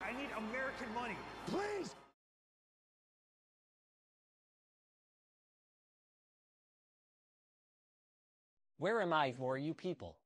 I need American money. Please! Where am I for you people?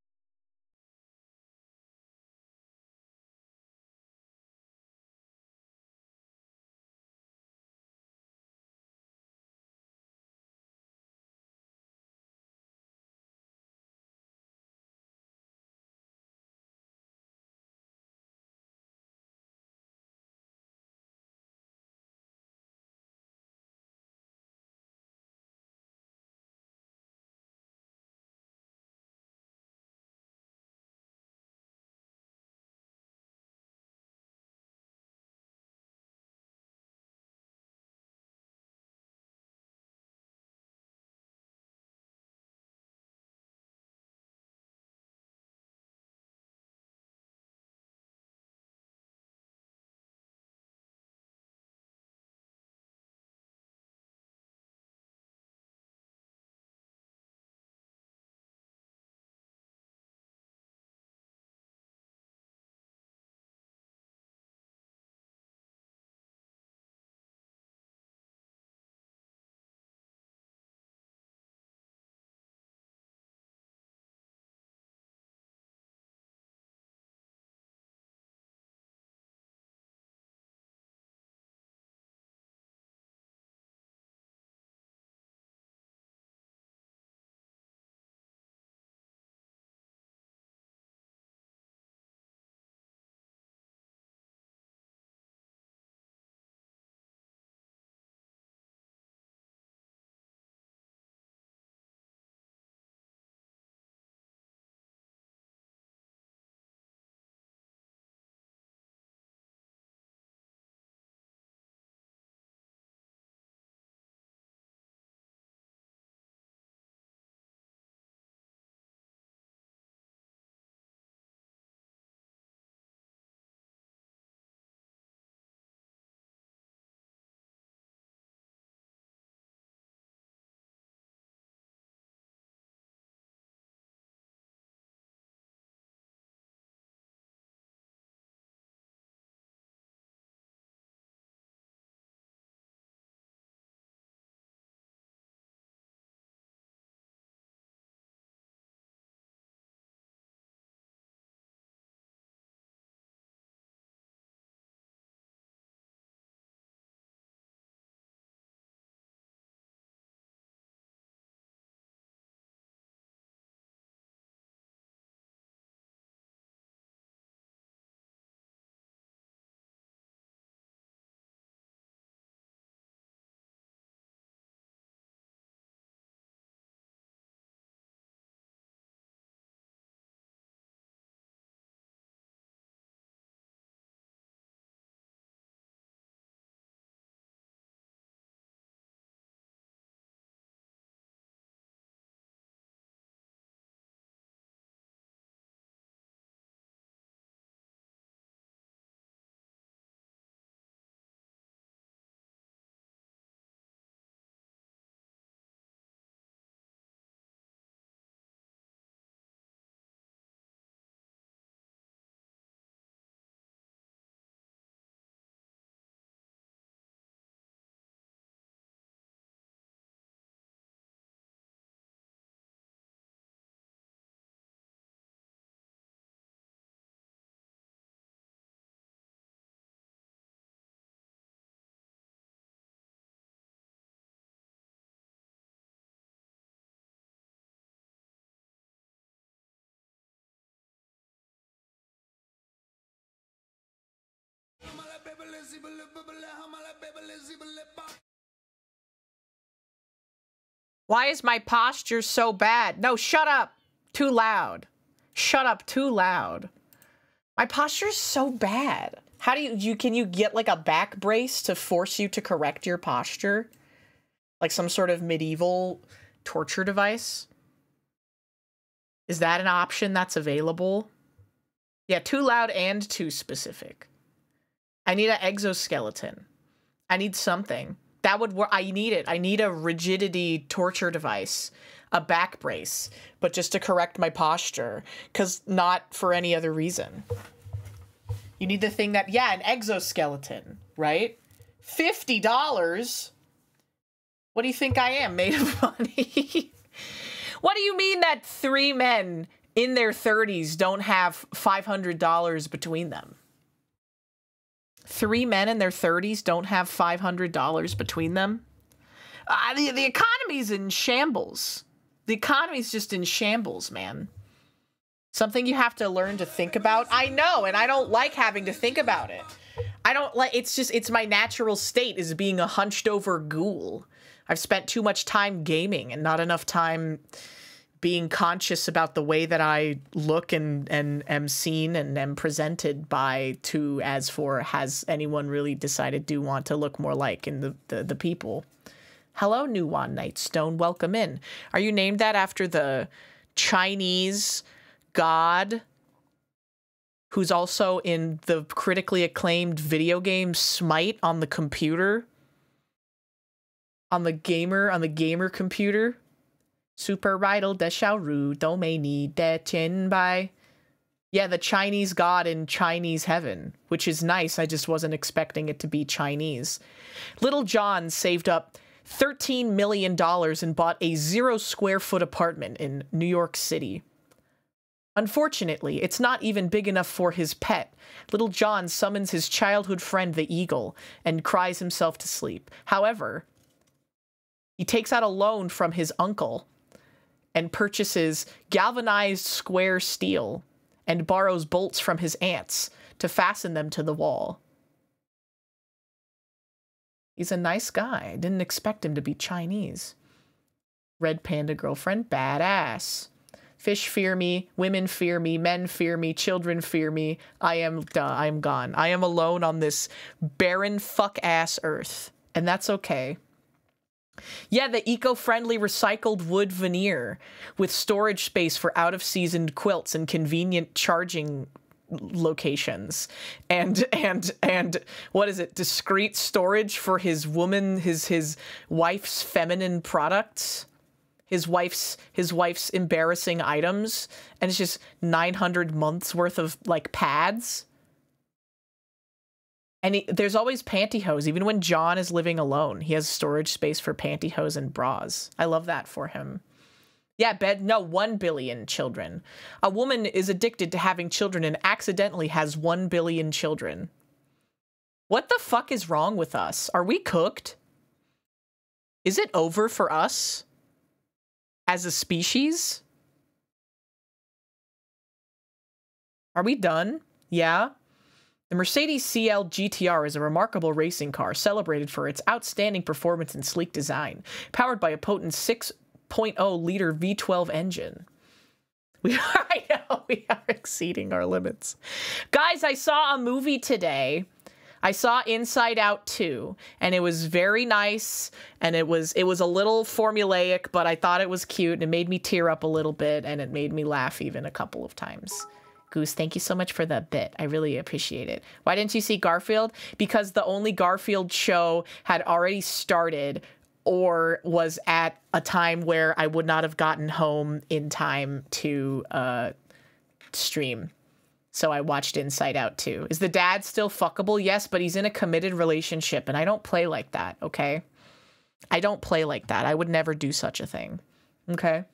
Why is my posture so bad? No, shut up. Too loud. Shut up, too loud. My posture's so bad. How do can you get like a back brace to force you to correct your posture? Like some sort of medieval torture device? Is that an option that's available? Yeah, too loud and too specific. I need an exoskeleton. I need something. That would work. I need it. I need a rigidity torture device. A back brace. But just to correct my posture. Because not for any other reason. You need the thing that... Yeah, an exoskeleton. Right? $50? What do you think I am? Made of money? What do you mean that 3 men in their 30s don't have $500 between them? 3 men in their 30s don't have $500 between them? The economy's in shambles. The economy's just in shambles, man. Something you have to learn to think about. I know, and I don't like having to think about it. I don't like, it's my natural state is being a hunched over ghoul. I've spent too much time gaming and not enough time being conscious about the way that I look and am seen and am presented by to as for has anyone really decided to want to look more like in the people. Hello, Nuwan Nightstone. Welcome in. Are you named that after the Chinese god who's also in the critically acclaimed video game Smite on the computer? On the gamer computer? Super Riddle de Xiaoru Domaini de Tian Bai. Yeah, the Chinese god in Chinese heaven, which is nice. I just wasn't expecting it to be Chinese. Little John saved up $13 million and bought a 0 square foot apartment in New York City. Unfortunately, it's not even big enough for his pet. Little John summons his childhood friend, the eagle, and cries himself to sleep. However, he takes out a loan from his uncle and purchases galvanized square steel and borrows bolts from his aunts to fasten them to the wall. He's a nice guy. I didn't expect him to be Chinese. Red panda girlfriend, badass. Fish fear me, women fear me, men fear me, children fear me. I am gone. I am alone on this barren fuck-ass earth. And that's okay. Yeah, the eco-friendly recycled wood veneer with storage space for out-of-seasoned quilts and convenient charging locations. And what is it? Discreet storage for his wife's feminine products. His wife's embarrassing items. And it's just 900 months worth of like pads. And there's always pantyhose. Even when John is living alone, he has storage space for pantyhose and bras. I love that for him. Yeah, 1 billion children. A woman is addicted to having children and accidentally has 1 billion children. What the fuck is wrong with us? Are we cooked? Is it over for us as a species? Are we done? Yeah. The Mercedes CL GTR is a remarkable racing car celebrated for its outstanding performance and sleek design, powered by a potent 6.0-liter V12 engine. I know, we are exceeding our limits. Guys, I saw a movie today. I saw Inside Out 2, and it was very nice, and it was a little formulaic, but I thought it was cute, and it made me tear up a little bit, and it made me laugh even a couple of times. Goose, thank you so much for the bit. I really appreciate it. Why didn't you see Garfield? Because the only Garfield show had already started or was at a time where I would not have gotten home in time to stream. So I watched Inside Out 2. Is the dad still fuckable? Yes, but he's in a committed relationship, and I don't play like that, okay? I don't play like that. I would never do such a thing, okay?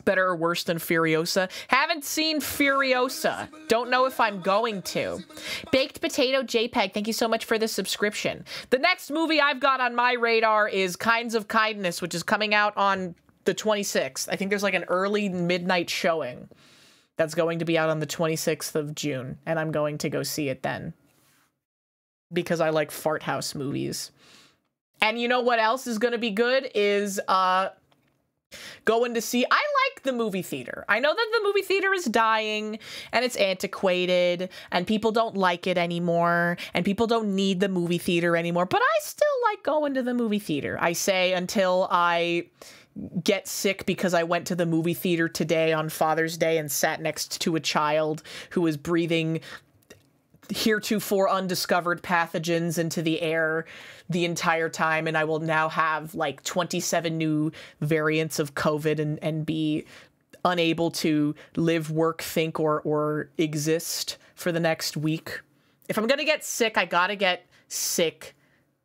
Better or worse than Furiosa? Haven't seen Furiosa. Don't know if I'm going to. Baked Potato JPEG, thank you so much for the subscription. The next movie I've got on my radar is Kinds of Kindness, which is coming out on the 26th. I think there's like an early midnight showing that's going to be out on the 26th of June, and I'm going to go see it then. because I like fart house movies. And you know what else is going to be good is going to see... I like the movie theater. I know that the movie theater is dying and it's antiquated and people don't like it anymore and people don't need the movie theater anymore, but I still like going to the movie theater. I say until I get sick because I went to the movie theater today on Father's Day and sat next to a child who was breathing heretofore undiscovered pathogens into the air the entire time, and I will now have like 27 new variants of COVID and be unable to live, work, think, or exist for the next week. If I'm gonna get sick, I gotta get sick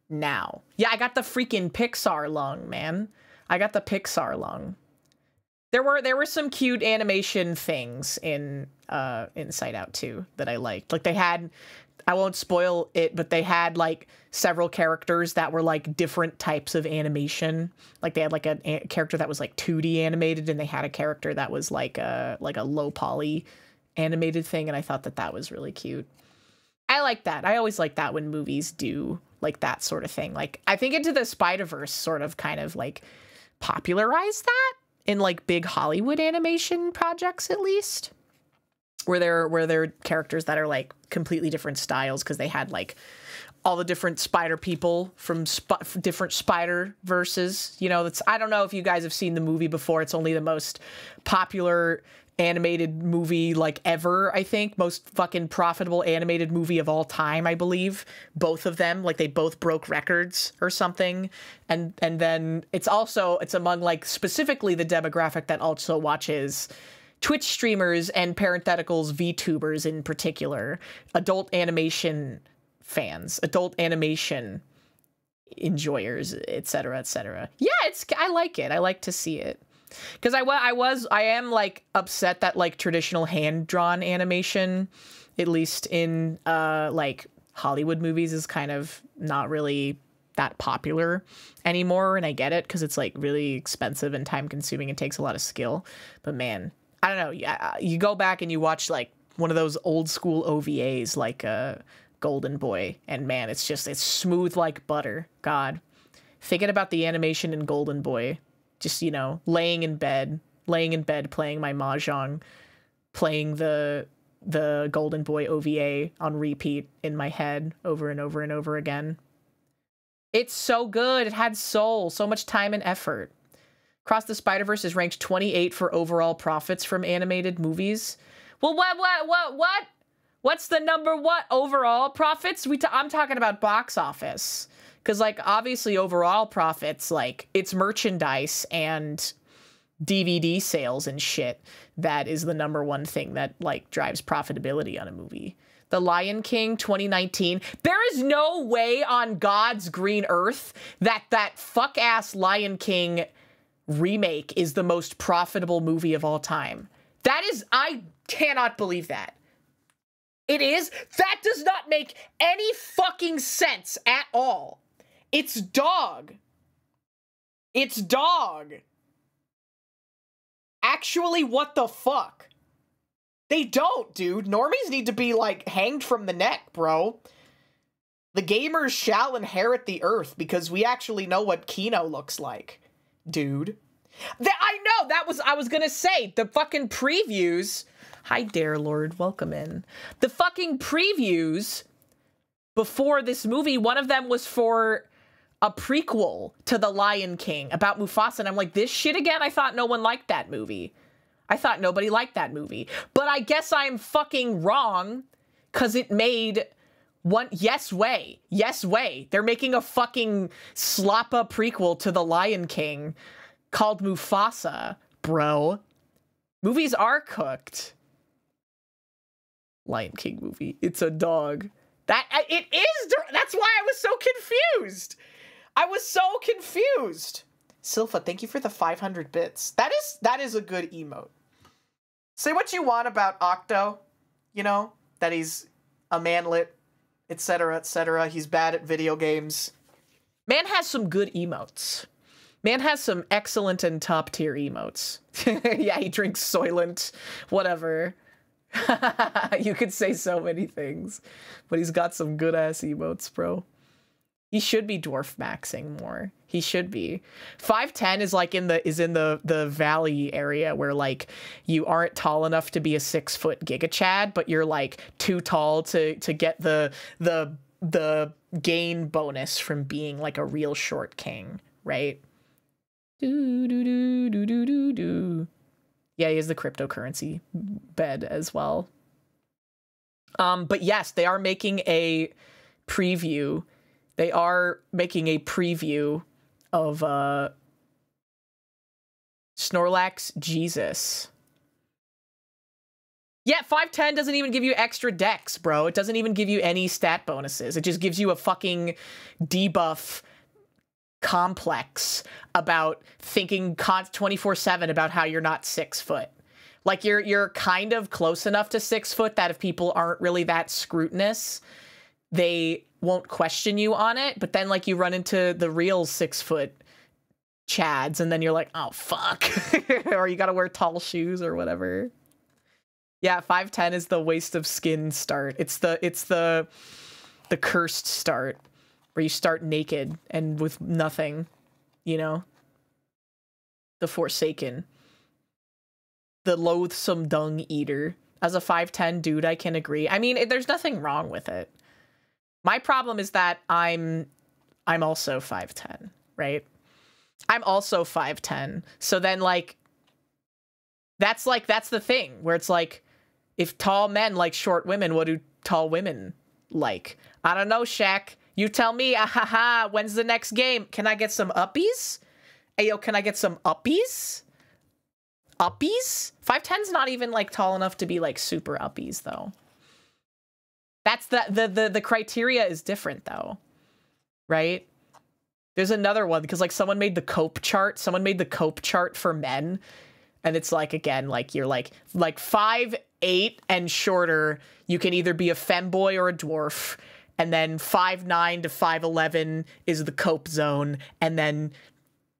now. Yeah, I got the freaking Pixar lung, man. I got the Pixar lung. There were some cute animation things in Inside Out 2 that I liked. Like they had, I won't spoil it, but they had like several characters that were like different types of animation. Like they had like a character that was like 2D animated, and they had a character that was like a low poly animated thing, and I thought that was really cute. I like that. I always like that when movies do like that sort of thing. Like I think Into the Spider-Verse sort of kind of like popularized that in like big Hollywood animation projects, at least, where they're characters that are like completely different styles, because they had like all the different spider people from different Spider-Verses. You know, that's, I don't know if you guys have seen the movie before. It's only the most popular animated movie like ever, I think. Most fucking profitable animated movie of all time, I believe. Both of them, like they both broke records or something. And then it's among like specifically the demographic that also watches Twitch streamers and parentheticals VTubers in particular, adult animation fans, adult animation enjoyers, etc., etc. Yeah, I like it. I like to see it. Because I am like upset that like traditional hand-drawn animation, at least in like Hollywood movies, is kind of not really that popular anymore. And I get it, because it's like really expensive and time-consuming and takes a lot of skill. But man, I don't know. You go back and you watch like one of those old school OVAs like Golden Boy, and man, it's smooth like butter. God, thinking about the animation in Golden Boy. Just, you know, laying in bed, playing my mahjong, playing the Golden Boy OVA on repeat in my head over and over and over again. It's so good. It had soul, so much time and effort. Across the Spider-Verse is ranked 28 for overall profits from animated movies. Well, what? What's the number? What overall profits? I'm talking about box office. Because, like, obviously overall profits, like, it's merchandise and DVD sales and shit that is the number one thing that, like, drives profitability on a movie. The Lion King 2019. There is no way on God's green earth that fuck-ass Lion King remake is the most profitable movie of all time. I cannot believe that. It is? That does not make any fucking sense at all. It's dog. It's dog. Actually, what the fuck? They don't, dude. Normies need to be, like, hanged from the neck, bro. The gamers shall inherit the earth, because we actually know what Kino looks like, dude. I know, I was gonna say, the fucking previews... Hi, Dare Lord, welcome in. The fucking previews before this movie, one of them was for a prequel to The Lion King about Mufasa, and I'm like, this shit again? I thought no one liked that movie. I thought nobody liked that movie. But I guess I'm fucking wrong, because it made one... Yes way. They're making a fucking slappa prequel to The Lion King called Mufasa, bro. Movies are cooked. Lion King movie. It's a dog. It is... That's why I was so confused. Silpha, thank you for the 500 bits. That is a good emote. Say what you want about Octo, you know, that he's a manlet, etc., etc. He's bad at video games. Man has some good emotes. Man has some excellent and top tier emotes. Yeah, he drinks Soylent, whatever. You could say so many things, but he's got some good ass emotes, bro. He should be dwarf maxing more. He should be. 5'10" is like in the valley area where like you aren't tall enough to be a 6-foot Giga Chad, but you're like too tall to get the gain bonus from being like a real short king, right? Do do do do do do do. Yeah, he has the cryptocurrency bed as well. But yes, they are making a preview. They are making a preview of Snorlax Jesus. Yeah, 5'10" doesn't even give you extra dex, bro. It doesn't even give you any stat bonuses. It just gives you a fucking debuff complex about thinking 24/7 about how you're not 6 foot. Like you're kind of close enough to 6 foot that if people aren't really that scrutinous, they won't question you on it. But then like you run into the real 6 foot chads and then you're like, oh fuck. Or you gotta wear tall shoes or whatever. Yeah, 5'10" is the waste of skin start. It's the cursed start where you start naked and with nothing, you know? The Forsaken. The loathsome dung eater. As a 5'10" dude, I can agree. I mean, there's nothing wrong with it. My problem is that I'm also 5'10", right? I'm also 5'10". So then like that's the thing where it's like, if tall men like short women, what do tall women like? I don't know, Shaq. You tell me. Ahaha. When's the next game? Can I get some uppies? Hey, yo, can I get some uppies? Uppies? 5'10's not even like tall enough to be like super uppies though. That's the criteria is different though, right? There's another one because like someone made the cope chart. Someone made the cope chart for men. And it's like, again, like you're like 5'8" and shorter, you can either be a femboy or a dwarf. And then 5'9" to 5'11" is the cope zone. And then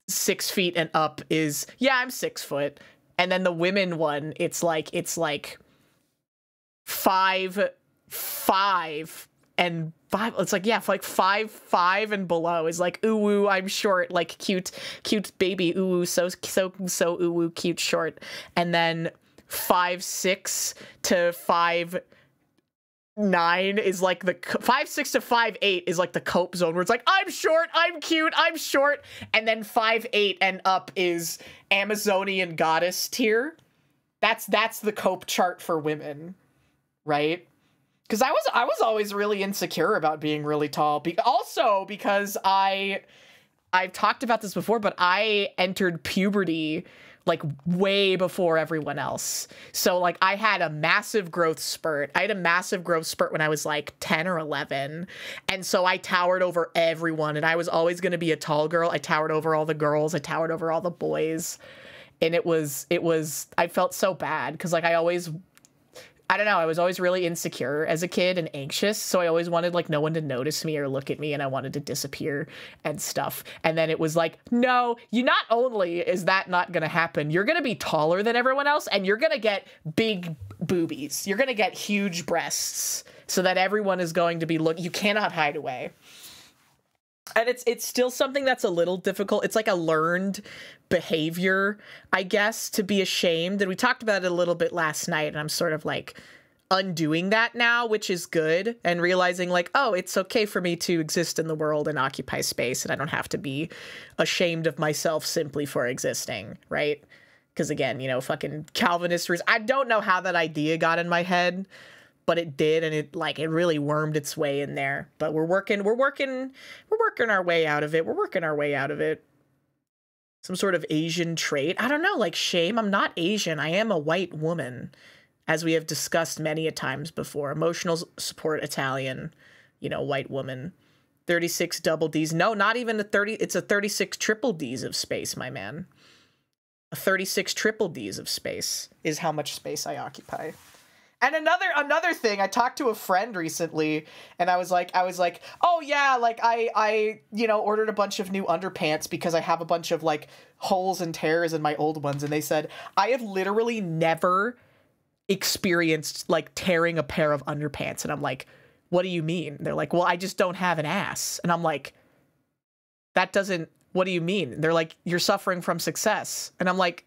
6 feet and up is, yeah, I'm 6 foot. And then the women one, it's like 5'5" and 5. It's like, yeah, like 5'5" and below is like, ooh, I'm short, like cute baby, ooh, so ooh, cute short. And then 5'6" to 5'9" is like the 5'6" to 5'8" is like the cope zone where it's like, I'm short, I'm cute, I'm short. And then 5'8" and up is Amazonian goddess tier. That's the cope chart for women, right? Because I was always really insecure about being really tall. Also because I've talked about this before, but I entered puberty like way before everyone else. So like I had a massive growth spurt. I had a massive growth spurt when I was like 10 or 11. And so I towered over everyone and I was always going to be a tall girl. I towered over all the girls. I towered over all the boys. And it was, I felt so bad because like I don't know, I was always really insecure as a kid and anxious, so I always wanted, like, no one to notice me or look at me, and I wanted to disappear and stuff. And then it was like, no, you not only is that not gonna happen, you're gonna be taller than everyone else, and you're gonna get big boobies. You're gonna get huge breasts, so that everyone is going to be you cannot hide away. And it's still something that's a little difficult. It's like a learned behavior, I guess, to be ashamed. And we talked about it a little bit last night, and I'm sort of like undoing that now, which is good, and realizing like, oh, it's okay for me to exist in the world and occupy space, and I don't have to be ashamed of myself simply for existing, right? Because again, you know, fucking Calvinist I don't know how that idea got in my head, but it did, and it really wormed its way in there. But we're working our way out of it. We're working our way out of it. Some sort of Asian trait. I don't know, like shame. I'm not Asian. I am a white woman, as we have discussed many a times before. Emotional support Italian, you know, white woman. 36 double Ds. No, not even a 30. It's a 36 triple Ds of space, my man. A 36 triple Ds of space is how much space I occupy. And another thing, I talked to a friend recently, and I was like, oh yeah, like I you know, ordered a bunch of new underpants because I have a bunch of like holes and tears in my old ones, and they said, I have literally never experienced like tearing a pair of underpants. And I'm like, what do you mean? They're like, well, I just don't have an ass. And I'm like, that doesn't, what do you mean? They're like, you're suffering from success. And I'm like,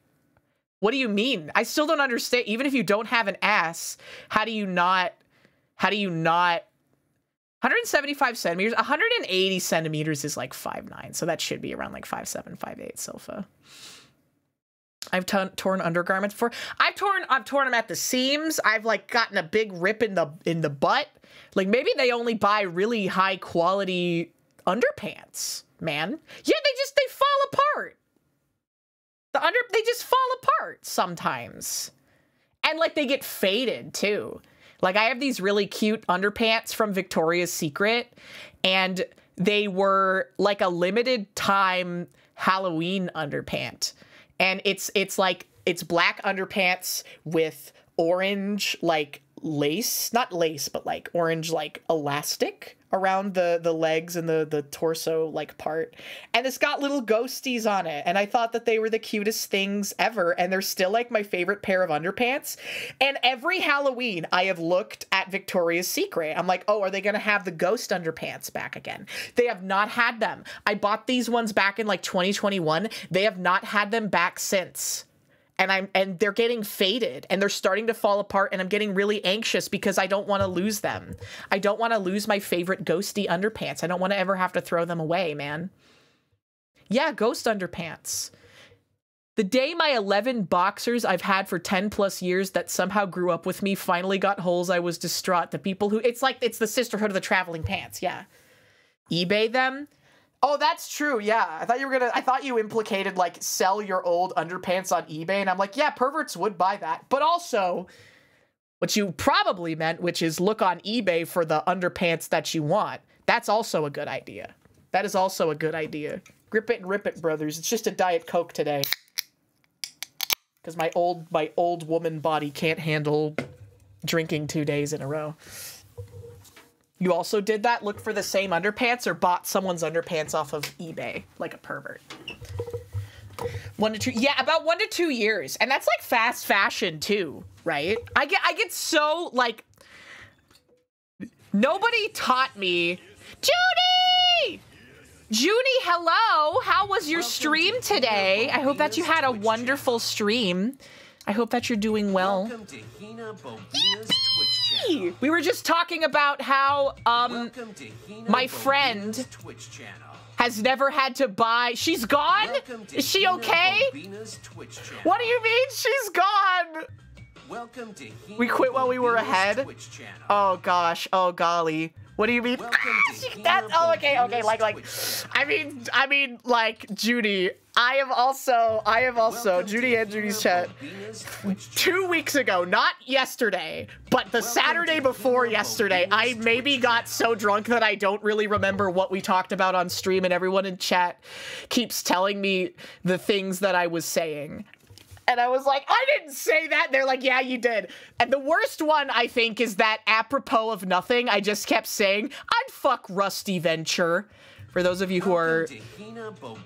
what do you mean? I still don't understand. Even if you don't have an ass, how do you not 175 centimeters, 180 centimeters is like 5'9". So that should be around like 5'7", 5'8", Silpha. I've torn undergarments before. I've torn them at the seams. I've like gotten a big rip in the butt. Like maybe they only buy really high quality underpants, man. Yeah, they fall apart. They just fall apart sometimes. And like they get faded too. Like I have these really cute underpants from Victoria's Secret, and they were like a limited time Halloween underpant. And it's black underpants with orange like lace, not lace, but like orange like elastic around the legs and the torso like part. And it's got little ghosties on it. And I thought that they were the cutest things ever. And they're still like my favorite pair of underpants. And every Halloween I have looked at Victoria's Secret. I'm like, oh, are they going to have the ghost underpants back again? They have not had them. I bought these ones back in like 2021. They have not had them back since. And they're getting faded and they're starting to fall apart, and I'm getting really anxious because I don't want to lose them. I don't want to lose my favorite ghosty underpants. I don't want to ever have to throw them away, man. Yeah, ghost underpants. The day my 11 boxers I've had for 10 plus years that somehow grew up with me finally got holes, I was distraught. The people who, it's the sisterhood of the traveling pants. Yeah. eBay them. Oh, that's true. Yeah. I thought you implicated like sell your old underpants on eBay. And I'm like, yeah, perverts would buy that. But also what you probably meant, which is look on eBay for the underpants that you want. That's also a good idea. That is also a good idea. Grip it and rip it, brothers. It's just a Diet Coke today. Because my old woman body can't handle drinking 2 days in a row. You also did that? Look for the same underpants or bought someone's underpants off of eBay like a pervert? 1 to 2. Yeah, about 1 to 2 years. And that's like fast fashion too, right? I get so like, nobody taught me. Judy! Judy, hello. How was your stream today? I hope that you had a wonderful stream. I hope that you're doing well. Welcome to HinaBoBina's Twitch channel. We were just talking about how my friend Twitch channel has never had to buy. She's gone? Is she okay? What do you mean she's gone? Welcome to We quit while we were ahead? Oh gosh, oh golly. What do you mean? That's, oh, okay, like, I mean, like, Judy, I have also, Judy and Judy's chat, 2 weeks ago, not yesterday, but the Saturday before yesterday, I maybe got so drunk that I don't really remember what we talked about on stream, and everyone in chat keeps telling me the things that I was saying. And I was like, I didn't say that. They're like, yeah, you did. And the worst one, I think, is that apropos of nothing, I just kept saying, I'd fuck Rusty Venture. For those of you who are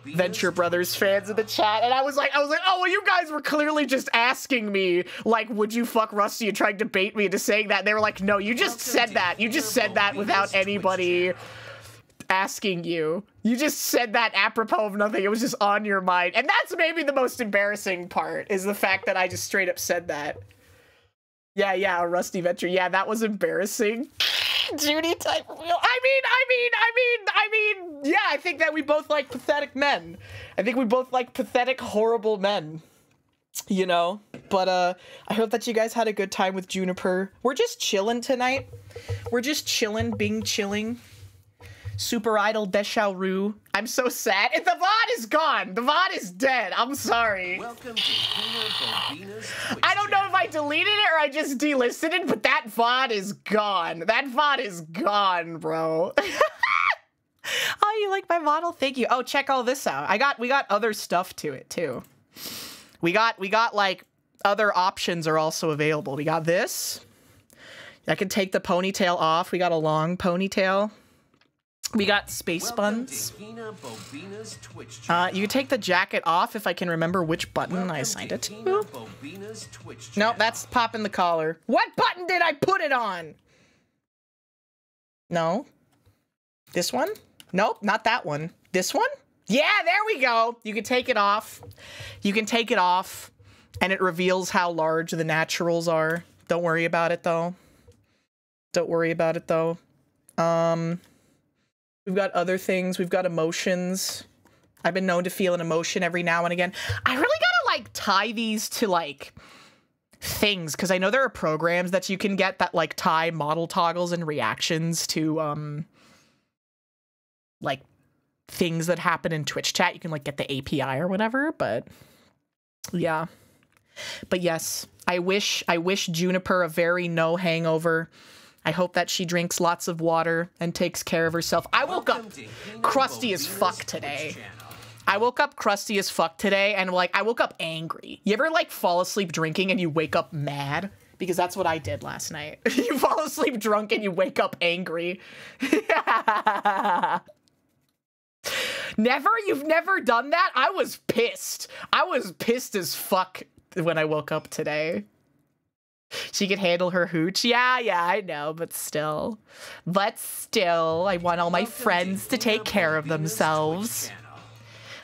Venture Brothers fans in the chat. And I was like, oh, well, you guys were clearly just asking me, like, would you fuck Rusty, and trying to bait me into saying that. And they were like, no, you just said that. You just said that without anybody asking you. You just said that apropos of nothing. It was just on your mind. And that's maybe the most embarrassing part, is the fact that I just straight up said that. Yeah, a Rusty Venture. Yeah, that was embarrassing. Judy type. I mean, yeah, I think that we both like pathetic men. I think we both like pathetic, horrible men. You know? But, I hope that you guys had a good time with Juniper. We're just chilling tonight. We're just chilling, being chilling. Super Idol Deshauru. I'm so sad. The VOD is gone. The VOD is dead. I'm sorry. Welcome to HinaBoBina's Twitch I don't know if I deleted it or I just delisted it, but that VOD is gone. That VOD is gone, bro. Oh, you like my model? Thank you. Oh, check all this out. We got other stuff to it too. We got like other options are also available. We got this. I can take the ponytail off. We got a long ponytail. We got space Welcome buns. to HinaBoBina's Twitch channel. You can take the jacket off if I can remember which button I assigned it to. HinaBoBina's Twitch channel. No, that's popping the collar. What button did I put it on? No. This one? Nope, not that one. This one? Yeah, there we go. You can take it off. You can take it off, and it reveals how large the naturals are. Don't worry about it, though. Don't worry about it, though. We've got other things. We've got emotions. I've been known to feel an emotion every now and again. I really gotta, like, tie these to, like, things, because I know there are programs that you can get that, like, tie model toggles and reactions to, like, things that happen in Twitch chat. You can, like, get the API or whatever, but, yeah. But, yes, I wish Juniper a very no hangover. I hope that she drinks lots of water and takes care of herself. I woke up crusty as fuck today. I woke up crusty as fuck today, and, like, I woke up angry. You ever, like, fall asleep drinking and you wake up mad? Because that's what I did last night. You fall asleep drunk and you wake up angry. Never? You've never done that? I was pissed. I was pissed as fuck when I woke up today. She could handle her hooch. Yeah, I know, but still. I want all my friends to take care of themselves.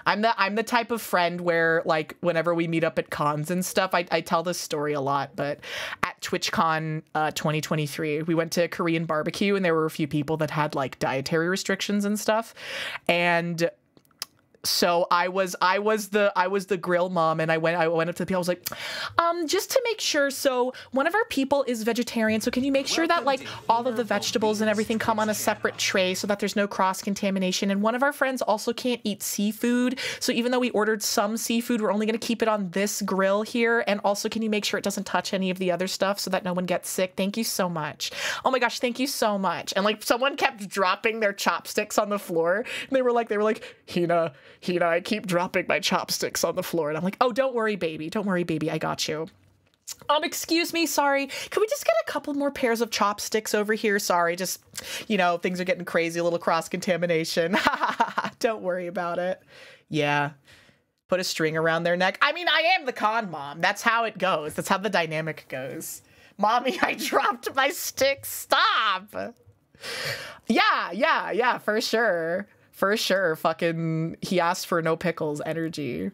I'm the type of friend where, like, whenever we meet up at cons and stuff, I tell this story a lot, but at TwitchCon 2023, we went to Korean barbecue, and there were a few people that had, like, dietary restrictions and stuff, and so I was the grill mom, and I went up to the people. I was like, just to make sure. So one of our people is vegetarian. So can you make sure that, like, all of the vegetables and everything come on a separate tray so that there's no cross contamination? And one of our friends also can't eat seafood. So even though we ordered some seafood, we're only going to keep it on this grill here. And also, can you make sure it doesn't touch any of the other stuff so that no one gets sick? Thank you so much. Oh my gosh, thank you so much. And, like, someone kept dropping their chopsticks on the floor. And they were like, Hina, I keep dropping my chopsticks on the floor. And I'm like, oh, don't worry, baby. Don't worry, baby. I got you. Excuse me. Sorry. Can we just get a couple more pairs of chopsticks over here? Sorry. Just, you know, things are getting crazy. A little cross-contamination. Don't worry about it. Yeah. Put a string around their neck. I mean, I am the con mom. That's how it goes. That's how the dynamic goes. Mommy, I dropped my stick. Stop. Yeah, for sure. For sure, fucking, he asked for no pickles energy.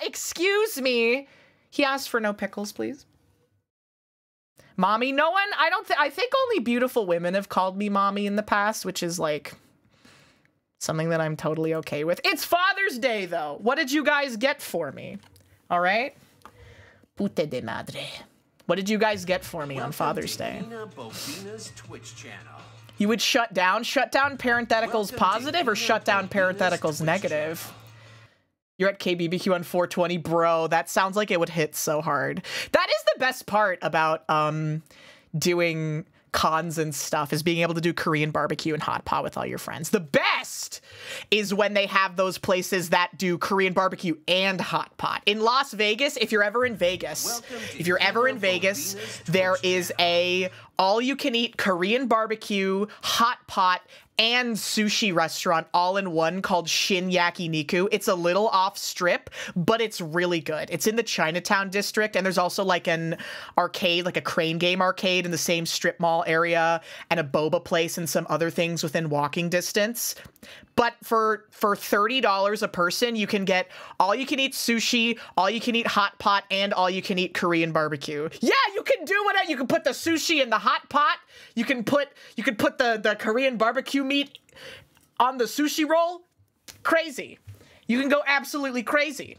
Excuse me. He asked for no pickles, please. Mommy, no one, I think only beautiful women have called me mommy in the past, which is, like, something that I'm totally okay with. It's Father's Day, though. What did you guys get for me? All right? Pute de madre. What did you guys get for me on Father's Day? HinaBoBina's Twitch channel. You would shut down parentheticals positive or shut down parentheticals negative? You're at KBBQ on 420, bro. That sounds like it would hit so hard. That is the best part about doing cons and stuff, is being able to do Korean barbecue and hot pot with all your friends. The best is when they have those places that do Korean barbecue and hot pot. In Las Vegas, if you're ever in Vegas, there is a all-you-can-eat Korean barbecue, hot pot, and sushi restaurant all in one called Shin Yakiniku. It's a little off strip, but it's really good. It's in the Chinatown district, and there's also, like, an arcade, like a crane game arcade in the same strip mall area, and a boba place and some other things within walking distance. But for $30 a person, you can get all-you-can-eat sushi, all-you-can-eat hot pot, and all-you-can-eat Korean barbecue. Yeah, you can do it. You can put the sushi in the hot pot. You can put the Korean barbecue meat on the sushi roll. Crazy. You can go absolutely crazy.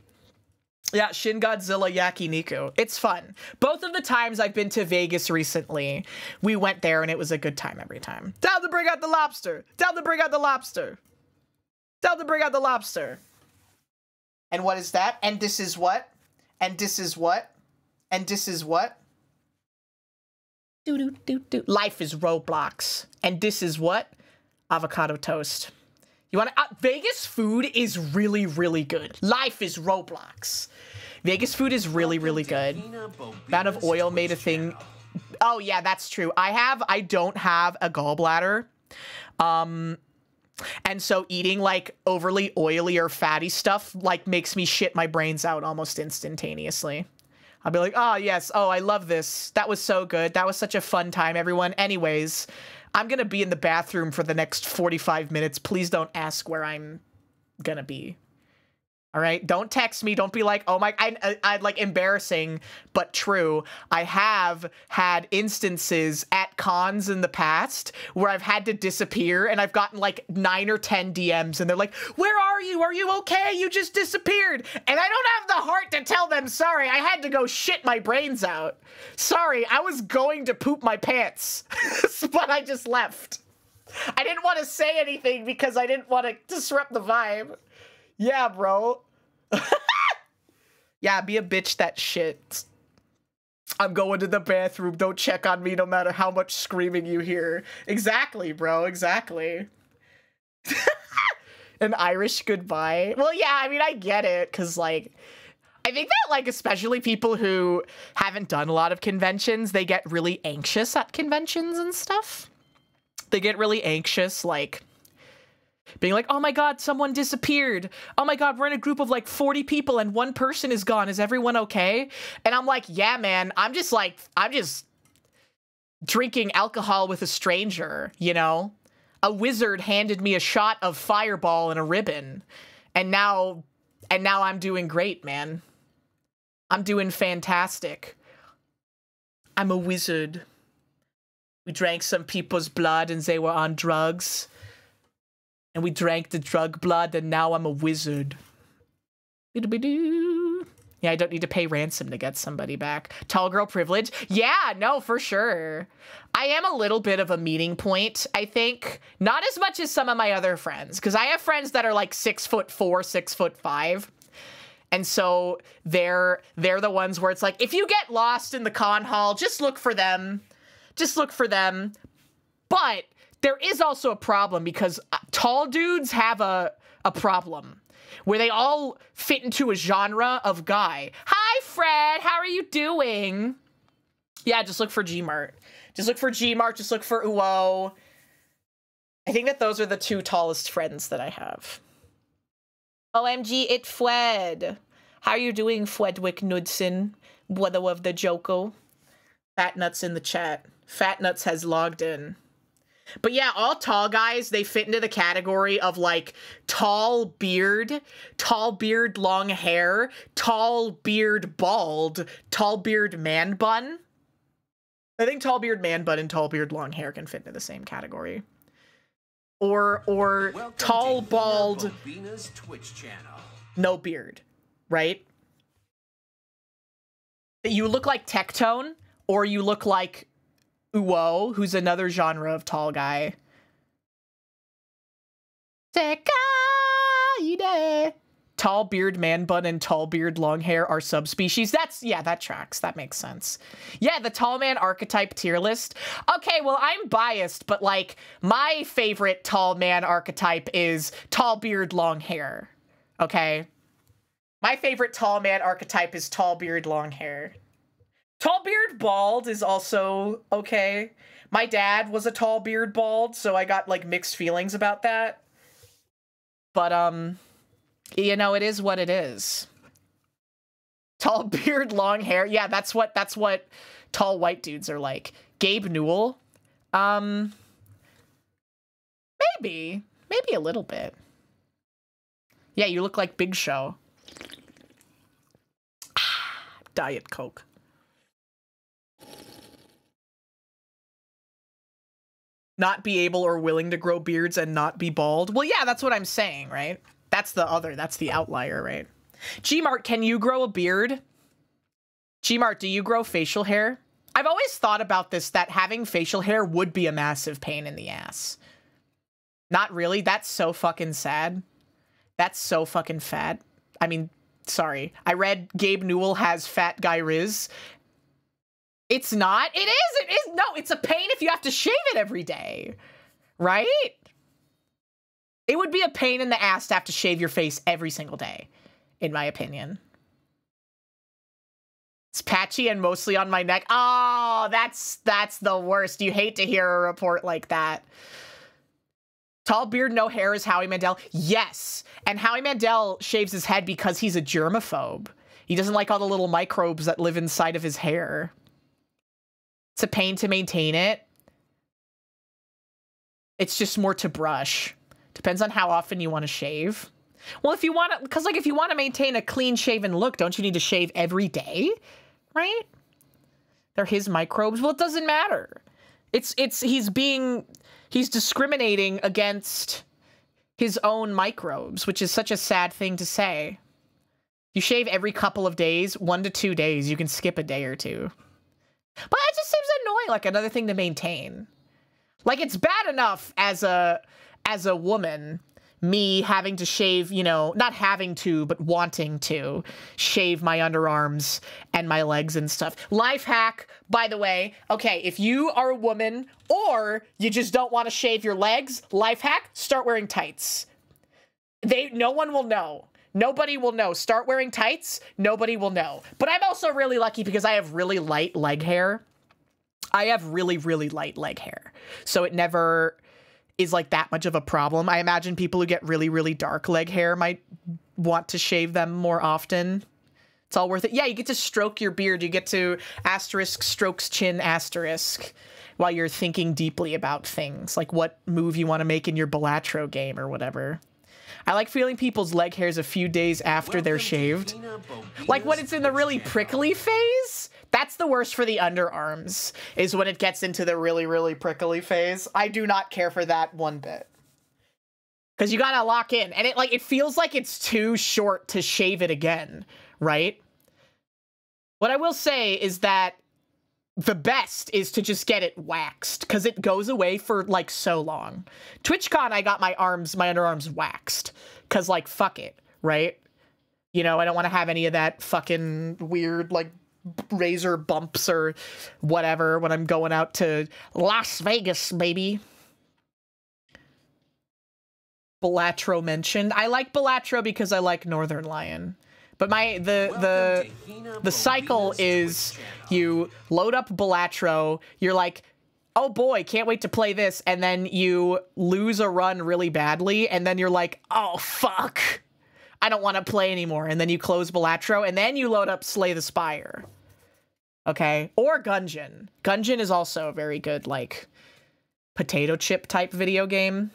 Yeah, Shin Godzilla Yakiniku. It's fun. Both of the times I've been to Vegas recently, we went there and it was a good time every time. Down to bring out the lobster. Down to bring out the lobster. Down to bring out the lobster. And what is that? And this is what? And this is what? And this is what? Do. Life is Roblox. And this is what? Avocado toast. You want to? Vegas food is really, really good. Life is Roblox. Vegas food is really, really good. Amount of oil made a thing. Oh yeah, that's true. I don't have a gallbladder. And so eating like overly oily or fatty stuff like makes me shit my brains out almost instantaneously. I'll be like, oh yes, oh I love this. That was so good. That was such a fun time, everyone. Anyways, I'm gonna be in the bathroom for the next 45 minutes. Please don't ask where I'm gonna be. All right, don't text me. Don't be like, oh my, I'd like embarrassing, but true. I have had instances at cons in the past where I've had to disappear and I've gotten like 9 or 10 DMs and they're like, where are you? Are you okay? You just disappeared. And I don't have the heart to tell them, sorry, I had to go shit my brains out. Sorry, I was going to poop my pants, but I just left. I didn't want to say anything because I didn't want to disrupt the vibe. Yeah, bro. Yeah, be a bitch that shit. I'm going to the bathroom. Don't check on me no matter how much screaming you hear. Exactly, bro. Exactly. An Irish goodbye. Well, yeah, I mean, I get it. Because, like, I think that, like, especially people who haven't done a lot of conventions, they get really anxious at conventions and stuff. They get really anxious, like, being like, oh my god, someone disappeared. Oh my god, we're in a group of like 40 people and one person is gone. Is everyone okay? And I'm like, yeah, man, I'm just drinking alcohol with a stranger, you know? A wizard handed me a shot of Fireball and a ribbon. And now I'm doing great, man. I'm doing fantastic. I'm a wizard. We drank some people's blood and they were on drugs. And we drank the drug blood, and now I'm a wizard. Yeah, I don't need to pay ransom to get somebody back. Tall girl privilege? Yeah, no, for sure. I am a little bit of a meeting point, I think. Not as much as some of my other friends, because I have friends that are like 6'4", 6'5". And so they're the ones where it's like, if you get lost in the con hall, just look for them. Just look for them. But there is also a problem because tall dudes have a problem where they all fit into a genre of guy. Hi, Fred. How are you doing? Yeah, just look for Gmart. Just look for Gmart. Just look for Uo. I think that those are the 2 tallest friends that I have. OMG, it Fwed. How are you doing, Fwedwick Knudsen? Brother of the Joko. Fat Nuts in the chat. Fat Nuts has logged in. But yeah, all tall guys, they fit into the category of like tall beard, long hair, tall beard bald, tall beard man bun. I think tall beard man bun and tall beard long hair can fit into the same category. Or welcome tall bald HinaBoBina's Twitch channel. No beard, right? You look like Tectone, or you look like Uo, who's another genre of tall guy. Tall beard man bun and tall beard long hair are subspecies. Yeah, that tracks. That makes sense. Yeah, the tall man archetype tier list. Okay, well, I'm biased, but like my favorite tall man archetype is tall beard long hair. Okay? My favorite tall man archetype is tall beard long hair. Tall beard bald is also okay. My dad was a tall beard bald, so I got like mixed feelings about that. But you know, it is what it is. Tall beard long hair. Yeah, that's what tall white dudes are like. Gabe Newell? Maybe a little bit. Yeah, you look like Big Show. Diet Coke. Not be able or willing to grow beards and not be bald. Well, yeah, that's what I'm saying, right? That's the outlier, right? Gmart, can you grow a beard? Gmart, do you grow facial hair? I've always thought about this, that having facial hair would be a massive pain in the ass. Not really. That's so fucking sad. That's so fucking fat. I mean, sorry. I read Gabe Newell has fat guy Riz. It's not. It is. No, it's a pain if you have to shave it every day. Right? It would be a pain in the ass to have to shave your face every single day, in my opinion. It's patchy and mostly on my neck. Oh, that's the worst. You hate to hear a report like that. Tall beard, no hair is Howie Mandel. Yes. And Howie Mandel shaves his head because he's a germaphobe. He doesn't like all the little microbes that live inside of his hair. It's a pain to maintain it. It's just more to brush. Depends on how often you want to shave. Well, if you want to, because like if you want to maintain a clean shaven look, don't you need to shave every day? Right? They're his microbes. Well, it doesn't matter. He's discriminating against his own microbes, which is such a sad thing to say. You shave every couple of days, 1 to 2 days. You can skip a day or two. But that just seems annoying, like another thing to maintain. Like, it's bad enough as a woman, me having to shave, you know, not having to, but wanting to shave my underarms and my legs and stuff. Life hack, by the way, okay, if you are a woman or you just don't want to shave your legs, life hack, start wearing tights. No one will know. Nobody will know. Start wearing tights, nobody will know. But I'm also really lucky because I have really light leg hair. I have really, really light leg hair. So it never is like that much of a problem. I imagine people who get really, really dark leg hair might want to shave them more often. It's all worth it. Yeah, you get to stroke your beard. You get to asterisk strokes chin asterisk while you're thinking deeply about things. Like what move you want to make in your Balatro game or whatever. I like feeling people's leg hairs a few days after they're shaved. Like when it's in the really prickly phase. That's the worst for the underarms, is when it gets into the really, really prickly phase. I do not care for that one bit. Because you gotta lock in. And it feels like it's too short to shave it again, right? What I will say is that the best is to just get it waxed, because it goes away for, like, so long. TwitchCon, I got my underarms waxed, because, like, fuck it, right? You know, I don't want to have any of that fucking weird, like, razor bumps or whatever when I'm going out to Las Vegas, baby. Balatro mentioned. I like Balatro because I like Northernlion. But the cycle is you load up Balatro, you're like, oh boy, can't wait to play this, and then you lose a run really badly, and then you're like, oh fuck, I don't want to play anymore, and then you close Balatro, and then you load up Slay the Spire. Okay? Or Gungeon. Gungeon is also a very good, like, potato chip type video game.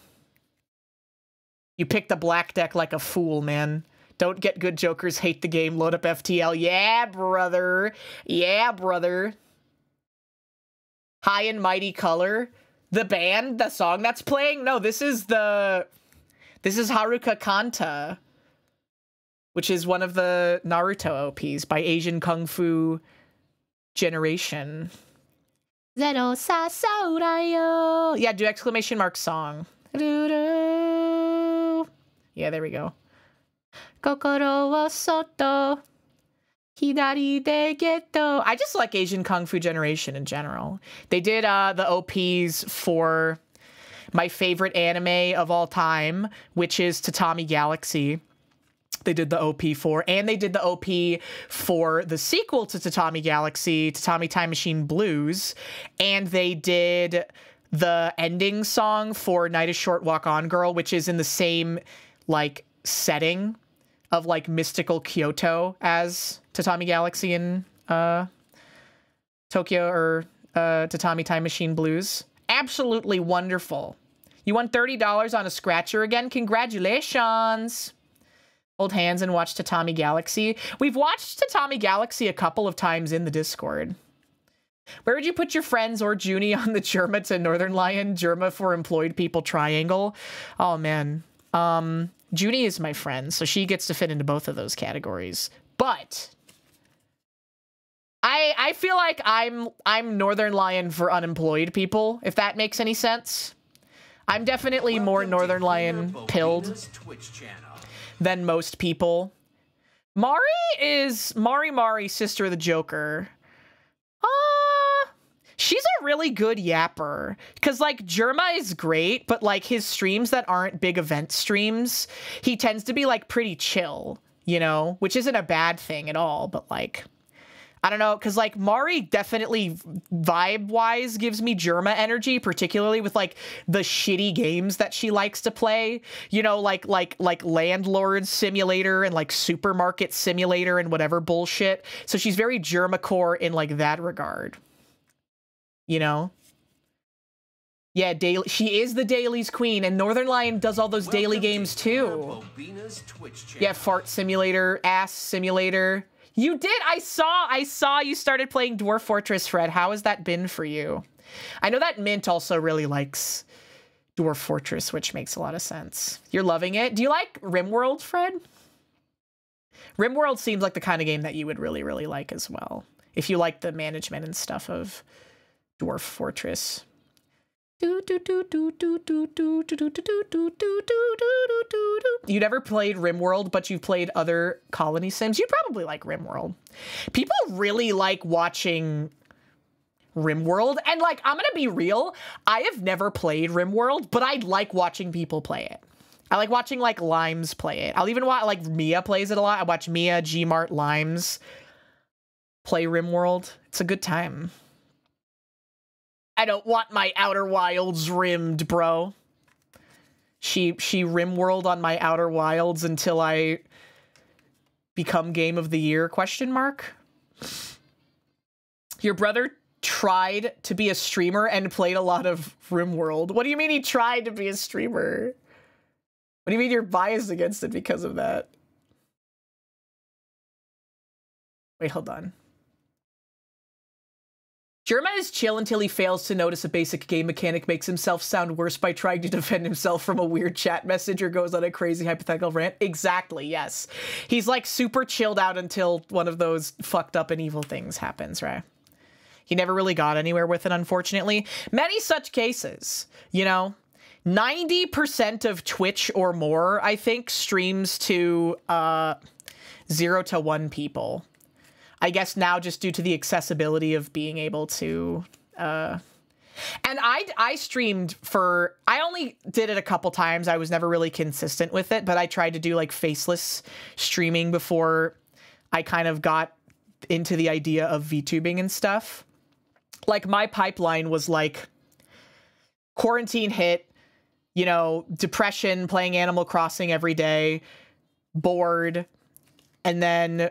You pick the black deck like a fool, man. Don't get good jokers, hate the game, load up FTL. Yeah, brother. Yeah, brother. High and Mighty Color. The band, the song that's playing? No, this is Haruka Kanta, which is one of the Naruto OPs by Asian Kung Fu Generation. Zero Sasaurayo. Yeah, do exclamation mark song. Yeah, there we go. Kokoro wo soto, hidari de geto. I just like Asian Kung Fu Generation in general. They did the OPs for my favorite anime of all time, which is Tatami Galaxy. They did the OP for, and they did the OP for the sequel to Tatami Galaxy, Tatami Time Machine Blues, and they did the ending song for Night is Short, Walk On Girl, which is in the same, like, setting of, like, mystical Kyoto as Tatami Galaxy and Tokyo or Tatami Time Machine Blues. Absolutely wonderful. You won $30 on a scratcher again? Congratulations! Hold hands and watch Tatami Galaxy. We've watched Tatami Galaxy a couple of times in the Discord. Where would you put your friends or Junie on the Germa to Northernlion, Germa for employed people triangle? Oh, man. Junie is my friend, so she gets to fit into both of those categories. But I feel like I'm Northernlion for unemployed people, if that makes any sense. I'm definitely more Northernlion pilled than most people. Mari is Mari, sister of the Joker. She's a really good yapper. Because, like, Germa is great, but, like, his streams that aren't big event streams, he tends to be, like, pretty chill, you know? Which isn't a bad thing at all, but, like, I don't know, because like Mari definitely vibe-wise gives me Germa energy, particularly with like the shitty games that she likes to play. You know, like Landlord Simulator and like Supermarket Simulator and whatever bullshit. So she's very Germa core in like that regard. You know? Yeah, daily. She is the dailies queen, and Northernlion does all those daily games too. Yeah, Fart Simulator, Ass Simulator. You did. I saw you started playing Dwarf Fortress, Fred. How has that been for you? I know that Mint also really likes Dwarf Fortress, which makes a lot of sense. You're loving it. Do you like RimWorld, Fred? RimWorld seems like the kind of game that you would really, really like as well, if you like the management and stuff of Dwarf Fortress. You never played RimWorld, but you've played other colony sims? You'd probably like RimWorld. People really like watching RimWorld, and like, I'm gonna be real, I have never played RimWorld, but I like watching people play it. I like watching like Limes play it. I'll even watch, like, Mia plays it a lot. I watch Mia, Gmart, Limes play RimWorld. It's a good time. I don't want my Outer Wilds rimmed, bro. She RimWorld on my Outer Wilds until I become Game of the Year, question mark. Your brother tried to be a streamer and played a lot of RimWorld. What do you mean he tried to be a streamer? What do you mean you're biased against it because of that? Wait, hold on. Germa is chill until he fails to notice a basic game mechanic makes himself sound worse by trying to defend himself from a weird chat message or goes on a crazy hypothetical rant. Exactly, yes. He's like super chilled out until one of those fucked up and evil things happens, right? He never really got anywhere with it, unfortunately. Many such cases, you know? 90% of Twitch or more, I think, streams to 0 to 1 people. I guess now just due to the accessibility of being able to, and I streamed for, I only did it a couple times. I was never really consistent with it, but I tried to do like faceless streaming before I kind of got into the idea of VTubing and stuff. Like my pipeline was like quarantine hit, you know, depression, playing Animal Crossing every day, bored, and then,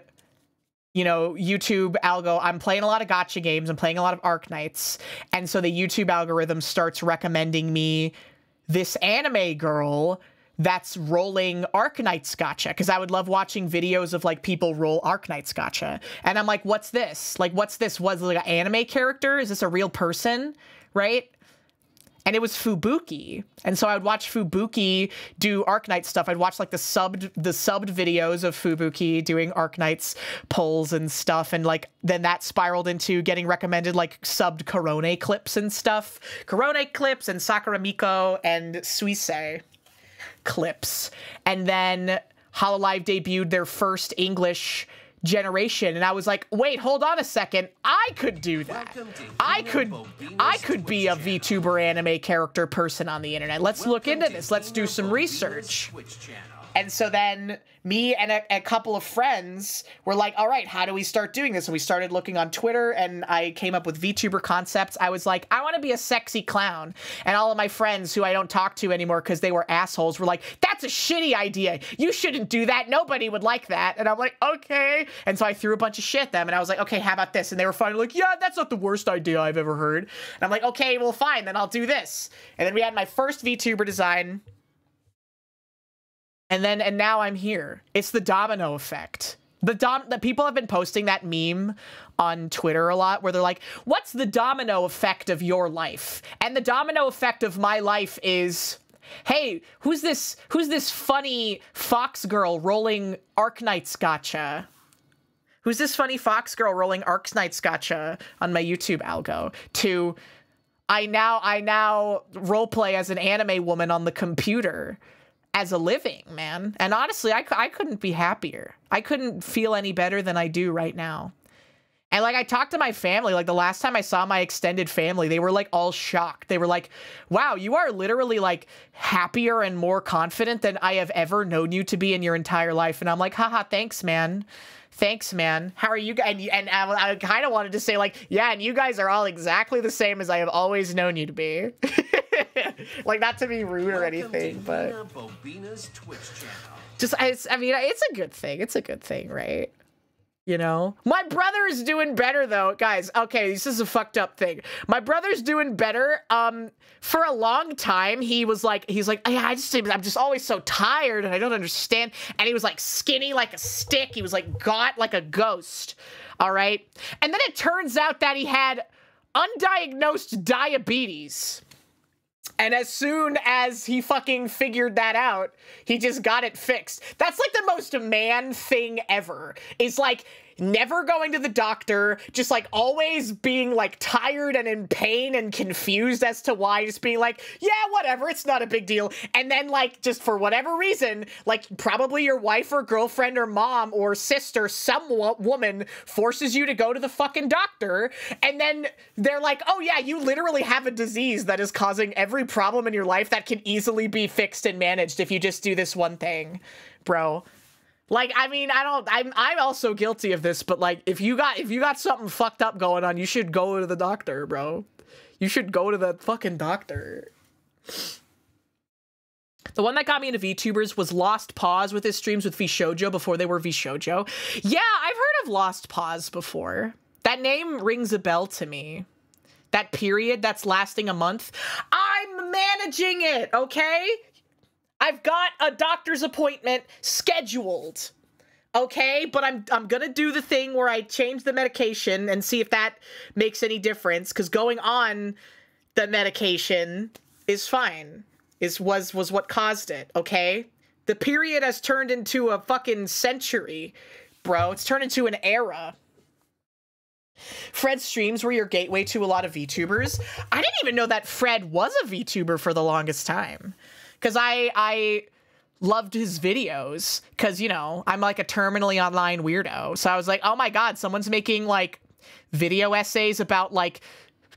you know, YouTube algo, I'm playing a lot of gacha games, I'm playing a lot of Arknights, and so the YouTube algorithm starts recommending me this anime girl that's rolling Arknights gacha, because I would love watching videos of, like, people roll Arknights gacha. And I'm like, what's this? Like, what's this? Was it like an anime character? Is this a real person? Right? And it was Fubuki. And so I would watch Fubuki do Arknight stuff. I'd watch like the subbed videos of Fubuki doing Arknights pulls and stuff. And like, then that spiraled into getting recommended like subbed Korone clips and stuff. Korone clips and Sakura Miko and Suisei clips. And then Hololive debuted their first English generation, and I was like, wait, hold on a second, I could do that. I could be a VTuber anime character person on the internet. Let's look into this. Let's do some research. And so then me and a couple of friends were like, all right, how do we start doing this? And we started looking on Twitter, and I came up with VTuber concepts. I was like, I want to be a sexy clown. And all of my friends who I don't talk to anymore because they were assholes were like, that's a shitty idea. You shouldn't do that. Nobody would like that. And I'm like, okay. And so I threw a bunch of shit at them, and I was like, okay, how about this? And they were finally like, yeah, that's not the worst idea I've ever heard. And I'm like, okay, well, fine, then I'll do this. And then we had my first VTuber design. And now I'm here. It's the domino effect. The people have been posting that meme on Twitter a lot where they're like, what's the domino effect of your life? And the domino effect of my life is, hey, who's this funny fox girl rolling Arknights gacha? Who's this funny fox girl rolling Arknights gacha on my YouTube algo? To I now roleplay as an anime woman on the computer as a living, man. And honestly, I couldn't be happier. I couldn't feel any better than I do right now. And like I talked to my family, like the last time I saw my extended family, they were like all shocked. They were like, wow, you are literally like happier and more confident than I have ever known you to be in your entire life. And I'm like, haha, thanks, man. Thanks, man. How are you guys? And I kind of wanted to say like, yeah, and you guys are all exactly the same as I have always known you to be. Like not to be rude or anything, but HinaBoBina's Twitch channel. just, I mean, it's a good thing. It's a good thing, right? You know, my brother's doing better though, guys. Okay, this is a fucked up thing. My brother's doing better. For a long time, he's like, yeah, I'm just always so tired and I don't understand. And he was like skinny like a stick. He was like gaunt like a ghost. All right. And then it turns out that he had undiagnosed diabetes. And as soon as he fucking figured that out, he just got it fixed. That's like the most man thing ever. Is like never going to the doctor, just like always being like tired and in pain and confused as to why, just being like, yeah, whatever, it's not a big deal. And then like just for whatever reason, like probably your wife or girlfriend or mom or sister, some woman forces you to go to the fucking doctor. And then they're like, oh yeah, you literally have a disease that is causing every problem in your life that can easily be fixed and managed if you just do this one thing, bro. Like, I mean, I'm also guilty of this, but like, if you got something fucked up going on, you should go to the doctor, bro. You should go to the fucking doctor. The one that got me into VTubers was Lost Pause with his streams with VShojo before they were VShojo. Yeah, I've heard of Lost Pause before. That name rings a bell to me. That period that's lasting a month. I'm managing it, okay? I've got a doctor's appointment scheduled, okay? But I'm gonna do the thing where I change the medication and see if that makes any difference, because going on the medication is fine. Was what caused it, okay? The period has turned into a fucking century, bro. It's turned into an era. Fred's streams were your gateway to a lot of VTubers. I didn't even know that Fred was a VTuber for the longest time. Because I loved his videos. Because, you know, I'm like a terminally online weirdo. So I was like, oh my god, someone's making, like, video essays about, like,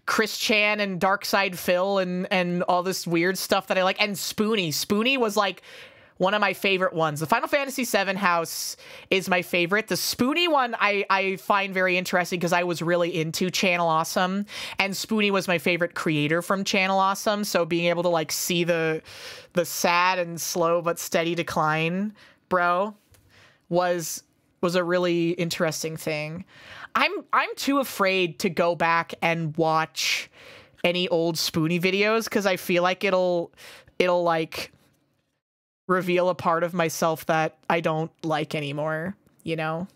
Chris Chan and Darkside Phil and all this weird stuff that I like. And Spoonie. Spoonie was, like, one of my favorite ones. The Final Fantasy VII house is my favorite. The Spoonie one I find very interesting because I was really into Channel Awesome, and Spoonie was my favorite creator from Channel Awesome. So being able to like see the sad and slow but steady decline, bro, was a really interesting thing. I'm too afraid to go back and watch any old Spoonie videos because I feel like it'll like reveal a part of myself that I don't like anymore, you know?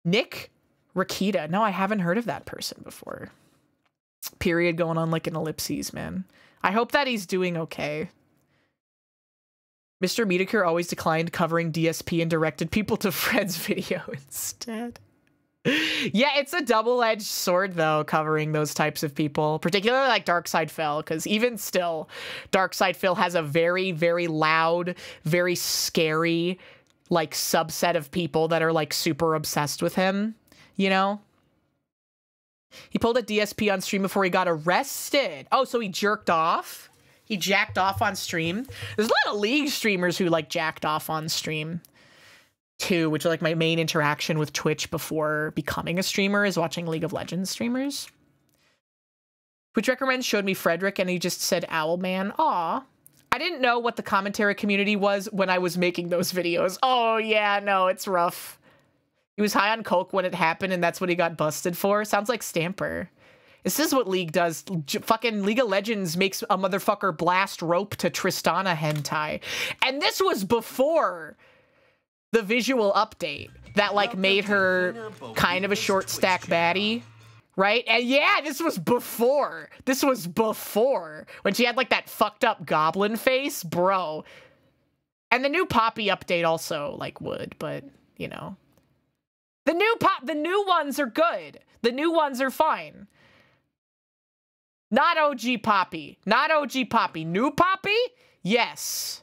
Nick Rakita. No, I haven't heard of that person before. Period going on like an ellipses, man. I hope that he's doing okay. Mr. Medicure always declined covering DSP and directed people to Fred's video instead. Yeah, it's a double-edged sword, though, covering those types of people, particularly like Darkside Phil, because even still, Darkside Phil has a very, very loud, very scary, like, subset of people that are, like, super obsessed with him, you know? He pulled a DSP on stream before he got arrested. Oh, so he jerked off? He jacked off on stream? There's a lot of League streamers who, like, jacked off on stream too, which are like my main interaction with Twitch before becoming a streamer is watching League of Legends streamers. Twitch Recommends showed me Frederick and he just said Owlman. Aw. I didn't know what the commentary community was when I was making those videos. Oh yeah, no, it's rough. He was high on coke when it happened and that's what he got busted for. Sounds like Stamper. This is what League does. Fucking League of Legends makes a motherfucker blast rope to Tristana hentai. And this was before the visual update that like made her kind of a short stack baddie, right? And yeah, this was before when she had like that fucked up goblin face, bro. And the new Poppy update also like would, but you know, the new ones are good. The new ones are fine. Not OG Poppy, not OG Poppy. New Poppy, yes.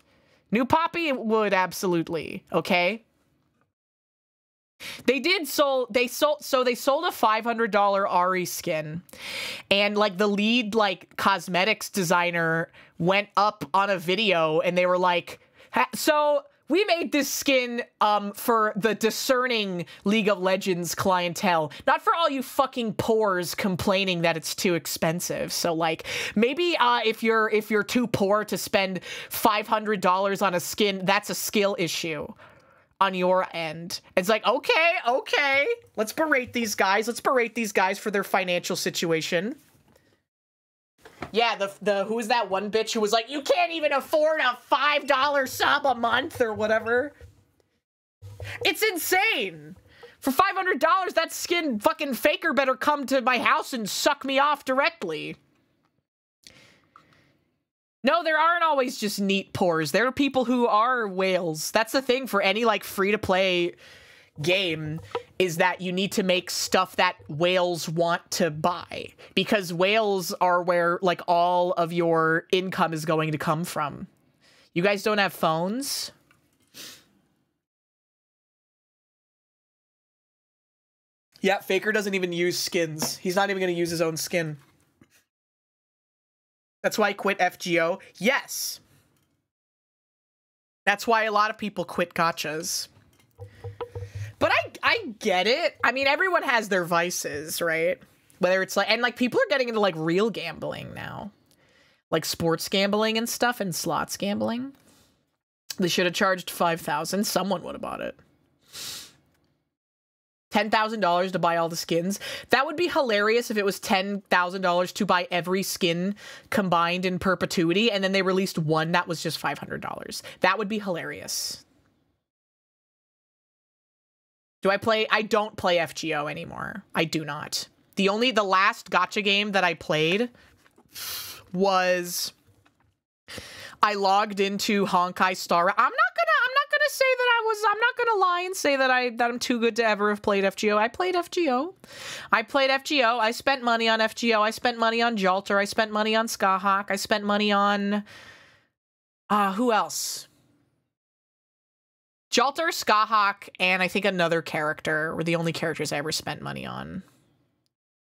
New Poppy would absolutely, okay? They sold a $500 Ari skin, and like the lead like cosmetics designer went up on a video and they were like, so we made this skin for the discerning League of Legends clientele, not for all you fucking pores complaining that it's too expensive. So like maybe if you're too poor to spend $500 on a skin, that's a skill issue on your end. It's like, okay, let's berate these guys. Let's berate these guys for their financial situation. Yeah, who was that one bitch who was like, you can't even afford a $5 sub a month or whatever? It's insane. For $500, that skin fucking faker better come to my house and suck me off directly. No, there aren't always just neat pores. There are people who are whales. That's the thing for any like free-to-play game, is that you need to make stuff that whales want to buy, because whales are where like all of your income is going to come from. You guys don't have phones? Yeah, Faker doesn't even use skins. He's not even going to use his own skin. That's why I quit FGO. Yes. That's why a lot of people quit gachas. But I get it. I mean, everyone has their vices, right? Whether it's like, and like people are getting into like real gambling now. Like sports gambling and stuff, and slots gambling. They should have charged $5,000. Someone would have bought it. $10,000 to buy all the skins. That would be hilarious if it was $10,000 to buy every skin combined in perpetuity, and then they released one that was just $500. That would be hilarious. I don't play FGO anymore. I do not. The last gacha game that I played was, I logged into Honkai Star. I'm not gonna lie and say that I'm too good to ever have played FGO. I played FGO. I spent money on FGO. I spent money on Jalter. I spent money on Skahawk. I spent money on who else? Jalter, Skahawk, and I think another character were the only characters I ever spent money on.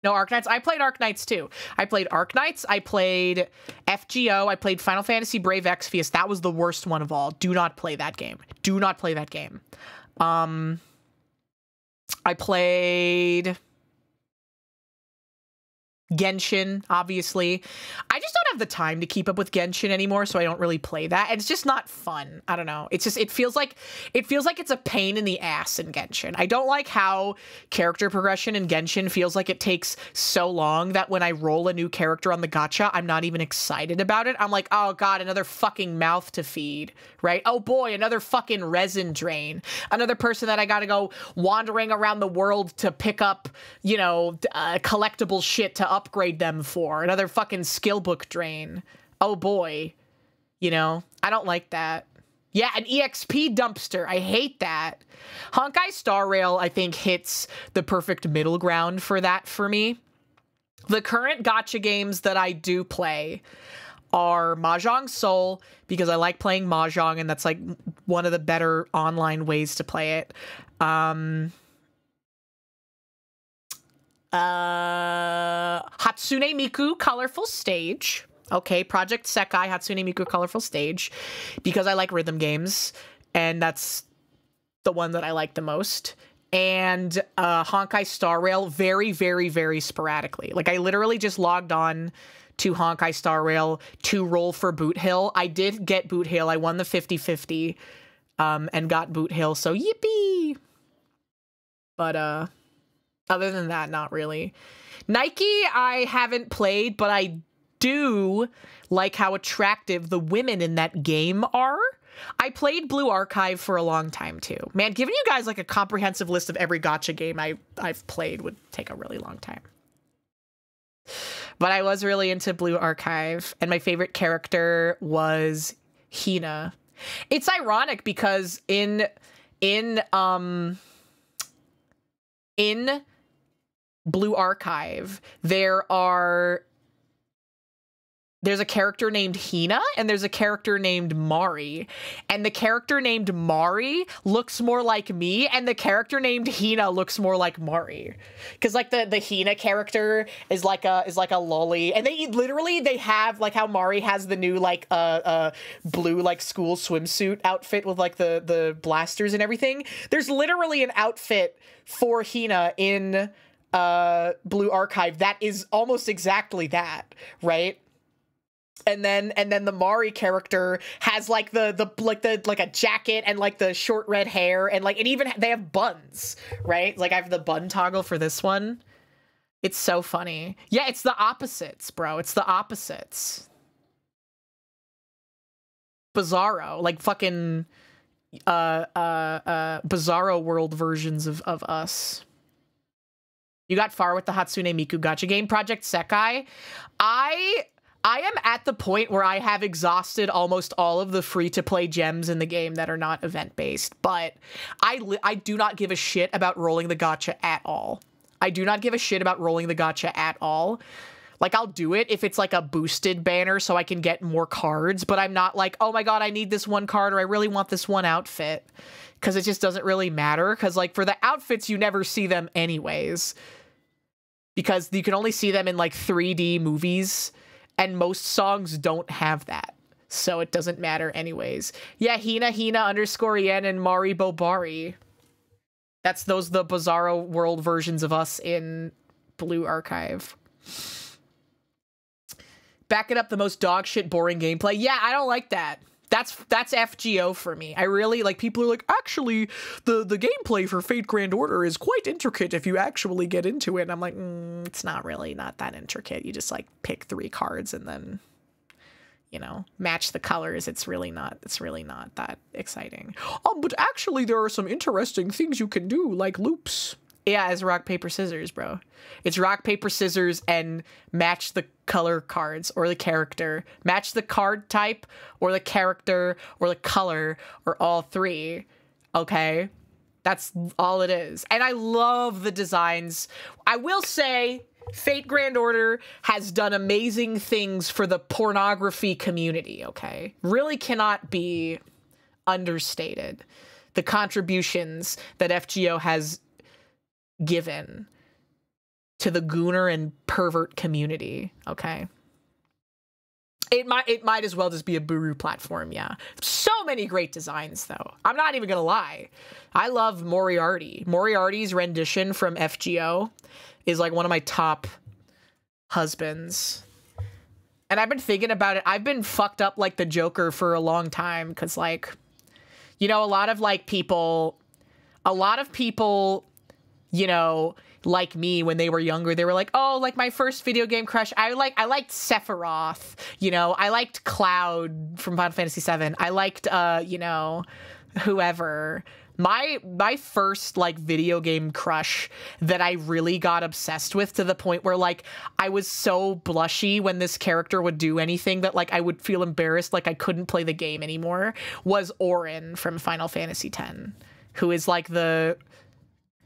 No, Arknights. I played Arknights too. I played Arknights. I played FGO. I played Final Fantasy Brave Exvius. That was the worst one of all. Do not play that game. Do not play that game. I played Genshin, obviously. I just don't have the time to keep up with Genshin anymore, so I don't really play that. And it's just not fun. I don't know. It's just, it feels like it's a pain in the ass in Genshin. I don't like how character progression in Genshin feels like it takes so long that when I roll a new character on the gacha, I'm not even excited about it. I'm like, oh god, another fucking mouth to feed, right? Oh boy, another fucking resin drain. Another person that I gotta go wandering around the world to pick up, you know, collectible shit to upgrade them for. Another fucking skill book drain. Oh boy. You know, I don't like that. Yeah, an EXP dumpster. I hate that. Honkai Star Rail, I think, hits the perfect middle ground for that for me. The current gacha games that I do play are Mahjong Soul, because I like playing Mahjong, and that's like one of the better online ways to play it. Hatsune Miku Colorful Stage. Okay, Project Sekai Hatsune Miku Colorful Stage, because I like rhythm games, and that's the one that I like the most. And Honkai Star Rail very, very, very sporadically. Like, I literally just logged on to Honkai Star Rail to roll for Boot Hill. I did get Boot Hill. I won the 50-50 and got Boot Hill, so yippee! But, other than that, not really. Nike, I haven't played, but I do like how attractive the women in that game are. I played Blue Archive for a long time, too. Man, giving you guys, like, a comprehensive list of every gacha game I've played would take a really long time. But I was really into Blue Archive, and my favorite character was Hina. It's ironic because in Blue Archive, there are There's a character named Hina, and there's a character named Mari. And the character named Mari looks more like me, and the character named Hina looks more like Mari. Because like the Hina character is like a lolly, and they have like how Mari has the new like blue like school swimsuit outfit with like the blasters and everything. There's literally an outfit for Hina in Blue Archive that is almost exactly that, right? And then the Mari character has like like a jacket and like the short red hair and like, and even they have buns, right? Like I have the bun toggle for this one. It's so funny. Yeah, it's the opposites, bro. It's the opposites. Bizarro, like fucking Bizarro world versions of us. You got far with the Hatsune Miku gacha game, Project Sekai. I am at the point where I have exhausted almost all of the free-to-play gems in the game that are not event-based, but I do not give a shit about rolling the gacha at all. I do not give a shit about rolling the gacha at all. Like, I'll do it if it's like a boosted banner so I can get more cards, but I'm not like, oh my god, I need this one card or I really want this one outfit, because it just doesn't really matter, because like for the outfits, you never see them anyways, because you can only see them in like 3D movies. And most songs don't have that. So it doesn't matter anyways. Yeah, Hina _ Yen and Mari Bobari. That's the Bizarro world versions of us in Blue Archive. Back it up, the most dog shit boring gameplay. Yeah, I don't like that. That's FGO for me. I really, like, people are like, actually, the gameplay for Fate Grand Order is quite intricate if you actually get into it. And I'm like, it's not that intricate. You just, like, pick 3 cards and then, you know, match the colors. It's really not that exciting. But actually, there are some interesting things you can do, like loops. Yeah, it's rock, paper, scissors, bro. It's rock, paper, scissors, and match the color cards or the character. Match the card type or the character or the color or all 3. Okay? That's all it is. And I love the designs. I will say Fate Grand Order has done amazing things for the pornography community, okay? Really cannot be understated. The contributions that FGO has given to the gooner and pervert community, okay? It might as well just be a Buru platform, yeah. So many great designs, though. I'm not even gonna lie. I love Moriarty. Moriarty's rendition from FGO is like one of my top husbands. And I've been thinking about it. I've been fucked up like the Joker for a long time, because like, you know, a lot of people, you know, like me, when they were younger, they were like, oh, like my first video game crush, I liked Sephiroth, you know, I liked Cloud from Final Fantasy VII, I liked, you know, whoever. My first, like, video game crush that I really got obsessed with, to the point where, like, I was so blushy when this character would do anything that, like, I would feel embarrassed, like I couldn't play the game anymore, was Auron from Final Fantasy X, who is, like, the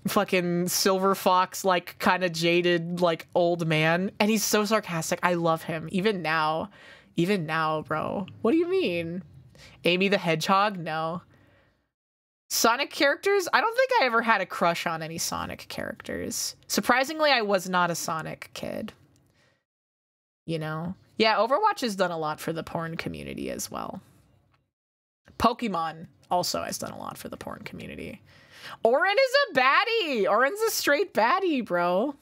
fucking silver fox, like, kind of jaded, like, old man, and he's so sarcastic. I love him even now, bro. What do you mean? Amy the Hedgehog? No. Sonic characters? I don't think I ever had a crush on any Sonic characters. Surprisingly, I was not a Sonic kid, you know? Yeah, Overwatch has done a lot for the porn community as well. Pokemon also has done a lot for the porn community. Auron is a baddie. Auron's a straight baddie, bro.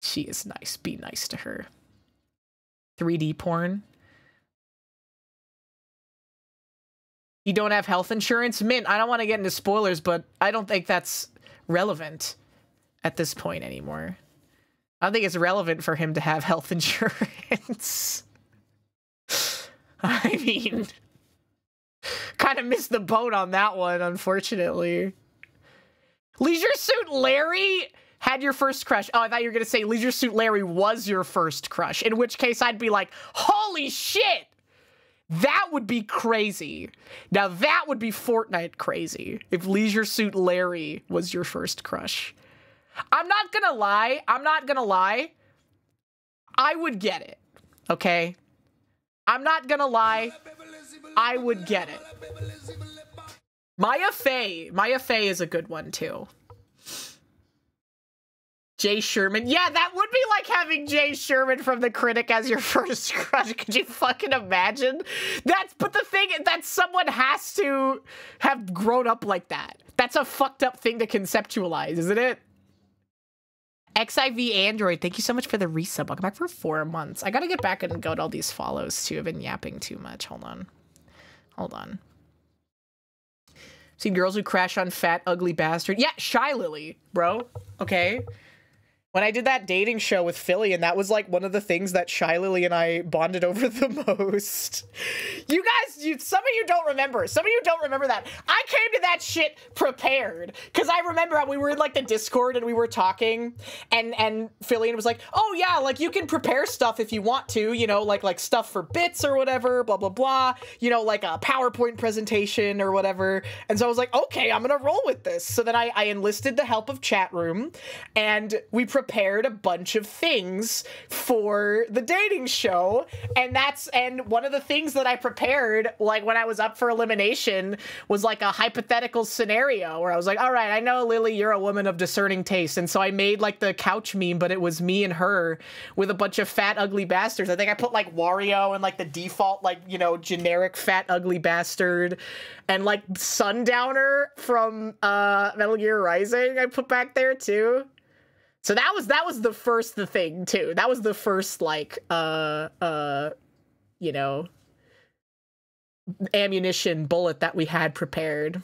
She is nice. Be nice to her. 3D porn. You don't have health insurance? Mint, I don't want to get into spoilers, but I don't think that's relevant at this point anymore. I don't think it's relevant for him to have health insurance. I mean, kind of missed the boat on that one, unfortunately. Leisure Suit Larry had your first crush. Oh, I thought you were going to say Leisure Suit Larry was your first crush, in which case I'd be like, holy shit! That would be crazy. Now that would be Fortnite crazy if Leisure Suit Larry was your first crush. I'm not gonna lie. I would get it, okay? I'm not gonna lie, I would get it. Maya Fey is a good one too. Jay Sherman. Yeah, that would be like having Jay Sherman from The Critic as your first crush. Could you fucking imagine? But the thing is that someone has to have grown up like that. That's a fucked up thing to conceptualize, isn't it? XIV Android, thank you so much for the resub. Welcome back for 4 months. I gotta get back and go to all these follows too. I've been yapping too much. Hold on. Seen girls who crash on fat, ugly bastard. Yeah, Shy Lily, bro. Okay. When I did that dating show with Philly, and that was like one of the things that Shy Lily and I bonded over the most. You guys, some of you don't remember. Some of you don't remember that. I came to that shit prepared. Because I remember we were in like the Discord and we were talking, and Philly was like, oh yeah, like you can prepare stuff if you want to, you know, like stuff for bits or whatever, blah, blah, blah. You know, like a PowerPoint presentation or whatever. And so I was like, okay, I'm gonna roll with this. So then I enlisted the help of chat room, and we prepared a bunch of things for the dating show, and one of the things that I prepared, like when I was up for elimination, was like a hypothetical scenario where I was like, all right, I know Lily, you're a woman of discerning taste, and so I made like the couch meme, but it was me and her with a bunch of fat ugly bastards. I think I put like Wario and like the default, like, you know, generic fat ugly bastard, and like Sundowner from Metal Gear Rising I put back there too. So that was the first thing too. That was the first like you know, ammunition bullet that we had prepared.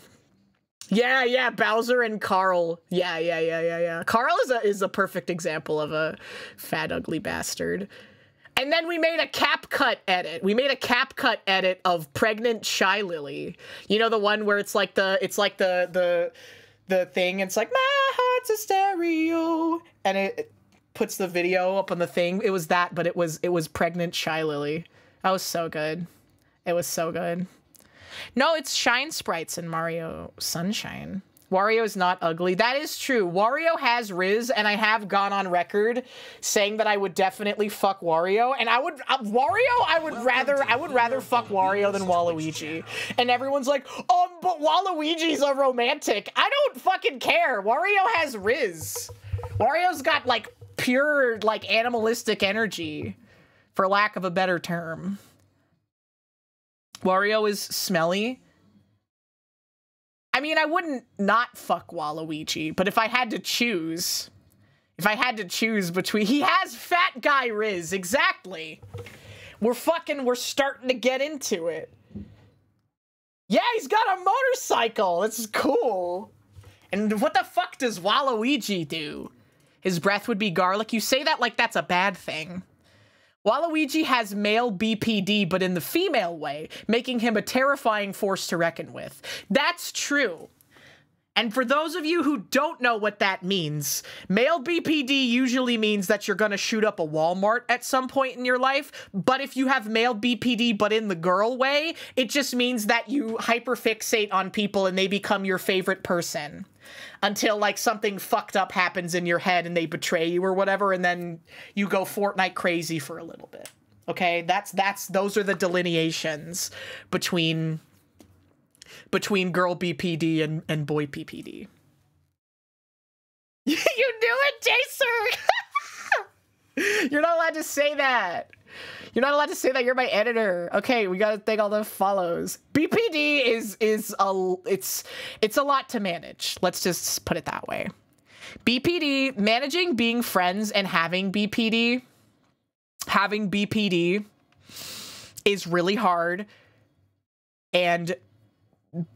Yeah, Bowser and Carl. Yeah. Carl is a perfect example of a fat ugly bastard. And then we made a cap cut edit. We made a cap cut edit of pregnant Shy Lily. You know, the one where it's like the thing, and it's like, my heart's a stereo, and it puts the video up on the thing. It was that, but it was pregnant Shy Lily. That was so good. It was so good. No, it's Shine Sprites in Mario Sunshine. Wario is not ugly. That is true. Wario has Riz, and I have gone on record saying that I would definitely fuck Wario, and I would rather fuck Wario than Waluigi. And everyone's like, but Waluigi's a romantic. I don't fucking care. Wario has Riz. Wario's got like pure like animalistic energy, for lack of a better term. Wario is smelly. I mean, I wouldn't not fuck Waluigi, but if I had to choose between, he has fat guy Riz, exactly. We're starting to get into it. Yeah, he's got a motorcycle. It's cool. And what the fuck does Waluigi do? His breath would be garlic. You say that like that's a bad thing. Waluigi has male BPD, but in the female way, making him a terrifying force to reckon with. That's true. And for those of you who don't know what that means, male BPD usually means that you're gonna shoot up a Walmart at some point in your life, but if you have male BPD but in the girl way, it just means that you hyperfixate on people and they become your favorite person. Until like something fucked up happens in your head and they betray you or whatever, and then you go Fortnite crazy for a little bit. Okay, those are the delineations between girl BPD and boy PPD. You knew it, Jacer. You're not allowed to say that. You're not allowed to say that. You're my editor. Okay, we gotta thank all the follows. BPD is a lot to manage. Let's just put it that way. BPD, managing being friends and having BPD is really hard, and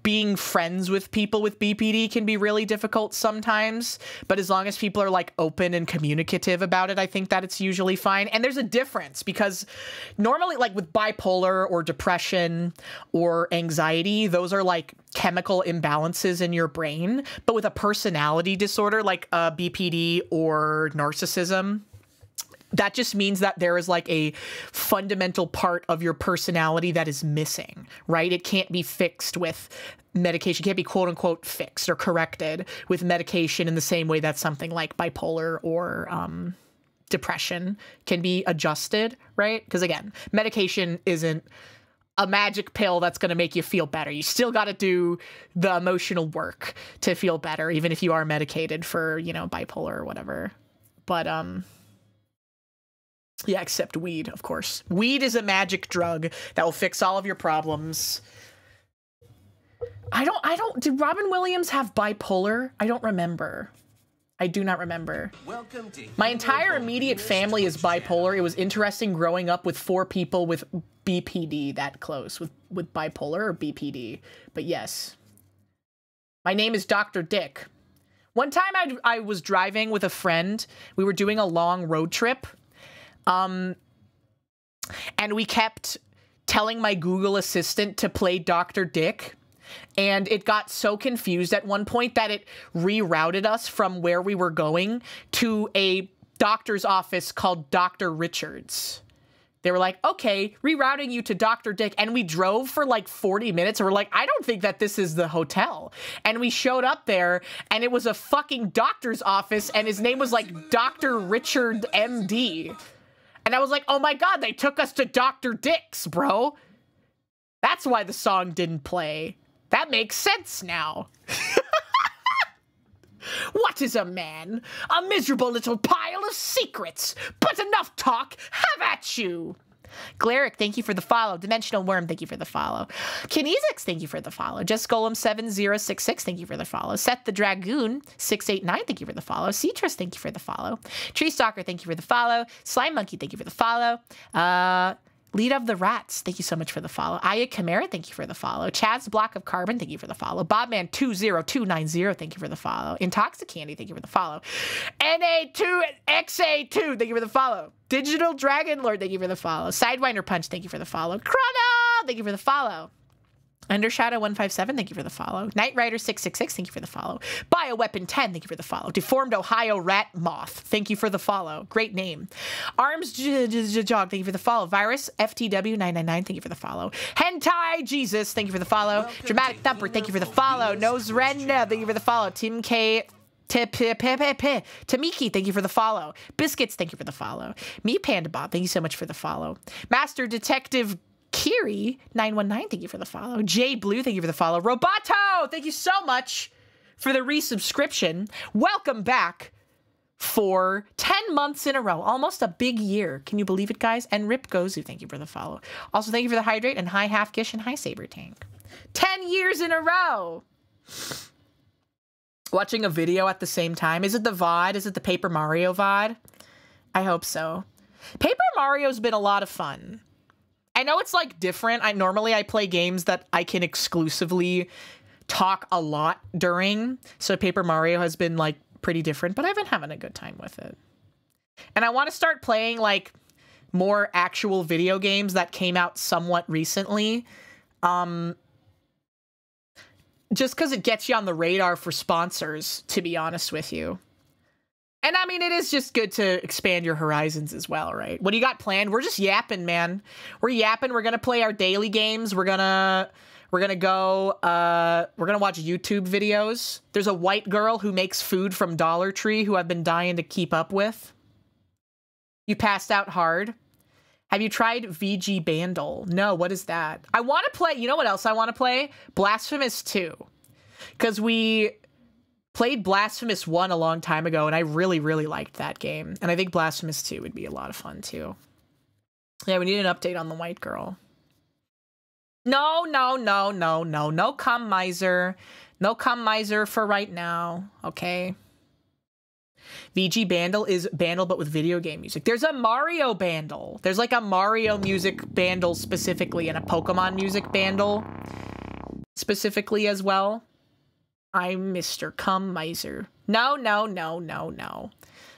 being friends with people with BPD can be really difficult sometimes, but as long as people are like open and communicative about it, I think that it's usually fine. And there's a difference, because normally like with bipolar or depression or anxiety, those are like chemical imbalances in your brain, but with a personality disorder like BPD or narcissism, that just means that there is like a fundamental part of your personality that is missing, right? It can't be fixed with medication. It can't be quote unquote fixed or corrected with medication in the same way that something like bipolar or depression can be adjusted, right? Because again, medication isn't a magic pill that's going to make you feel better. You still got to do the emotional work to feel better, even if you are medicated for, you know, bipolar or whatever. But, yeah, except weed, of course. Weed is a magic drug that will fix all of your problems. Did Robin Williams have bipolar? I don't remember. I do not remember. Welcome to My entire immediate family is bipolar. It was interesting growing up with 4 people with BPD that close, with bipolar or BPD. But yes. My name is Dr. Dick. One time I was driving with a friend. We were doing a long road trip. And we kept telling my Google Assistant to play Dr. Dick. And it got so confused at one point that it rerouted us from where we were going to a doctor's office called Dr. Richards. They were like, okay, rerouting you to Dr. Dick. And we drove for like 40 minutes. And we're like, I don't think that this is the hotel. And we showed up there and it was a fucking doctor's office. And his name was like Dr. Richard MD. And I was like, oh my God, they took us to Dr. Dick's, bro. That's why the song didn't play. That makes sense now. What is a man? A miserable little pile of secrets. But enough talk. Have at you. Glaric, thank you for the follow. Dimensional Worm, thank you for the follow. Kinesix, thank you for the follow. Just Golem 7066, thank you for the follow. Seth the Dragoon 689, thank you for the follow. Cetrus, thank you for the follow. Tree Stalker, thank you for the follow. Slime Monkey, thank you for the follow. Lead of the Rats, thank you so much for the follow. Aya Chimera, thank you for the follow. Chad's Block of Carbon, thank you for the follow. Bobman20290, thank you for the follow. Intoxicandy, thank you for the follow. NA2XA2, thank you for the follow. Digital Dragon Lord, thank you for the follow. Sidewinder Punch, thank you for the follow. Chrono, thank you for the follow. Undershadow157, thank you for the follow. Knight Rider 666, thank you for the follow. Bioweapon 10, thank you for the follow. Deformed Ohio Rat Moth, thank you for the follow. Great name. Arms Jog, thank you for the follow. Virus FTW999, thank you for the follow. Hentai Jesus, thank you for the follow. Dramatic Thumper, thank you for the follow. Nose Ren, thank you for the follow. Tim K. Tamiki, thank you for the follow. Biscuits, thank you for the follow. Me Panda Bob, thank you so much for the follow. Master Detective Kiri 919, thank you for the follow. Jay Blue, thank you for the follow. Roboto, thank you so much for the resubscription. Welcome back for 10 months in a row, almost a big year. Can you believe it, guys? And Rip Gozu, thank you for the follow. Also, thank you for the hydrate and hi Half Gish and hi Saber Tank. 10 years in a row. Watching a video at the same time. Is it the VOD? Is it the Paper Mario VOD? I hope so. Paper Mario's been a lot of fun. I know it's like different. Normally I play games that I can exclusively talk a lot during. So Paper Mario has been like pretty different, but I've been having a good time with it. And I want to start playing like more actual video games that came out somewhat recently. Just because it gets you on the radar for sponsors, to be honest with you. And I mean, it is just good to expand your horizons as well, right? What do you got planned? We're just yapping, man. We're yapping. We're gonna play our daily games. We're gonna go. We're gonna watch YouTube videos. There's a white girl who makes food from Dollar Tree who I've been dying to keep up with. You passed out hard. Have you tried VG Bandle? No, what is that? I want to play. You know what else I want to play? Blasphemous 2, because we played Blasphemous 1 a long time ago, and I really, really liked that game. And I think Blasphemous 2 would be a lot of fun, too. Yeah, we need an update on the white girl. No, no, no, no, no. No cum miser. No cum miser for right now, okay? VG Bandle is Bandle, but with video game music. There's a Mario Bandle. There's like a Mario music Bandle specifically, and a Pokemon music Bandle specifically as well. I'm Mr. Cum Miser. No, no, no, no, no.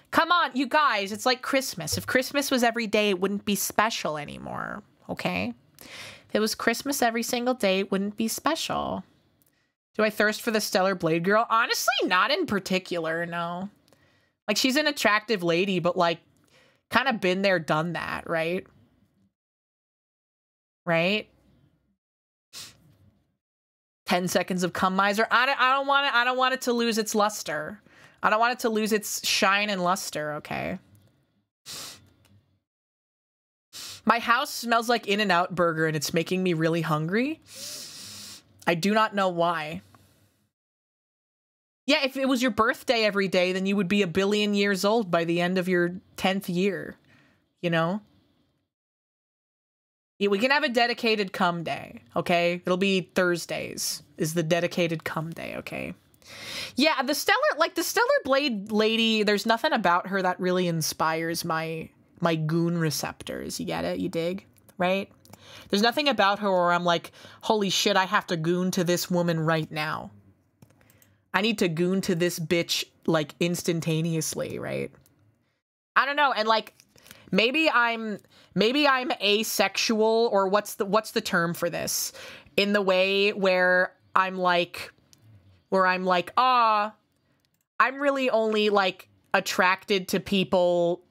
Come on, you guys, it's like Christmas. If Christmas was every day, it wouldn't be special anymore, okay? If it was Christmas every single day, it wouldn't be special. Do I thirst for the Stellar Blade Girl? Honestly, not in particular, no. Like, she's an attractive lady, but, like, kind of been there, done that, right? Right? 10 seconds of cum miser. I don't want it to lose its luster. I don't want it to lose its shine and luster, okay? My house smells like In-N-Out burger and it's making me really hungry. I do not know why. Yeah, if it was your birthday every day, then you would be 1 billion years old by the end of your 10th year. You know? Yeah, we can have a dedicated cum day, okay? It'll be Thursdays is the dedicated cum day, okay? Yeah, the Stellar Blade lady, there's nothing about her that really inspires my goon receptors. You get it? You dig? Right? There's nothing about her where I'm like, holy shit, I have to goon to this woman right now. I need to goon to this bitch, like, instantaneously, right? I don't know, and, like, maybe I'm asexual, or what's the term for this? In the way where I'm like, I'm really only, like, attracted to people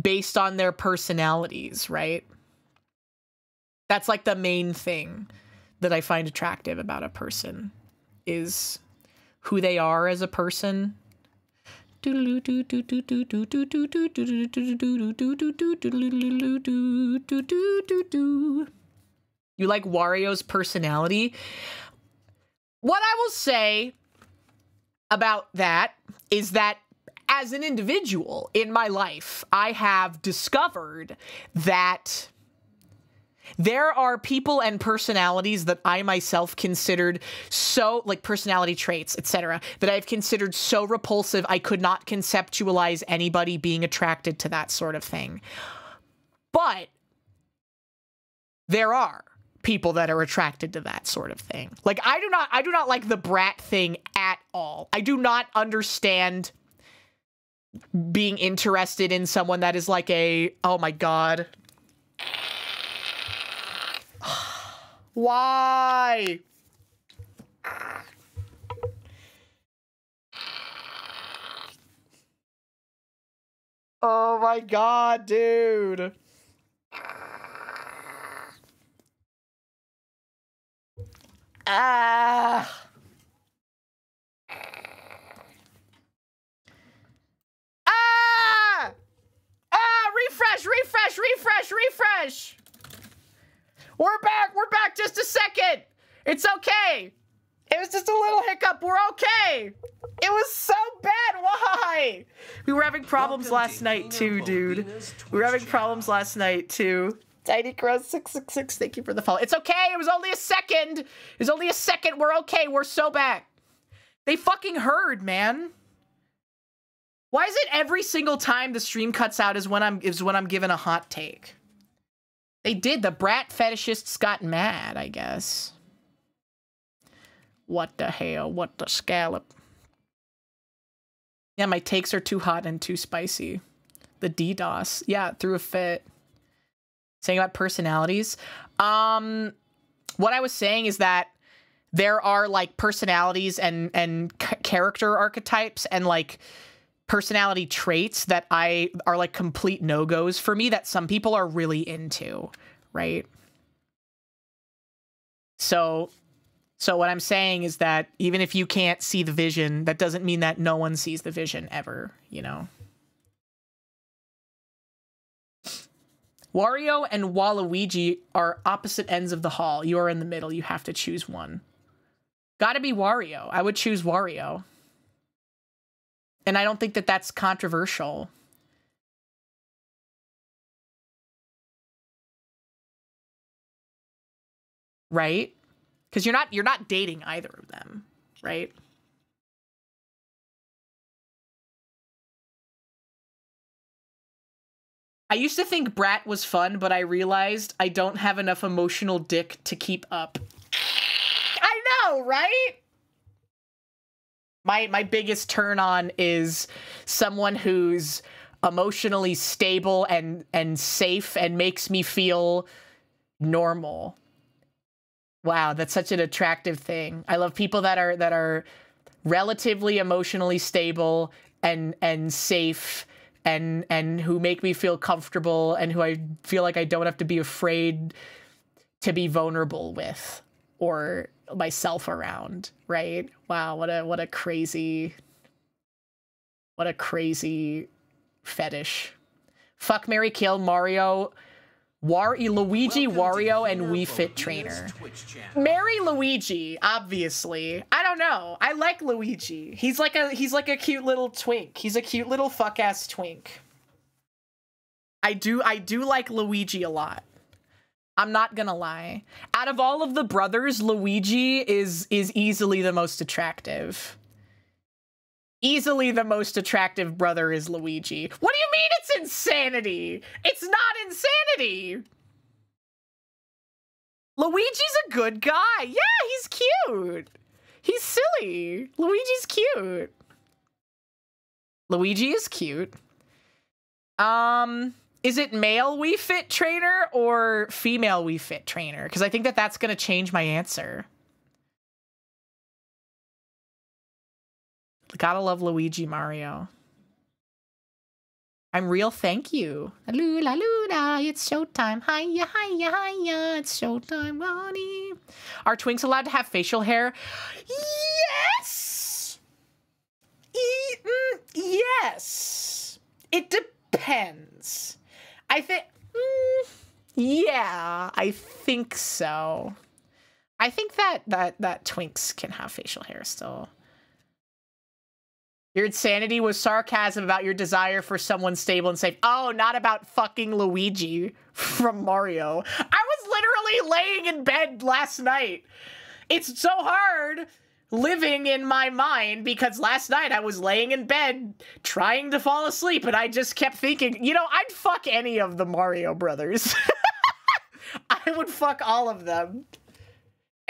based on their personalities, right? That's, like, the main thing that I find attractive about a person, is who they are as a person. You like Wario's personality? What I will say about that is that as an individual in my life, I have discovered that there are people and personalities that I myself considered so, like, personality traits, etc., that I've considered so repulsive I could not conceptualize anybody being attracted to that sort of thing. But there are people that are attracted to that sort of thing. Like, I do not like the brat thing at all. I do not understand being interested in someone that is like oh my god. Why? Oh my god, dude. Ah. Ah! Ah! Refresh! We're back just a second! It's okay! It was just a little hiccup, we're okay! It was so bad, why? We were having problems last night too, dude. We were having problems last night too. Tiny Crow 666, thank you for the follow. It's okay, it was only a second! It was only a second, we're okay, we're so back. They fucking heard, man. Why is it every single time the stream cuts out is when I'm given a hot take? They did. The brat fetishists got mad, I guess. What the hell? What the scallop? Yeah, my takes are too hot and too spicy. The DDoS. Yeah, threw a fit. Saying about personalities. What I was saying is that there are, like, personalities and character archetypes and, like, personality traits that are like complete no-goes for me that some people are really into, right? So what I'm saying is that even if you can't see the vision, that doesn't mean that no one sees the vision ever, you know? Wario and Waluigi are opposite ends of the hall. You are in the middle. You have to choose one. Gotta be Wario. I would choose Wario. And I don't think that that's controversial. Right? Because you're not dating either of them, right? I used to think Brat was fun, but I realized I don't have enough emotional dick to keep up. I know, right? My biggest turn on is someone who's emotionally stable and safe and makes me feel normal. Wow, that's such an attractive thing. I love people that are relatively emotionally stable and safe and who make me feel comfortable and who I feel like I don't have to be afraid to be vulnerable with or myself around, right? Wow, what a crazy fetish. Fuck, marry, kill, Mario, Luigi, Wario, and Wii Fit Trainer. Marry Luigi, obviously. I don't know. I like Luigi. He's like a cute little twink. He's a cute little fuck-ass twink. I do like Luigi a lot. I'm not gonna lie. Out of all of the brothers, Luigi is easily the most attractive. Easily the most attractive brother is Luigi. What do you mean it's insanity? It's not insanity. Luigi's a good guy. Yeah, he's cute. He's silly. Luigi's cute. Luigi is cute. Is it male Wii Fit Trainer or female Wii Fit Trainer? Because I think that's going to change my answer. Gotta love Luigi Mario. I'm real, thank you. Lula, lula, it's showtime. Hiya, hiya, hiya, it's showtime, Ronnie. Are twinks allowed to have facial hair? Yes! Yes. It depends. I think... yeah, I think so. I think that twinks can have facial hair still. Your insanity was sarcasm about your desire for someone stable and safe. Oh, not about fucking Luigi from Mario. I was literally laying in bed last night. It's so hard living in my mind because last night I was laying in bed trying to fall asleep and I just kept thinking, you know, I'd fuck any of the Mario brothers. I would fuck all of them.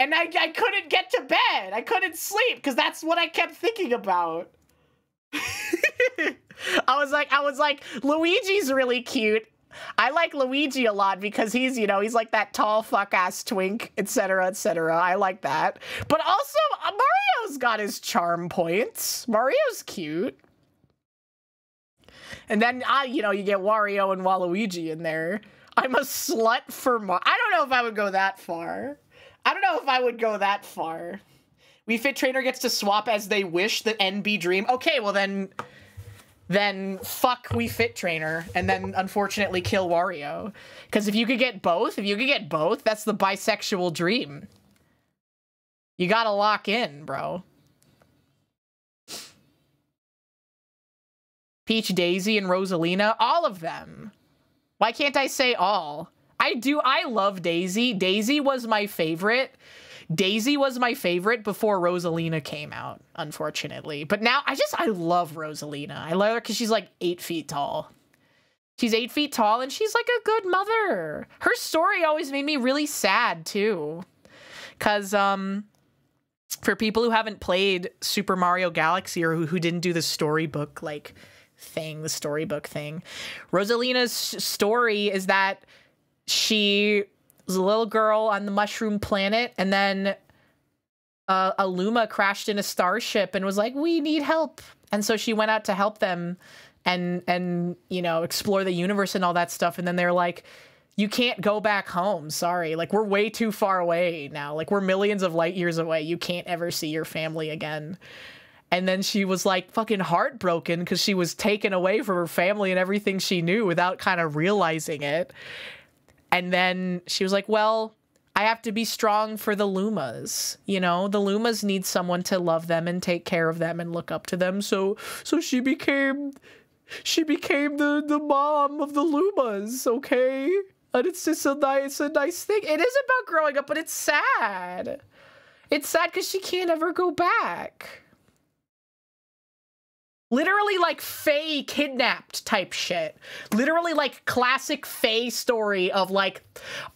And I couldn't get to bed. I couldn't sleep because that's what I kept thinking about. I was like, Luigi's really cute. I like Luigi a lot because he's, you know, he's like that tall fuck-ass twink, etc., etc. I like that. But also, Mario's got his charm points. Mario's cute. And then, you know, you get Wario and Waluigi in there. I'm a slut for Mario. I don't know if I would go that far. Wii Fit Trainer gets to swap as they wish, the NB dream. Okay, well then fuck Wii Fit Trainer, and then unfortunately kill Wario. Because if you could get both, that's the bisexual dream. You gotta lock in, bro. Peach, Daisy, and Rosalina, all of them. Why can't I say all? I love Daisy. Daisy was my favorite. Daisy was my favorite before Rosalina came out, unfortunately. But now, I love Rosalina. I love her because she's like 8 feet tall. She's 8 feet tall and she's like a good mother. Her story always made me really sad too. Because, for people who haven't played Super Mario Galaxy or who didn't do the storybook, like, the storybook thing, Rosalina's story is that she was a little girl on the mushroom planet, and then a Luma crashed in a starship and was like, we need help. And so she went out to help them and you know, explore the universe and all that stuff. And then they're like, you can't go back home. Sorry. Like, we're way too far away now. Like, we're millions of light years away. You can't ever see your family again. And then she was like fucking heartbroken because she was taken away from her family and everything she knew without kind of realizing it. And then she was like, well, I have to be strong for the Lumas. You know, the Lumas need someone to love them and take care of them and look up to them. So she became the mom of the Lumas, okay? And it's just a nice thing. It is about growing up, but it's sad. It's sad because she can't ever go back. Literally like Fae kidnapped type shit. Literally like classic Fae story of like,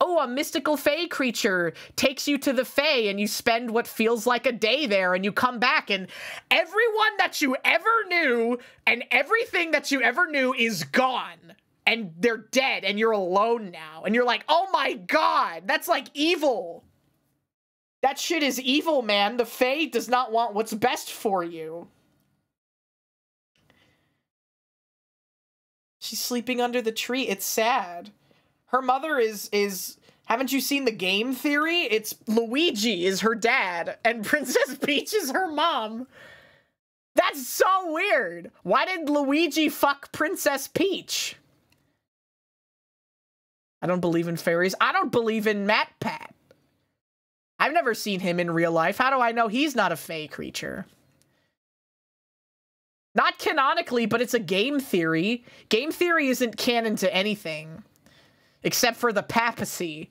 oh, a mystical Fae creature takes you to the Fae and you spend what feels like a day there and you come back and everyone that you ever knew and everything that you ever knew is gone. And they're dead and you're alone now. And you're like, oh my God, that's like evil. That shit is evil, man. The Fae does not want what's best for you. She's sleeping under the tree. It's sad. Her mother is haven't you seen the game theory? It's Luigi is her dad and Princess Peach is her mom. That's so weird. Why did Luigi fuck Princess Peach? I don't believe in fairies. I don't believe in MatPat. I've never seen him in real life. How do I know he's not a fae creature? Not canonically, but it's a game theory. Game theory isn't canon to anything. Except for the papacy.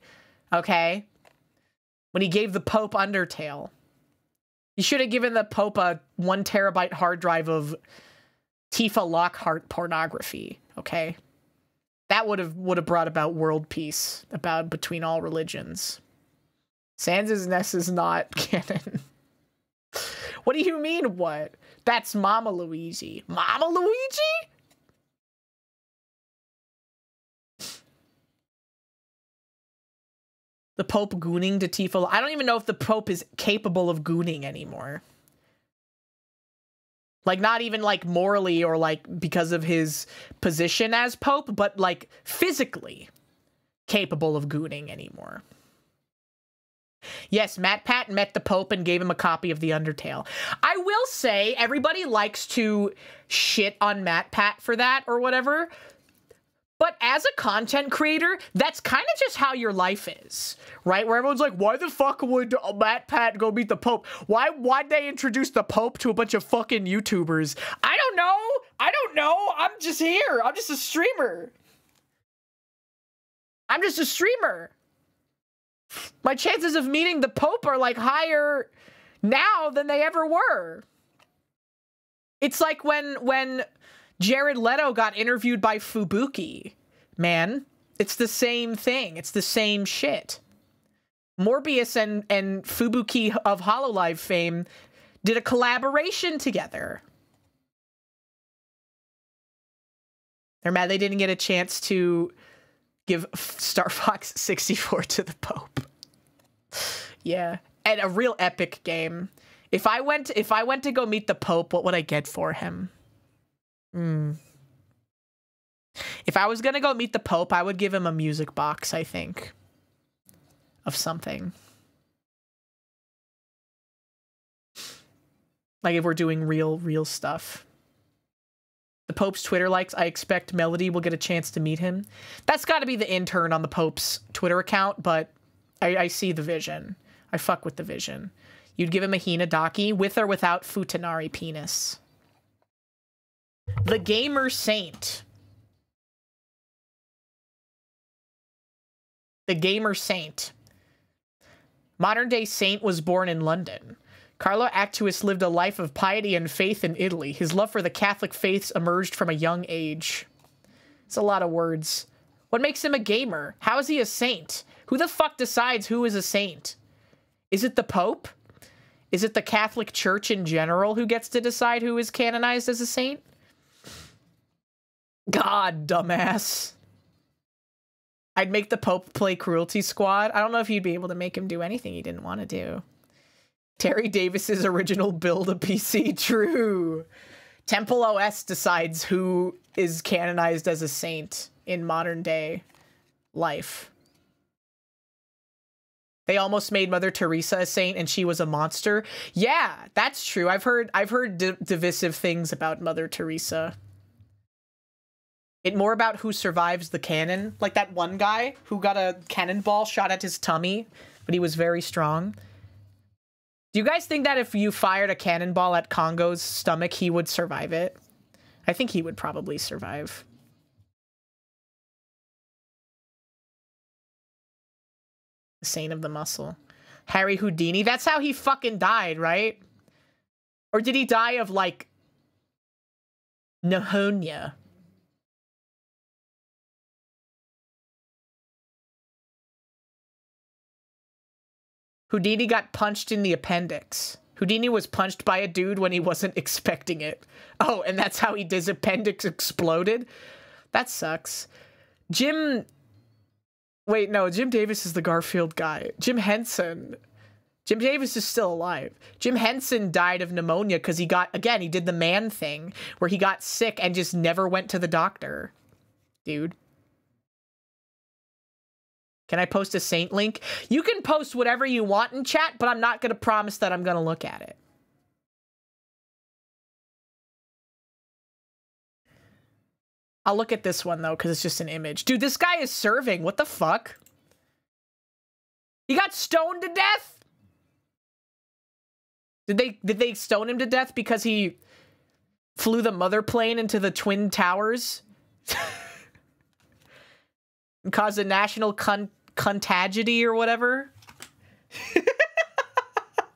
Okay? When he gave the Pope Undertale. He should have given the Pope a 1 terabyte hard drive of Tifa Lockhart pornography. Okay? That would have brought about world peace between all religions. Sans' Nest is not canon. What do you mean, what? That's Mama Luigi. Mama Luigi? The Pope gooning to Tifa. I don't even know if the Pope is capable of gooning anymore. Like, not even, like, morally or, like, because of his position as Pope, but, like, physically capable of gooning anymore. Yes, MatPat met the Pope and gave him a copy of the Undertale. I will say, everybody likes to shit on MatPat for that or whatever. But as a content creator, that's kind of just how your life is, right? Where everyone's like, why the fuck would MatPat go meet the Pope? Why'd they introduce the Pope to a bunch of fucking YouTubers? I don't know. I don't know. I'm just here. I'm just a streamer. I'm just a streamer. My chances of meeting the Pope are like higher now than they ever were. It's like when Jared Leto got interviewed by Fubuki, man. It's the same thing. It's the same shit. Morbius and Fubuki of Hololive fame did a collaboration together. They're mad they didn't get a chance to give Star Fox 64 to the Pope. Yeah, and a real epic game. If I went to go meet the Pope, what would I get for him? If I was gonna go meet the Pope, I would give him a music box, I think. Of something. Like if we're doing real stuff. The Pope's Twitter likes, I expect Melody will get a chance to meet him. That's gotta be the intern on the Pope's Twitter account, but I see the vision. I fuck with the vision. You'd give him a Hinadaki with or without Futanari penis. The Gamer Saint. The Gamer Saint. Modern-day saint was born in London. Carlo Actuus lived a life of piety and faith in Italy. His love for the Catholic faiths emerged from a young age. It's a lot of words. What makes him a gamer? How is he a saint? Who the fuck decides who is a saint? Is it the Pope? Is it the Catholic Church in general who gets to decide who is canonized as a saint? God, dumbass. I'd make the Pope play Cruelty Squad. I don't know if you'd be able to make him do anything he didn't want to do. Terry Davis's original build a PC. True. Temple OS decides who is canonized as a saint in modern day life. They almost made Mother Teresa a saint and she was a monster. Yeah, that's true. I've heard divisive things about Mother Teresa. It's more about who survives the cannon. Like that one guy who got a cannonball shot at his tummy, but he was very strong. Do you guys think that if you fired a cannonball at Congo's stomach, he would survive it? I think he would probably survive. The Saint of the Muscle. Harry Houdini. That's how he fucking died, right? Or did he die of, like, pneumonia? Houdini got punched in the appendix. Houdini was punched by a dude when he wasn't expecting it. Oh, and that's how his appendix exploded? That sucks. Wait, no, Jim Davis is the Garfield guy. Jim Henson. Jim Davis is still alive. Jim Henson died of pneumonia because he did the man thing where he got sick and just never went to the doctor. Dude. Can I post a saint link? You can post whatever you want in chat, but I'm not going to promise that I'm going to look at it. I'll look at this one, though, because it's just an image. Dude, this guy is serving. What the fuck? He got stoned to death? Did they stone him to death because he flew the mother plane into the Twin Towers? And caused a national contagity or whatever?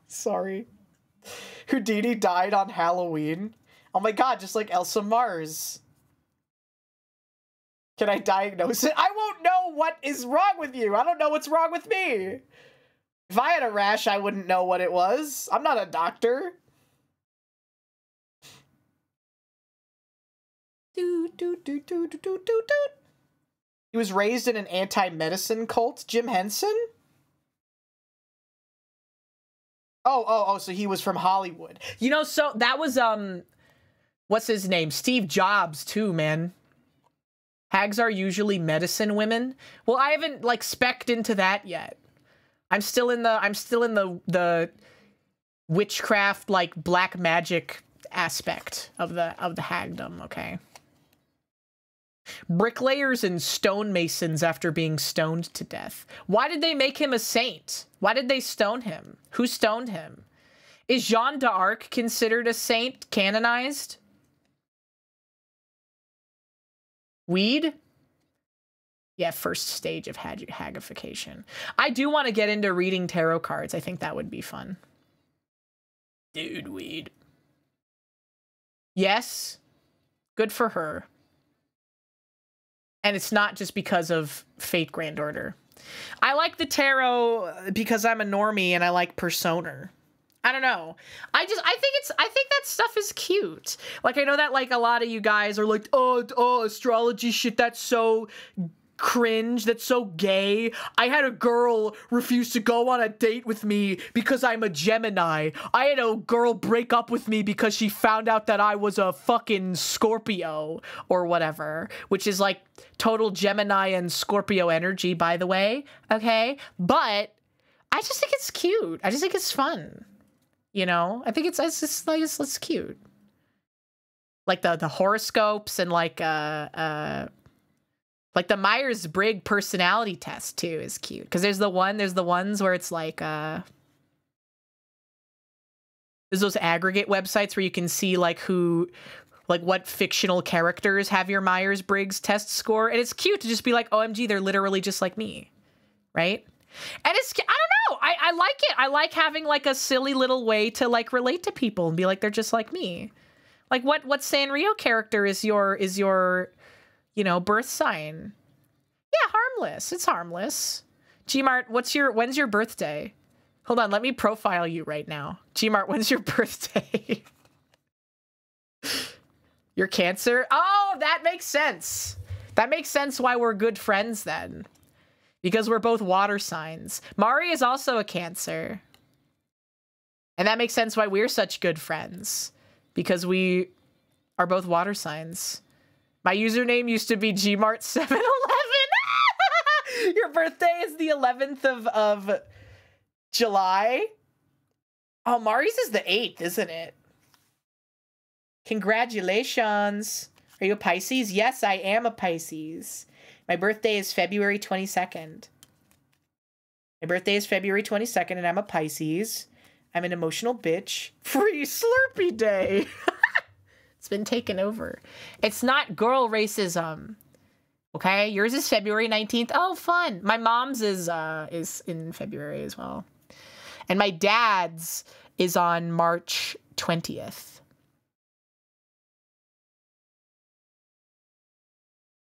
Sorry. Houdini died on Halloween. Oh my god, just like Elsa Mars. Can I diagnose it? I won't know what is wrong with you. I don't know what's wrong with me. If I had a rash, I wouldn't know what it was. I'm not a doctor. He was raised in an anti-medicine cult. Jim Henson? Oh, so he was from Hollywood. You know, so that was, what's his name? Steve Jobs, too, man. Hags are usually medicine women. Well, I haven't, like, spec'd into that yet. I'm still in the witchcraft, like, black magic aspect of the hagdom, okay? Bricklayers and stonemasons after being stoned to death. Why did they make him a saint? Why did they stone him? Who stoned him? Is Jeanne d'Arc considered a saint, canonized? Weed? Yeah, first stage of hagification. I do want to get into reading tarot cards. I think that would be fun. Dude, weed. Yes. Good for her. And it's not just because of Fate Grand Order. I like the tarot because I'm a normie and I like Persona. I don't know. I think that stuff is cute. Like, I know that, like, a lot of you guys are like, oh, astrology shit, that's so cringe, that's so gay. I had a girl refuse to go on a date with me because I'm a Gemini. I had a girl break up with me because she found out that I was a fucking Scorpio or whatever, which is like total Gemini and Scorpio energy, by the way. Okay, but I just think it's cute. I just think it's fun. You know, I think it's cute. Like the horoscopes and like the Myers-Briggs personality test too is cute. Because there's the ones where it's like there's those aggregate websites where you can see like what fictional characters have your Myers-Briggs test score. And it's cute to just be like, OMG, they're literally just like me. Right? And it's, I don't know, I like it. I like having like a silly little way to like relate to people and be like, they're just like me. Like what Sanrio character is your, you know, birth sign? Yeah, harmless. It's harmless. Gmart, when's your birthday? Hold on, let me profile you right now. Gmart, when's your birthday? You're Cancer? Oh, that makes sense. That makes sense why we're good friends then. Because we're both water signs. Mari is also a Cancer. And that makes sense why we're such good friends. Because we are both water signs. My username used to be Gmart711. Your birthday is the 11th of July. Oh, Mari's is the 8th, isn't it? Congratulations. Are you a Pisces? Yes, I am a Pisces. My birthday is February 22nd. My birthday is February 22nd, and I'm a Pisces. I'm an emotional bitch. Free Slurpee Day. It's been taken over. It's not girl racism. Okay? Yours is February 19th. Oh, fun. My mom's is in February as well. And my dad's is on March 20th.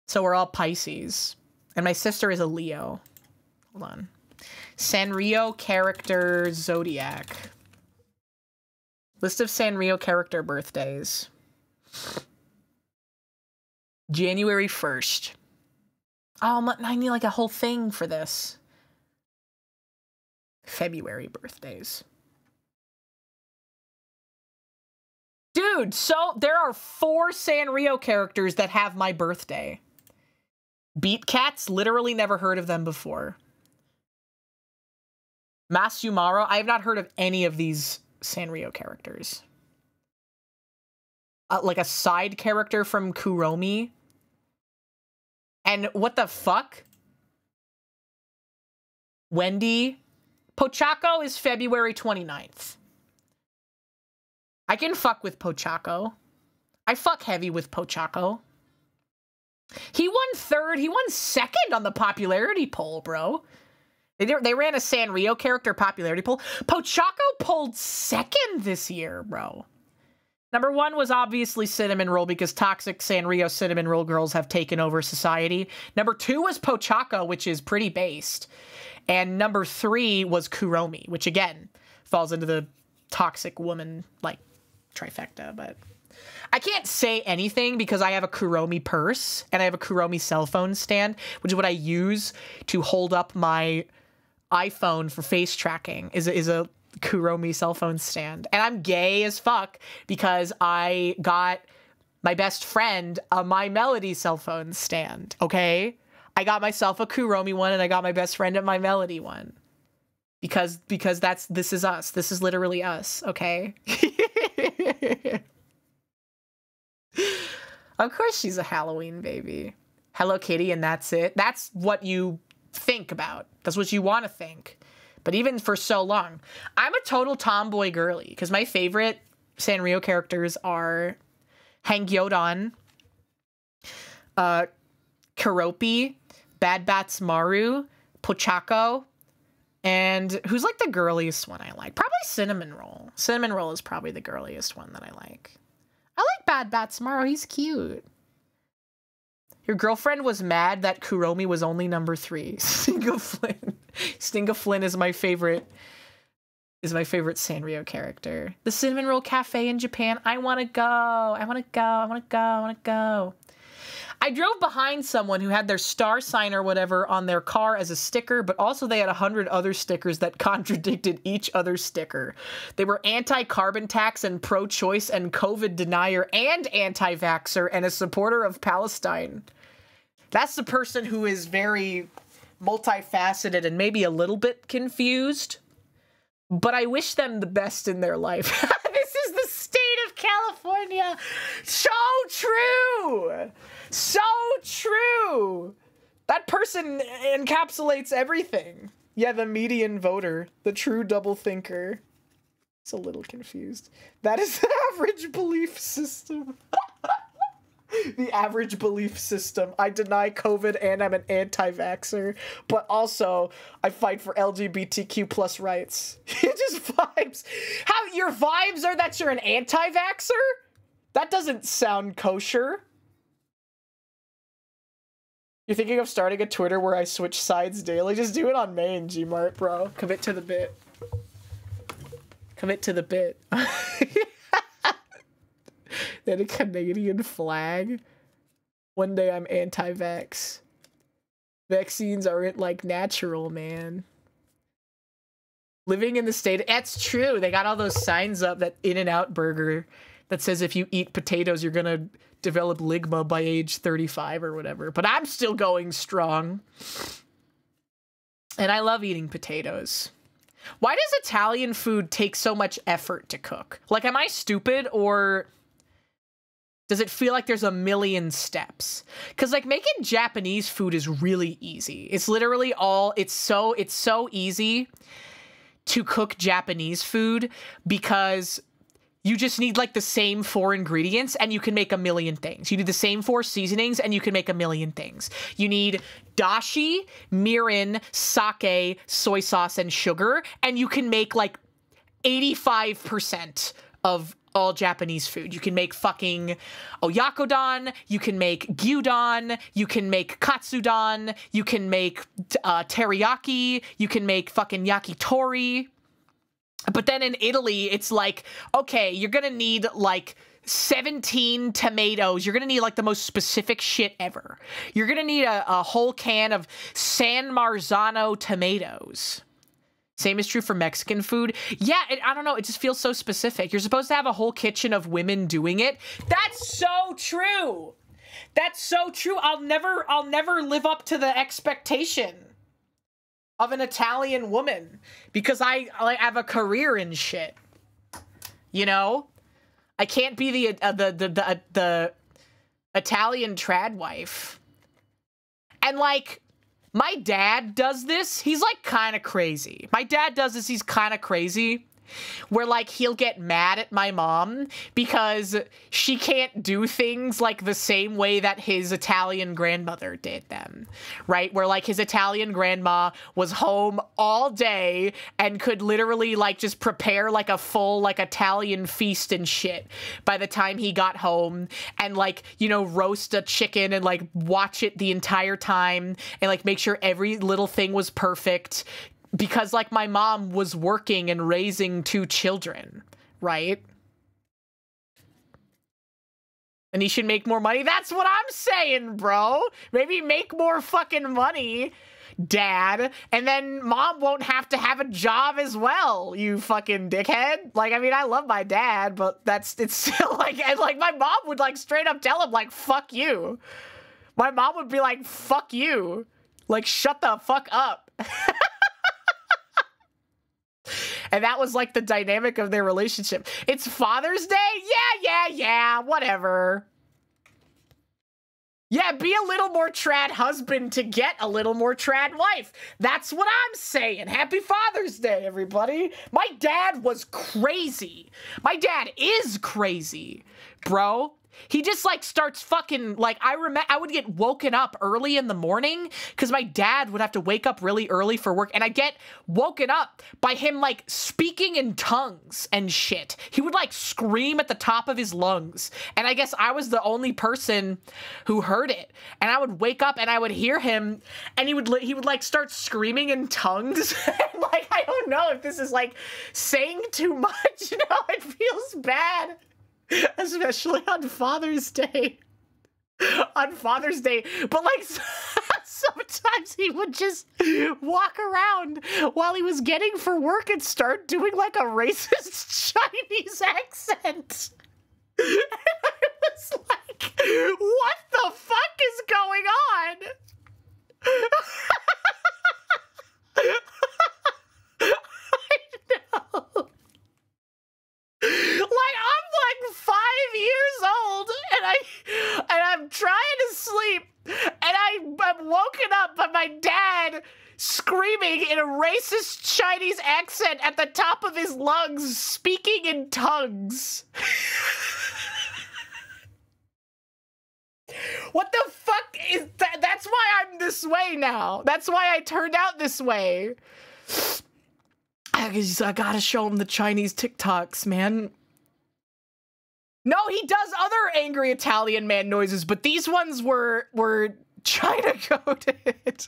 So we're all Pisces. And my sister is a Leo. Hold on. Sanrio character zodiac. List of Sanrio character birthdays. January 1st. Oh, I need like a whole thing for this. February birthdays. Dude, so there are 4 Sanrio characters that have my birthday. Beat Cats, literally never heard of them before. Masumaro, I have not heard of any of these Sanrio characters. Like a side character from Kuromi. And what the fuck? Wendy. Pochacco is February 29th. I can fuck with Pochacco. I fuck heavy with Pochacco. He won third. He won second on the popularity poll, bro. They ran a Sanrio character popularity poll. Pochacco pulled second this year, bro. Number one was obviously Cinnamon Roll because toxic Sanrio Cinnamon Roll girls have taken over society. Number two was Pochacco, which is pretty based. And number three was Kuromi, which again falls into the toxic woman, like, trifecta, but I can't say anything because I have a Kuromi purse and I have a Kuromi cell phone stand, which is what I use to hold up my iPhone for face tracking, is a Kuromi cell phone stand. And I'm gay as fuck because I got my best friend a My Melody cell phone stand, okay? I got myself a Kuromi one and I got my best friend a My Melody one. Because this is us. This is literally us, okay? Of course she's a Halloween baby. Hello Kitty and that's it. That's what you think about. That's what you want to think. But even for so long, I'm a total tomboy girly because my favorite Sanrio characters are Hangyodan, Karopi, Bad Bats Maru, Pochacco, and who's like the girliest one I like? Probably Cinnamon Roll. Cinnamon Roll is probably the girliest one that I like. I like Bad Bats Maru. He's cute. Your girlfriend was mad that Kuromi was only number 3. Stinga Flynn. Stinga Flynn is my favorite Sanrio character. The Cinnamon Roll Cafe in Japan. I want to go. I want to go. I want to go. I want to go. I drove behind someone who had their star sign or whatever on their car as a sticker, but also they had 100 other stickers that contradicted each other sticker. They were anti-carbon tax and pro-choice and COVID denier and anti-vaxxer and a supporter of Palestine. That's the person who is very multifaceted and maybe a little bit confused, but I wish them the best in their life. This is the state of California. So true. So true. That person encapsulates everything. Yeah, the median voter, the true double thinker. It's a little confused. That is the average belief system. The average belief system. I deny COVID and I'm an anti-vaxxer, but also I fight for LGBTQ plus rights. It just vibes. How your vibes are that you're an anti-vaxxer? That doesn't sound kosher. You're thinking of starting a Twitter where I switch sides daily? Just do it on main, Gmart, bro. Commit to the bit. Commit to the bit. Then a Canadian flag. One day I'm anti-vax. Vaccines aren't like natural, man. Living in the state, that's true. They got all those signs up, that In-N-Out burger that says if you eat potatoes, you're gonna develop ligma by age 35 or whatever. But I'm still going strong. And I love eating potatoes. Why does Italian food take so much effort to cook? Like, am I stupid, or does it feel like there's a million steps? Because, like, making Japanese food is really easy. It's literally all, it's so easy to cook Japanese food because you just need, like, the same 4 ingredients and you can make a million things. You need the same 4 seasonings and you can make a million things. You need dashi, mirin, sake, soy sauce, and sugar, and you can make, like, 85% of all Japanese food. You can make fucking oyakodon, you can make gyudon, you can make katsudon, you can make teriyaki, you can make fucking yakitori. But then in Italy, it's like, okay, you're gonna need like 17 tomatoes. You're gonna need like the most specific shit ever. You're gonna need a whole can of San Marzano tomatoes. Same is true for Mexican food. Yeah, I don't know. It just feels so specific. You're supposed to have a whole kitchen of women doing it. That's so true. That's so true. I'll never live up to the expectation of an Italian woman because I have a career in shit. You know, I can't be the Italian trad wife. And like, my dad does this. He's like kind of crazy. My dad does this. He's kind of crazy. Where like he'll get mad at my mom because she can't do things like the same way that his Italian grandmother did them, right? Where like his Italian grandma was home all day and could literally like just prepare like a full like Italian feast and shit by the time he got home, and like, you know, roast a chicken and like watch it the entire time and like make sure every little thing was perfect. Because, like, my mom was working and raising 2 children, right? And he should make more money. That's what I'm saying, bro. Maybe make more fucking money, Dad. And then Mom won't have to have a job as well, you fucking dickhead. Like, I mean, I love my dad, but it's still, like, and, like, my mom would, like, straight up tell him, like, fuck you. My mom would be like, fuck you. Like, shut the fuck up. And that was like the dynamic of their relationship. It's Father's Day? Yeah, whatever. Yeah, be a little more trad husband to get a little more trad wife. That's what I'm saying. Happy Father's Day, everybody. My dad was crazy. My dad is crazy, bro. He just, like, starts fucking, like, I would get woken up early in the morning because my dad would have to wake up really early for work, and I get woken up by him, like, speaking in tongues and shit. He would, like, scream at the top of his lungs, and I guess I was the only person who heard it, and I would wake up and I would hear him, and he would, like, start screaming in tongues, and, like, I don't know if this is, like, saying too much, you know, it feels bad. Especially on Father's Day. On Father's Day. But, like, sometimes he would just walk around while he was getting for work and start doing, like, a racist Chinese accent. And I was like, what the fuck is going on? I know. Like, I'm like 5 years old, and I'm trying to sleep, and I'm woken up by my dad screaming in a racist Chinese accent at the top of his lungs, speaking in tongues. What the fuck is that? That's why I'm this way now. That's why I turned out this way. I gotta show him the Chinese TikToks, man. No, he does other angry Italian man noises, but these ones were China coded.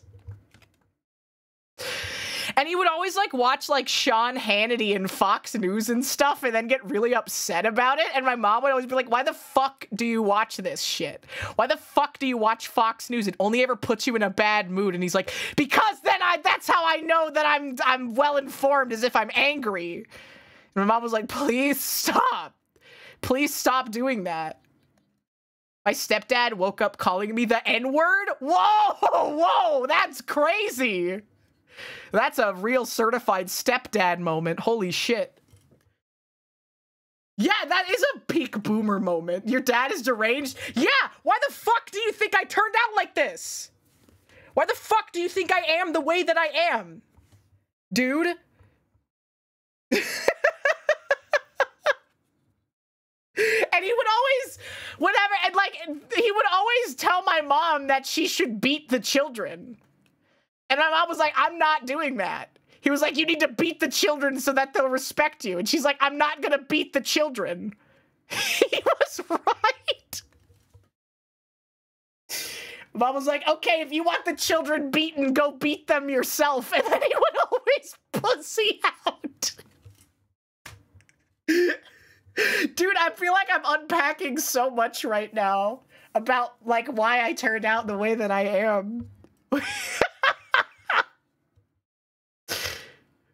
And he would always, like, watch, like, Sean Hannity and Fox News and stuff and then get really upset about it. And my mom would always be like, why the fuck do you watch this shit? Why the fuck do you watch Fox News? It only ever puts you in a bad mood. And he's like, because then that's how I know that I'm well informed, as if I'm angry. And my mom was like, please stop. Please stop doing that. My stepdad woke up calling me the N-word? Whoa, that's crazy. That's a real certified stepdad moment. Holy shit. Yeah, that is a peak boomer moment. Your dad is deranged? Yeah, why the fuck do you think I turned out like this? Why the fuck do you think I am the way that I am? Dude? And he would always, whatever, and like, he would always tell my mom that she should beat the children. And my mom was like, I'm not doing that. He was like, you need to beat the children so that they'll respect you. And she's like, I'm not gonna beat the children. He was right. Mom was like, okay, if you want the children beaten, go beat them yourself. And then he would always pussy out. Dude, I feel like I'm unpacking so much right now about, like, why I turned out the way that I am.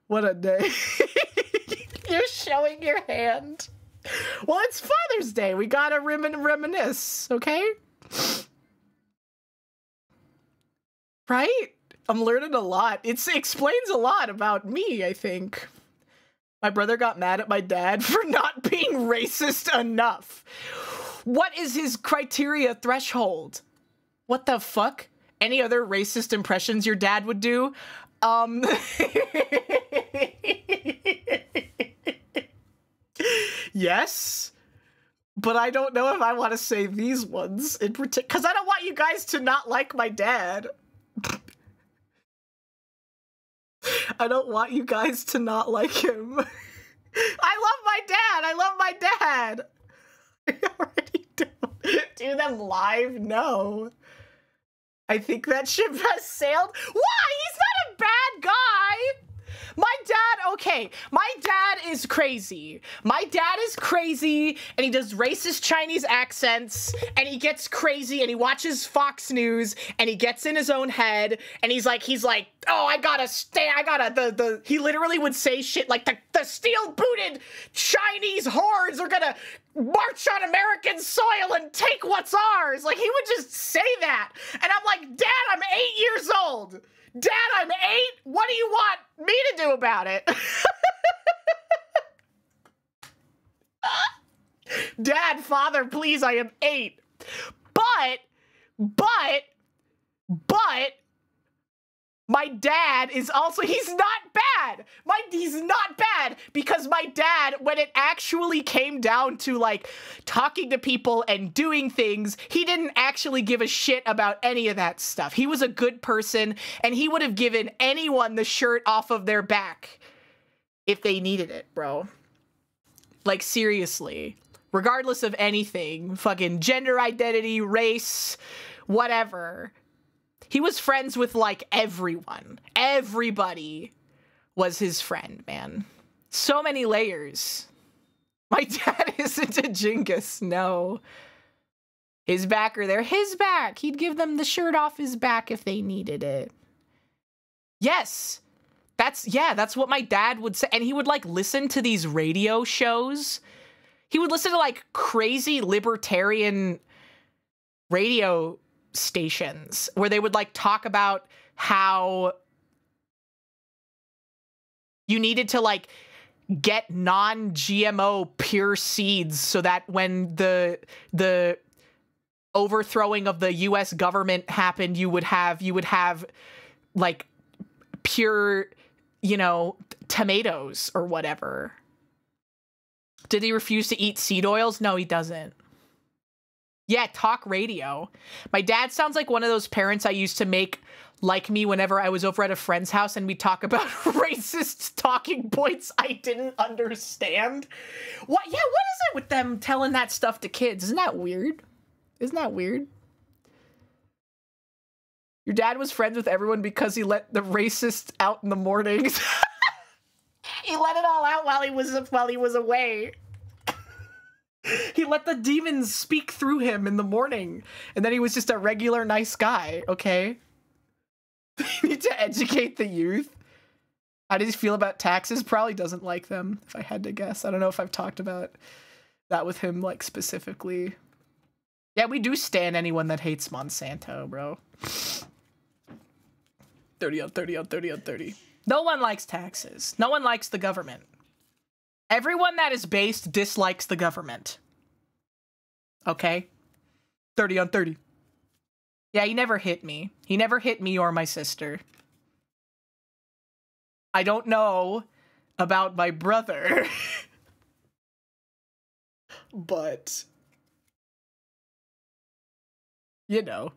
What a day. You're showing your hand. Well, it's Father's Day. We gotta reminisce, okay? Right? I'm learning a lot. It explains a lot about me, I think. My brother got mad at my dad for not being racist enough. What is his criteria threshold? What the fuck? Any other racist impressions your dad would do? Yes, but I don't know if I want to say these ones in particular, because I don't want you guys to not like my dad. I don't want you guys to not like him. I love my dad. I love my dad. I already don't do them live. No. I think that ship has sailed. Why? He's not a bad guy. My dad, okay, my dad is crazy. My dad is crazy, and he does racist Chinese accents, and he gets crazy, and he watches Fox News, and he gets in his own head, and he's like, oh, he literally would say shit like, the steel-booted Chinese hordes are gonna march on American soil and take what's ours. Like, he would just say that. And I'm like, Dad, I'm 8 years old. Dad, I'm 8. What do you want me to do about it? Dad, father, please, I am 8. But, my dad is also, he's not bad. He's not bad, because my dad, when it actually came down to, like, talking to people and doing things, he didn't actually give a shit about any of that stuff. He was a good person, and he would have given anyone the shirt off of their back if they needed it, bro. Like, seriously. Regardless of anything. Fucking gender identity, race, whatever. He was friends with, like, everyone. Everybody was his friend, man. So many layers. My dad isn't a Jingus, no. His back or his back. He'd give them the shirt off his back if they needed it. Yes. That's what my dad would say. And he would, like, listen to these radio shows. He would listen to, like, crazy libertarian radio stations where they would, like, talk about how you needed to, like, get non-GMO pure seeds so that when the overthrowing of the US government happened, you would have like pure, you know, tomatoes or whatever. Did he refuse to eat seed oils? No, he doesn't. Yeah, talk radio. My dad sounds like one of those parents I used to make like me whenever I was over at a friend's house and we talk about racist talking points I didn't understand. What? Yeah, what is it with them telling that stuff to kids? Isn't that weird? Isn't that weird? Your dad was friends with everyone because he let the racists out in the mornings. He let it all out while he was away. He let the demons speak through him in the morning, and then he was just a regular nice guy, okay? You need to educate the youth. How does he feel about taxes? Probably doesn't like them, if I had to guess. I don't know if I've talked about that with him, like, specifically. Yeah, we do stan anyone that hates Monsanto, bro. 30 on 30 on 30 on 30. No one likes taxes. No one likes the government. Everyone that is based dislikes the government. Okay? 30 on 30. Yeah, he never hit me. He never hit me or my sister. I don't know about my brother. But, you know,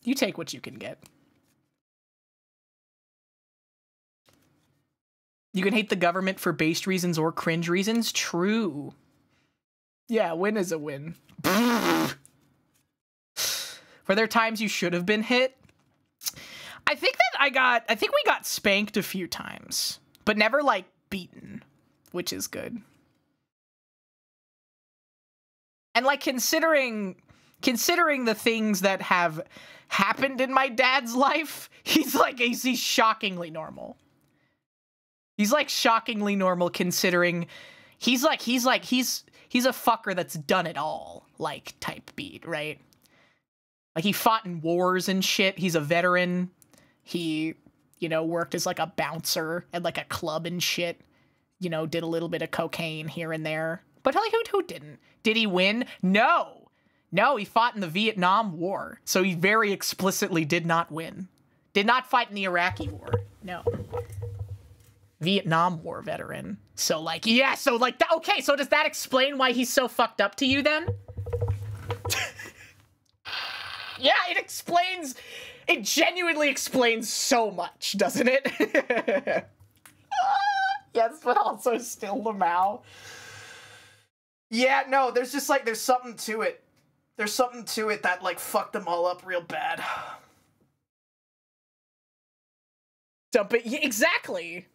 you take what you can get. You can hate the government for based reasons or cringe reasons. True. Yeah, win is a win. Were there times you should have been hit? I think we got spanked a few times, but never, like, beaten, which is good. And, like, considering the things that have happened in my dad's life, he's shockingly normal. He's, like, shockingly normal considering he's a fucker that's done it all, like, type beat, right? Like, he fought in wars and shit. He's a veteran. He, you know, worked as, like, a bouncer at, like, a club and shit. You know, did a little bit of cocaine here and there. But, like, who didn't? Did he win? No! No, he fought in the Vietnam War. So he very explicitly did not win. Did not fight in the Iraqi War. No. Vietnam War veteran. So, like, yeah, so, like, okay, so does that explain why he's so fucked up to you, then? Yeah, it explains... It genuinely explains so much, doesn't it? Yes, but also still Lamau. Yeah, no, there's just, like, there's something to it. There's something to it that, like, fucked them all up real bad. Dump it. Yeah, exactly.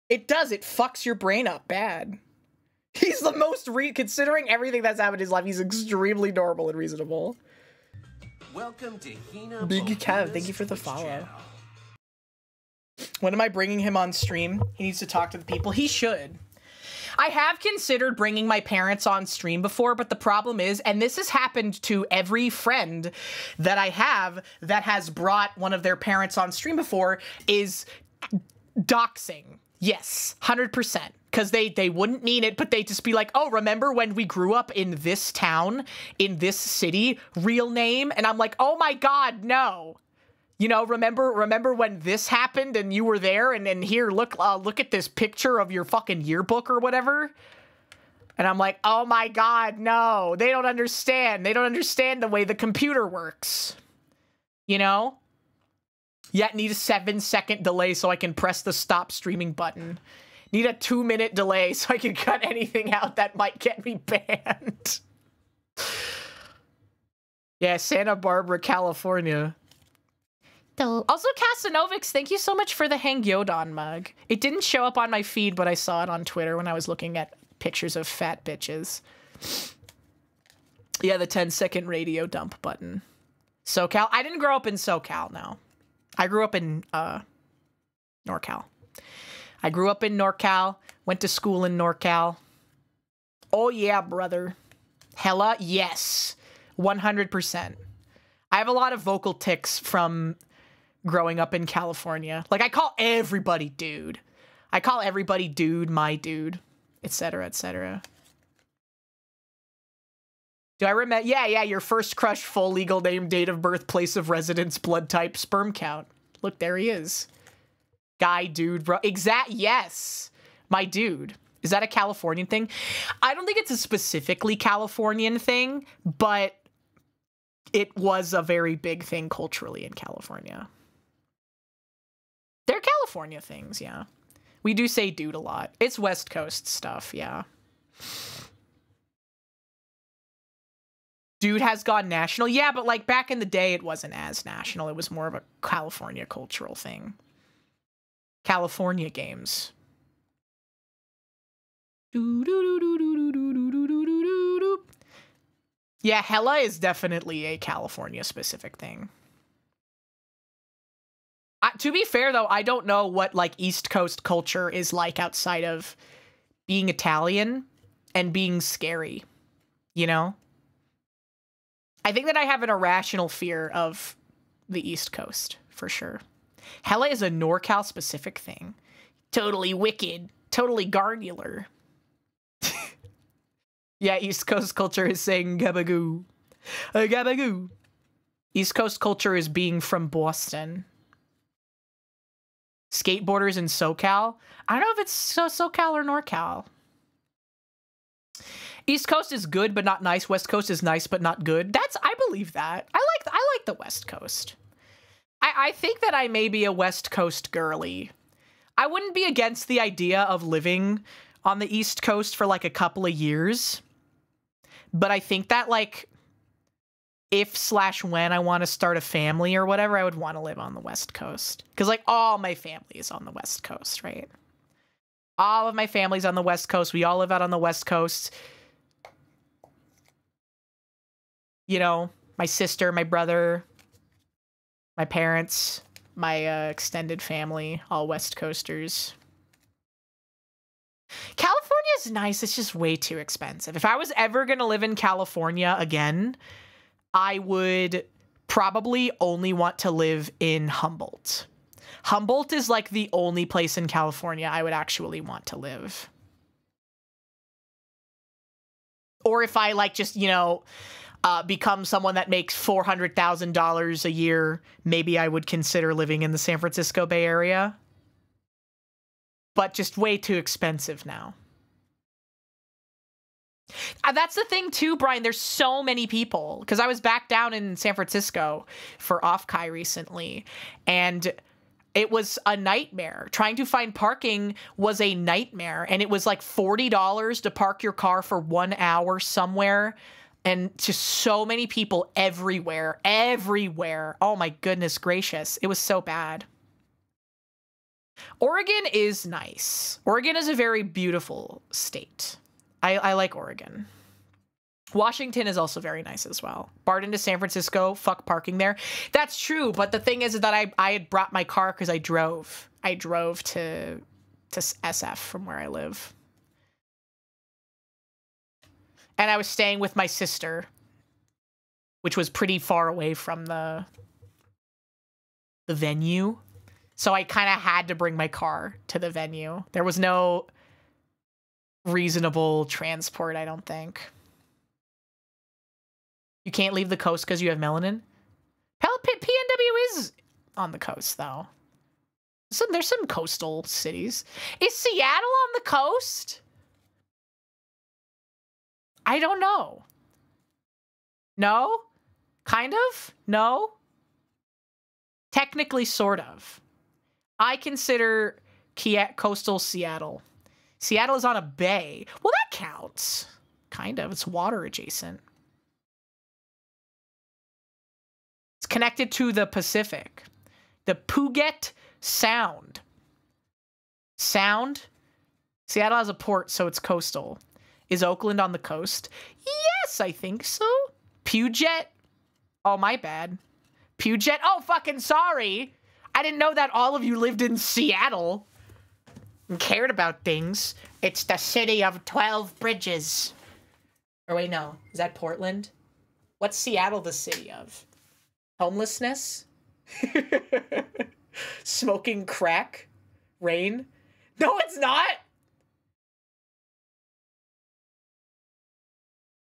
It does. It fucks your brain up bad. He's the most considering everything that's happened in his life, he's extremely normal and reasonable. Welcome to HinaBoBina's Big Kev, thank you for the follow. channel. When am I bringing him on stream? He needs to talk to the people. He should. I have considered bringing my parents on stream before, but the problem is, and this has happened to every friend that I have that has brought one of their parents on stream before, is doxing. Yes, 100%. Because they wouldn't mean it, but they'd just be like, oh, remember when we grew up in this town, in this city, real name? And I'm like, oh my God, no. You know, remember when this happened and you were there, and here, look at this picture of your fucking yearbook or whatever. And I'm like, oh my God, no, they don't understand. They don't understand the way the computer works. You know? Yet need a 7-second delay so I can press the stop streaming button. Need a 2-minute delay so I can cut anything out that might get me banned. Yeah, Santa Barbara, California. Also, Casanovix, thank you so much for the Hang Yodon mug. It didn't show up on my feed, but I saw it on Twitter when I was looking at pictures of fat bitches. Yeah, the 10-second radio dump button. SoCal. I didn't grow up in SoCal, no. I grew up in, NorCal. I grew up in NorCal, went to school in NorCal. Oh yeah, brother. Hella yes. 100%. I have a lot of vocal tics from growing up in California. Like, I call everybody dude. I call everybody dude, my dude, etc., etc. Do I remember? Yeah, your first crush, full legal name, date of birth, place of residence, blood type, sperm count. Look, there he is. Guy, dude, bro. Yes. My dude. Is that a Californian thing? I don't think it's a specifically Californian thing, but it was a very big thing culturally in California. They're California things, yeah. We do say dude a lot. It's West Coast stuff, yeah. Dude has gone national. Yeah, but like back in the day, it wasn't as national. It was more of a California cultural thing. California games. Yeah, hella is definitely a California specific thing. To be fair, though, I don't know what, like, East Coast culture is like outside of being Italian and being scary, you know? I think that I have an irrational fear of the East Coast, for sure. Hella is a NorCal-specific thing. Totally wicked. Totally garnular. Yeah, East Coast culture is saying gabagoo. Gabagoo. East Coast culture is being from Boston. Skateboarders in SoCal. I don't know if it's SoCal or NorCal. East Coast is good but not nice. West Coast is nice but not good. I believe that. I like the West Coast. I think that I may be a West Coast girly. I wouldn't be against the idea of living on the East Coast for like a couple of years. But I think that like if/when I want to start a family or whatever, I would want to live on the West Coast. Because like all my family is on the West Coast, right? All of my family's on the West Coast. We all live out on the West Coast. You know, my sister, my brother, my parents, my extended family, all West Coasters. California's nice. It's just way too expensive. If I was ever going to live in California again, I would probably only want to live in Humboldt. Humboldt is like the only place in California I would actually want to live. Or if I like just, you know, become someone that makes $400,000 a year, maybe I would consider living in the San Francisco Bay Area. But just way too expensive now. That's the thing too, Brian. There's so many people. Because I was back down in San Francisco for Off-Kai recently. And it was a nightmare. Trying to find parking was a nightmare. And it was like $40 to park your car for 1 hour somewhere. And just so many people everywhere. Everywhere. Oh my goodness gracious. It was so bad. Oregon is nice. Oregon is a very beautiful state. I like Oregon. Washington is also very nice as well. Barden to San Francisco, fuck parking there. That's true, but the thing is that I had brought my car because I drove. I drove to SF from where I live. And I was staying with my sister, which was pretty far away from the venue. So I kind of had to bring my car to the venue. There was no reasonable transport, I don't think. You can't leave the coast because you have melanin? PNW is on the coast, though. There's some coastal cities. Is Seattle on the coast? I don't know. No? Kind of? No? Technically, sort of. I consider coastal Seattle. Seattle is on a bay. Well, that counts. Kind of. It's water adjacent. It's connected to the Pacific. The Puget Sound. Sound? Seattle has a port, so it's coastal. Is Oakland on the coast? Yes, I think so. Puget? Oh, my bad. Puget? Oh, fucking sorry. I didn't know that all of you lived in Seattle and cared about things. It's the city of 12 bridges. Or wait, no. Is that Portland? What's Seattle the city of? Homelessness? Smoking crack? Rain? No, it's not!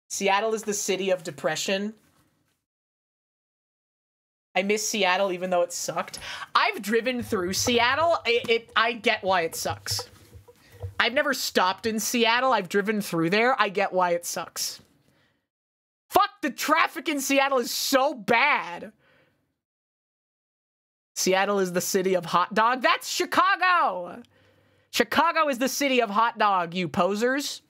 Seattle is the city of depression. I miss Seattle even though it sucked. I've driven through Seattle. I get why it sucks. I've never stopped in Seattle. I've driven through there. I get why it sucks. Fuck, the traffic in Seattle is so bad. Seattle is the city of hot dog. That's Chicago. Chicago is the city of hot dog, you posers.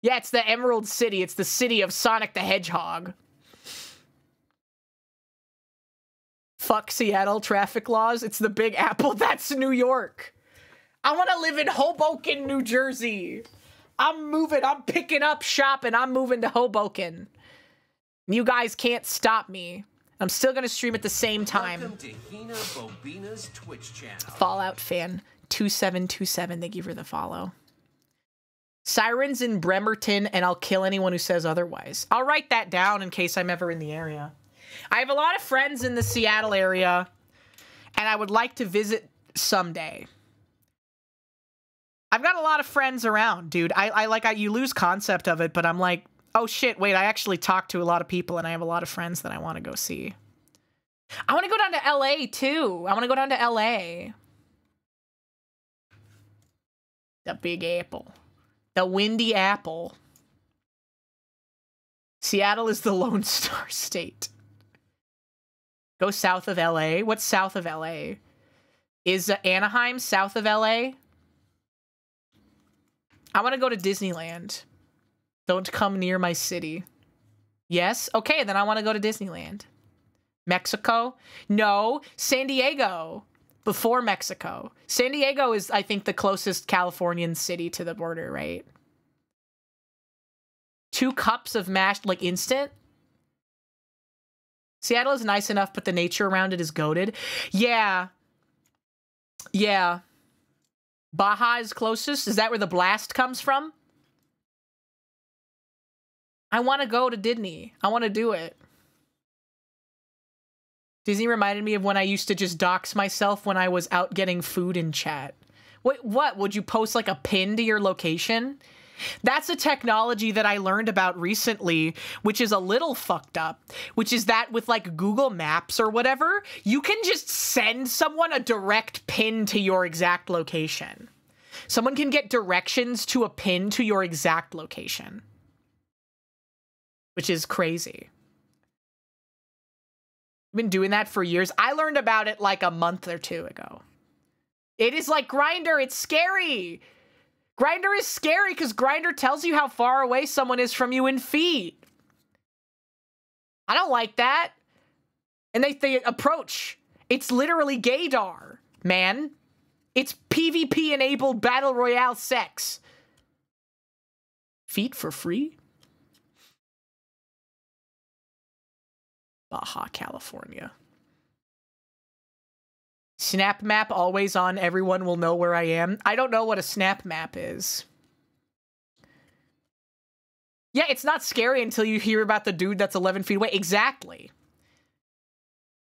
Yeah, it's the Emerald City. It's the city of Sonic the Hedgehog. Fuck Seattle traffic laws. It's the Big Apple. That's New York. I want to live in Hoboken, New Jersey. I'm moving. I'm picking up shop and I'm moving to Hoboken. You guys can't stop me. I'm still going to stream at the same time. Welcome to HinaBoBina's Twitch channel. Fallout fan 2727. Thank you for the follow. Sirens in Bremerton, and I'll kill anyone who says otherwise. I'll write that down in case I'm ever in the area. I have a lot of friends in the Seattle area, and I would like to visit someday. I've got a lot of friends around, dude. You lose concept of it, but I'm like, oh shit, wait, I actually talk to a lot of people, and I have a lot of friends that I want to go see. I want to go down to LA, too. I want to go down to LA. The Big Apple. The Windy Apple. Seattle is the Lone Star State. Go south of LA. What's south of LA? Is Anaheim south of LA? I want to go to Disneyland. Don't come near my city. Yes? Okay, then I want to go to Disneyland. Mexico? No. San Diego. Before Mexico. San Diego is, I think, the closest Californian city to the border, right? 2 cups of mashed, like, instant? Seattle is nice enough, but the nature around it is goated. Yeah. Yeah. Baja is closest? Is that where the blast comes from? I want to go to Disney. I want to do it. Disney reminded me of when I used to just dox myself when I was out getting food in chat. Wait, what? Would you post like a pin to your location? That's a technology that I learned about recently, which is a little fucked up, which is that with like Google Maps or whatever, you can just send someone a direct pin to your exact location. Someone can get directions to a pin to your exact location, which is crazy. I've been doing that for years. I learned about it like a month or two ago. It is like Grindr. It's scary. Grindr is scary because Grindr tells you how far away someone is from you in feet. I don't like that. And they approach. It's literally gaydar, man. It's PvP-enabled Battle Royale sex. Feet for free? Baja, California. Snap map always on, everyone will know where I am. I don't know what a snap map is. Yeah, it's not scary until you hear about the dude that's 11 feet away. Exactly.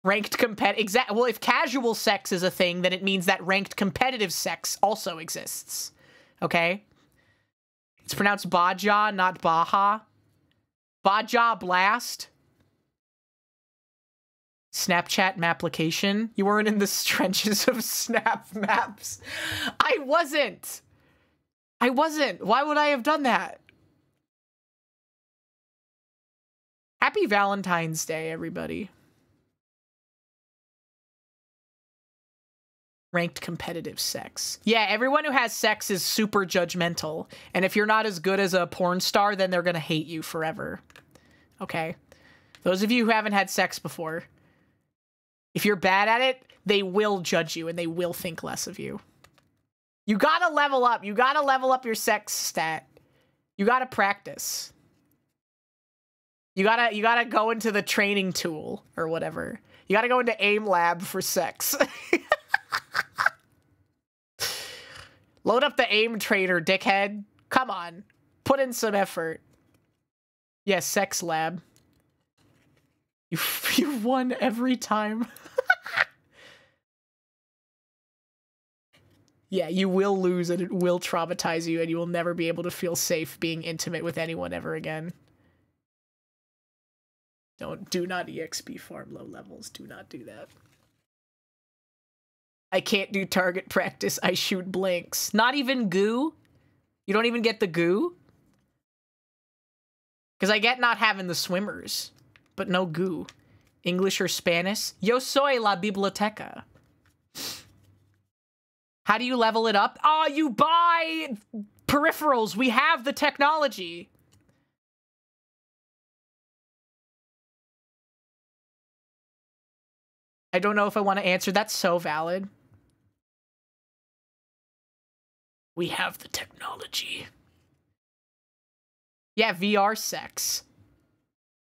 Ranked well, if casual sex is a thing, then it means that ranked competitive sex also exists. Okay? It's pronounced Baja, not Baja. Baja Blast. Snapchat mapplication. You weren't in the trenches of snap maps. I wasn't. Why would I have done that? Happy Valentine's Day, everybody. Ranked competitive sex. Yeah, everyone who has sex is super judgmental. And if you're not as good as a porn star, then they're gonna hate you forever. Okay? Those of you who haven't had sex before, if you're bad at it, they will judge you and they will think less of you. You gotta level up. You gotta level up your sex stat. You gotta practice. You gotta go into the training tool or whatever. You gotta go into AIM Lab for sex. Load up the AIM trainer, dickhead. Come on. Put in some effort. Yes, Sex Lab. You won every time. Yeah, you will lose and it will traumatize you and you will never be able to feel safe being intimate with anyone ever again. Do not EXP farm low levels. Do not do that. I can't do target practice. I shoot blanks. Not even goo? You don't even get the goo? Because I get not having the swimmers, but no goo. English or Spanish? Yo soy la biblioteca. How do you level it up? Oh, you buy peripherals. We have the technology. I don't know if I want to answer. That's so valid. We have the technology. Yeah, VR sex.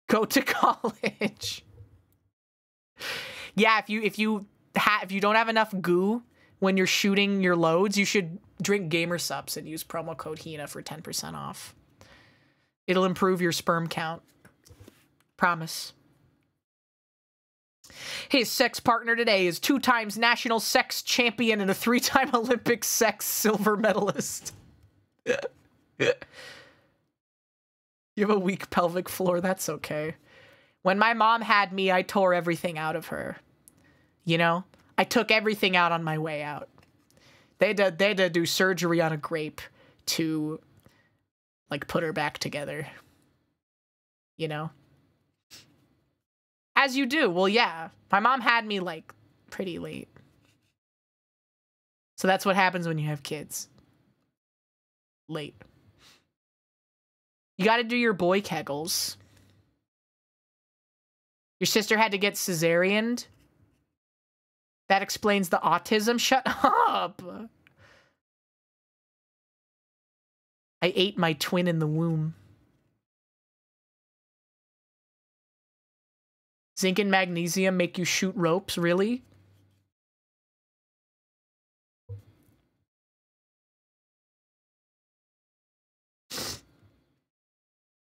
Go to college. Yeah, if you don't have enough goo when you're shooting your loads, you should drink Gamer Supps and use promo code HINA for 10% off. It'll improve your sperm count. Promise. His sex partner today is 2 times national sex champion and a 3-time Olympic sex silver medalist. You have a weak pelvic floor, that's okay. When my mom had me, I tore everything out of her. You know? I took everything out on my way out. They had to do surgery on a grape to, like, put her back together. You know? As you do. Well, yeah. My mom had me, like, pretty late. So that's what happens when you have kids. Late. You gotta do your boy kegels. Your sister had to get cesareaned. That explains the autism. Shut up. I ate my twin in the womb. Zinc and magnesium make you shoot ropes, really?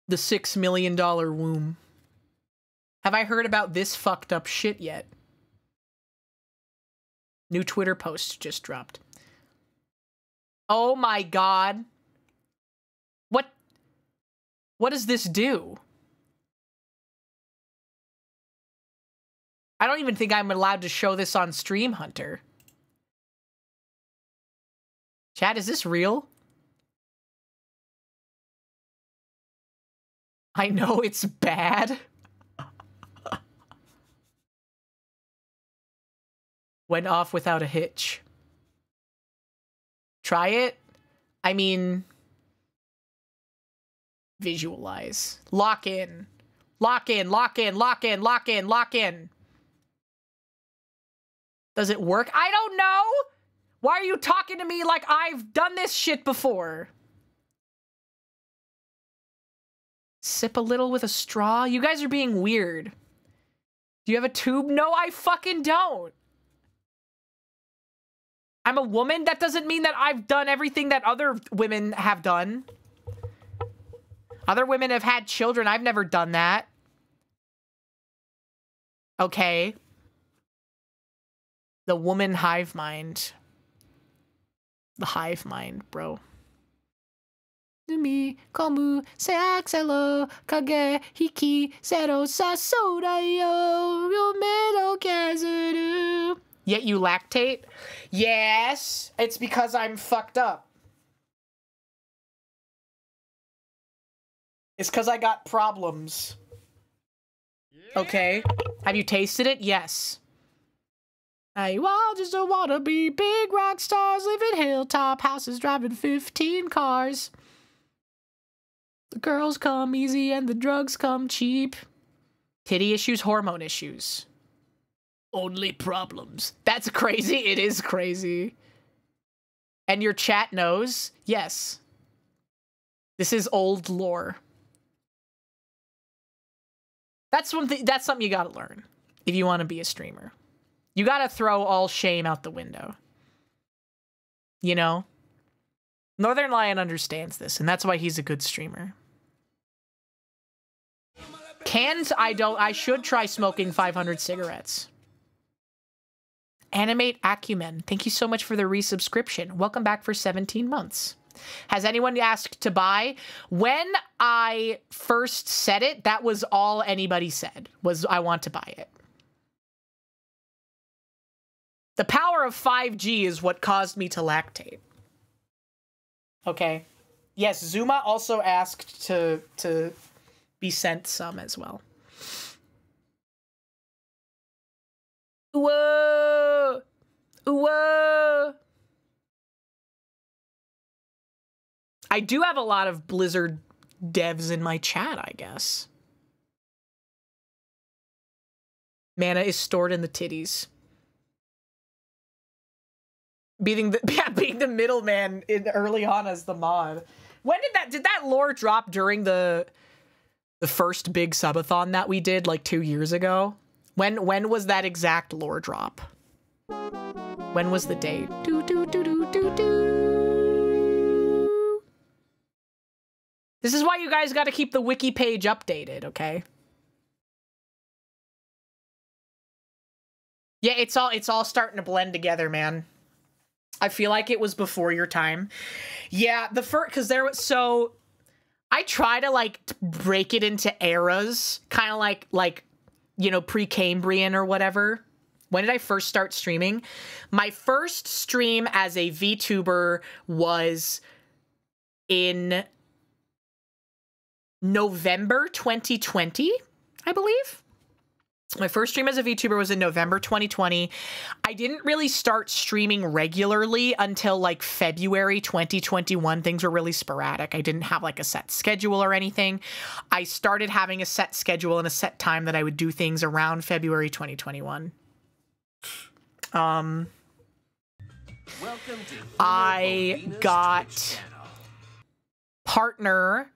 The $6 million womb. Have I heard about this fucked up shit yet? New Twitter post just dropped. Oh my god. What does this do? I don't even think I'm allowed to show this on Stream Hunter. Chat, is this real? I know it's bad. Went off without a hitch. Try it? I mean, visualize. Lock in. Lock in, lock in, lock in, lock in, lock in. Does it work? I don't know! Why are you talking to me like I've done this shit before? Sip a little with a straw? You guys are being weird. Do you have a tube? No, I fucking don't. I'm a woman? That doesn't mean that I've done everything that other women have done. Other women have had children. I've never done that. Okay. The woman hive mind. The hive mind, bro. Numi, komu, se axelo, kage, hiki, zero, sasoda yo, yomedo kazuru. Yet you lactate? Yes, it's because I'm fucked up. It's because I got problems. Okay. Have you tasted it? Yes. I just don't wanna be big rock stars, living hilltop houses, driving 15 cars. The girls come easy and the drugs come cheap. Titty issues, hormone issues. Only problems. That's crazy. It is crazy. And your chat knows? Yes. This is old lore. That's something you gotta learn if you want to be a streamer. You gotta throw all shame out the window. You know? Northernlion understands this, and that's why he's a good streamer. Cans, I should try smoking 500 cigarettes. Animate Acumen, thank you so much for the resubscription. Welcome back for 17 months. Has anyone asked to buy? When I first said it, that was all anybody said, was I want to buy it. The power of 5G is what caused me to lactate. Okay. Yes, Zuma also asked to be sent some as well. Whoa! Whoa! I do have a lot of Blizzard devs in my chat, I guess. Mana is stored in the titties. Being the middleman early on as the mod. When did that lore drop during the first big subathon that we did like 2 years ago? When was that exact lore drop? When was the date? This is why you guys got to keep the wiki page updated, okay? Yeah, it's all starting to blend together, man. I feel like it was before your time. Yeah, the first, because there was, so I try to like break it into eras, kind of like you know, pre-Cambrian or whatever. When did I first start streaming? My first stream as a VTuber was in November 2020, I believe. My first stream as a VTuber was in November 2020. I didn't really start streaming regularly until like February 2021. Things were really sporadic. I didn't have like a set schedule or anything. I started having a set schedule and a set time that I would do things around February 2021. Welcome to I got partner.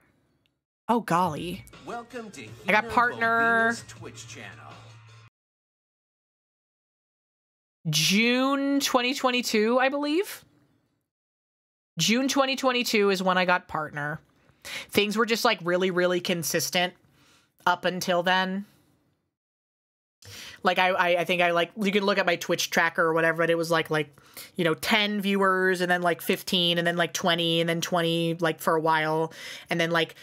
Oh golly. Welcome to I got partner Twitch channel. June 2022, I believe. June 2022 is when I got partner. Things were just like really, really consistent up until then. Like I think I like, you can look at my Twitch tracker or whatever, but it was like, you know, 10 viewers and then like 15 and then like 20 and then 20 like for a while and then like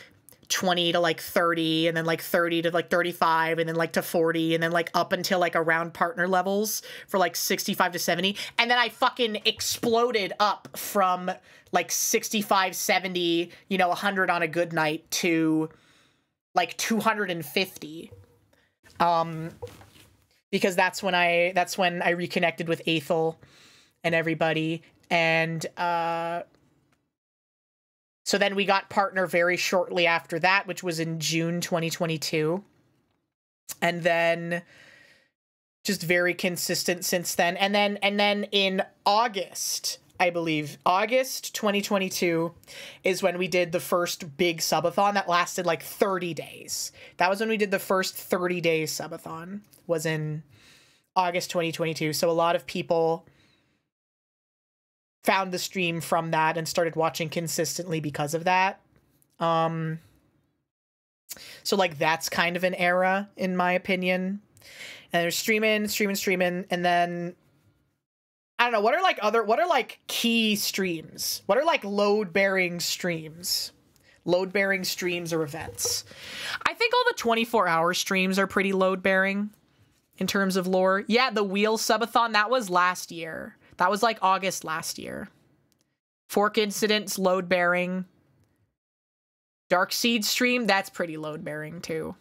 20 to like 30 and then like 30 to like 35 and then like to 40 and then like up until like around partner levels for like 65 to 70. And then I fucking exploded up from like 65, 70, you know, 100 on a good night to like 250. Because that's when I reconnected with Aethel and everybody. And so then we got partner very shortly after that, which was in June 2022. And then just very consistent since then. And then in August, I believe, August 2022 is when we did the first big subathon that lasted like 30 days. That was when we did the first 30-day subathon, was in August 2022. So a lot of people found the stream from that and started watching consistently because of that. So like that's kind of an era in my opinion. And they're streaming, and then I don't know, what are like key streams? What are like load-bearing streams? Load-bearing streams or events. I think all the 24-hour streams are pretty load-bearing in terms of lore. Yeah, the wheel subathon, that was last year. That was like August last year. Fork Incidents, load-bearing. Darkseed stream, that's pretty load-bearing too.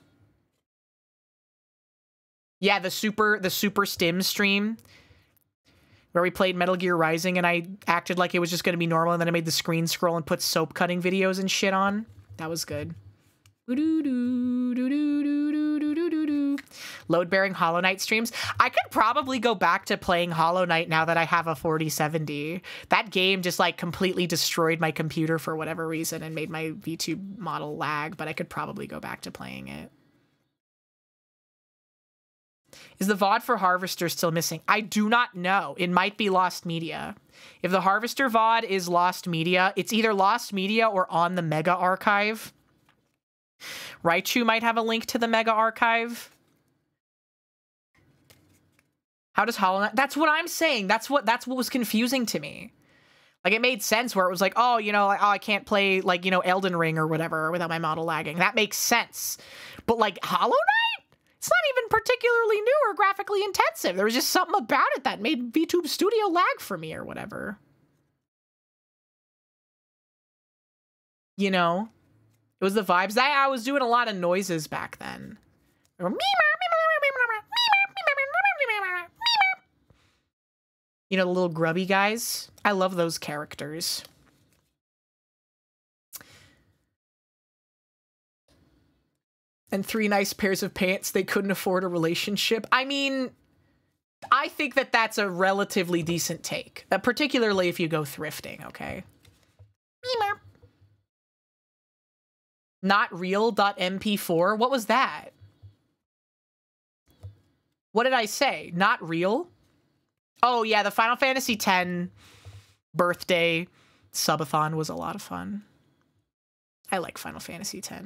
Yeah, the super stim stream where we played Metal Gear Rising and I acted like it was just going to be normal and then I made the screen scroll and put soap cutting videos and shit on. That was good. Load-bearing Hollow Knight streams. I could probably go back to playing Hollow Knight now that I have a 4070. That game just like completely destroyed my computer for whatever reason and made my VTube model lag, but I could probably go back to playing it. Is the VOD for Harvester still missing? I do not know. It might be lost media. If the Harvester VOD is lost media, it's either lost media or on the Mega Archive. Raichu might have a link to the Mega Archive. How does Hollow Knight... That's what I'm saying. That's what was confusing to me. Like, it made sense where it was like, oh, you know, like, oh, I can't play, like, you know, Elden Ring or whatever without my model lagging. That makes sense. But, like, Hollow Knight? It's not even particularly new or graphically intensive. There was just something about it that made VTube Studio lag for me or whatever. You know? It was the vibes. I was doing a lot of noises back then. You know, the little grubby guys? I love those characters. And 3 nice pairs of pants. They couldn't afford a relationship. I mean, I think that that's a relatively decent take. Particularly if you go thrifting, okay? Not real.mp4? What was that? What did I say? Not real? Oh, yeah, the Final Fantasy X birthday subathon was a lot of fun. I like Final Fantasy X.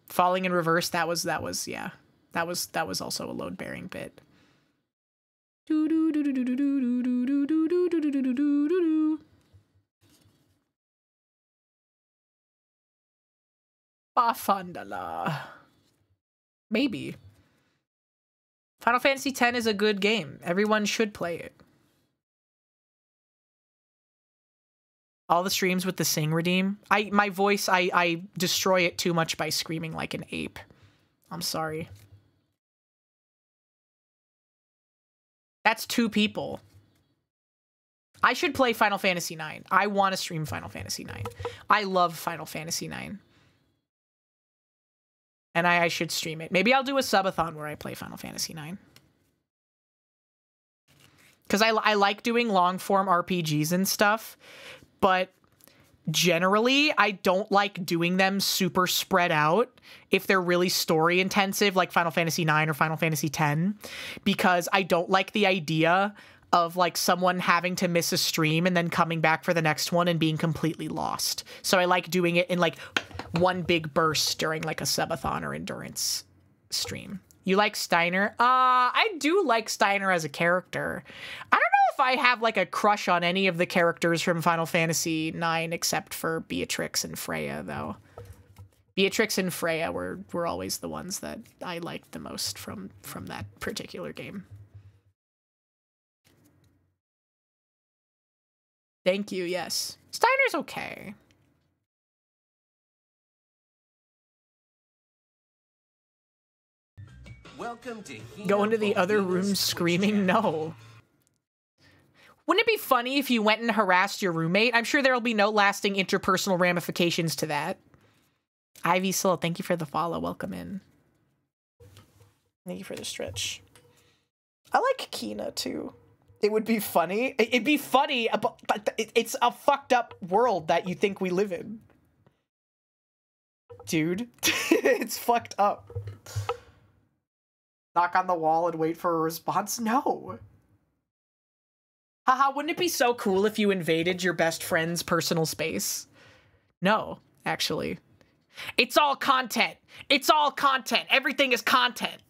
Falling in Reverse, that was yeah. That was also a load-bearing bit. Bafandala. Maybe. Final Fantasy X is a good game. Everyone should play it. All the streams with the sing redeem. My voice, I destroy it too much by screaming like an ape. I'm sorry. That's 2 people. I should play Final Fantasy IX. I want to stream Final Fantasy IX. I love Final Fantasy IX. And I should stream it. Maybe I'll do a subathon where I play Final Fantasy IX. Because I like doing long-form RPGs and stuff, but generally, I don't like doing them super spread out if they're really story-intensive, like Final Fantasy IX or Final Fantasy X, because I don't like the idea of, like, someone having to miss a stream and then coming back for the next one and being completely lost. So I like doing it in, like, one big burst during, like, a subathon or endurance stream. You like Steiner? I do like Steiner as a character. I don't know if I have like a crush on any of the characters from Final Fantasy IX except for Beatrix and Freya, though. Beatrix and Freya were always the ones that I liked the most from that particular game. Thank you, yes. Steiner's okay. Welcome to Go into the other room HinaBoBina's screaming? No. Wouldn't it be funny if you went and harassed your roommate? I'm sure there'll be no lasting interpersonal ramifications to that. Ivy Soul, thank you for the follow. Welcome in. Thank you for the stretch. I like Kina, too. It would be funny. It'd be funny, but it's a fucked up world that you think we live in. Dude, it's fucked up. Knock on the wall and wait for a response? No. Haha, wouldn't it be so cool if you invaded your best friend's personal space? No, actually. It's all content. It's all content. Everything is content.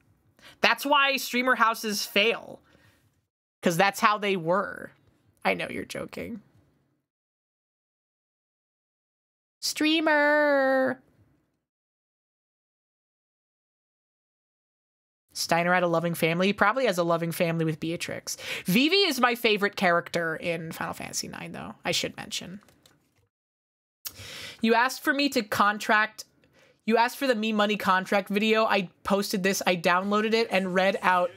That's why streamer houses fail. Because that's how they were. I know you're joking. Streamer. Steiner had a loving family. He probably has a loving family with Beatrix. Vivi is my favorite character in Final Fantasy IX, though, I should mention. You asked for me to contract... You asked for the Me Money contract video. I posted this, I downloaded it, and read out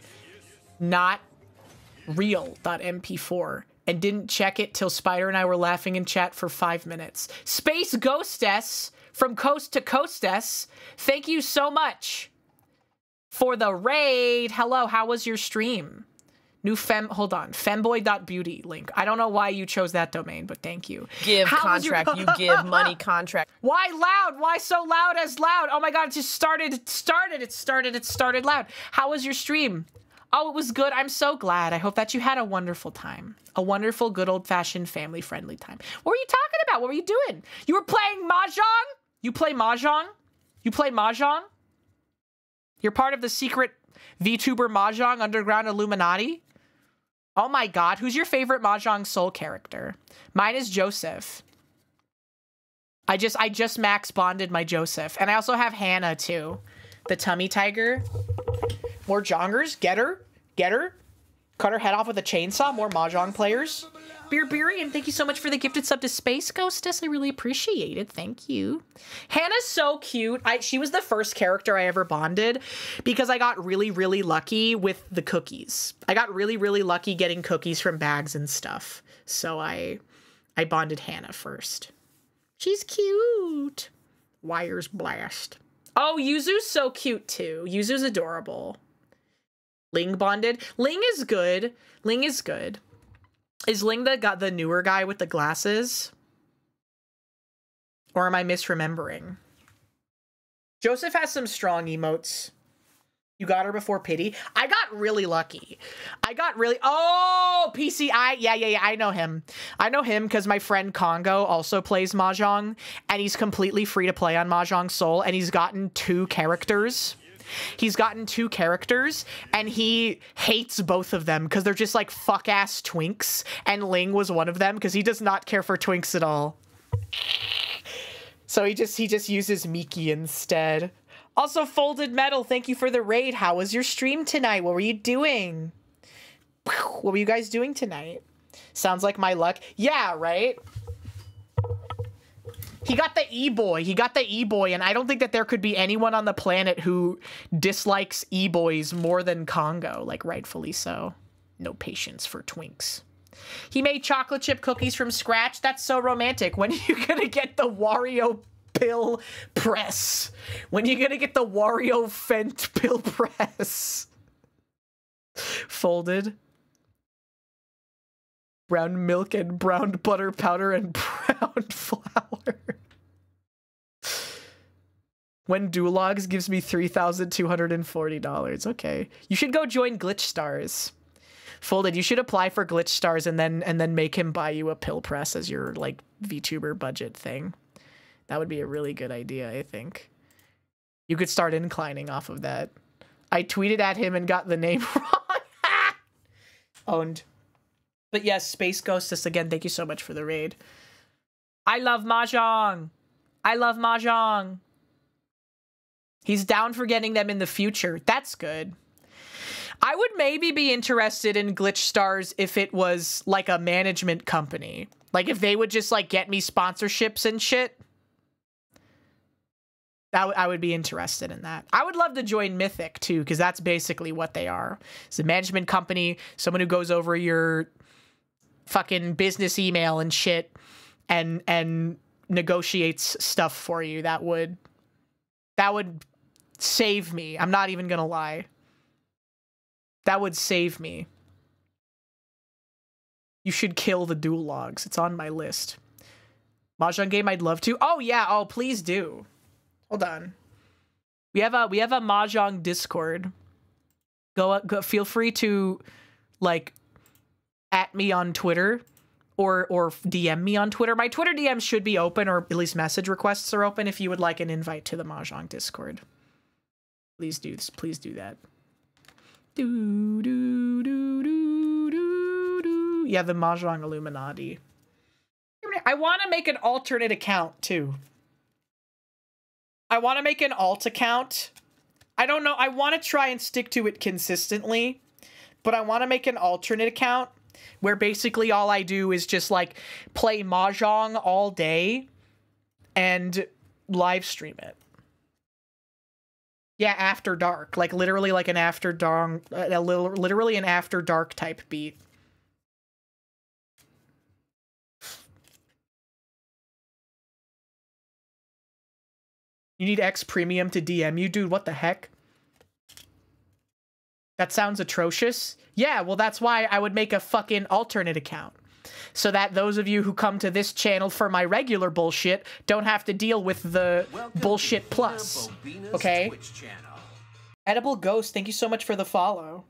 not real.mp4 and didn't check it till Spider and I were laughing in chat for 5 minutes. Space Ghostess from Coast to Coastess, thank you so much for the raid. Hello, how was your stream? Hold on, femboy.beauty link. I don't know why you chose that domain, but thank you. Give contract, you give money contract. Why loud? Why so loud as loud? Oh my god, it just started. It started loud. How was your stream? Oh, it was good. I'm so glad. I hope that you had a wonderful time. A wonderful, good old-fashioned, family-friendly time. What were you talking about? What were you doing? You were playing Mahjong? You play Mahjong? You play Mahjong? You're part of the secret VTuber Mahjong Underground Illuminati? Oh my god, who's your favorite Mahjong Soul character? Mine is Joseph. I just max bonded my Joseph. And I also have Hannah too. The tummy tiger. More jongers? Get her. Cut her head off with a chainsaw. More Mahjong players. Beerian, thank you so much for the gifted sub to Space Ghostess. I really appreciate it. Thank you. Hannah's so cute. She was the first character I ever bonded because I got really, really lucky with the cookies. I got really, really lucky getting cookies from bags and stuff. So I bonded Hannah first. She's cute. Wires blast. Oh, Yuzu's so cute too. Yuzu's adorable. Ling bonded. Ling is good. Ling is good. Is Ling the newer guy with the glasses? Or am I misremembering? Joseph has some strong emotes. You got her before pity. I got really lucky. Oh, PCI. Yeah. I know him. I know him because my friend Congo also plays Mahjong, and he's completely free to play on Mahjong Soul, and he's gotten 2 characters. And he hates both of them because they're just like fuck-ass twinks, and Ling was one of them because he does not care for twinks at all. So he just uses Miki instead. Also, Folded Metal, thank you for the raid. How was your stream tonight? What were you doing? What were you guys doing tonight? Sounds like my luck. Yeah, right? He got the E-boy, and I don't think that there could be anyone on the planet who dislikes E-boys more than Congo, like rightfully so. No patience for twinks. He made chocolate chip cookies from scratch. That's so romantic. When are you gonna get the Wario pill press? When are you gonna get the Wario Fent pill press? Folded. Brown milk and brown butter powder and brown flour. When Duologs gives me $3,240. Okay. You should go join Glitch Stars. Folded, you should apply for Glitch Stars and then make him buy you a pill press as your like VTuber budget thing. That would be a really good idea, I think. You could start inclining off of that. I tweeted at him and got the name wrong. Owned. But yes, Space Ghostess again, thank you so much for the raid. I love Mahjong. I love Mahjong. He's down for getting them in the future. That's good. I would maybe be interested in Glitch Stars if it was like a management company. Like if they would just like get me sponsorships and shit. I would be interested in that. I would love to join Mythic too, because that's basically what they are. It's a management company, someone who goes over your fucking business email and shit and negotiates stuff for you. That would save me. I'm not even gonna lie. That would save me. You should kill the dual logs. It's on my list. Mahjong game I'd love to. Oh yeah, oh please do. Hold on. We have a Mahjong Discord. Go feel free to like at me on Twitter or DM me on Twitter. My Twitter DM should be open, or at least message requests are open if you would like an invite to the Mahjong Discord. Please do this. Please do that. Do do do do do do. Yeah, the Mahjong Illuminati. I want to make an alternate account too. I want to make an alt account. I don't know. I want to try and stick to it consistently, but I want to make an alternate account where basically all I do is just like play Mahjong all day and live stream it. Yeah, after dark, like literally like an after dark, literally an after dark type beat. You need X Premium to DM you? Dude, what the heck? That sounds atrocious. Yeah, well, that's why I would make a fucking alternate account. So that those of you who come to this channel for my regular bullshit don't have to deal with the bullshit plus. Okay? Edible Ghost, thank you so much for the follow.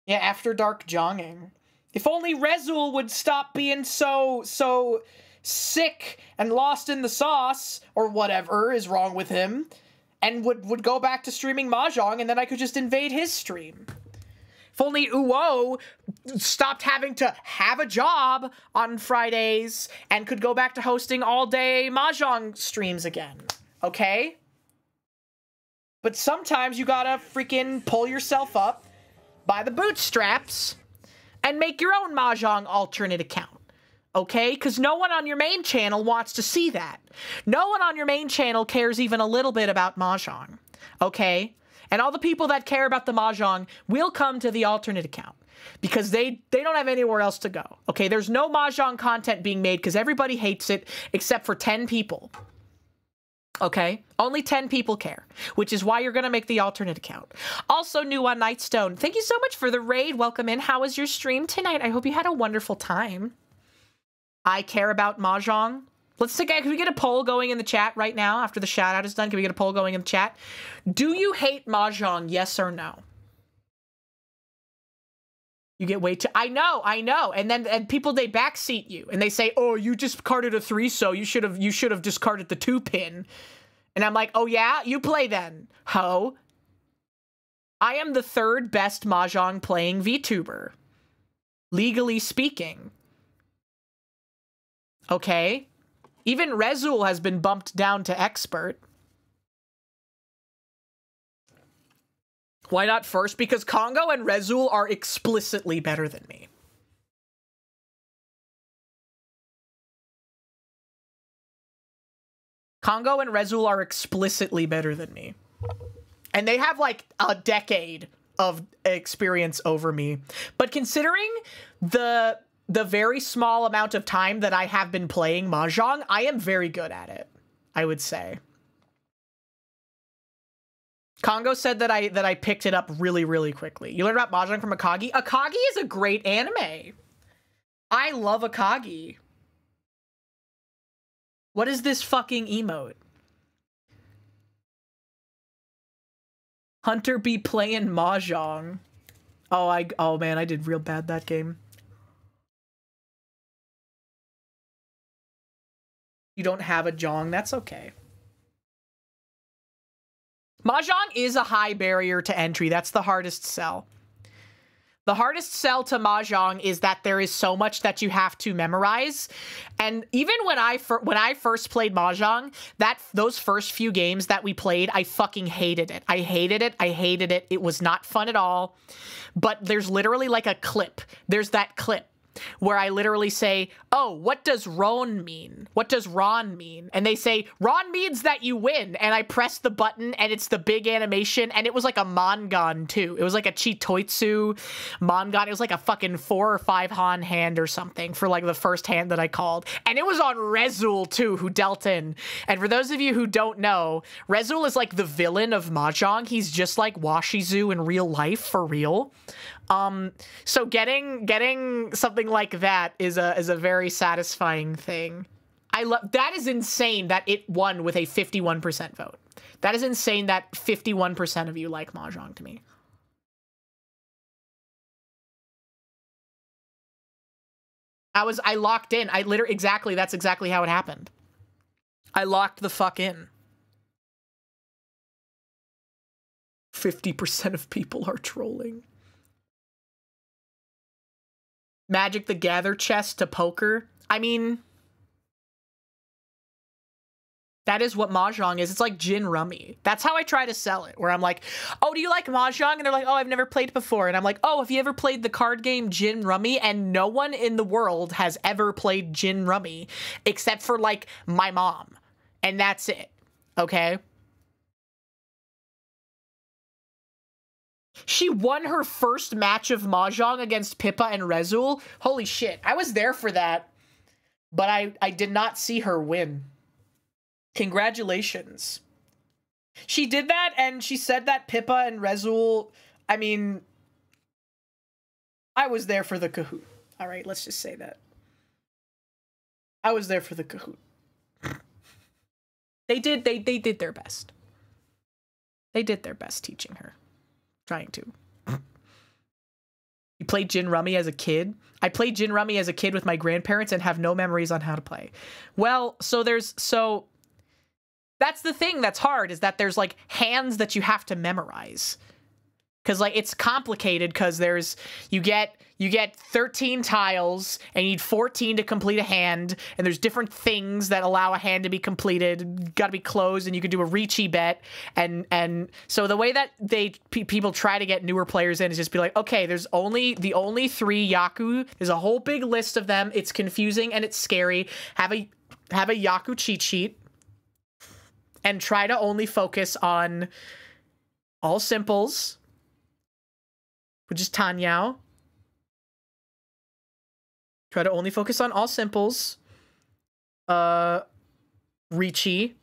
Yeah, After Dark Jogging. If only Rezul would stop being so sick and lost in the sauce, or whatever is wrong with him, and would go back to streaming Mahjong, and then I could just invade his stream. If only Uo stopped having to have a job on Fridays and could go back to hosting all-day Mahjong streams again, okay? But sometimes you gotta freaking pull yourself up by the bootstraps and make your own Mahjong alternate account. Okay? Because no one on your main channel wants to see that. No one on your main channel cares even a little bit about Mahjong. Okay? And all the people that care about the Mahjong will come to the alternate account. Because they don't have anywhere else to go. Okay? There's no Mahjong content being made because everybody hates it except for 10 people. Okay? Only 10 people care. Which is why you're going to make the alternate account. Also, new on Nightstone. Thank you so much for the raid. Welcome in. How was your stream tonight? I hope you had a wonderful time. I care about Mahjong. Let's take can we get a poll going in the chat right now after the shout out is done? Can we get a poll going in the chat? Do you hate Mahjong? Yes or no? You get way too I know. And then people they backseat you and they say, "Oh, you discarded a 3-so. You should have discarded the 2-pin." And I'm like, "Oh yeah, you play then, ho." I am the 3rd best Mahjong playing VTuber. Legally speaking. Okay? Even Rezul has been bumped down to expert. Why not first? Because Congo and Rezul are explicitly better than me. Congo and Rezul are explicitly better than me. And they have like a decade of experience over me. But considering the very small amount of time that I have been playing Mahjong, I am very good at it, I would say. Congo said that I picked it up really, really quickly. You learned about Mahjong from Akagi? Akagi is a great anime. I love Akagi. What is this fucking emote? Hunter be playing Mahjong. Oh man, I did real bad that game. You don't have a Jong, that's okay. Mahjong is a high barrier to entry. That's the hardest sell. The hardest sell to Mahjong is that there is so much that you have to memorize. And even when I first played Mahjong, those first few games that we played, I fucking hated it. I hated it. I hated it. It was not fun at all. But there's literally like a clip. There's that clip where I literally say, oh, what does Ron mean? What does Ron mean? And they say, Ron means that you win. And I press the button and it's the big animation. And it was like a Mongon too. It was like a Chitoitsu Mongon. It was like a fucking 4 or 5 Han hand or something for like the first hand that I called. And it was on Rezul too, who dealt in. And for those of you who don't know, Rezul is like the villain of Mahjong. He's just like Washizu in real life, for real. So getting something like that is a very satisfying thing. That is insane that it won with a 51% vote. That is insane that 51% of you like Mahjong to me. I locked in. That's exactly how it happened. I locked the fuck in. 50% of people are trolling. Magic the Gather chess to poker. I mean, that is what Mahjong is. It's like gin rummy. That's how I try to sell it, where I'm like, oh, do you like Mahjong? And they're like, oh, I've never played before. And I'm like, oh, have you ever played the card game Gin Rummy? And no one in the world has ever played Gin Rummy except for like my mom. And that's it. Okay? She won her first match of Mahjong against Pippa and Rezul. Holy shit. I was there for that. But I did not see her win. Congratulations. She did that, and she said that Pippa and Rezul... I mean... I was there for the Kahoot. Alright, let's just say that. I was there for the Kahoot. They did their best. They did their best teaching her. Trying to. You played Gin Rummy as a kid? I played Gin Rummy as a kid with my grandparents and have no memories on how to play. Well, so that's the thing that's hard, is that there's like hands that you have to memorize. Because like it's complicated, because you get 13 tiles and you need 14 to complete a hand, and there's different things that allow a hand to be completed. Got to be closed, and you could do a reachy bet, and so the way that people try to get newer players in is just be like, okay, there's the only 3 Yaku. There's a whole big list of them. It's confusing and it's scary. Have a Yaku cheat sheet and try to only focus on all simples, which is Tanyao. Try to only focus on all simples. Richi.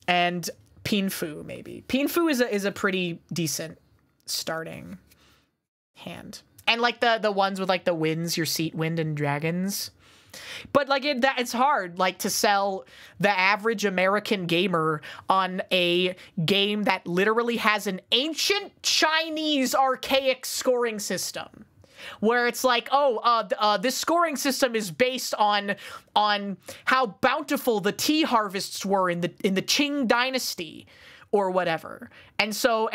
And Pinfu, maybe. Pinfu is a pretty decent starting hand. And like the ones with like the winds, your seat wind and dragons. But like it's hard like to sell the average American gamer on a game that literally has an ancient Chinese archaic scoring system, where it's like, oh, this scoring system is based on how bountiful the tea harvests were in the Qing dynasty or whatever, and so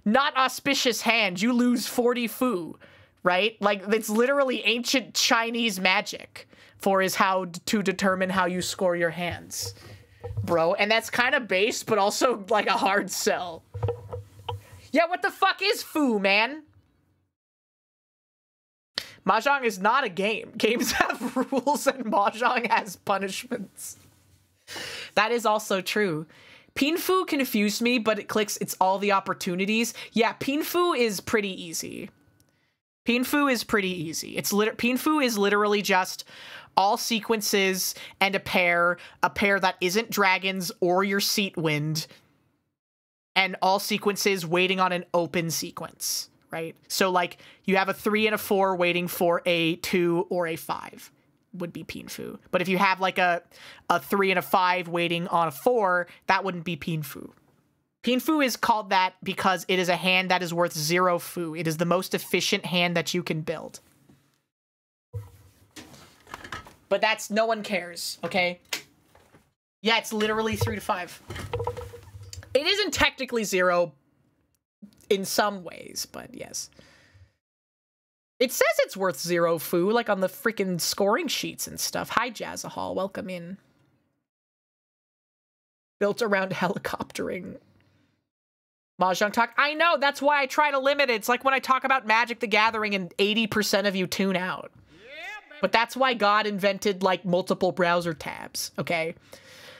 not auspicious hand, you lose 40 fu. Right? Like, it's literally ancient Chinese magic is how to determine how you score your hands, bro. And that's kind of base, but also, like, a hard sell. Yeah, what the fuck is Fu, man? Mahjong is not a game. Games have rules, and Mahjong has punishments. That is also true. Pinfu confused me, but it's all the opportunities. Yeah, Pinfu is pretty easy. Pinfu is pretty easy. Pinfu is literally just all sequences and a pair that isn't dragons or your seat wind, and all sequences waiting on an open sequence, right? So like you have a 3 and a 4 waiting for a 2 or a 5 would be Pinfu. But if you have like a 3 and a 5 waiting on a 4, that wouldn't be Pinfu. Pinfu is called that because it is a hand that is worth 0 fu. It is the most efficient hand that you can build. But no one cares, okay? Yeah, it's literally 3 to 5. It isn't technically 0 in some ways, but yes. It says it's worth 0 foo, like on the freaking scoring sheets and stuff. Hi, Jazzahall. Welcome in. Built around helicoptering. Mahjong talk. I know, that's why I try to limit it. It's like when I talk about Magic the Gathering and 80% of you tune out. But that's why God invented, like, multiple browser tabs, okay?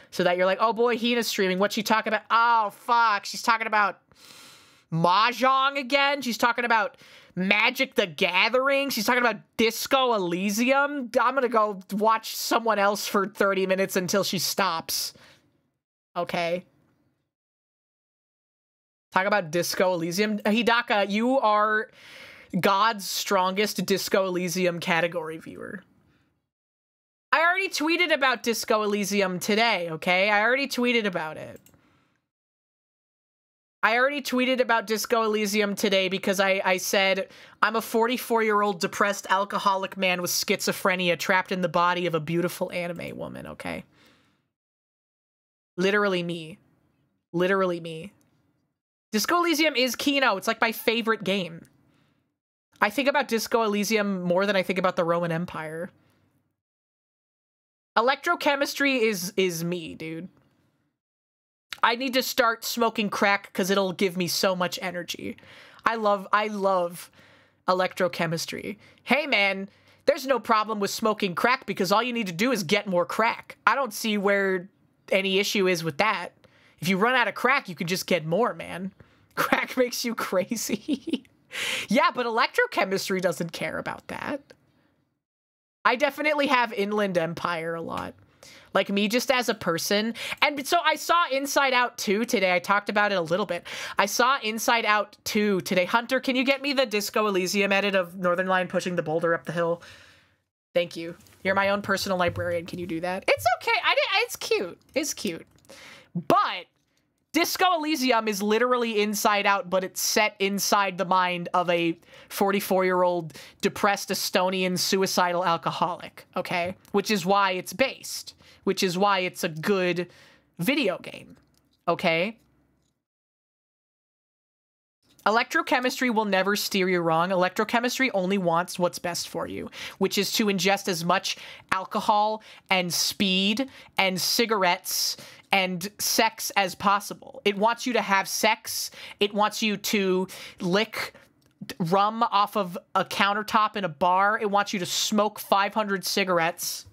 So that you're like, oh boy, Hina's streaming. What's she talking about? Oh, fuck. She's talking about Mahjong again? She's talking about Magic the Gathering? She's talking about Disco Elysium? I'm gonna go watch someone else for 30 minutes until she stops. Okay? Talk about Disco Elysium. Hidaka, you are God's strongest Disco Elysium category viewer. I already tweeted about Disco Elysium today, okay? I already tweeted about it. I already tweeted about Disco Elysium today because I said, I'm a 44-year-old depressed alcoholic man with schizophrenia trapped in the body of a beautiful anime woman, okay? Literally me. Literally me. Disco Elysium is Kino. It's like my favorite game. I think about Disco Elysium more than I think about the Roman Empire. Electrochemistry is me, dude. I need to start smoking crack because it'll give me so much energy. I love electrochemistry. Hey, man, there's no problem with smoking crack because all you need to do is get more crack. I don't see where any issue is with that. If you run out of crack, you can just get more, man. Crack makes you crazy. Yeah, but electrochemistry doesn't care about that. I definitely have Inland Empire a lot. Like me just as a person. And so I saw Inside Out 2 today. I talked about it a little bit. I saw Inside Out 2 today. Hunter, can you get me the Disco Elysium edit of Northernlion pushing the boulder up the hill? Thank you. You're my own personal librarian. Can you do that? It's okay. It's cute. It's cute. But Disco Elysium is literally Inside Out, but it's set inside the mind of a 44-year-old depressed Estonian suicidal alcoholic, okay? Which is why it's based. Which is why it's a good video game, okay? Electrochemistry will never steer you wrong. Electrochemistry only wants what's best for you, which is to ingest as much alcohol and speed and cigarettes and sex as possible. It wants you to have sex. It wants you to lick rum off of a countertop in a bar. It wants you to smoke 500 cigarettes.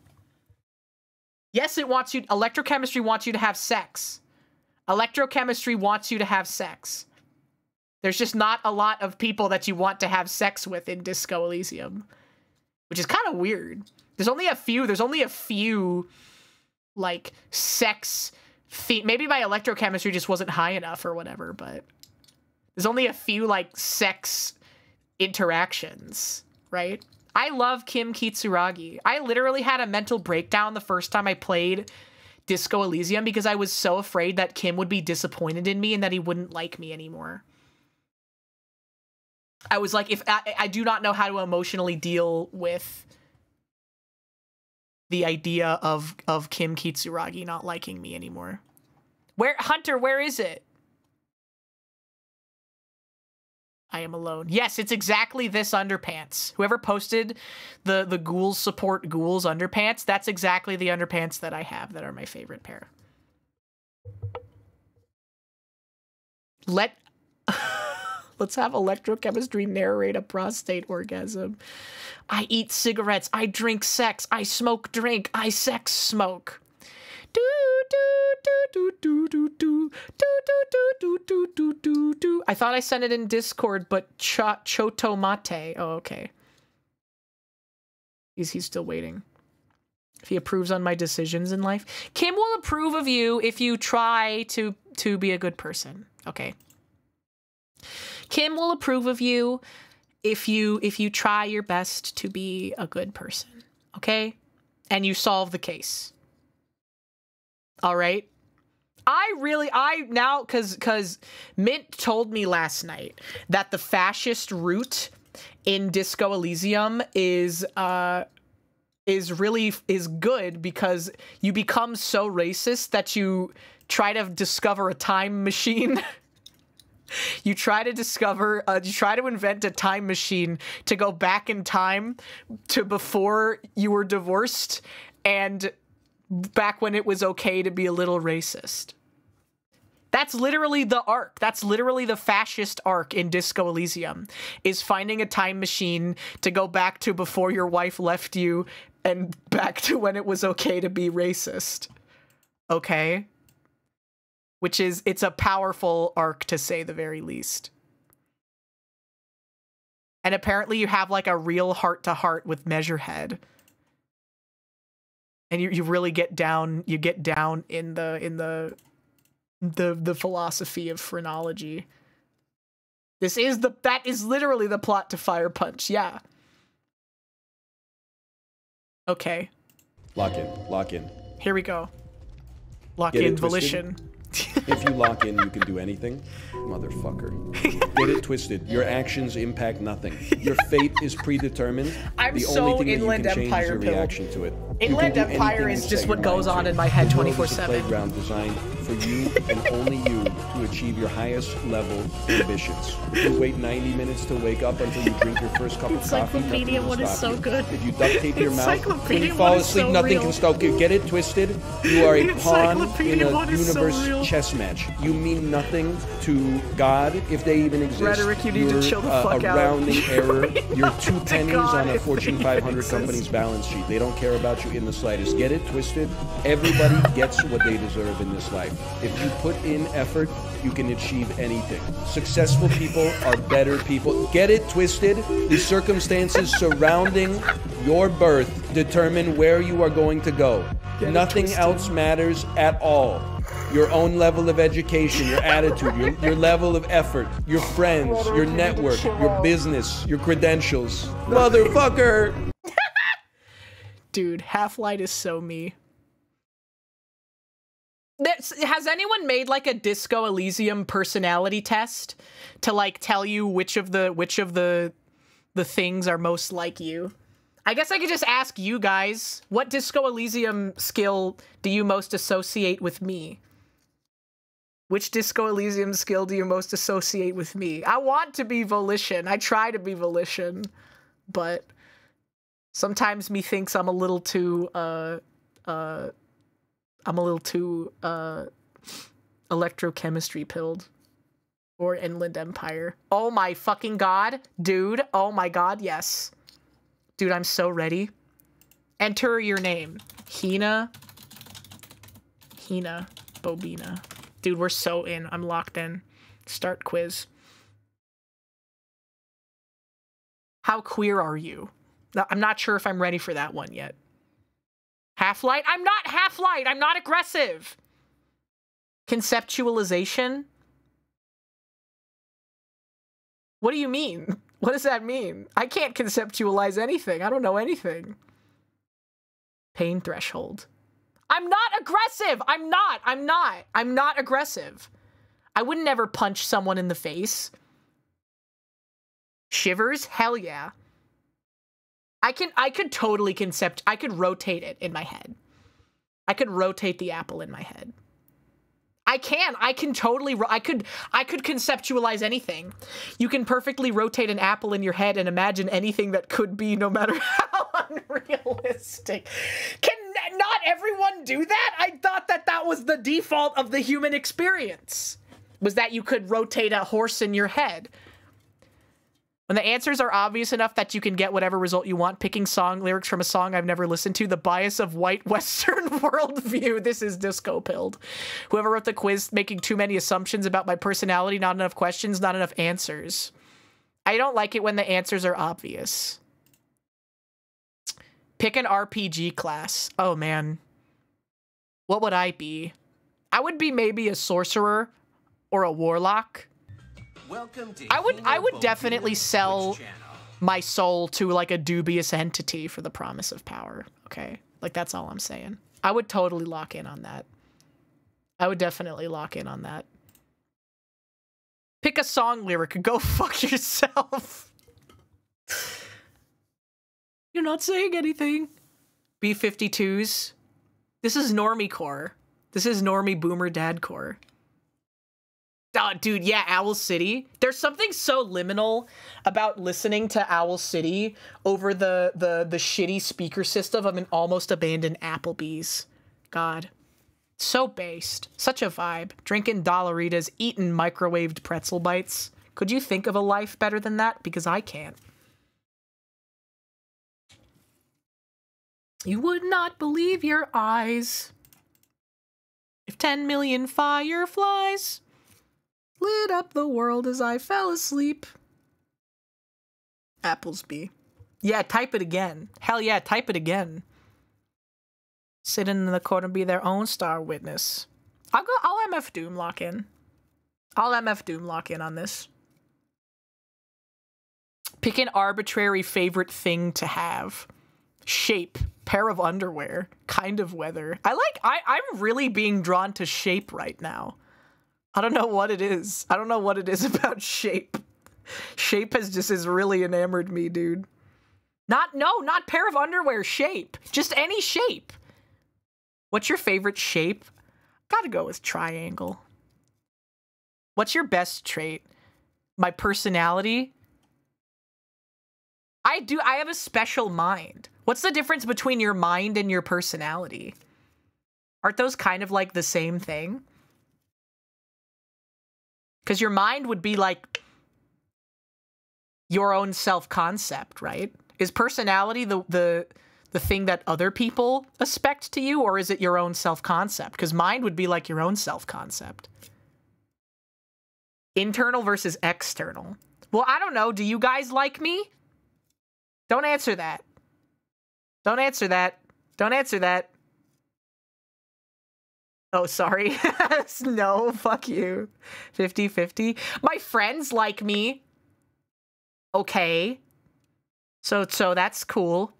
Yes, it wants you... Electrochemistry wants you to have sex. Electrochemistry wants you to have sex. There's just not a lot of people that you want to have sex with in Disco Elysium, which is kind of weird. There's only a few, like, sex... Maybe my electrochemistry just wasn't high enough or whatever, but there's only a few, like, sex interactions, right? I love Kim Kitsuragi. I literally had a mental breakdown the first time I played Disco Elysium because I was so afraid that Kim would be disappointed in me and that he wouldn't like me anymore. I was like, if I do not know how to emotionally deal with the idea of Kim Kitsuragi not liking me anymore. Hunter, where is it? I am alone. Yes, it's exactly this underpants. Whoever posted the ghouls support ghouls underpants, that's exactly the underpants that I have that are my favorite pair. Let's have electrochemistry narrate a prostate orgasm. I eat cigarettes. I drink sex. I smoke drink. I sex smoke. Do do do do do do do do do do do do do. I thought I sent it in Discord, but Chotomate. Oh, okay. He's still waiting. If he approves on my decisions in life, Kim will approve of you if you try to be a good person. Okay. Kim will approve of you if you try your best to be a good person, okay? And you solve the case. All right? Now, because Mint told me last night that the fascist route in Disco Elysium is is good because you become so racist that you try to discover a time machine. You try to invent a time machine to go back in time to before you were divorced and back when it was okay to be a little racist. That's literally the arc. That's literally the fascist arc in Disco Elysium, is finding a time machine to go back to before your wife left you and back to when it was okay to be racist. Okay? Which is, it's a powerful arc to say the very least. And apparently you have like a real heart-to-heart with Measurehead. And you really get down, in the philosophy of phrenology. That is literally the plot to Fire Punch, yeah. Okay. Lock in. Here we go. Lock Get in it twisted? volition. If you lock in, you can do anything. Motherfucker. Get it twisted. Your actions impact nothing. Your fate is predetermined. I'm the so only thing Inland that you can change Empire is your pilled. reaction to it. Inland You can do Empire anything is you just set what your goes mind on to. in my head The world is a 24/7. playground designed for you and only you to achieve your highest level ambitions. If you wait 90 minutes to wake up until you drink your first cup of coffee, Encyclopedia nothing will one is stop so you. good. If you duct tape your mouth when Encyclopedia you fall one is asleep, so nothing real. can stop you. Get it twisted. You are a pawn in Encyclopedia a one is so real. universe chess match. You mean nothing to God, if they even exist. Rhetoric, you need to You're chill the fuck a out. rounding error. You're 2 to pennies God, on a if Fortune they 500 exist. company's balance sheet. They don't care about you in the slightest. Get it twisted. Everybody gets what they deserve in this life. If you put in effort, you can achieve anything. Successful people are better people. Get it twisted. The circumstances surrounding your birth determine where you are going to go. Nothing else matters at all. Your own level of education, your attitude, your level of effort, your friends, your network, your business, your credentials. Motherfucker! Dude, Half-Light is so me. Has anyone made like a Disco Elysium personality test to like tell you which of the things are most like you? I guess I could just ask you guys, what Disco Elysium skill do you most associate with me? Which Disco Elysium skill do you most associate with me? I want to be volition. I try to be volition, but sometimes me thinks I'm a little too electrochemistry pilled. Or Inland Empire. Oh my fucking god, dude. Oh my god, yes. Dude, I'm so ready. Enter your name. HinaBoBina. Dude, we're so in. I'm locked in. Start quiz. How queer are you? I'm not sure if I'm ready for that one yet. Half-Light? I'm not Half-Light! I'm not aggressive! Conceptualization? What do you mean? What does that mean? I can't conceptualize anything. I don't know anything. Pain threshold. I'm not aggressive! I'm not aggressive. I would never punch someone in the face. Shivers? Hell yeah. I could totally I could rotate it in my head. I could rotate the apple in my head. I can totally, I could conceptualize anything. You can perfectly rotate an apple in your head and imagine anything that could be, no matter how unrealistic. Can not everyone do that? I thought that that was the default of the human experience, was that you could rotate a horse in your head. When the answers are obvious enough that you can get whatever result you want, picking song lyrics from a song I've never listened to, the bias of white Western worldview. This is disco pilled. Whoever wrote the quiz making too many assumptions about my personality, not enough questions, not enough answers. I don't like it when the answers are obvious. Pick an RPG class. Oh man. What would I be? I would be maybe a sorcerer or a warlock. Welcome to I would definitely HinaBoBina's sell Twitch channel. my soul to like a dubious entity for the promise of power. Okay, like that's all I'm saying. I would totally lock in on that. I would definitely lock in on that. Pick a song lyric and go fuck yourself. You're not saying anything. B-52s. This is normie core. This is normie boomer dad core. Oh, dude, yeah, Owl City. There's something so liminal about listening to Owl City over the shitty speaker system of an almost abandoned Applebee's. God. So based. Such a vibe. Drinking Dollaritas, eating microwaved pretzel bites. Could you think of a life better than that? Because I can't. You would not believe your eyes if 10 million fireflies lit up the world as I fell asleep. Applesby. Yeah, type it again. Hell yeah, type it again. Sitting in the corner, be their own star witness. I'll MF Doomlock in. I'll MF Doomlock in on this. Pick an arbitrary favorite thing to have. Shape. Pair of underwear. Kind of weather. I'm really being drawn to shape right now. I don't know what it is. I don't know what it is about shape. Shape has really enamored me, dude. Not pair of underwear, shape. Just any shape. What's your favorite shape? Gotta go with triangle. What's your best trait? My personality? I have a special mind. What's the difference between your mind and your personality? Aren't those kind of like the same thing? Because your mind would be like your own self-concept, right? Is personality the thing that other people expect to you, or is it your own self-concept? Because mind would be like your own self-concept. Internal versus external. Well, I don't know. Do you guys like me? Don't answer that. Don't answer that. Don't answer that. Oh, sorry. No, fuck you. 50-50. My friends like me. Okay. So that's cool.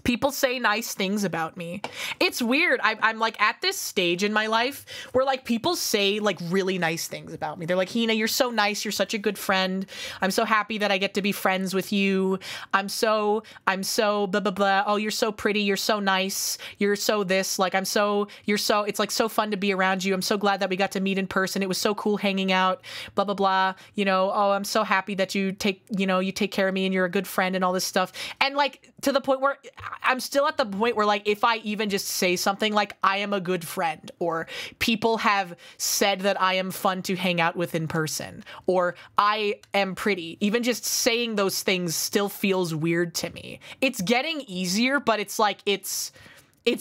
People say nice things about me. It's weird. I'm like at this stage in my life where like people say like really nice things about me. They're like, Hina, you're so nice. You're such a good friend. I'm so happy that I get to be friends with you. I'm so blah, blah, blah. Oh, you're so pretty. You're so nice. You're so this, like, it's like so fun to be around you. I'm so glad that we got to meet in person. It was so cool hanging out, blah, blah, blah. You know, oh, I'm so happy that you take care of me and you're a good friend and all this stuff. And like to the point where I'm still at the point where like if I even just say something like I am a good friend, or people have said that I am fun to hang out with in person, or I am pretty, even just saying those things still feels weird to me. It's getting easier, but it's like it's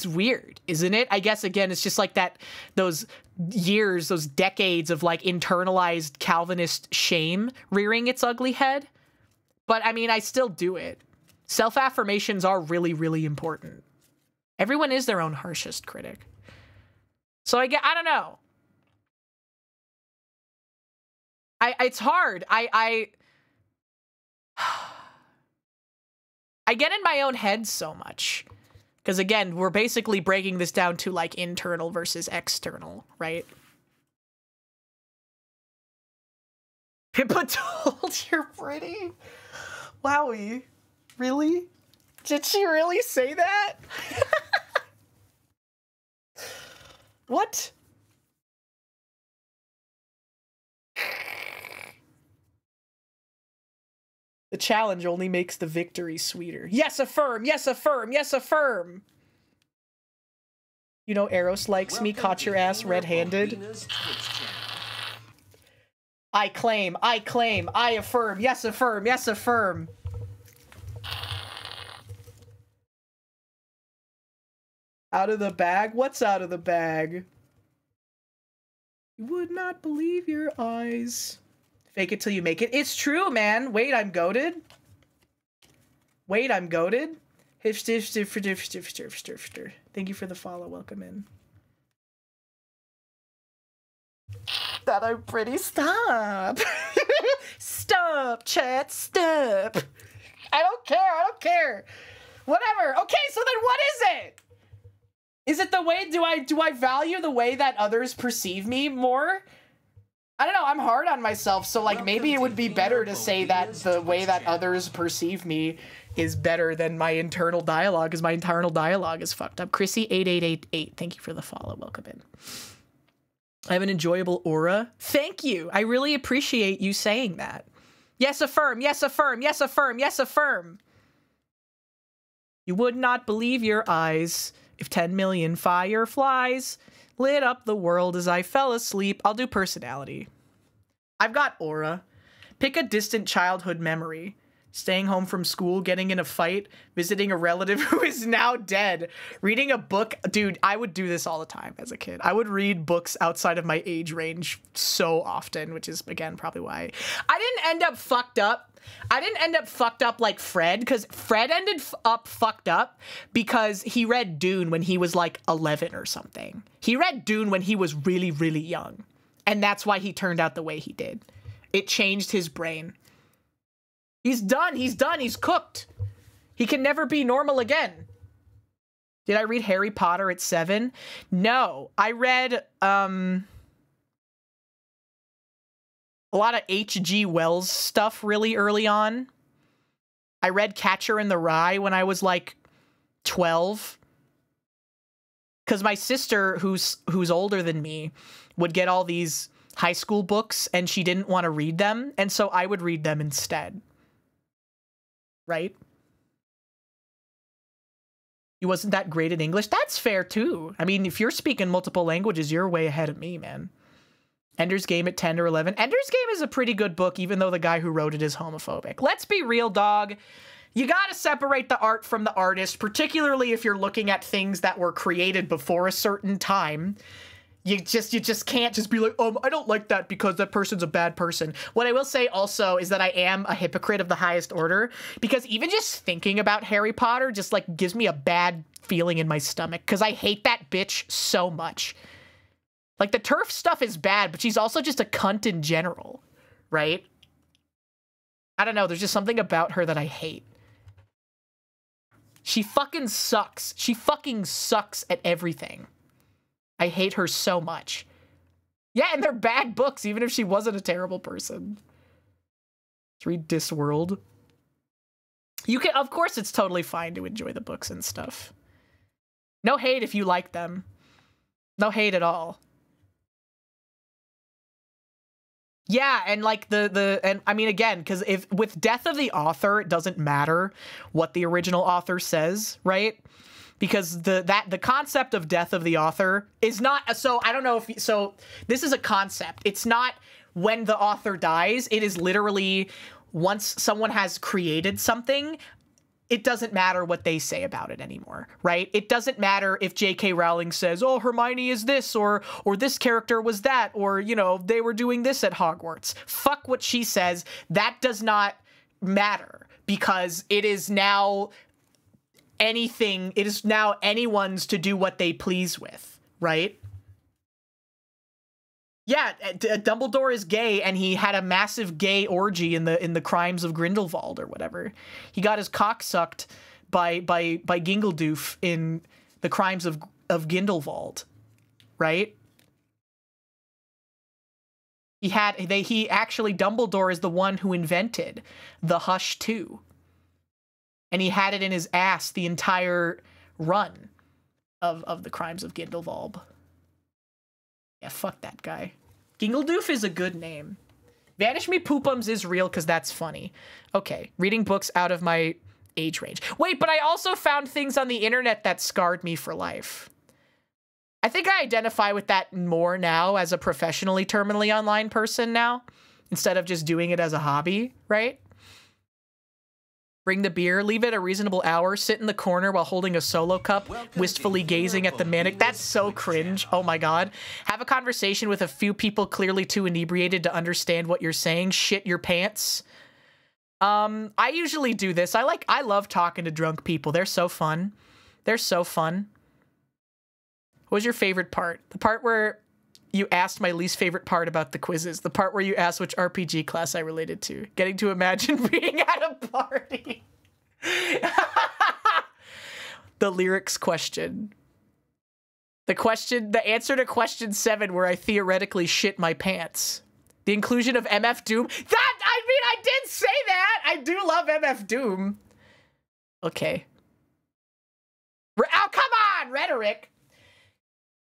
weird, isn't it? I guess again it's just like that those decades of like internalized Calvinist shame rearing its ugly head. But I mean, I still do it. Self-affirmations are really, really important. Everyone is their own harshest critic. So I don't know. It's hard. I get in my own head so much. Because again, we're basically breaking this down to like internal versus external, right? Pippa told you're pretty? Wowie. Really? Did she really say that? What? The challenge only makes the victory sweeter. Yes, affirm! Yes, affirm! Yes, affirm! You know Eros likes me, caught your ass red-handed. I claim, I affirm, yes, affirm, yes, affirm. Out of the bag? What's out of the bag? You would not believe your eyes. Fake it till you make it. It's true, man. Wait, I'm goated. Wait, I'm goated. Thank you for the follow. Welcome in. That I'm pretty. Stop. Stop, chat. Stop. I don't care. Whatever. Okay, so then what is it? Is it the way, do I value the way that others perceive me more? I don't know, I'm hard on myself, so like maybe it would be better to say that the way that others perceive me is better than my internal dialogue, because my internal dialogue is fucked up. Chrissy8888, thank you for the follow. Welcome in. I have an enjoyable aura. Thank you. I really appreciate you saying that. Yes, affirm. Yes, affirm. Yes, affirm. Yes, affirm. You would not believe your eyes if 10 million fireflies lit up the world as I fell asleep. I'll do personality. I've got aura. Pick a distant childhood memory. Staying home from school, getting in a fight, visiting a relative who is now dead, reading a book. Dude, I would do this all the time as a kid. I would read books outside of my age range so often, which is, again, probably why I didn't end up fucked up. I didn't end up fucked up like Fred, because Fred ended up fucked up because he read Dune when he was like 11 or something. He read Dune when he was really, really young. And that's why he turned out the way he did. It changed his brain. He's done. He's done. He's cooked. He can never be normal again. Did I read Harry Potter at 7? No. I read a lot of H.G. Wells stuff really early on. I read Catcher in the Rye when I was like 12. Because my sister, who's older than me, would get all these high school books and she didn't want to read them. And so I would read them instead. Right? He wasn't that great at English. That's fair, too. I mean, if you're speaking multiple languages, you're way ahead of me, man. Ender's Game at 10 or 11. Ender's Game is a pretty good book, even though the guy who wrote it is homophobic. Let's be real, dog. You gotta separate the art from the artist, particularly if you're looking at things that were created before a certain time. You just can't just be like, I don't like that because that person's a bad person. What I will say also is that I am a hypocrite of the highest order, because even just thinking about Harry Potter just like gives me a bad feeling in my stomach, because I hate that bitch so much. Like, the TERF stuff is bad, but she's also just a cunt in general, right? I don't know, there's just something about her that I hate. She fucking sucks. She fucking sucks at everything. I hate her so much. Yeah, and they're bad books, even if she wasn't a terrible person. Let's read Discworld. You can, of course, it's totally fine to enjoy the books and stuff. No hate if you like them. No hate at all. Yeah, and like and I mean, again, because if with death of the author, it doesn't matter what the original author says, right? Because the concept of death of the author is not, so I don't know if, so this is a concept. It's not when the author dies. It is literally once someone has created something, it doesn't matter what they say about it anymore, right? It doesn't matter if J.K. Rowling says, oh, Hermione is this, or this character was that, or, you know, they were doing this at Hogwarts. Fuck what she says. That does not matter, because it is now anything, it is now anyone's to do what they please with, right? Yeah, Dumbledore is gay, and he had a massive gay orgy in the Crimes of Grindelwald or whatever. He got his cock sucked by Gingledoof in the Crimes of Grindelwald, right? He actually, Dumbledore is the one who invented the Hush 2. And he had it in his ass the entire run of the Crimes of Grindelwald. Yeah, fuck that guy. Gingledoof is a good name. Vanish Me Poopums is real because that's funny. Okay, reading books out of my age range. Wait, but I also found things on the internet that scarred me for life. I think I identify with that more now as a professionally terminally online person now, instead of just doing it as a hobby, right? Bring the beer, leave it a reasonable hour, sit in the corner while holding a solo cup, wistfully gazing at the manic. That's so cringe. Oh my god. Have a conversation with a few people clearly too inebriated to understand what you're saying. Shit your pants. I usually do this. I love talking to drunk people. They're so fun. They're so fun. What was your favorite part? The part where you asked my least favorite part about the quizzes. The part where you asked which RPG class I related to. Getting to imagine being at a party. The lyrics question. The answer to question 7 where I theoretically shit my pants. The inclusion of MF Doom. I did say that! I do love MF Doom. Okay. Oh, come on, rhetoric.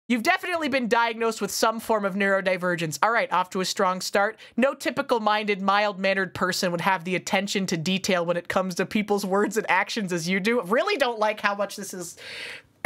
You've definitely been diagnosed with some form of neurodivergence. All right, off to a strong start. No typical-minded, mild-mannered person would have the attention to detail when it comes to people's words and actions as you do. Really don't like how much this is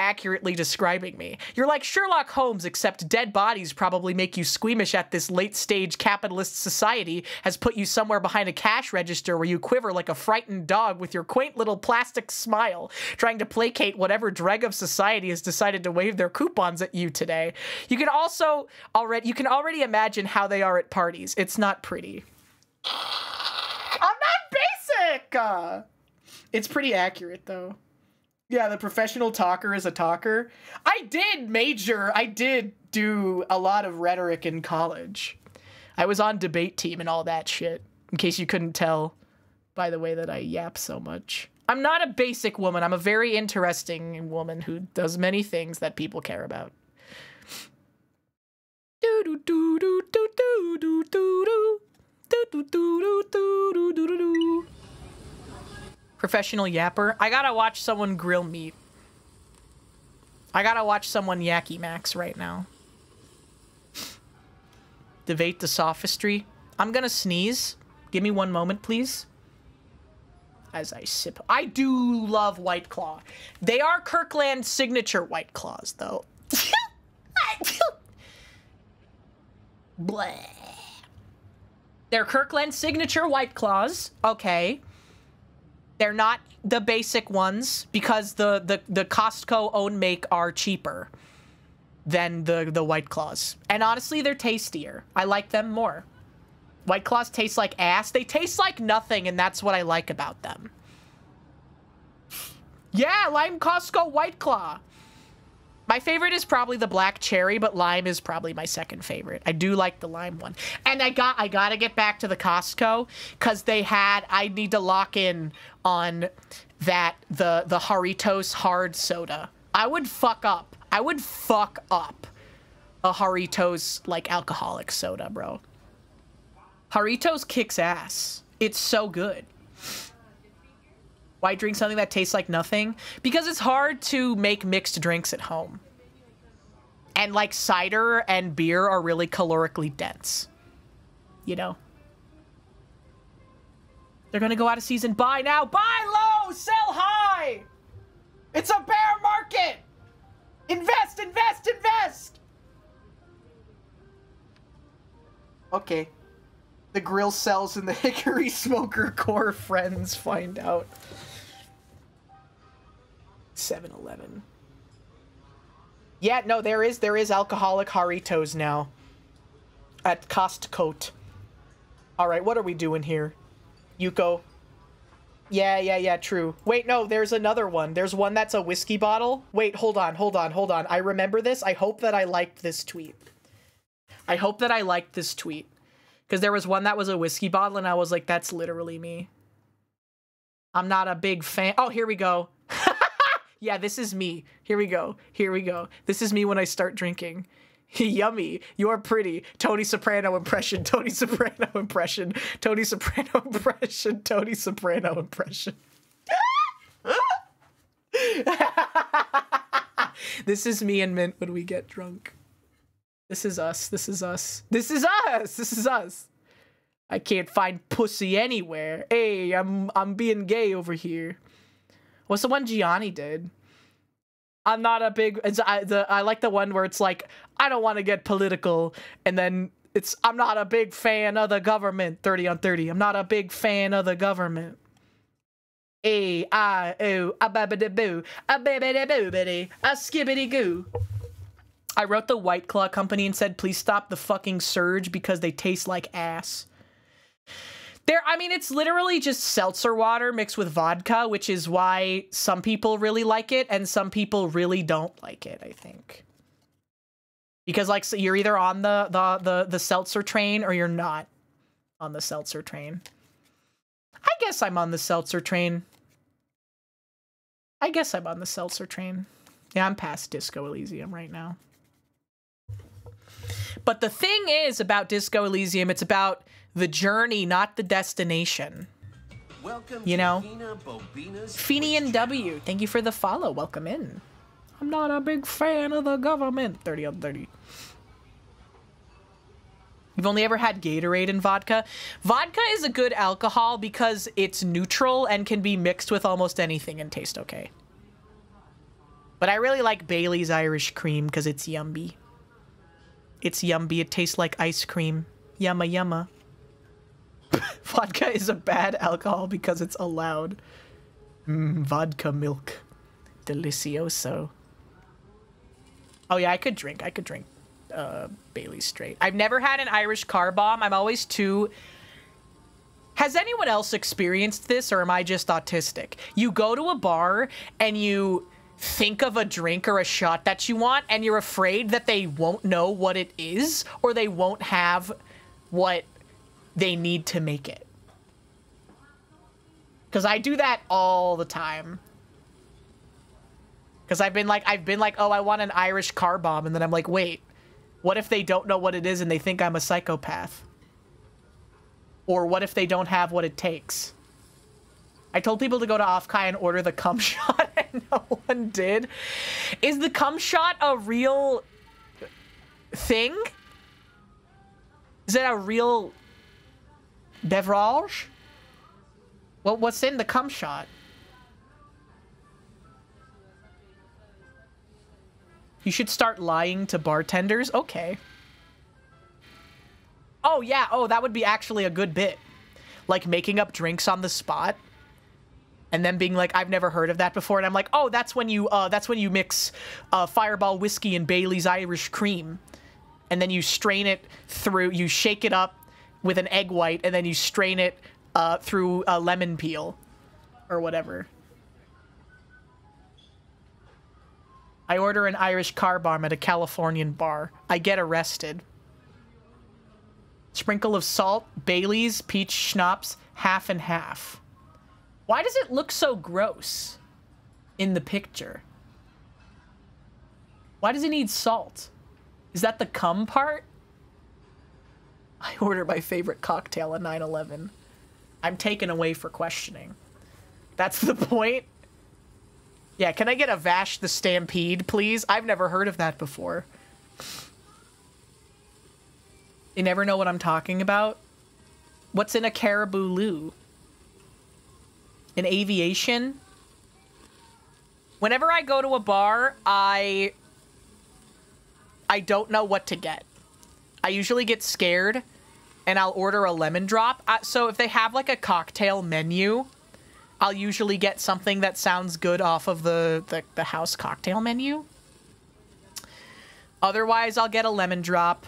accurately describing me. You're like Sherlock Holmes, except dead bodies probably make you squeamish at this late-stage capitalist society has put you somewhere behind a cash register where you quiver like a frightened dog with your quaint little plastic smile, trying to placate whatever dregs of society has decided to wave their coupons at you today. You can already imagine how they are at parties. It's not pretty. I'm not basic! It's pretty accurate, though. Yeah, the professional talker is a talker. I did do a lot of rhetoric in college. I was on debate team and all that shit, in case you couldn't tell by the way that I yap so much. I'm not a basic woman. I'm a very interesting woman who does many things that people care about. Professional yapper. I gotta watch someone grill meat. I gotta watch someone Yaki Max right now. Debate the sophistry. I'm gonna sneeze. Give me one moment, please. As I sip. I do love White Claw. They are Kirkland signature White Claws, though. Bleh. They're Kirkland signature White Claws. Okay. They're not the basic ones because the Costco own make are cheaper than the White Claws. And honestly, they're tastier. I like them more. White Claws taste like ass. They taste like nothing, and that's what I like about them. Yeah, lime Costco White Claw. My favorite is probably the black cherry, but lime is probably my second favorite. I do like the lime one. And I gotta get back to the Costco, because I need to lock in on that, the Haritos hard soda. I would fuck up a Haritos, like, alcoholic soda, bro. Haritos kicks ass. It's so good. Why drink something that tastes like nothing? Because it's hard to make mixed drinks at home. And like cider and beer are really calorically dense. You know? They're gonna go out of season. Buy now. Buy low! Sell high! It's a bear market! Invest, invest, invest! Okay. The grill sells and the hickory smoker core friends find out. 7-Eleven. Yeah, no, there is alcoholic Haritos now. At Costco. Alright, what are we doing here? Yuko. Yeah, true. Wait, no, there's another one. There's one that's a whiskey bottle. Wait, hold on. I remember this. I hope that I liked this tweet. Because there was one that was a whiskey bottle, and I was like, that's literally me. I'm not a big fan. Oh, here we go. Yeah, this is me. Here we go. This is me when I start drinking. Yummy. You're pretty. Tony Soprano impression. This is me and Mint when we get drunk. This is us. I can't find pussy anywhere. Hey, I'm being gay over here. What's the one Gianni did? I'm not a big... I like the one where it's like, I don't want to get political. And then it's, I'm not a big fan of the government. 30 on 30. I'm not a big fan of the government. A-I-O, a-ba-ba-da-boo, a-ba-ba-da-boo-ba-dee, a skibbity-goo. I wrote the White Claw company and said, please stop the fucking surge because they taste like ass. I mean, it's literally just seltzer water mixed with vodka, which is why some people really like it and some people really don't like it, I think. Because, like, so you're either on the seltzer train or you're not on the seltzer train. I guess I'm on the seltzer train. Yeah, I'm past Disco Elysium right now. But the thing is about Disco Elysium, it's about the journey, not the destination. Welcome You to know? HinaBoBina's Fenian Twitch W, channel. thank you for the follow. Welcome in. I'm not a big fan of the government. 30 on 30. You've only ever had Gatorade and vodka? Vodka is a good alcohol because it's neutral and can be mixed with almost anything and taste okay. But I really like Bailey's Irish Cream because it's yummy. It's yummy. It tastes like ice cream. Yumma yumma. Vodka is a bad alcohol because it's allowed. Vodka milk. Delicioso. Oh yeah, I could drink Bailey's straight. I've never had an Irish car bomb. I'm always too... Has anyone else experienced this, or am I just autistic? You go to a bar and you think of a drink or a shot that you want, and you're afraid that they won't know what it is, or they won't have what they need to make it. Because I do that all the time. Because I've been like, oh, I want an Irish car bomb, and then I'm like, wait, what if they don't know what it is and they think I'm a psychopath? Or what if they don't have what it takes? I told people to go to Off-Kai and order the cum shot, and no one did. Is the cum shot a real thing? Is it a real beverage? What's in the cum shot? You should start lying to bartenders? Okay. Oh, yeah. Oh, that would be actually a good bit. Like, making up drinks on the spot. And then being like, I've never heard of that before. And I'm like, oh, that's when you mix Fireball whiskey and Bailey's Irish Cream. And then you strain it through, you shake it up with an egg white, and then you strain it through a lemon peel. Or whatever. I order an Irish car bomb at a Californian bar. I get arrested. Sprinkle of salt, Bailey's, peach schnapps, half and half. Why does it look so gross in the picture? Why does it need salt? Is that the cum part? I order my favorite cocktail at 9/11. I'm taken away for questioning. That's the point? Yeah, can I get a Vash the Stampede, please? I've never heard of that before. You never know what I'm talking about? What's in a Caribou Lou? An aviation? Whenever I go to a bar, I don't know what to get. I usually get scared, and I'll order a lemon drop. So if they have, like, a cocktail menu, I'll usually get something that sounds good off of the house cocktail menu. Otherwise, I'll get a lemon drop.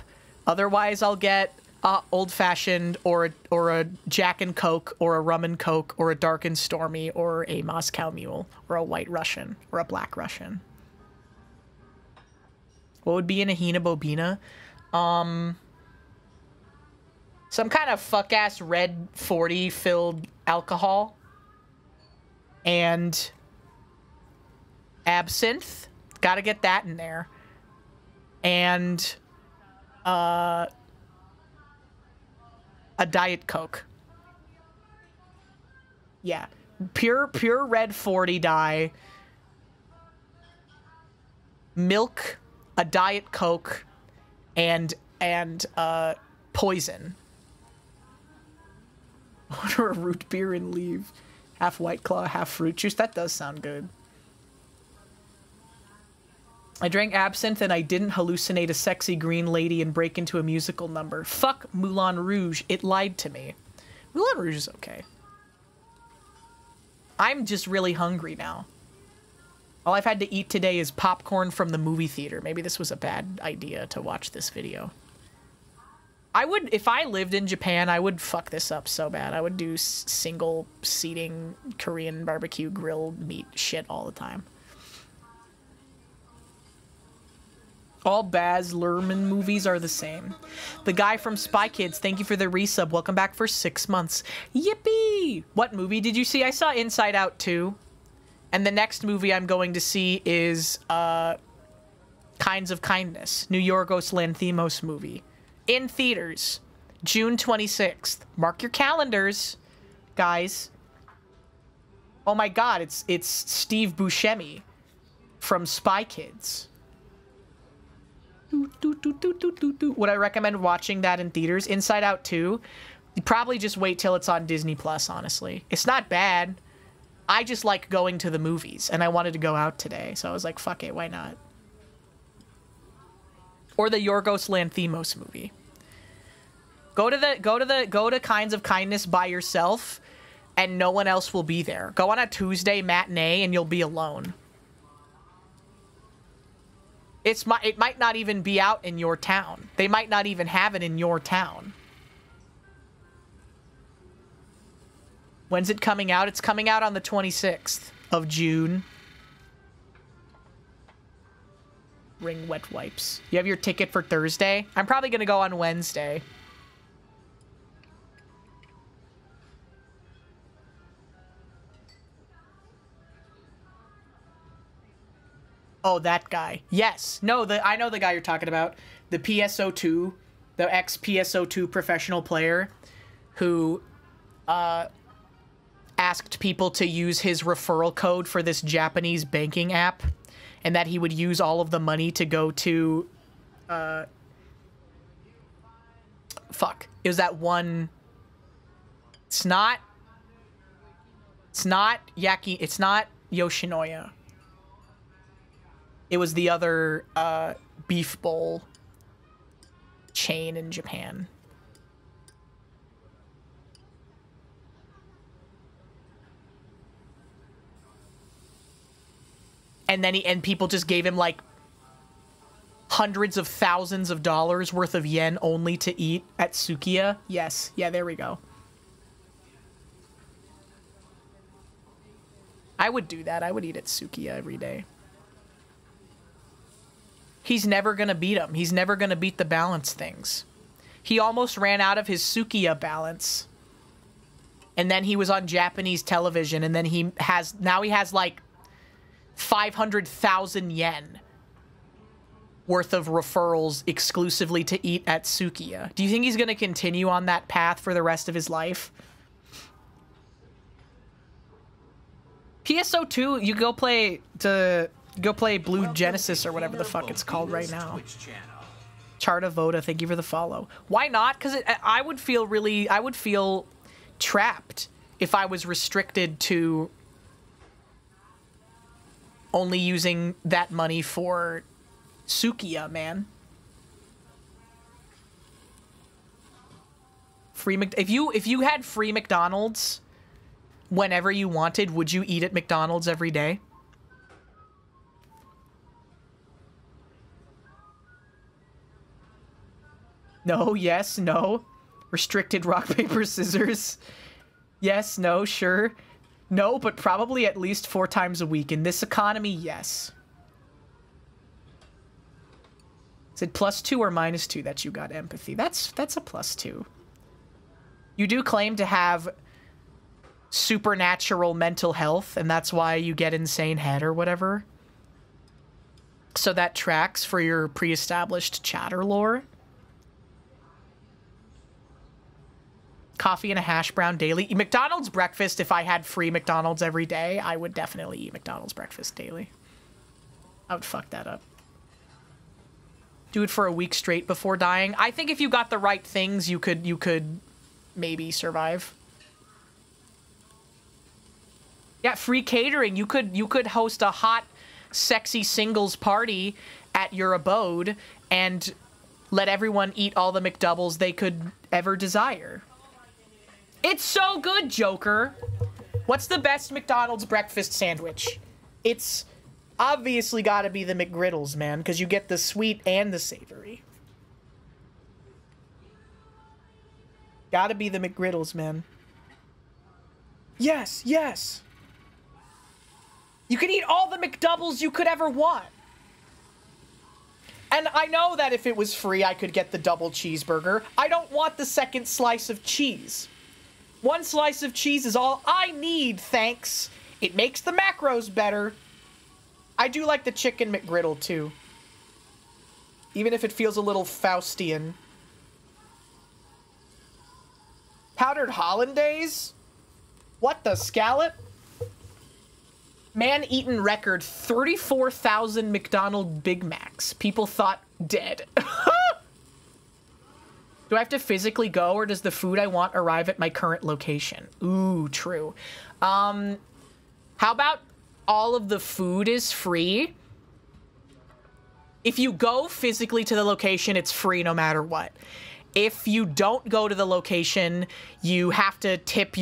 Otherwise, I'll get old-fashioned or a Jack and Coke or a rum and Coke or a dark and stormy or a Moscow Mule or a white Russian or a black Russian. What would be in a HinaBoBina? Some kind of fuck-ass red 40 filled alcohol. And absinthe. Gotta get that in there. And a Diet Coke. Yeah. Pure red 40 dye. Milk, a Diet Coke, and poison. Order a root beer and leave. Half White Claw, half fruit juice. That does sound good. I drank absinthe and I didn't hallucinate a sexy green lady and break into a musical number. Fuck Moulin Rouge. It lied to me. Moulin Rouge is okay. I'm just really hungry now. All I've had to eat today is popcorn from the movie theater. Maybe this was a bad idea to watch this video. I would, if I lived in Japan, I would fuck this up so bad. I would do single seating Korean barbecue grill meat shit all the time. All Baz Luhrmann movies are the same. The guy from Spy Kids, thank you for the resub. Welcome back for 6 months. Yippee! What movie did you see? I saw Inside Out 2. And the next movie I'm going to see is Kinds of Kindness. New Yorgos Lanthimos movie. In theaters. June 26th. Mark your calendars, guys. Oh my god, it's Steve Buscemi from Spy Kids. Would I recommend watching that in theaters? Inside Out 2? You probably just wait till it's on Disney Plus, honestly. It's not bad. I just like going to the movies, and I wanted to go out today, so I was like, fuck it, why not? Or the Yorgos Lanthimos movie. Go to Kinds of Kindness by yourself, and no one else will be there. Go on a Tuesday matinee, and you'll be alone. It might not even be out in your town. They might not even have it in your town. When's it coming out? It's coming out on the 26th of June. Ring wet wipes. You have your ticket for Thursday? I'm probably gonna go on Wednesday. Oh, that guy. Yes. No, I know the guy you're talking about. The PSO2, the ex-PSO2 professional player who asked people to use his referral code for this Japanese banking app, and that he would use all of the money to go to fuck. It was that one. It's not Yoshinoya. It was the other beef bowl chain in Japan. And then people just gave him like hundreds of thousands of dollars worth of yen only to eat at Sukiya. Yes. Yeah, there we go. I would do that. I would eat at Sukiya every day. He's never gonna beat him. He's never gonna beat the balance things. He almost ran out of his Sukiya balance. And then he was on Japanese television, and then now he has like 500,000 yen worth of referrals exclusively to eat at Sukiya. Do you think he's going to continue on that path for the rest of his life? PSO2, you go play Blue Genesis or whatever the fuck it's called right now. Charta Voda, thank you for the follow. Why not? Because I would feel trapped if I was restricted to only using that money for Sukiya, man. If you had free McDonald's whenever you wanted, would you eat at McDonald's every day? No, yes, no. Restricted rock, paper, scissors. Yes, no, sure. No, but probably at least 4 times a week. In this economy, yes. Is it +2 or -2 that you got empathy? That's a +2. You do claim to have supernatural mental health, and that's why you get insane head or whatever. So that tracks for your pre-established chatter lore. Coffee and a hash brown daily. McDonald's breakfast, if I had free McDonald's every day, I would definitely eat McDonald's breakfast daily. I would fuck that up. Do it for a week straight before dying. I think if you got the right things, you could maybe survive. Yeah, free catering. You could host a hot, sexy singles party at your abode and let everyone eat all the McDoubles they could ever desire. It's so good, Joker. What's the best McDonald's breakfast sandwich? It's obviously got to be the McGriddles, man, because you get the sweet and the savory. Got to be the McGriddles, man. Yes, yes. You can eat all the McDoubles you could ever want. And I know that if it was free, I could get the double cheeseburger. I don't want the second slice of cheese. 1 slice of cheese is all I need, thanks. It makes the macros better. I do like the chicken McGriddle, too. Even if it feels a little Faustian. Powdered hollandaise? What the scallop? Man-eaten record 34,000 McDonald's Big Macs. People thought dead. Do I have to physically go, or does the food I want arrive at my current location? Ooh, true. How about all of the food is free? If you go physically to the location, it's free no matter what. If you don't go to the location, you have to tip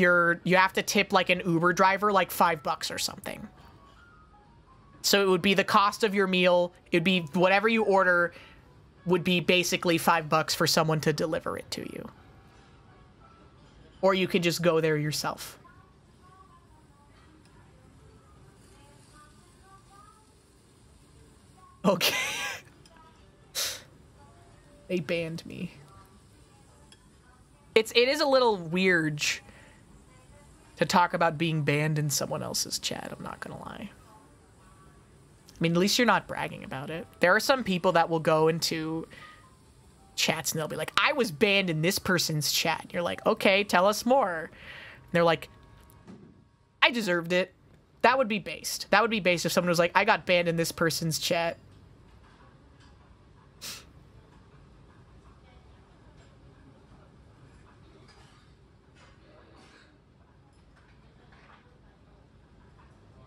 like an Uber driver like $5 or something. So it would be the cost of your meal. It'd be whatever you order would be basically $5 for someone to deliver it to you. Or you could just go there yourself. Okay. They banned me. It is a little weird to talk about being banned in someone else's chat, I'm not gonna lie. I mean, at least you're not bragging about it. There are some people that will go into chats and they'll be like, I was banned in this person's chat. And you're like, okay, tell us more. And they're like, I deserved it. That would be based. That would be based if someone was like, I got banned in this person's chat.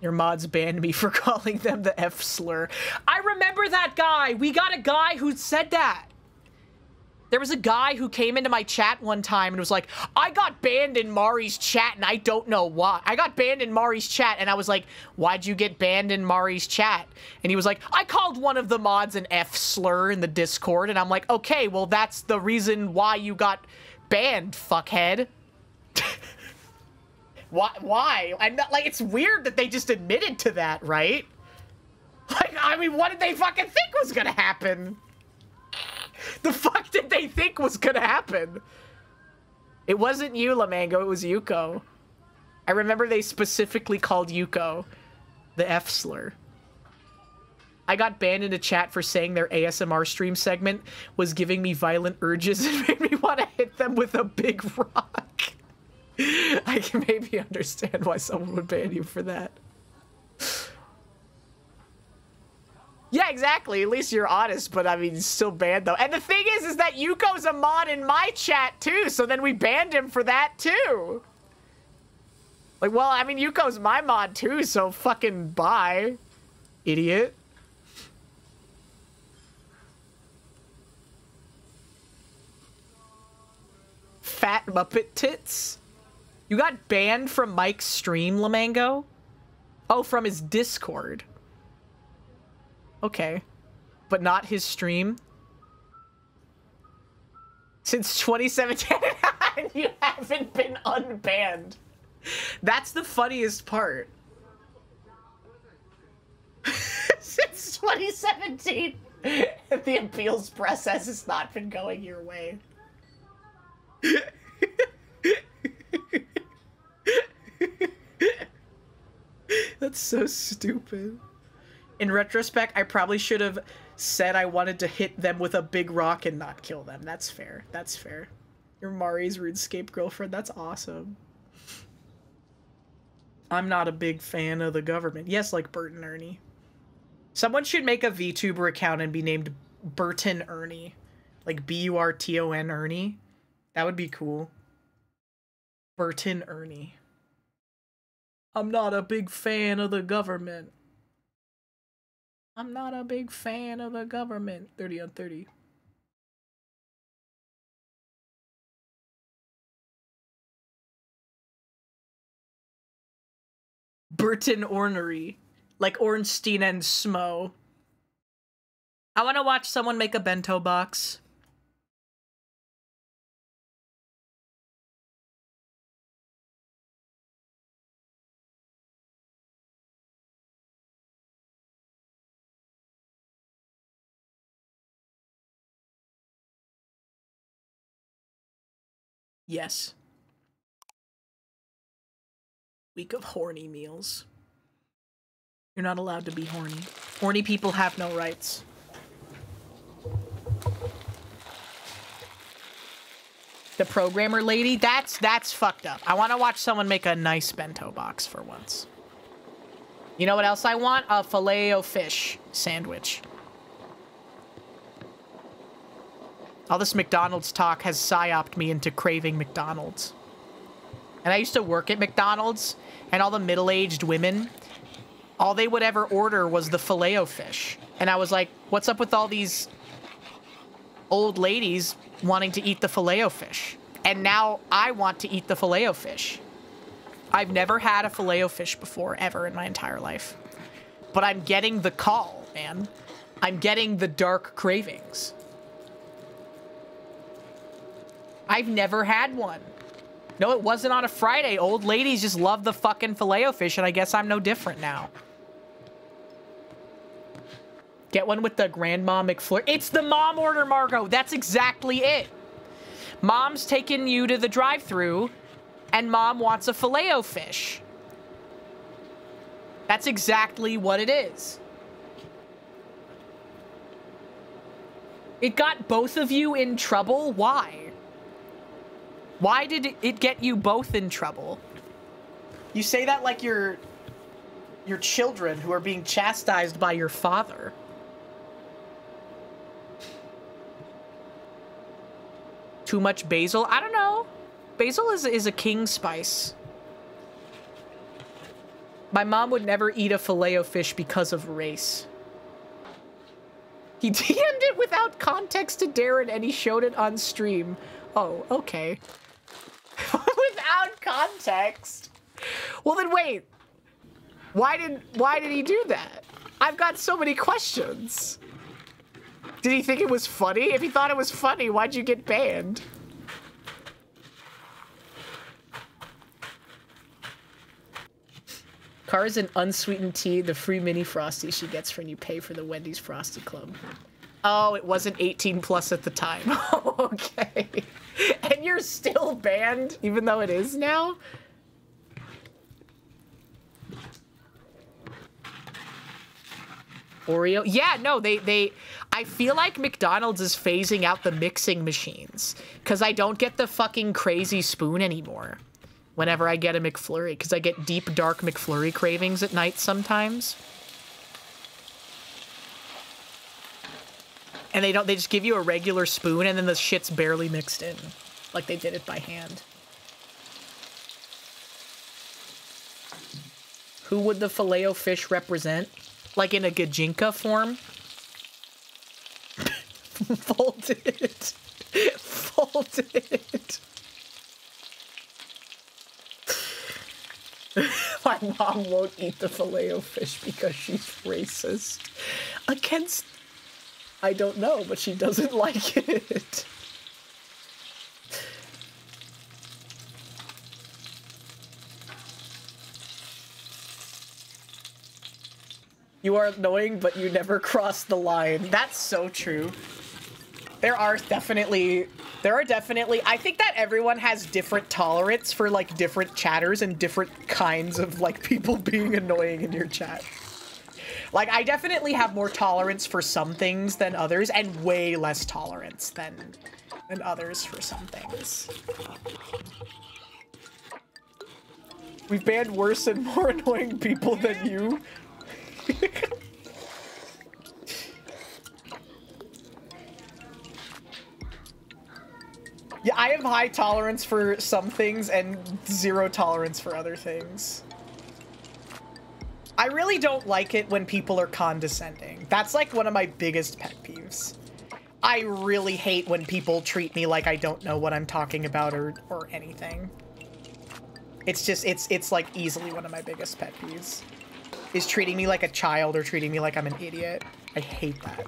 Your mods banned me for calling them the F slur. I remember that guy. We got a guy who said that. There was a guy who came into my chat one time and was like, I got banned in Mari's chat and I don't know why. I got banned in Mari's chat and I was like, why'd you get banned in Mari's chat? And he was like, I called one of the mods an F slur in the Discord. And I'm like, okay, well, that's the reason why you got banned, fuckhead. Why? I'm not, like, it's weird that they just admitted to that, right? Like, I mean, what did they fucking think was gonna happen? The fuck did they think was gonna happen? It wasn't you, Lamango, it was Yuko. I remember they specifically called Yuko the F slur. I got banned in a chat for saying their ASMR stream segment was giving me violent urges and made me want to hit them with a big rock. I can maybe understand why someone would ban you for that. Yeah, exactly. At least you're honest, but I mean, still banned though. And the thing is that Yuko's a mod in my chat too, so then we banned him for that too. Like, well, I mean, Yuko's my mod too, so fucking bye, idiot. Fat Muppet tits. You got banned from Mike's stream, Lamango? Oh, from his Discord. Okay. But not his stream? Since 2017, you haven't been unbanned. That's the funniest part. Since 2017, the appeals process has not been going your way. That's so stupid. In retrospect, I probably should have said I wanted to hit them with a big rock and not kill them. That's fair. That's fair. You're Mari's RuneScape girlfriend. That's awesome. I'm not a big fan of the government. Yes, like Bert and Ernie. Someone should make a VTuber account and be named Burton Ernie. Like B-U-R-T-O-N Ernie. That would be cool. Burton Ernie. I'm not a big fan of the government. I'm not a big fan of the government. 30 on 30. Burton Ornery. Like Ornstein and Smo. I want to watch someone make a bento box. Yes. Week of horny meals. You're not allowed to be horny. Horny people have no rights. The programmer lady? That's fucked up. I want to watch someone make a nice bento box for once. You know what else I want? A filet-o-fish sandwich. All this McDonald's talk has psyoped me into craving McDonald's. And I used to work at McDonald's, and all the middle-aged women, all they would ever order was the filet-o-fish. And I was like, what's up with all these old ladies wanting to eat the filet-o-fish? And now I want to eat the filet-o-fish. I've never had a filet-o-fish before, ever in my entire life. But I'm getting the call, man. I'm getting the dark cravings. I've never had one. No, it wasn't on a Friday. Old ladies just love the fucking filet-o-fish, and I guess I'm no different now. Get one with the Grandma McFlurry. It's the mom order, Margot. That's exactly it. Mom's taking you to the drive-thru, and Mom wants a filet-o-fish. That's exactly what it is. It got both of you in trouble? Why? Why did it get you both in trouble? You say that like you're children who are being chastised by your father. Too much basil? I don't know. Basil is a king spice. My mom would never eat a filet-o-fish because of race. He DM'd it without context to Darren and he showed it on stream. Oh, okay. Without context? Well then wait. Why did he do that? I've got so many questions. Did he think it was funny? If he thought it was funny, why'd you get banned? Cars and unsweetened tea, the free mini Frosty she gets when you pay for the Wendy's Frosty Club. Oh, it wasn't 18 plus at the time. Oh, okay. And you're still banned, even though it is now? Oreo? Yeah, no, I feel like McDonald's is phasing out the mixing machines because I don't get the fucking crazy spoon anymore whenever I get a McFlurry, because I get deep, dark McFlurry cravings at night sometimes. And they just give you a regular spoon and then the shit's barely mixed in, like they did it by hand. Who would the filet-o-fish represent? Like in a Gajinka form? Folded. Folded. My mom won't eat the filet-o-fish because she's racist. Against... I don't know, but she doesn't like it. You are annoying, but you never cross the line. That's so true. There are definitely, I think that everyone has different tolerance for like different chatters and different kinds of like people being annoying in your chat. Like I definitely have more tolerance for some things than others and way less tolerance than others for some things. We've banned worse and more annoying people than you. Yeah, I have high tolerance for some things and zero tolerance for other things. I really don't like it when people are condescending. That's like one of my biggest pet peeves. I really hate when people treat me like I don't know what I'm talking about or anything. It's just, it's like easily one of my biggest pet peeves. Is treating me like a child or treating me like I'm an idiot. I hate that.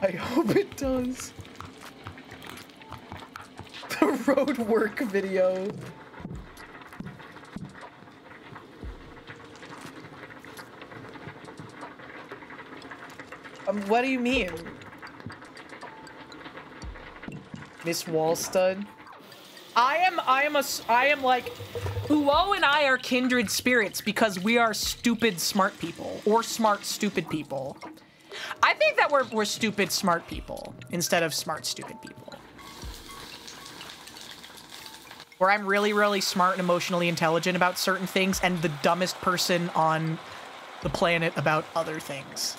I hope it does. The road work video. What do you mean? Miss Wallstud? I am like, Uo and I are kindred spirits because we are stupid smart people, or smart stupid people. I think that we're stupid smart people instead of smart stupid people. where I'm really, really smart and emotionally intelligent about certain things and the dumbest person on the planet about other things.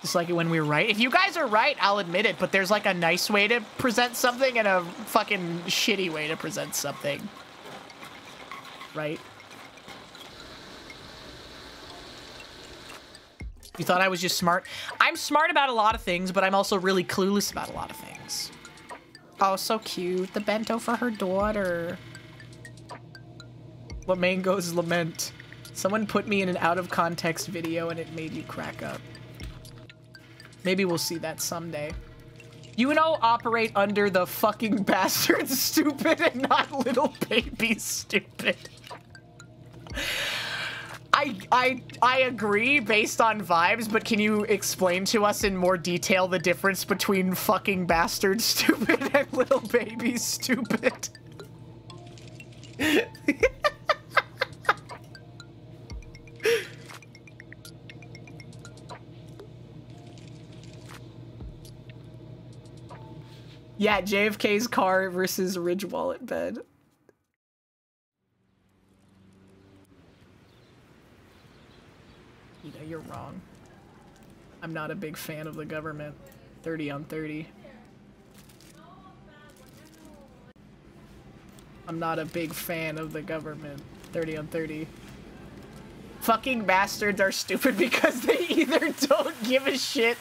Just like it when we're right. If you guys are right, I'll admit it, but there's like a nice way to present something and a fucking shitty way to present something. Right? You thought I was just smart? I'm smart about a lot of things, but I'm also really clueless about a lot of things. Oh, so cute. The bento for her daughter. Lamango's lament. Someone put me in an out-of-context video and it made me crack up. Maybe we'll see that someday. You know, operate under the fucking bastard stupid and not little baby stupid. I agree based on vibes, but can you explain to us in more detail the difference between fucking bastard stupid and little baby stupid? Yeah, JFK's car versus Ridge Wallet bed. You know, you're wrong. I'm not a big fan of the government. 30 on 30. I'm not a big fan of the government. 30 on 30. Fucking bastards are stupid because they either don't give a shit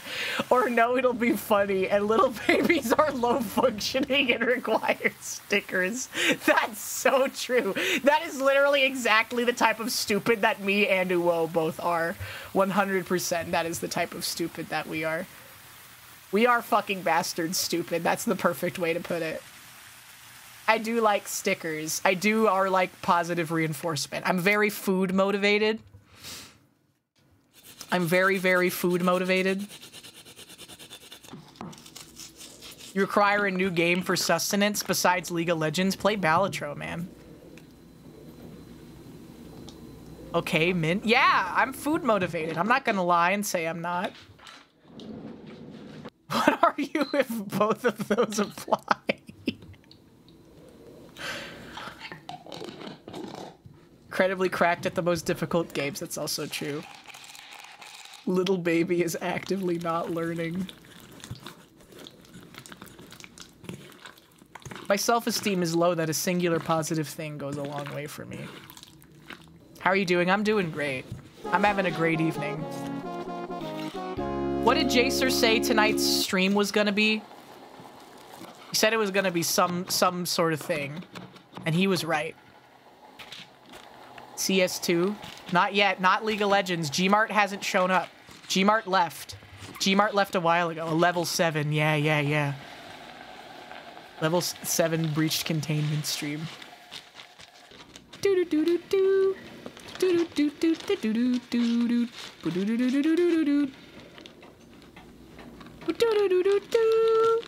or know it'll be funny, and little babies are low functioning and require stickers. That's so true. That is literally exactly the type of stupid that me and Uwo both are. 100%. That is the type of stupid that we are. We are fucking bastards stupid. That's the perfect way to put it. I do like stickers. I do are like positive reinforcement. I'm very food motivated. I'm very, very food motivated. You require a new game for sustenance besides League of Legends? Play Balatro, man. Okay, Mint. Yeah, I'm food motivated. I'm not gonna lie and say I'm not. What are you if both of those apply? Incredibly cracked at the most difficult games. That's also true. Little baby is actively not learning. My self-esteem is low that a singular positive thing goes a long way for me. How are you doing? I'm doing great. I'm having a great evening. What did Jacer say tonight's stream was gonna be? He said it was gonna be some sort of thing. And he was right. CS2? Not yet. Not League of Legends. Gmart hasn't shown up. Gmart left. Gmart left a while ago. A level 7. Yeah. Level 7 breached containment stream. Do-do-do-do-do. Do-do-do-do-do-do-do-do. Do-do-do-do-do-do-do. Do-do-do-do-do.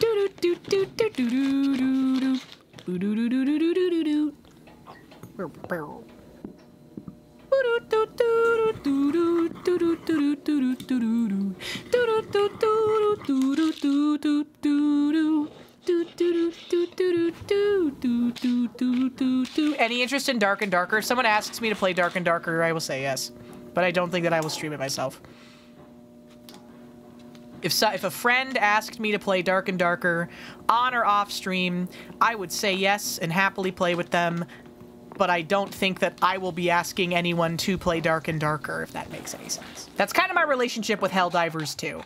Do-do-do-do-do-do-do-do. Do-do-do-do-do-do-do. Any interest in Dark and Darker? If someone asks me to play Dark and Darker, I will say yes. But I don't think that I will stream it myself. If a friend asked me to play Dark and Darker on or off stream, I would say yes and happily play with them. But I don't think that I will be asking anyone to play Dark and Darker, if that makes any sense. That's kind of my relationship with Helldivers 2.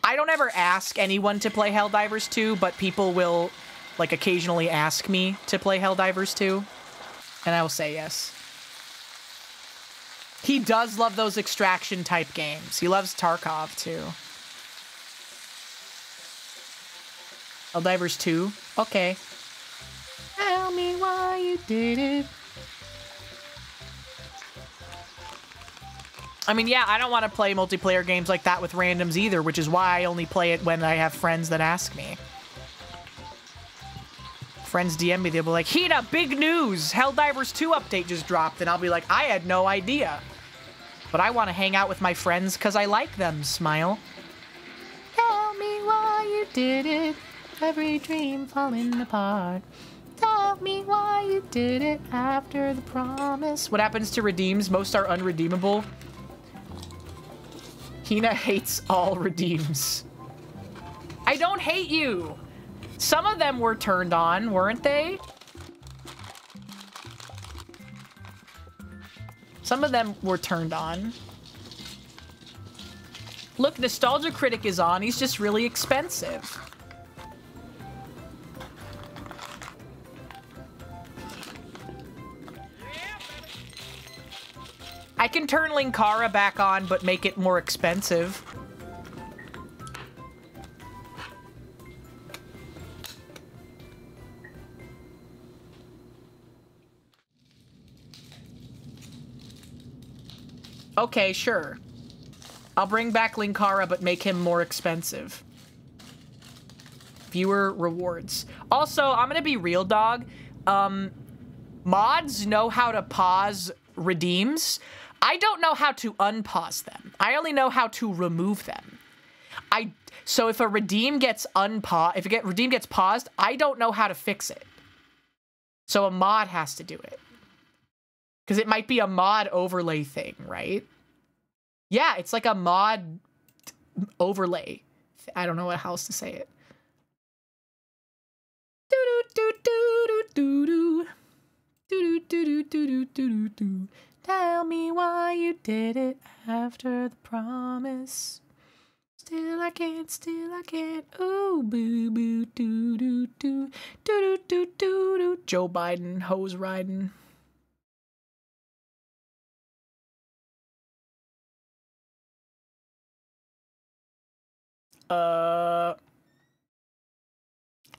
I don't ever ask anyone to play Helldivers 2, but people will, like, occasionally ask me to play Helldivers 2. And I will say yes. He does love those extraction-type games. He loves Tarkov, too. Helldivers 2? Okay. Tell me why you did it. I mean, yeah, I don't want to play multiplayer games like that with randoms either, which is why I only play it when I have friends that ask me. Friends DM me, they'll be like, Hina, big news! Helldivers 2 update just dropped, and I'll be like, I had no idea. But I want to hang out with my friends because I like them, smile. Tell me why you did it. Every dream falling apart. Tell me why you did it after the promise. What happens to redeems? Most are unredeemable. Hina hates all redeems. I don't hate you. Some of them were turned on, weren't they? Some of them were turned on. Look, Nostalgia Critic is on. He's just really expensive. I can turn Linkara back on, but make it more expensive. Okay, sure. I'll bring back Linkara, but make him more expensive. Viewer rewards. Also, I'm gonna be real, dog. Mods know how to pause redeems. I don't know how to unpause them. I only know how to remove them. So if a redeem gets redeem gets paused, I don't know how to fix it. So a mod has to do it. Because it might be a mod overlay thing, right? Yeah, it's like a mod overlay. I don't know how else to say it. Tell me why you did it after the promise. Still I can't, ooh, boo, boo, doo, doo, doo, doo, doo, doo, doo. Joe Biden, hose riding.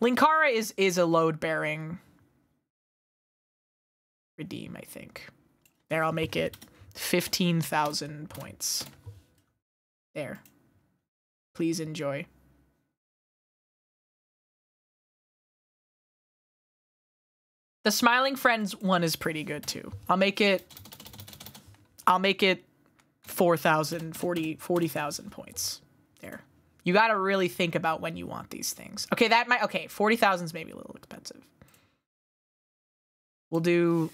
Linkara is a load-bearing redeem, I think. There, I'll make it 15,000 points. There. Please enjoy. The Smiling Friends one is pretty good too. I'll make it 40,000 points. There. You gotta really think about when you want these things. Okay, 40,000 is maybe a little expensive. We'll do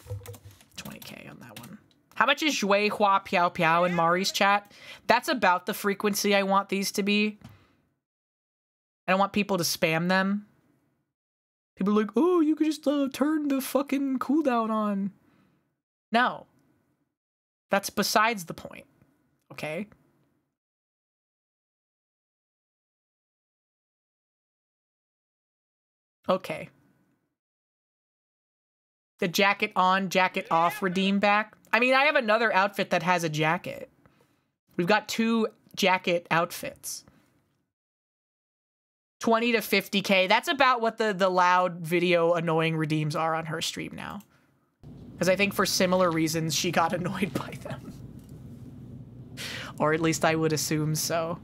20K on that one. How much is Zhui Hua Piao Piao in Mari's chat? That's about the frequency I want these to be. I don't want people to spam them. People are like, oh, you could just turn the fucking cooldown on. No. That's besides the point. Okay? Okay. The jacket on, jacket off redeem back. I mean, I have another outfit that has a jacket. We've got 2 jacket outfits. 20 to 50K. That's about what the loud video annoying redeems are on her stream now. Because I think for similar reasons, she got annoyed by them. Or at least I would assume so.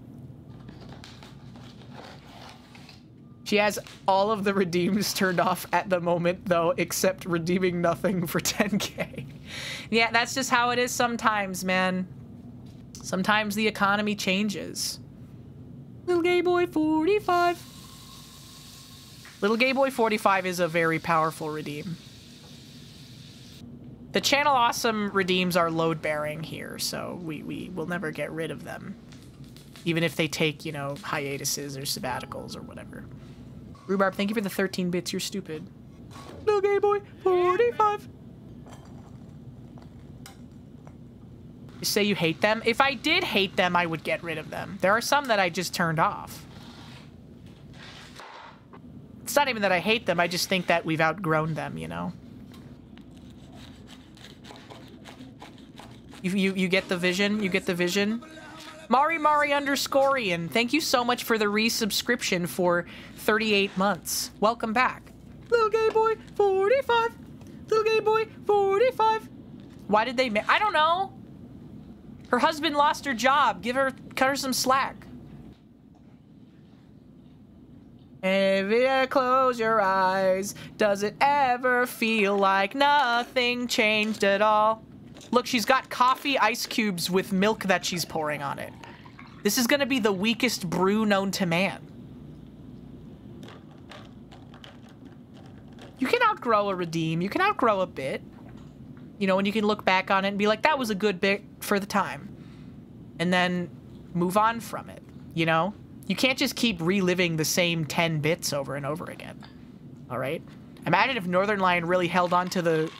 She has all of the redeems turned off at the moment, though, except redeeming nothing for 10K. Yeah, that's just how it is sometimes, man. Sometimes the economy changes. Little gay boy 45. Little gay boy 45 is a very powerful redeem. The Channel Awesome redeems are load-bearing here, so we will never get rid of them. Even if they take, you know, hiatuses or sabbaticals or whatever. Rhubarb, thank you for the 13 bits. You're stupid. Little gay boy, 45. You say you hate them? If I did hate them, I would get rid of them. There are some that I just turned off. It's not even that I hate them. I just think that we've outgrown them, you know? You get the vision? You get the vision? Mari _Ian, thank you so much for the resubscription for 38 months. Welcome back. Little gay boy, 45. Little gay boy, 45. Why did they I don't know. Her husband lost her job. Cut her some slack. If you close your eyes, does it ever feel like nothing changed at all? Look, she's got coffee ice cubes with milk that she's pouring on it. This is gonna be the weakest brew known to man. You can outgrow a redeem. You can outgrow a bit. You know, and you can look back on it and be like, that was a good bit for the time. And then move on from it, you know? You can't just keep reliving the same 10 bits over and over again. All right? Imagine if Northernlion really held on to the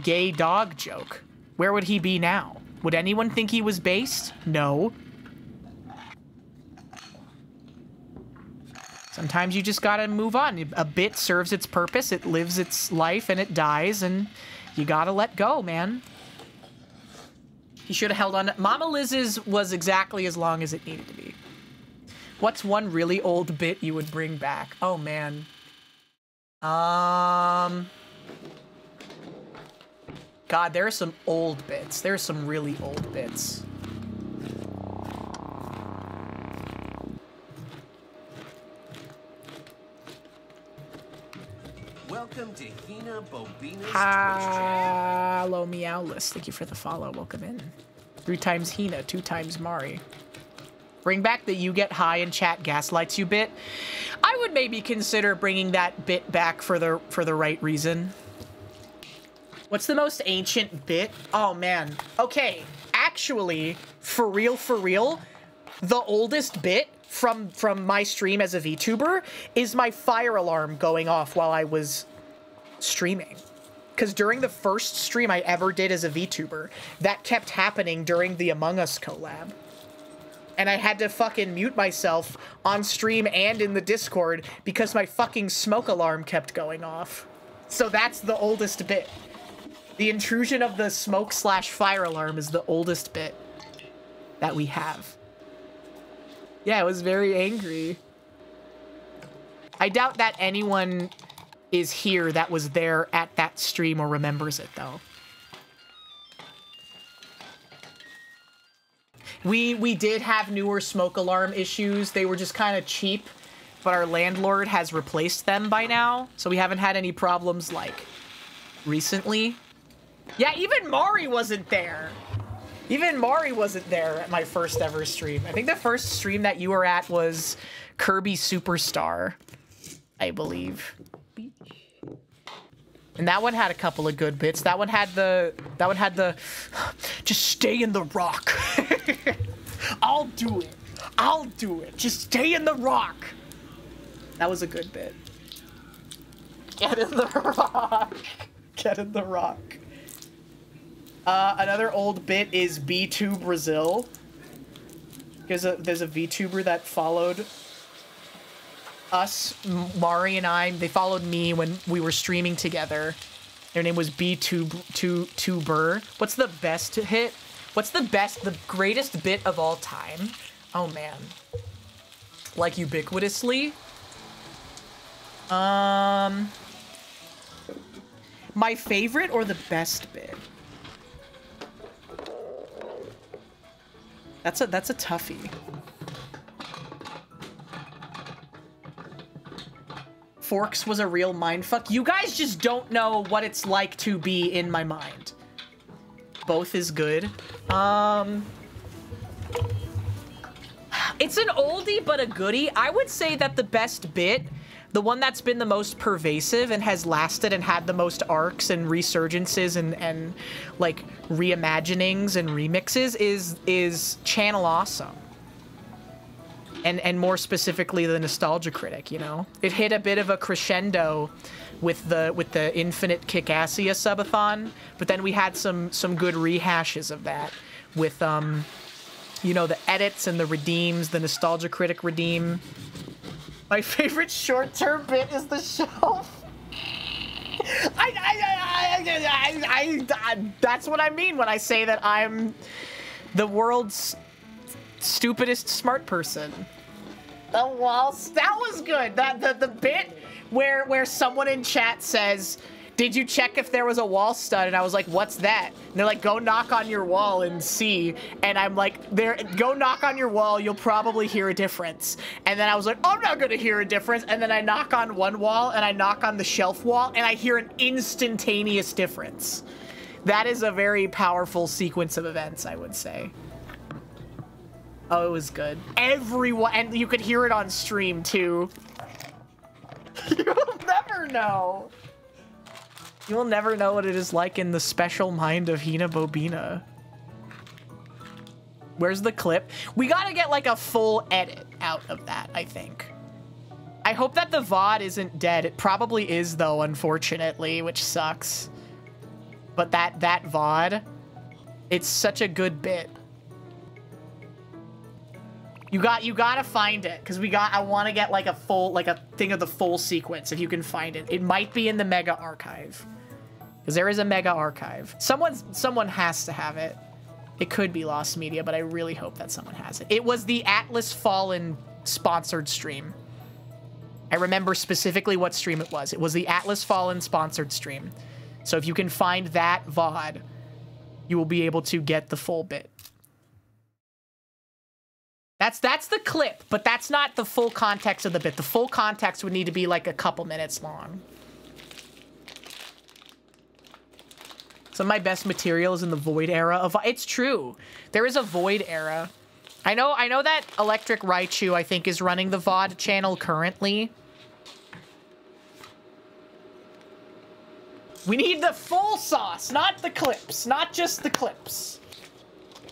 gay dog joke. Where would he be now? Would anyone think he was based? No. Sometimes you just gotta move on. A bit serves its purpose, it lives its life, and it dies, and you gotta let go, man. He should have held on. Mama Liz's was exactly as long as it needed to be. What's one really old bit you would bring back? Oh, man. God, there are some old bits. There are some really old bits. Welcome to HinaBoBina's Twitch channel. Hello, Meowless. Thank you for the follow. Welcome in. 3 times Hina, 2 times Mari. Bring back the you get high and chat gaslights you bit. I would maybe consider bringing that bit back for the right reason. What's the most ancient bit? Oh, man. Okay, actually, for real, the oldest bit from my stream as a VTuber is my fire alarm going off while I was streaming. Because during the first stream I ever did as a VTuber, that kept happening during the Among Us collab. And I had to fucking mute myself on stream and in the Discord because my fucking smoke alarm kept going off. So that's the oldest bit. The intrusion of the smoke/fire alarm is the oldest bit that we have. Yeah, I was very angry. I doubt that anyone is here that was there at that stream or remembers it, though. We did have newer smoke alarm issues. They were just kind of cheap, but our landlord has replaced them by now, so we haven't had any problems, like, recently. Yeah, even Mari wasn't there. Even Mari wasn't there at my first ever stream. I think the first stream that you were at was Kirby Superstar, I believe. And that one had a couple of good bits. That one had the just stay in the rock. I'll do it. I'll do it. Just stay in the rock. That was a good bit. Get in the rock. Get in the rock. Another old bit is B2 Brazil. There's a VTuber that followed us, Mari and I. They followed me when we were streaming together. Their name was B2Tuber. What's the best hit? What's the greatest bit of all time? Oh man. Like ubiquitously? My favorite or the best bit? That's a toughie. Forks was a real mindfuck. You guys just don't know what it's like to be in my mind. Both is good. It's an oldie but a goodie. I would say that the best bit, the one that's been the most pervasive and has lasted and had the most arcs and resurgences and like reimaginings and remixes is Channel Awesome. And more specifically the Nostalgia Critic, you know? It hit a bit of a crescendo with the Infinite Kickassia subathon, but then we had some good rehashes of that with you know, the edits and the redeems, the Nostalgia Critic redeem. My favorite short-term bit is the shelf. That's what I mean when I say that I'm the world's stupidest smart person. The walls. That was good. The bit where someone in chat says, "Did you check if there was a wall stud?" And I was like, "What's that?" And they're like, "Go knock on your wall and see." And I'm like, go knock on your wall. You'll probably hear a difference. And then I was like, I'm not gonna hear a difference. And then I knock on one wall and I knock on the shelf wall and I hear an instantaneous difference. That is a very powerful sequence of events, I would say. Oh, it was good. Everyone, and you could hear it on stream too. You'll never know. You'll never know what it is like in the special mind of HinaBoBina. Where's the clip? We gotta get like a full edit out of that, I think. I hope that the VOD isn't dead. It probably is though, unfortunately, which sucks. But that VOD, it's such a good bit. You gotta find it, because I want to get like a full, like a thing of the full sequence, if you can find it. It might be in the Mega Archive. Because there is a Mega Archive. Someone has to have it. It could be Lost Media, but I really hope that someone has it. It was the Atlas Fallen sponsored stream. I remember specifically what stream it was. It was the Atlas Fallen sponsored stream. So if you can find that VOD, you will be able to get the full bit. That's the clip, but that's not the full context of the bit. The full context would need to be like a couple minutes long. Some of my best material is in the Void era of... It's true. There is a Void era. I know that Electric Raichu, I think, is running the VOD channel currently. We need the full sauce, not the clips. Not just the clips.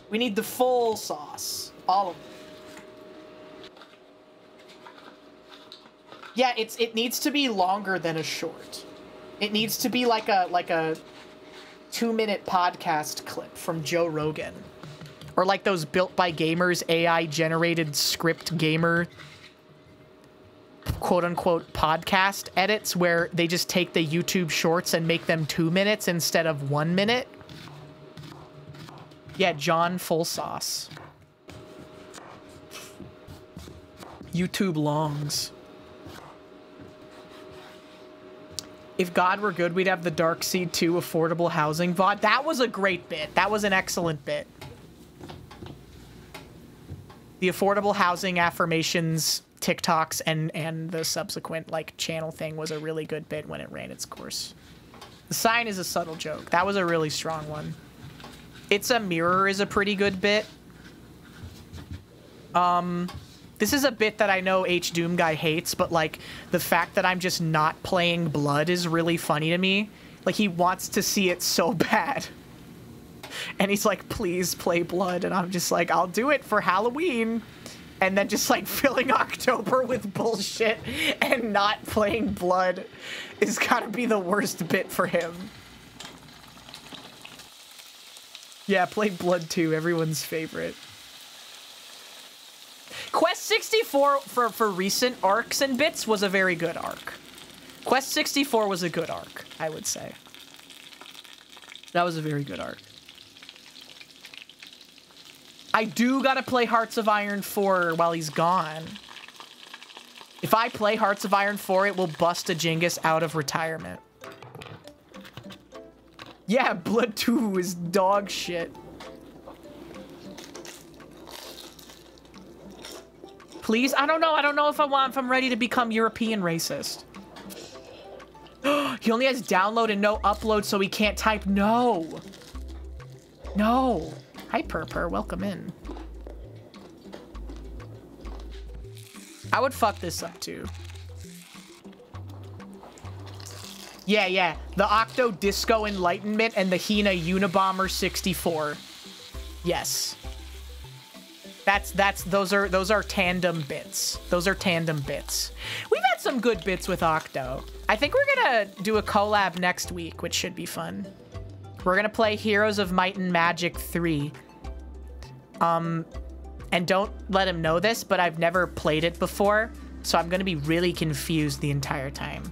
We need the full sauce. All of it. Yeah, it needs to be longer than a short. It needs to be like a 2-minute podcast clip from Joe Rogan. Or like those Built by Gamers AI-generated script gamer quote-unquote podcast edits where they just take the YouTube shorts and make them 2 minutes instead of 1 minute. Yeah, John Full Sauce. YouTube longs. If God were good, we'd have the Darkseid 2 affordable housing VOD. That was a great bit. That was an excellent bit. The affordable housing affirmations, TikToks, and the subsequent like channel thing was a really good bit when it ran its course. The sign is a subtle joke. That was a really strong one. It's a mirror is a pretty good bit. This is a bit that I know H Doom Guy hates, but like the fact that I'm just not playing Blood is really funny to me. Like he wants to see it so bad. And he's like, please play Blood. And I'm just like, I'll do it for Halloween. And then just like filling October with bullshit and not playing Blood is gotta be the worst bit for him. Yeah, play Blood 2, everyone's favorite. Quest 64 for recent arcs and bits was a very good arc. Quest 64 was a good arc, I would say. That was a very good arc. I do gotta play Hearts of Iron 4 while he's gone. If I play Hearts of Iron 4, it will bust a Jingus out of retirement. Yeah, Blood 2 is dog shit. Please? I don't know if I'm ready to become European racist. He only has download and no upload, so he can't type. No. No. Hi, Purpur. Welcome in. I would fuck this up, too. Yeah. The Octo Disco Enlightenment and the Hina Unabomber 64. Yes. Those are tandem bits. Those are tandem bits. We've had some good bits with Octo. I think we're gonna do a collab next week, which should be fun. We're gonna play Heroes of Might and Magic 3. And don't let him know this, but I've never played it before, so I'm gonna be really confused the entire time.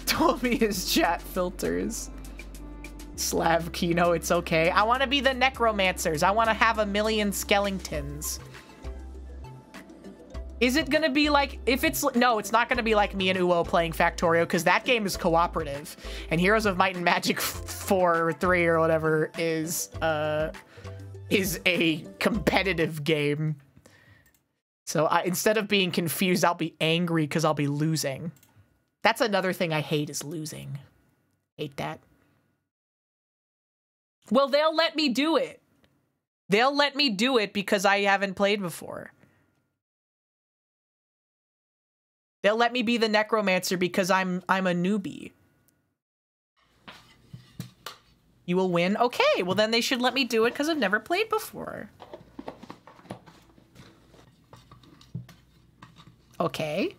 Told me his chat filters. Slav Kino, it's okay. I want to be the necromancers. I want to have 1,000,000 skeletons. Is it gonna be like, if it's, no, it's not gonna be like me and Uwo playing Factorio, because that game is cooperative. And Heroes of Might and Magic 4 or 3 or whatever is a competitive game. So instead of being confused, I'll be angry because I'll be losing. That's another thing I hate is losing. Hate that. Well, they'll let me do it. They'll let me do it because I haven't played before. They'll let me be the necromancer because I'm a newbie. You will win? Okay, well then they should let me do it because I've never played before. Okay.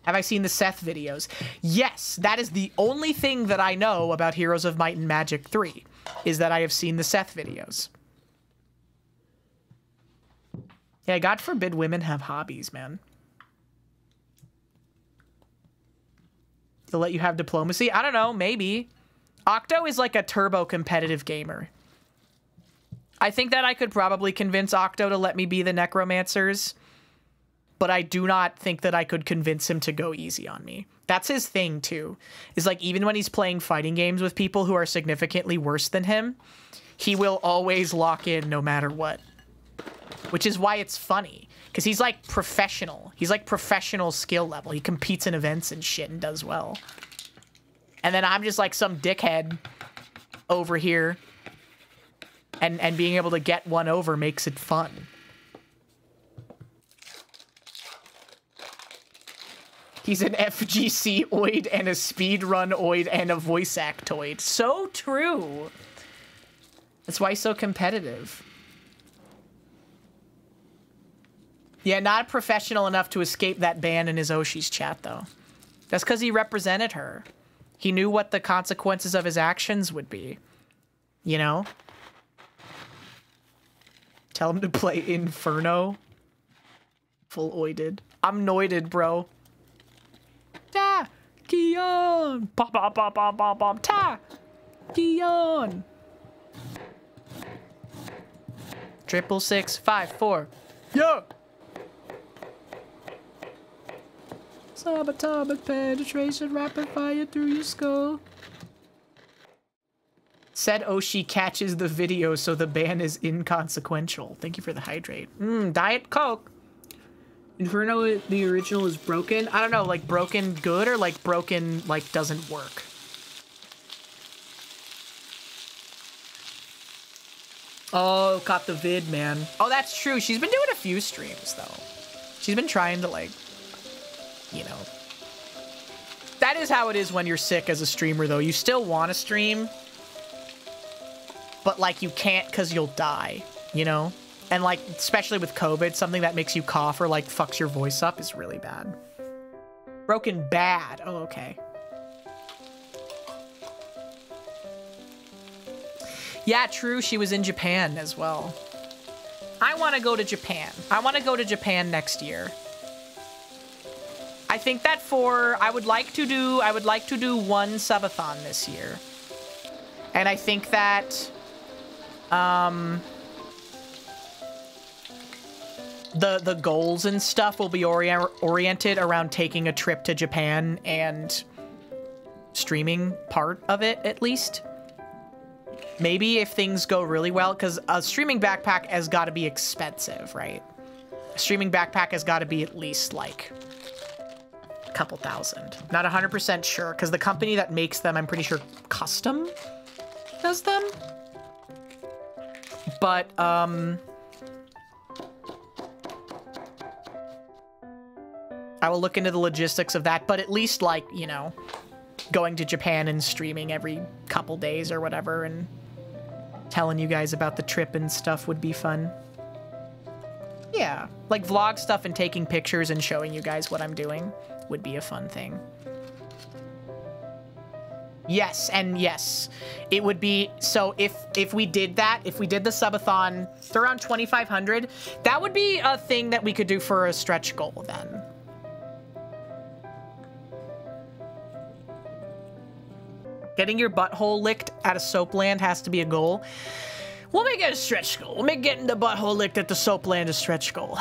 Have I seen the Seth videos? Yes, that is the only thing that I know about Heroes of Might and Magic 3, is that I have seen the Seth videos. Yeah, God forbid women have hobbies, man. They'll let you have diplomacy? I don't know, maybe. Octo is like a turbo competitive gamer. I think that I could probably convince Octo to let me be the necromancers, but I do not think that I could convince him to go easy on me. That's his thing, too. Is like, even when he's playing fighting games with people who are significantly worse than him, he will always lock in no matter what. Which is why it's funny. Because he's like professional. He's like professional skill level. He competes in events and shit and does well. And then I'm just like some dickhead over here. And being able to get one over makes it fun. He's an FGC-oid and a speedrun-oid and a voice actoid. So true. That's why he's so competitive. Yeah, not professional enough to escape that ban in his Oshi's chat, though. That's because he represented her. He knew what the consequences of his actions would be. You know? Tell him to play Inferno. Full oided. I'm noided, bro. Ta! Kion! Pop, pop, pop, pop, pop, pop. Ta! Kion! 66654. Yo! Subatomic penetration, rapid fire through your skull. Said Oshi catches the video, so the ban is inconsequential. Thank you for the hydrate. Diet Coke. Inferno, the original, is broken. I don't know, like broken good or like broken, like doesn't work. Oh, caught the vid, man. Oh, that's true. She's been doing a few streams, though. She's been trying to, like, you know. That is how it is when you're sick as a streamer, though. You still want to stream, but, like, you can't because you'll die, you know? And, like, especially with COVID, something that makes you cough or, like, fucks your voice up is really bad. Broken bad. Oh, okay. Yeah, true. She was in Japan as well. I want to go to Japan. I want to go to Japan next year. I think that I would like to do one subathon this year. And I think that, the goals and stuff will be oriented around taking a trip to Japan and streaming part of it, at least. Maybe if things go really well, because a streaming backpack has got to be expensive, right? A streaming backpack has got to be at least, like, a couple thousand. Not 100% sure, because the company that makes them, I'm pretty sure, custom does them? But, I will look into the logistics of that, but at least, like, you know, going to Japan and streaming every couple days or whatever and telling you guys about the trip and stuff would be fun. Yeah, like vlog stuff and taking pictures and showing you guys what I'm doing would be a fun thing. Yes, and yes, it would be, so if we did that, if we did the subathon for around 2,500, that would be a thing that we could do for a stretch goal then. Getting your butthole licked at a soapland has to be a goal. We'll make it a stretch goal. We'll make getting the butthole licked at the soapland a stretch goal.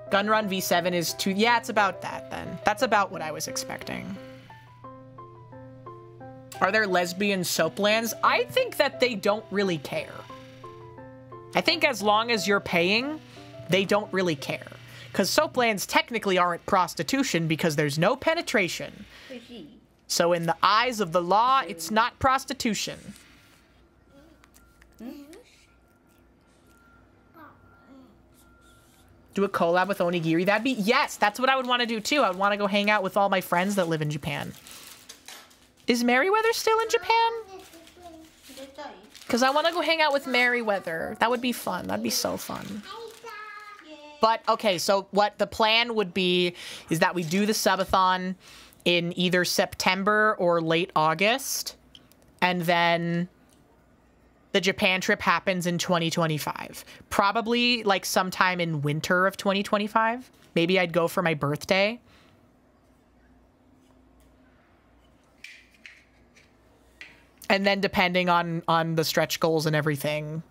Gunrun V7 is 2. Yeah, it's about that then. That's about what I was expecting. Are there lesbian soaplands? I think that they don't really care. I think as long as you're paying, they don't really care. Because soaplands technically aren't prostitution because there's no penetration. So in the eyes of the law, it's not prostitution. Do a collab with Onigiri? That'd be, yes, that's what I would want to do too. I would want to go hang out with all my friends that live in Japan. Is Merryweather still in Japan? Because I want to go hang out with Merryweather. That would be fun. That'd be so fun. But, okay, so what the plan would be is that we do the subathon in either September or late August. And then the Japan trip happens in 2025. Probably, like, sometime in winter of 2025. Maybe I'd go for my birthday. And then depending on the stretch goals and everything,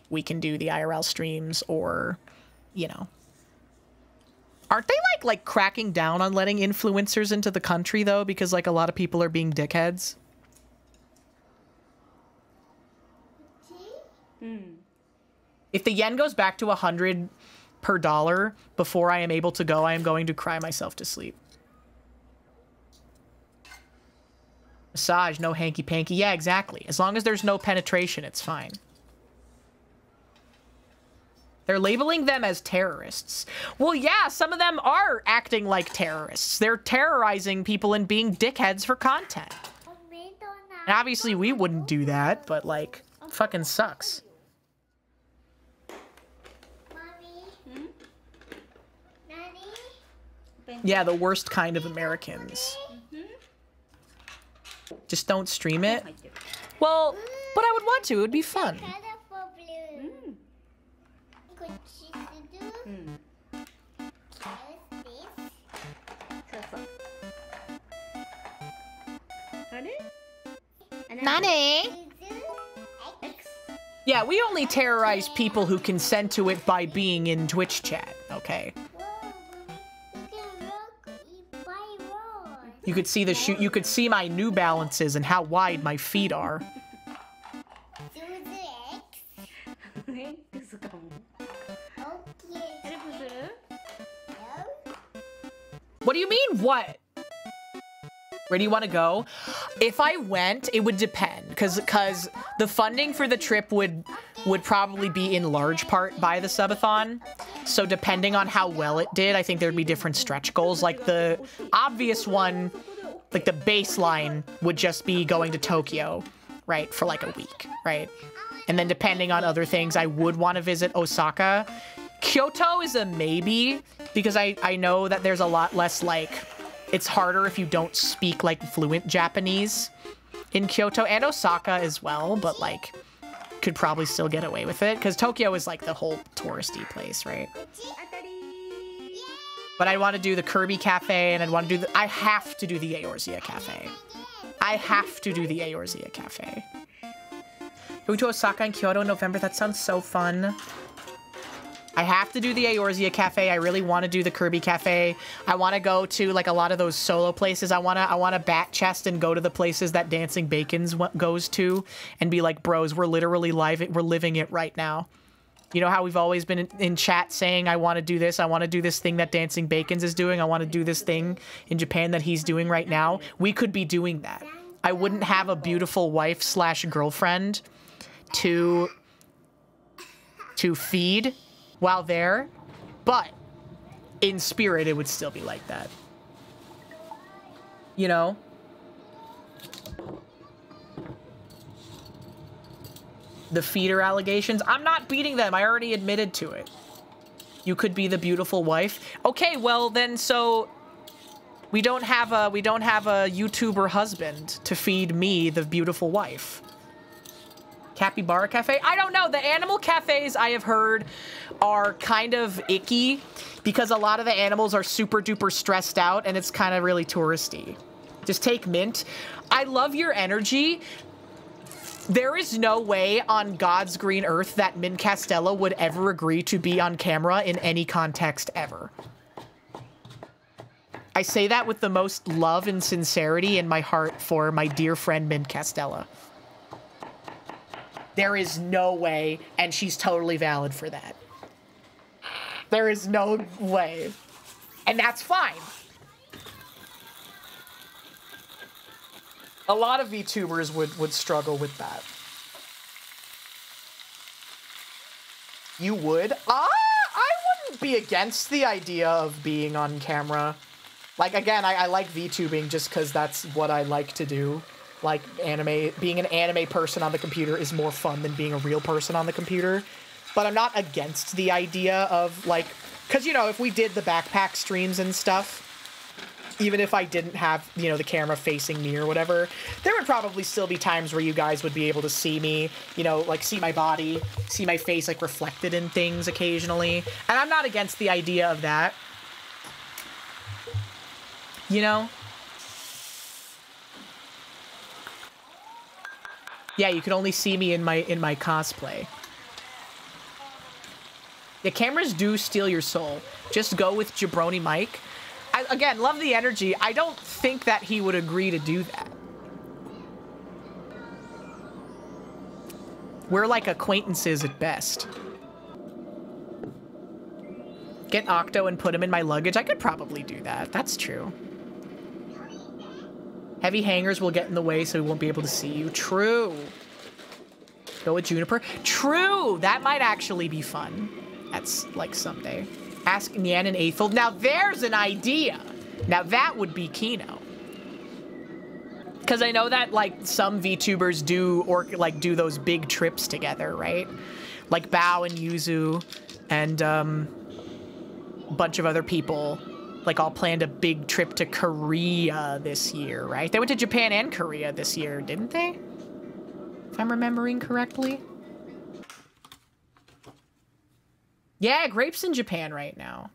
we can do the IRL streams or, you know. Aren't they like cracking down on letting influencers into the country though? Because like a lot of people are being dickheads. If the yen goes back to 100 per dollar before I am able to go, I am going to cry myself to sleep. Massage, no hanky-panky. Yeah, exactly. As long as there's no penetration, it's fine. They're labeling them as terrorists. Well, yeah, some of them are acting like terrorists. They're terrorizing people and being dickheads for content. And obviously, we wouldn't do that, but, like, fucking sucks. Yeah, the worst kind of Americans. Just don't stream it. Well, but I would want to. It would be fun. Nani? Yeah, we only terrorize people who consent to it by being in Twitch chat, okay? You could see the shoe. You could see my New Balances and how wide my feet are. What do you mean, what? Where do you want to go? If I went, it would depend, because the funding for the trip would probably be in large part by the subathon. So depending on how well it did, I think there'd be different stretch goals. Like the obvious one, like the baseline would just be going to Tokyo, right, for like a week, right? And then depending on other things, I would want to visit Osaka. Kyoto is a maybe, because I know that there's a lot less, like, it's harder if you don't speak, like, fluent Japanese in Kyoto, and Osaka as well, but, like, could probably still get away with it, because Tokyo is, like, the whole touristy place, right? But I want to do the Kirby Cafe, and I'd want to do I have to do the Eorzea Cafe. I have to do the Eorzea Cafe. Going to Osaka and Kyoto in November, that sounds so fun. I have to do the Eorzea Cafe. I really want to do the Kirby Cafe. I want to go to, like, a lot of those solo places. I want to bat chest and go to the places that Dancing Bacons goes to and be like, bros, we're literally we're living it right now. You know how we've always been in chat saying, I want to do this. I want to do this thing that Dancing Bacons is doing. I want to do this thing in Japan that he's doing right now. We could be doing that. I wouldn't have a beautiful wife / girlfriend to feed while there, but in spirit, it would still be like that. You know? The feeder allegations, I'm not beating them. I already admitted to it. You could be the beautiful wife. Okay, well then, so we don't have a YouTuber husband to feed me, the beautiful wife. Capybara Cafe? I don't know. The animal cafes I have heard are kind of icky because a lot of the animals are super duper stressed out and it's kind of really touristy. Just take Mint. I love your energy. There is no way on God's green earth that Mint Costello would ever agree to be on camera in any context ever. I say that with the most love and sincerity in my heart for my dear friend Mint Costello. There is no way, and she's totally valid for that. There is no way. And that's fine. A lot of VTubers would struggle with that. You would? I wouldn't be against the idea of being on camera. Like, again, I like VTubing just because that's what I like to do. Like, being an anime person on the computer is more fun than being a real person on the computer. But I'm not against the idea of, like, because, you know, if we did the backpack streams and stuff, even if I didn't have, you know, the camera facing me or whatever, there would probably still be times where you guys would be able to see me, you know, like, see my body, see my face, like, reflected in things occasionally. And I'm not against the idea of that. You know? Yeah, you can only see me in my cosplay. Yeah, cameras do steal your soul. Just go with Jabroni Mike. Again, love the energy. I don't think that he would agree to do that. We're like acquaintances at best. Get Octo and put him in my luggage. I could probably do that. That's true. Heavy hangers will get in the way, so we won't be able to see you. True. Go with Juniper. True. That might actually be fun. That's like someday. Ask Nyan and Aethel. Now there's an idea. Now that would be Kino. Because I know that like some VTubers do those big trips together, right? Like Bao and Yuzu and a bunch of other people like all planned a big trip to Korea this year, right? They went to Japan and Korea this year, didn't they? If I'm remembering correctly. Yeah, Grape's in Japan right now.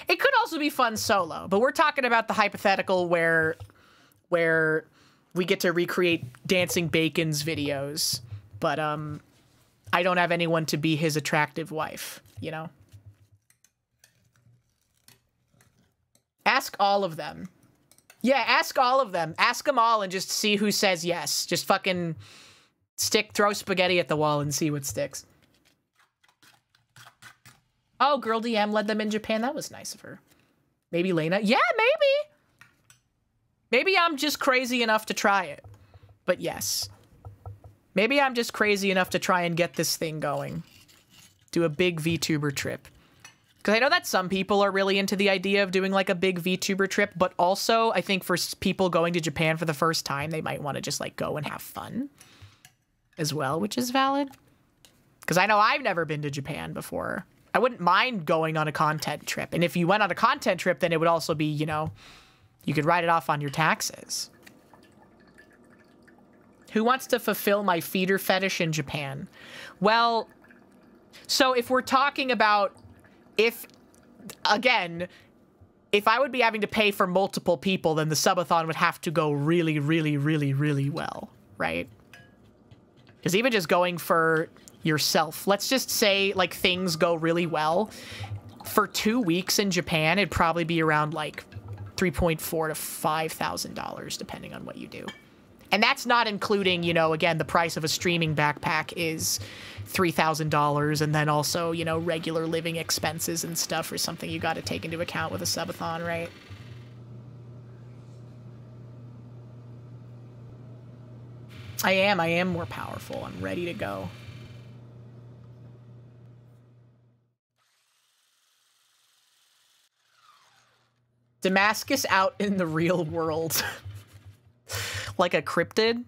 It could also be fun solo, but we're talking about the hypothetical where we get to recreate Dancing Bacon's videos, but I don't have anyone to be his attractive wife, you know? Ask all of them. Yeah, ask all of them. Ask them all and just see who says yes. Just fucking throw spaghetti at the wall and see what sticks. Oh, Girl DM led them in Japan. That was nice of her. Maybe Lena? Yeah, maybe. Maybe I'm just crazy enough to try it. But yes. Maybe I'm just crazy enough to try and get this thing going. Do a big VTuber trip. Because I know that some people are really into the idea of doing like a big VTuber trip, but also I think for people going to Japan for the first time, they might want to just like go and have fun as well, which is valid. Because I know I've never been to Japan before. I wouldn't mind going on a content trip. And if you went on a content trip, then it would also be, you know, you could write it off on your taxes. Who wants to fulfill my feeder fetish in Japan? Well, so if we're talking about if I would be having to pay for multiple people, then the subathon would have to go really, really, really, really well, right? Because even just going for yourself, let's just say like things go really well. For 2 weeks in Japan, it'd probably be around like $3,400 to $5,000, depending on what you do. And that's not including, you know, again, the price of a streaming backpack is $3,000, and then also, you know, regular living expenses and stuff or something you got to take into account with a subathon, right? I am more powerful. I'm ready to go. Damascus out in the real world. Like a cryptid?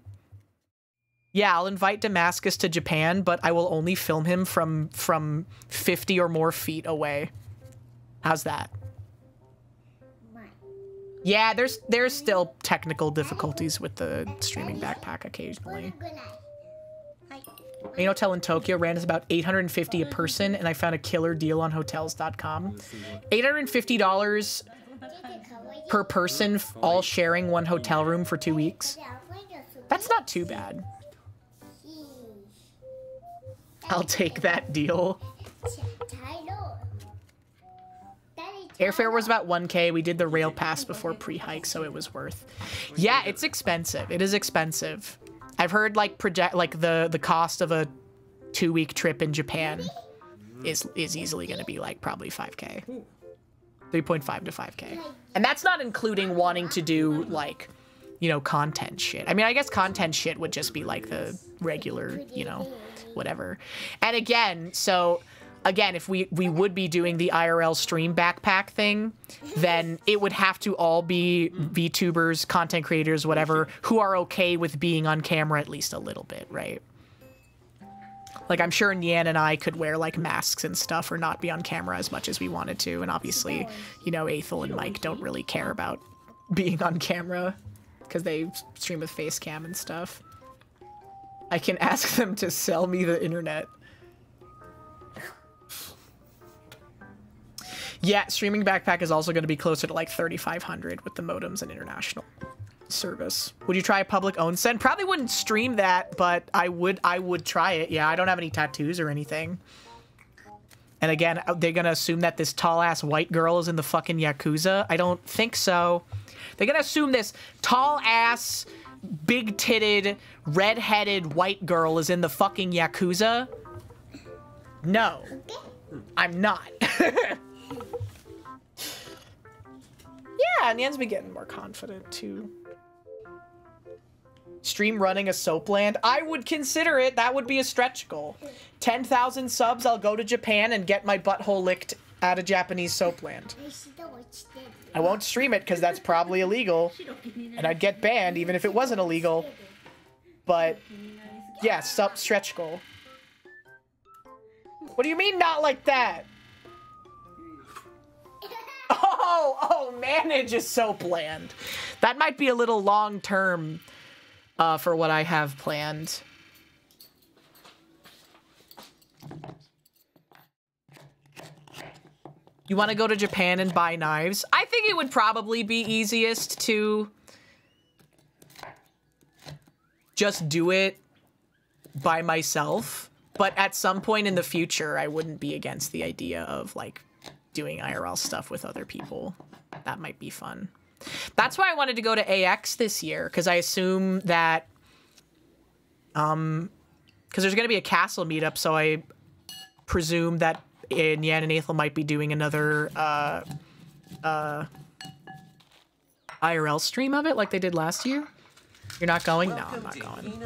Yeah, I'll invite Damascus to Japan, but I will only film him from 50 or more feet away. How's that? Yeah, there's still technical difficulties with the streaming backpack occasionally. Main Hotel in Tokyo ran is about $850 a person, and I found a killer deal on hotels.com. $850 per person, all sharing one hotel room for 2 weeks. That's not too bad. I'll take that deal. Airfare was about 1K. We did the rail pass before pre-hike, so it was worth. Yeah, it's expensive. It is expensive. I've heard like the cost of a 2-week trip in Japan is easily going to be like probably 5K. 3.5 to 5K. And that's not including wanting to do like, you know, content shit. I mean, I guess content shit would just be like the regular, you know, whatever. And again, so again, if we would be doing the IRL stream backpack thing, then it would have to all be VTubers, content creators, whatever, who are okay with being on camera at least a little bit, right? Like, I'm sure Nyan and I could wear, like, masks and stuff or not be on camera as much as we wanted to. And obviously, you know, Aethel and Mike don't really care about being on camera because they stream with face cam and stuff. I can ask them to sell me the internet. Yeah, streaming backpack is also going to be closer to like 3,500 with the modems and international service. Would you try a public onsen? Probably wouldn't stream that, but I would try it. Yeah, I don't have any tattoos or anything. And again, they're going to assume that this tall-ass white girl is in the fucking Yakuza. I don't think so. They're going to assume this tall-ass, big-titted, red-headed white girl is in the fucking Yakuza. No, I'm not. Yeah, Nyan's been getting more confident, too. Stream running a soap land? I would consider it. That would be a stretch goal. 10,000 subs, I'll go to Japan and get my butthole licked at a Japanese soap land. I won't stream it because that's probably illegal. And I'd get banned even if it wasn't illegal. But, yeah, stretch goal. What do you mean not like that? Oh, manage a soap land. That might be a little long-term for what I have planned. You want to go to Japan and buy knives? I think it would probably be easiest to just do it by myself. But at some point in the future, I wouldn't be against the idea of, like, doing IRL stuff with other people. That might be fun. That's why I wanted to go to AX this year, because I assume that because there's going to be a castle meetup, so I presume that Nyan and Aethel might be doing another IRL stream of it like they did last year. You're not going? No, I'm not going.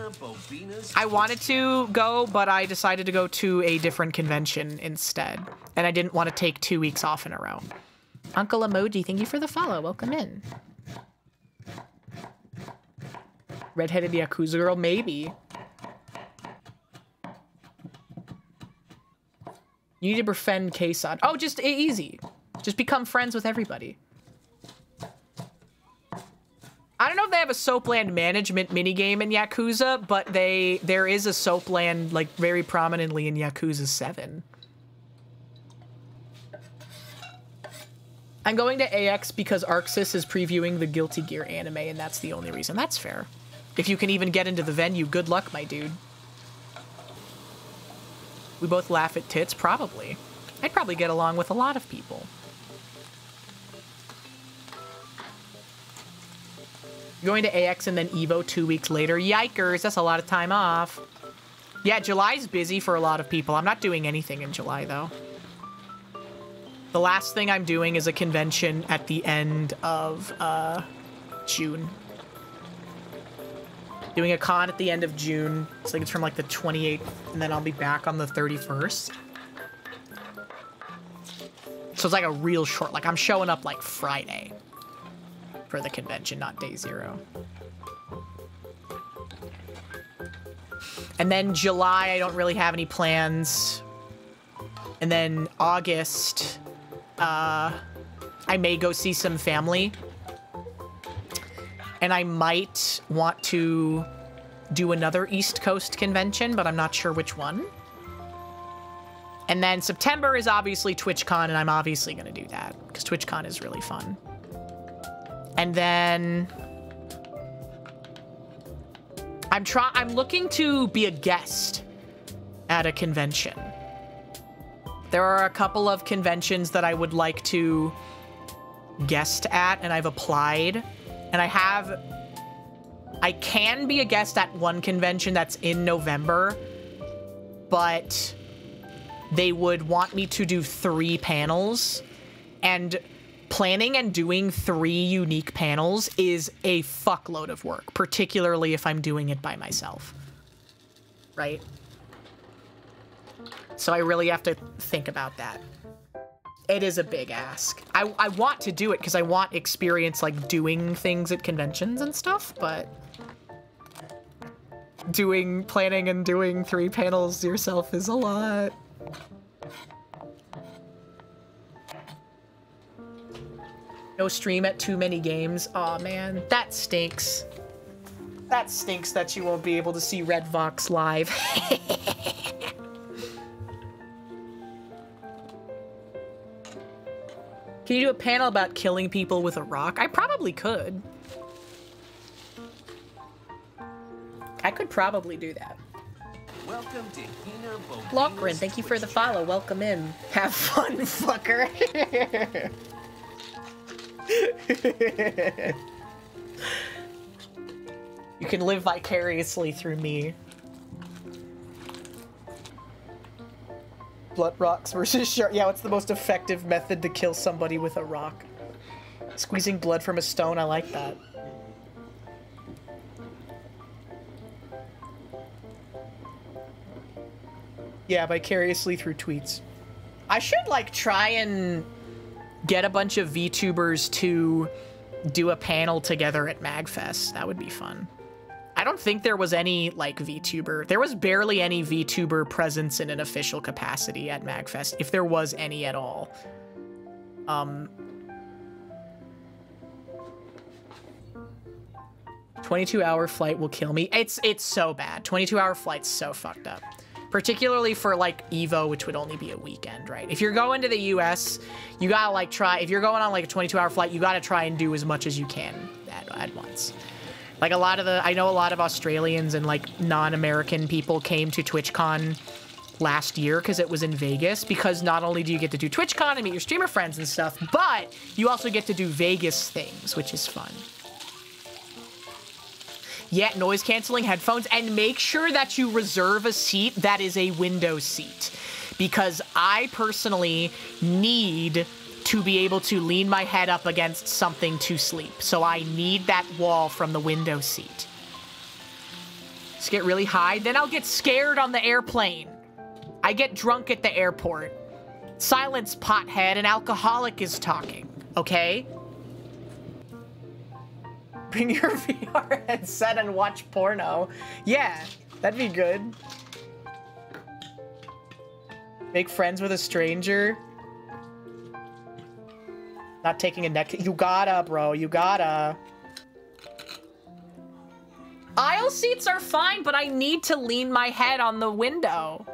I wanted to go, but I decided to go to a different convention instead. And I didn't want to take 2 weeks off in a row. Uncle Emoji, thank you for the follow. Welcome in. Redheaded Yakuza girl? Maybe. You need to befriend K-Sod. Oh, just easy. Just become friends with everybody. I don't know if they have a Soapland management minigame in Yakuza, but there is a Soapland, like, very prominently in Yakuza 7. I'm going to AX because Arxis is previewing the Guilty Gear anime, and that's the only reason. That's fair. If you can even get into the venue, good luck, my dude. We both laugh at tits? Probably. I'd probably get along with a lot of people. Going to AX and then Evo 2 weeks later. Yikers, that's a lot of time off. Yeah, July's busy for a lot of people. I'm not doing anything in July, though. The last thing I'm doing is a convention at the end of June. Doing a con at the end of June. It's like it's from like the 28th, and then I'll be back on the 31st. So it's like a real short, like I'm showing up like Friday for the convention, not day 0. And then July, I don't really have any plans. And then August, I may go see some family. And I might want to do another East Coast convention, but I'm not sure which one. And then September is obviously TwitchCon, and I'm obviously going to do that, because TwitchCon is really fun. And then I'm looking to be a guest at a convention. There are a couple of conventions that I would like to guest at, and I've applied. And I can be a guest at one convention that's in November. but they would want me to do 3 panels, and planning and doing 3 unique panels is a fuckload of work, particularly if I'm doing it by myself, right? So I really have to think about that. It is a big ask. I want to do it because I want experience, like, doing things at conventions and stuff, but planning and doing 3 panels yourself is a lot. No stream at too many games. Aw, man, that stinks. That stinks that you won't be able to see Red Vox live. Can you do a panel about killing people with a rock? I probably could. I could probably do that. Welcome to HinaBoBina. Lockrin, thank you for the follow. Welcome in. Have fun, fucker. You can live vicariously through me. Blood rocks versus shark. Yeah, what's the most effective method to kill somebody with a rock? Squeezing blood from a stone, I like that. Yeah, vicariously through tweets. I should, like, try and get a bunch of VTubers to do a panel together at MagFest. That would be fun. I don't think there was any, like, VTuber. There was barely any VTuber presence in an official capacity at MagFest, if there was any at all. 22-hour flight will kill me. It's so bad. 22-hour flight's so fucked up. Particularly for, like, EVO, which would only be a weekend, right? If you're going to the US, you gotta, like, try... If you're going on, like, a 22-hour flight, you gotta try and do as much as you can at once. Like, a lot of the... I know a lot of Australians and, like, non-American people came to TwitchCon last year because it was in Vegas, because not only do you get to do TwitchCon and meet your streamer friends and stuff, but you also get to do Vegas things, which is fun. Yeah, noise-canceling headphones, and make sure that you reserve a seat that is a window seat, because I personally need to be able to lean my head up against something to sleep, so I need that wall from the window seat. Just get really high, then I'll get scared on the airplane. I get drunk at the airport. Silence, pothead, an alcoholic is talking, okay? Bring your VR headset and watch porno. Yeah, that'd be good. Make friends with a stranger. Not taking a neck. You gotta, bro. You gotta. Aisle seats are fine, but I need to lean my head on the window.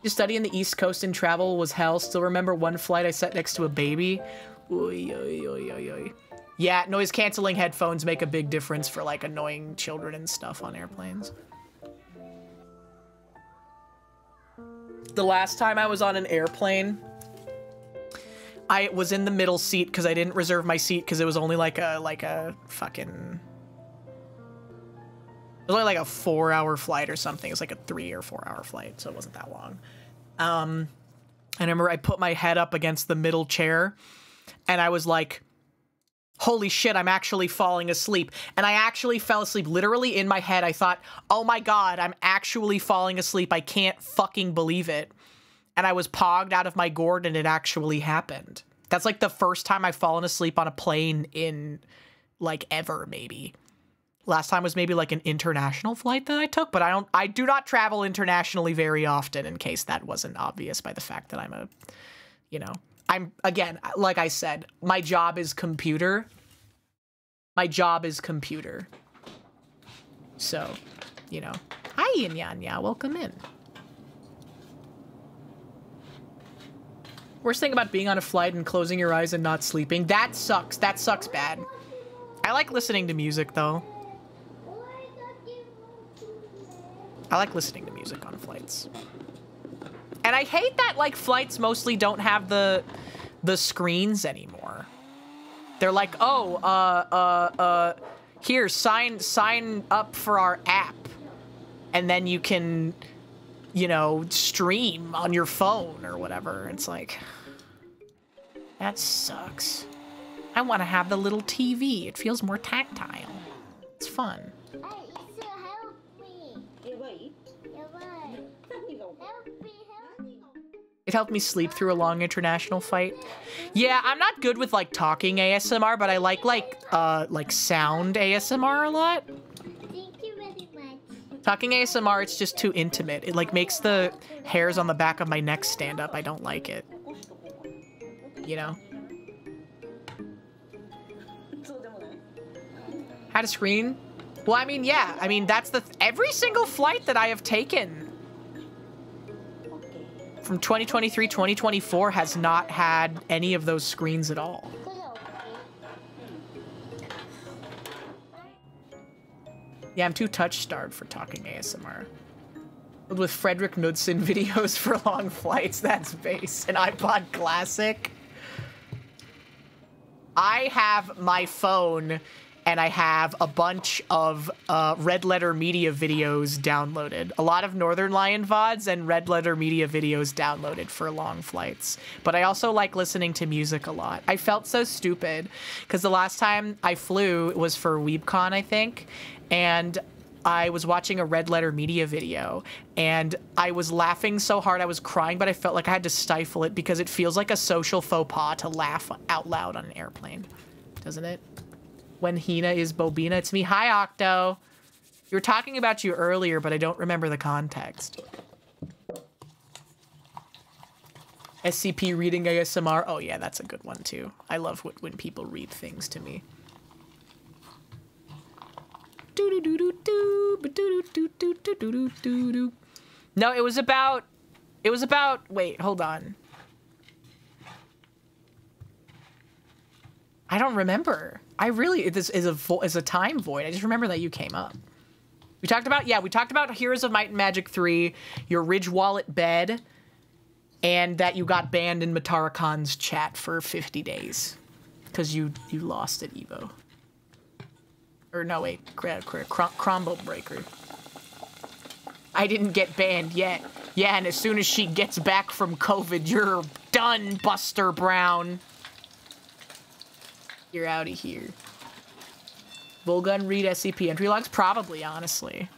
Your study in the East Coast and travel was hell. Still remember one flight I sat next to a baby. Oy, oy, oy, oy, oy. Yeah, noise-canceling headphones make a big difference for, like, annoying children and stuff on airplanes. The last time I was on an airplane, I was in the middle seat because I didn't reserve my seat because it was only like a fucking... It was only like a 4-hour flight or something. It was like a 3 or 4 hour flight, so it wasn't that long. I remember I put my head up against the middle chair, and I was like, holy shit, I'm actually falling asleep. And I actually fell asleep. Literally in my head, I thought, oh my god, I'm actually falling asleep. I can't fucking believe it. And I was pogged out of my gourd, and it actually happened. That's like the first time I've fallen asleep on a plane in, like, ever, maybe. Last time was maybe like an international flight that I took, but I do not travel internationally very often, in case that wasn't obvious by the fact that I'm a, you know, again, like I said, my job is computer. My job is computer. So, you know. Hi, Inyanya, welcome in. Worst thing about being on a flight and closing your eyes and not sleeping, that sucks. That sucks bad. I like listening to music, though. I like listening to music on flights. And I hate that, like, flights mostly don't have the screens anymore. They're like, oh, here, sign up for our app. and then you can, you know, stream on your phone or whatever. It's like, that sucks. I want to have the little TV. It feels more tactile. It's fun. It helped me sleep through a long international fight. Yeah, I'm not good with like talking ASMR, but I like sound ASMR a lot. Thank you very much. Talking ASMR, it's just too intimate. It like makes the hairs on the back of my neck stand up. I don't like it. You know? Had a screen? Well, I mean, yeah. I mean, that's every single flight that I have taken from 2023, 2024 has not had any of those screens at all. Yeah, I'm too touch-starved for talking ASMR. With Frederick Knudsen videos for long flights, that's base. An iPod Classic. I have my phone, and I have a bunch of Red Letter Media videos downloaded. A lot of Northernlion VODs and Red Letter Media videos downloaded for long flights. But I also like listening to music a lot. I felt so stupid, because the last time I flew was for WeebCon, I think, and I was watching a Red Letter Media video, and I was laughing so hard I was crying, but I felt like I had to stifle it because it feels like a social faux pas to laugh out loud on an airplane, doesn't it? When Hina is Bobina, it's me. Hi, Octo. You were talking about you earlier, but I don't remember the context. SCP reading ASMR. Oh, yeah, that's a good one, too. I love when people read things to me. No, it was about... Wait, hold on. I don't remember. This is a time void. I just remember that you came up. We talked about Heroes of Might and Magic 3, your Ridge Wallet bed, and that you got banned in Matara Khan's chat for 50 days. Because you lost at Evo. Or no, wait, Crombo Breaker. I didn't get banned yet. Yeah, and as soon as she gets back from COVID, you're done, Buster Brown. You're out of here. Volgun read SCP entry logs? Probably, honestly.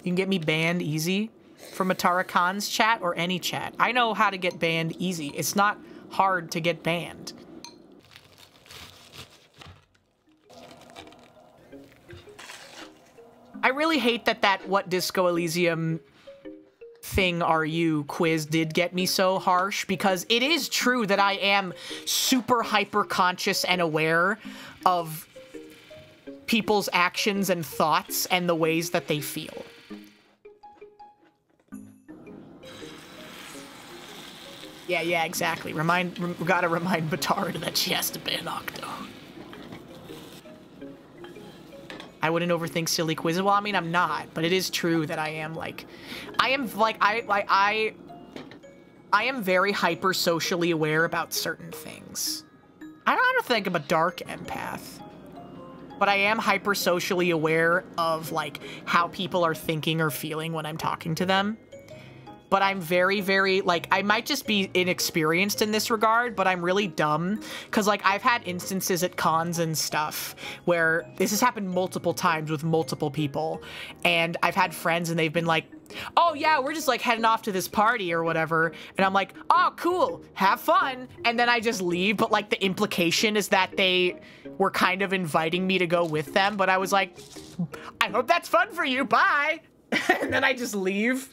You can get me banned easy from Matara Khan's chat or any chat. I know how to get banned easy. It's not hard to get banned. I really hate that What Disco Elysium thing are you quiz did get me so harsh, because it is true that I am super hyper conscious and aware of people's actions and thoughts and the ways that they feel. Yeah, exactly. We gotta remind Batard that she has to ban Octo. I wouldn't overthink silly quizzes. Well, I mean, I'm not, but it is true that I am very hyper socially aware about certain things. I don't think I'm a dark empath, but I am hyper socially aware of like how people are thinking or feeling when I'm talking to them. But I'm very, very, like, I might just be inexperienced in this regard, but I'm really dumb. Because, like, I've had instances at cons and stuff where this has happened multiple times with multiple people. And I've had friends and they've been like, oh, yeah, we're just, like, heading off to this party or whatever. And I'm like, oh, cool, have fun. And then I just leave. But, like, the implication is that they were kind of inviting me to go with them. But I was like, I hope that's fun for you. Bye. And then I just leave.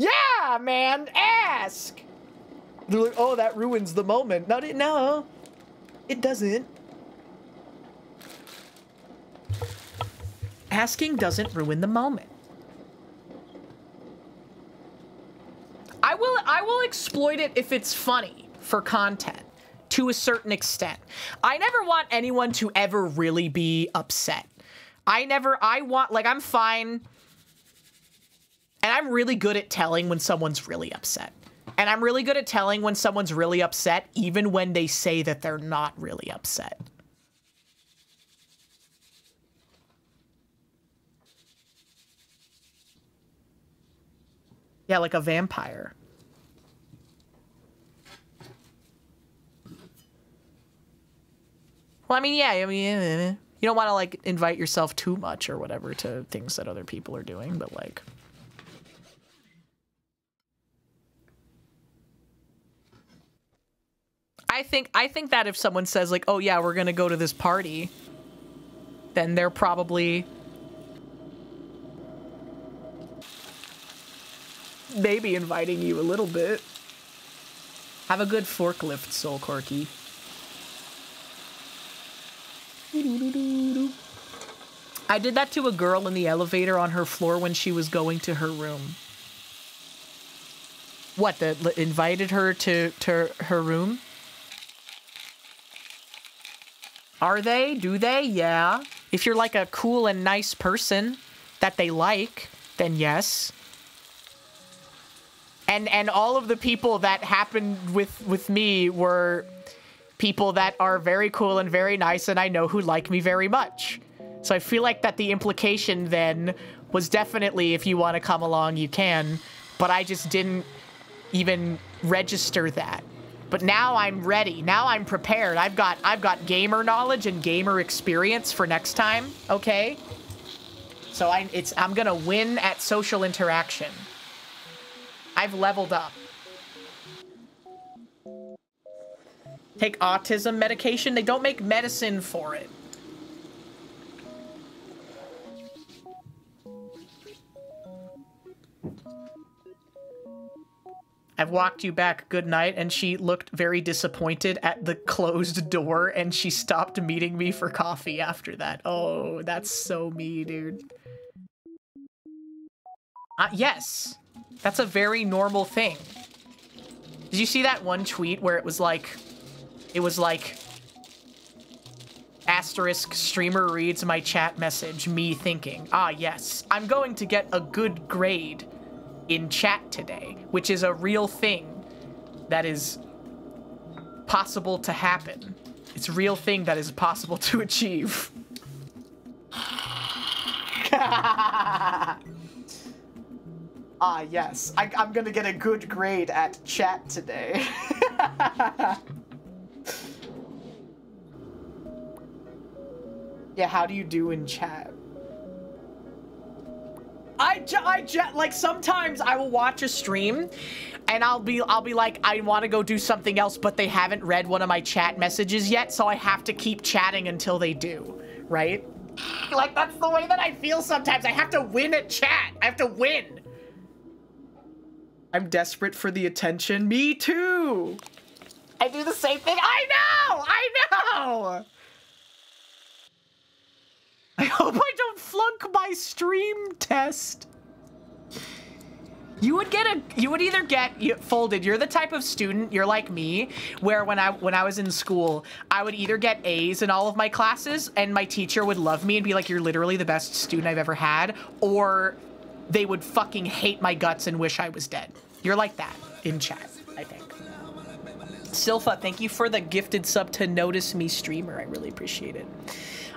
Yeah, man, ask! They're like, oh, that ruins the moment. No, it doesn't. Asking doesn't ruin the moment. I will exploit it if it's funny for content, to a certain extent. I never want anyone to ever really be upset. I'm fine. And I'm really good at telling when someone's really upset. And I'm really good at telling when someone's really upset, even when they say that they're not really upset. Yeah, like a vampire. Well, I mean, yeah, you don't want to, like, invite yourself too much or whatever to things that other people are doing, but, like... I think that if someone says, like, oh, yeah, we're gonna go to this party, then they're probably... maybe inviting you a little bit. Have a good forklift, Soul Corky. I did that to a girl in the elevator on her floor when she was going to her room. What, invited her to her room? Are they? Do they? Yeah. If you're like a cool and nice person that they like, then yes. And all of the people that happened with me were people that are very cool and very nice and I know who like me very much. So I feel like that the implication then was definitely if you want to come along, you can. But I just didn't even register that. But now I'm ready. Now I'm prepared. I've got gamer knowledge and gamer experience for next time, okay? So I'm gonna win at social interaction. I've leveled up. Take autism medication. They don't make medicine for it. I've walked you back. Good night. And she looked very disappointed at the closed door and she stopped meeting me for coffee after that. Oh, that's so me, dude. Yes. That's a very normal thing. Did you see that one tweet where it was like, asterisk streamer reads my chat message, me thinking, ah, yes, I'm going to get a good grade in chat today, which is a real thing that is possible to happen. It's a real thing that is possible to achieve. Ah, yes. I'm gonna get a good grade at chat today. Yeah, how do you do in chat? Like, sometimes I will watch a stream and I'll be like, I want to go do something else, but they haven't read one of my chat messages yet, so I have to keep chatting until they do, right? Like, that's the way that I feel sometimes. I have to win at chat. I have to win. I'm desperate for the attention. Me too. I do the same thing. I know! I know! I hope I don't flunk my stream test. You would either get folded. You're the type of student, you're like me, where when I was in school, I would either get A's in all of my classes and my teacher would love me and be like, you're literally the best student I've ever had, or they would fucking hate my guts and wish I was dead. You're like that in chat, I think. Silpha, thank you for the gifted sub to Notice Me Streamer. I really appreciate it.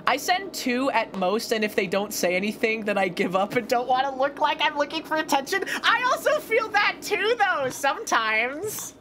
I send 2 at most, and if they don't say anything, then I give up and don't want to look like I'm looking for attention. I also feel that too, though, sometimes.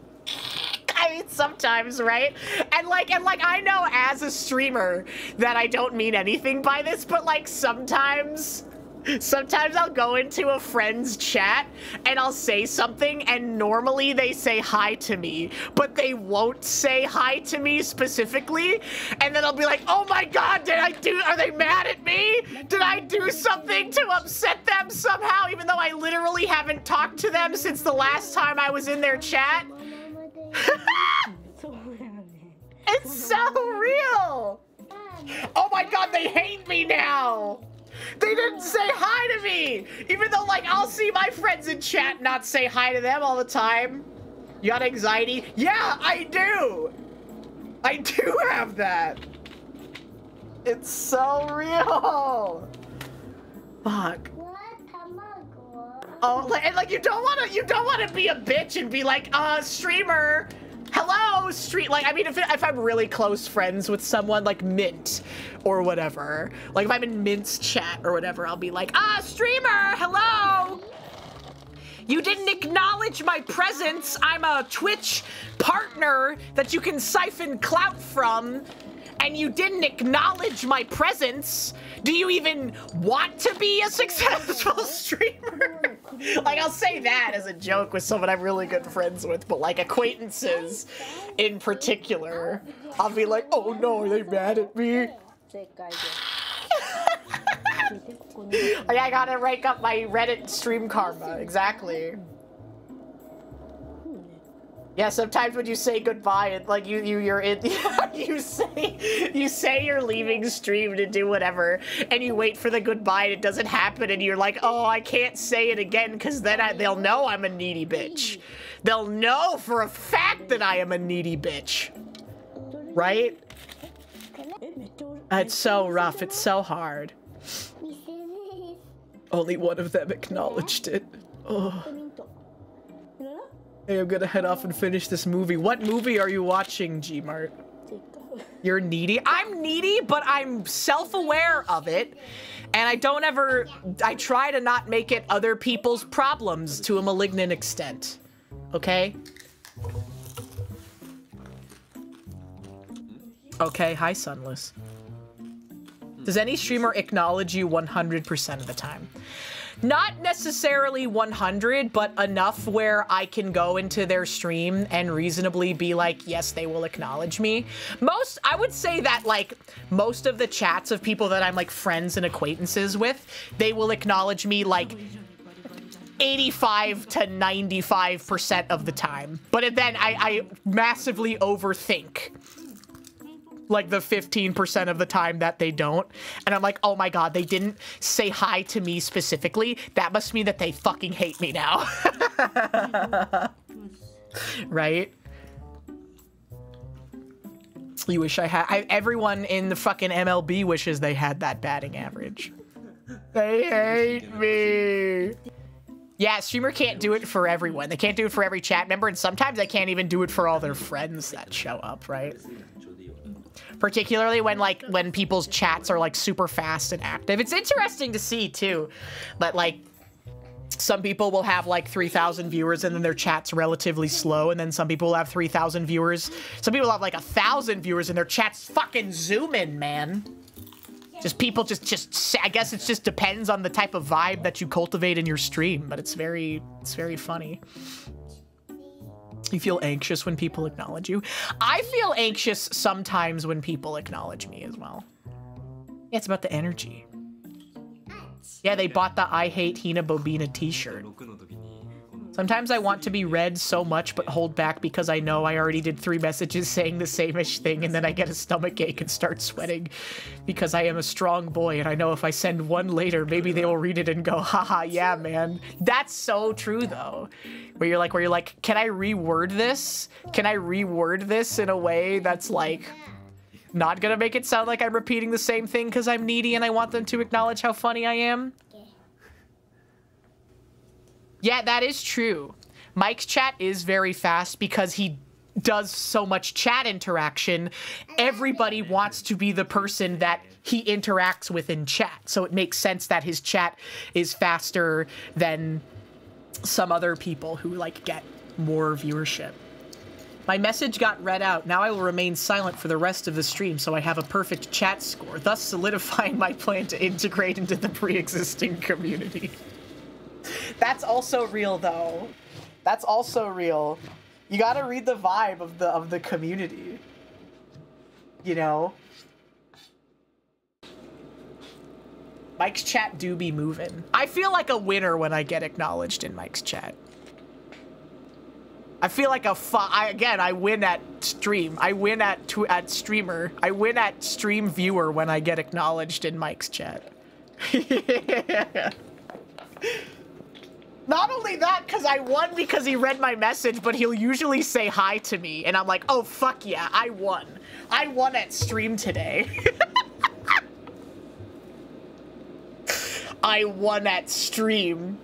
I mean, sometimes, right? And like, I know as a streamer that I don't mean anything by this, but like, sometimes I'll go into a friend's chat and I'll say something and normally they say hi to me, but they won't say hi to me specifically. And then I'll be like, oh my God, are they mad at me? Did I do something to upset them somehow, even though I literally haven't talked to them since the last time I was in their chat? It's so real. Oh my God, they hate me now. They didn't say hi to me! Even though, like, I'll see my friends in chat not say hi to them all the time. You got anxiety? Yeah, I do! I do have that! It's so real! Fuck. What? Tamago. Oh, like you don't want to be a bitch and be like, streamer, hello, like, I mean, if I'm really close friends with someone like Mint or whatever, like if I'm in Mint's chat or whatever, I'll be like, streamer, hello. You didn't acknowledge my presence. I'm a Twitch partner that you can siphon clout from, and you didn't acknowledge my presence. Do you even want to be a successful streamer? Like, I'll say that as a joke with someone I'm really good friends with, but like acquaintances in particular, I'll be like, oh no, are they mad at me? Like, I gotta rank up my Reddit stream karma, exactly. Yeah, sometimes when you say goodbye, and like you're in, you say you're leaving stream to do whatever, and you wait for the goodbye and it doesn't happen, and you're like, oh, I can't say it again because then they'll know I'm a needy bitch. They'll know for a fact that I am a needy bitch, right? It's so rough. It's so hard. Only one of them acknowledged it. Oh. Hey, I'm gonna head off and finish this movie. What movie are you watching, G-Mart? You're needy? I'm needy, but I'm self-aware of it. And I try to not make it other people's problems to a malignant extent. Okay? Okay, hi, Sunless. Does any streamer acknowledge you 100% of the time? Not necessarily 100, but enough where I can go into their stream and reasonably be like, yes, they will acknowledge me. I would say that like most of the chats of people that I'm like friends and acquaintances with, they will acknowledge me like 85 to 95% of the time. But then I massively overthink like the 15% of the time that they don't. And I'm like, oh my God, they didn't say hi to me specifically. That must mean that they fucking hate me now. Right? You wish I had, everyone in the fucking MLB wishes they had that batting average. They hate me. Yeah, streamer can't do it for everyone. They can't do it for every chat member, and sometimes they can't even do it for all their friends that show up, right? Particularly when people's chats are like super fast and active. It's interesting to see too, but like some people will have like 3,000 viewers and then their chat's relatively slow, and then some people will have 3,000 viewers. Some people have like 1,000 viewers and their chat's fucking zooming, man. Just people just I guess it just depends on the type of vibe that you cultivate in your stream, but it's very funny. You feel anxious when people acknowledge you? I feel anxious sometimes when people acknowledge me as well. Yeah, it's about the energy. Yeah, they bought the I Hate HinaBoBina t-shirt. Sometimes I want to be read so much but hold back because I know I already did 3 messages saying the same-ish thing, and then I get a stomachache and start sweating because I am a strong boy, and I know if I send one later, maybe they will read it and go, haha, yeah, man. That's so true, though. Where you're like, can I reword this? Can I reword this in a way that's like not gonna make it sound like I'm repeating the same thing because I'm needy and I want them to acknowledge how funny I am? Yeah, that is true. Mike's chat is very fast because he does so much chat interaction. Everybody wants to be the person that he interacts with in chat. So it makes sense that his chat is faster than some other people who like get more viewership. My message got read out. Now I will remain silent for the rest of the stream so I have a perfect chat score, thus solidifying my plan to integrate into the pre-existing community. That's also real, though. That's also real. You gotta read the vibe of the community. You know? Mike's chat do be moving. I feel like a winner when I get acknowledged in Mike's chat. I feel like again, I win at stream. I win at streamer. I win at stream viewer when I get acknowledged in Mike's chat. Yeah. Not only that, because I won because he read my message, but he'll usually say hi to me, and I'm like, oh, fuck yeah, I won. I won at stream today. I won at stream.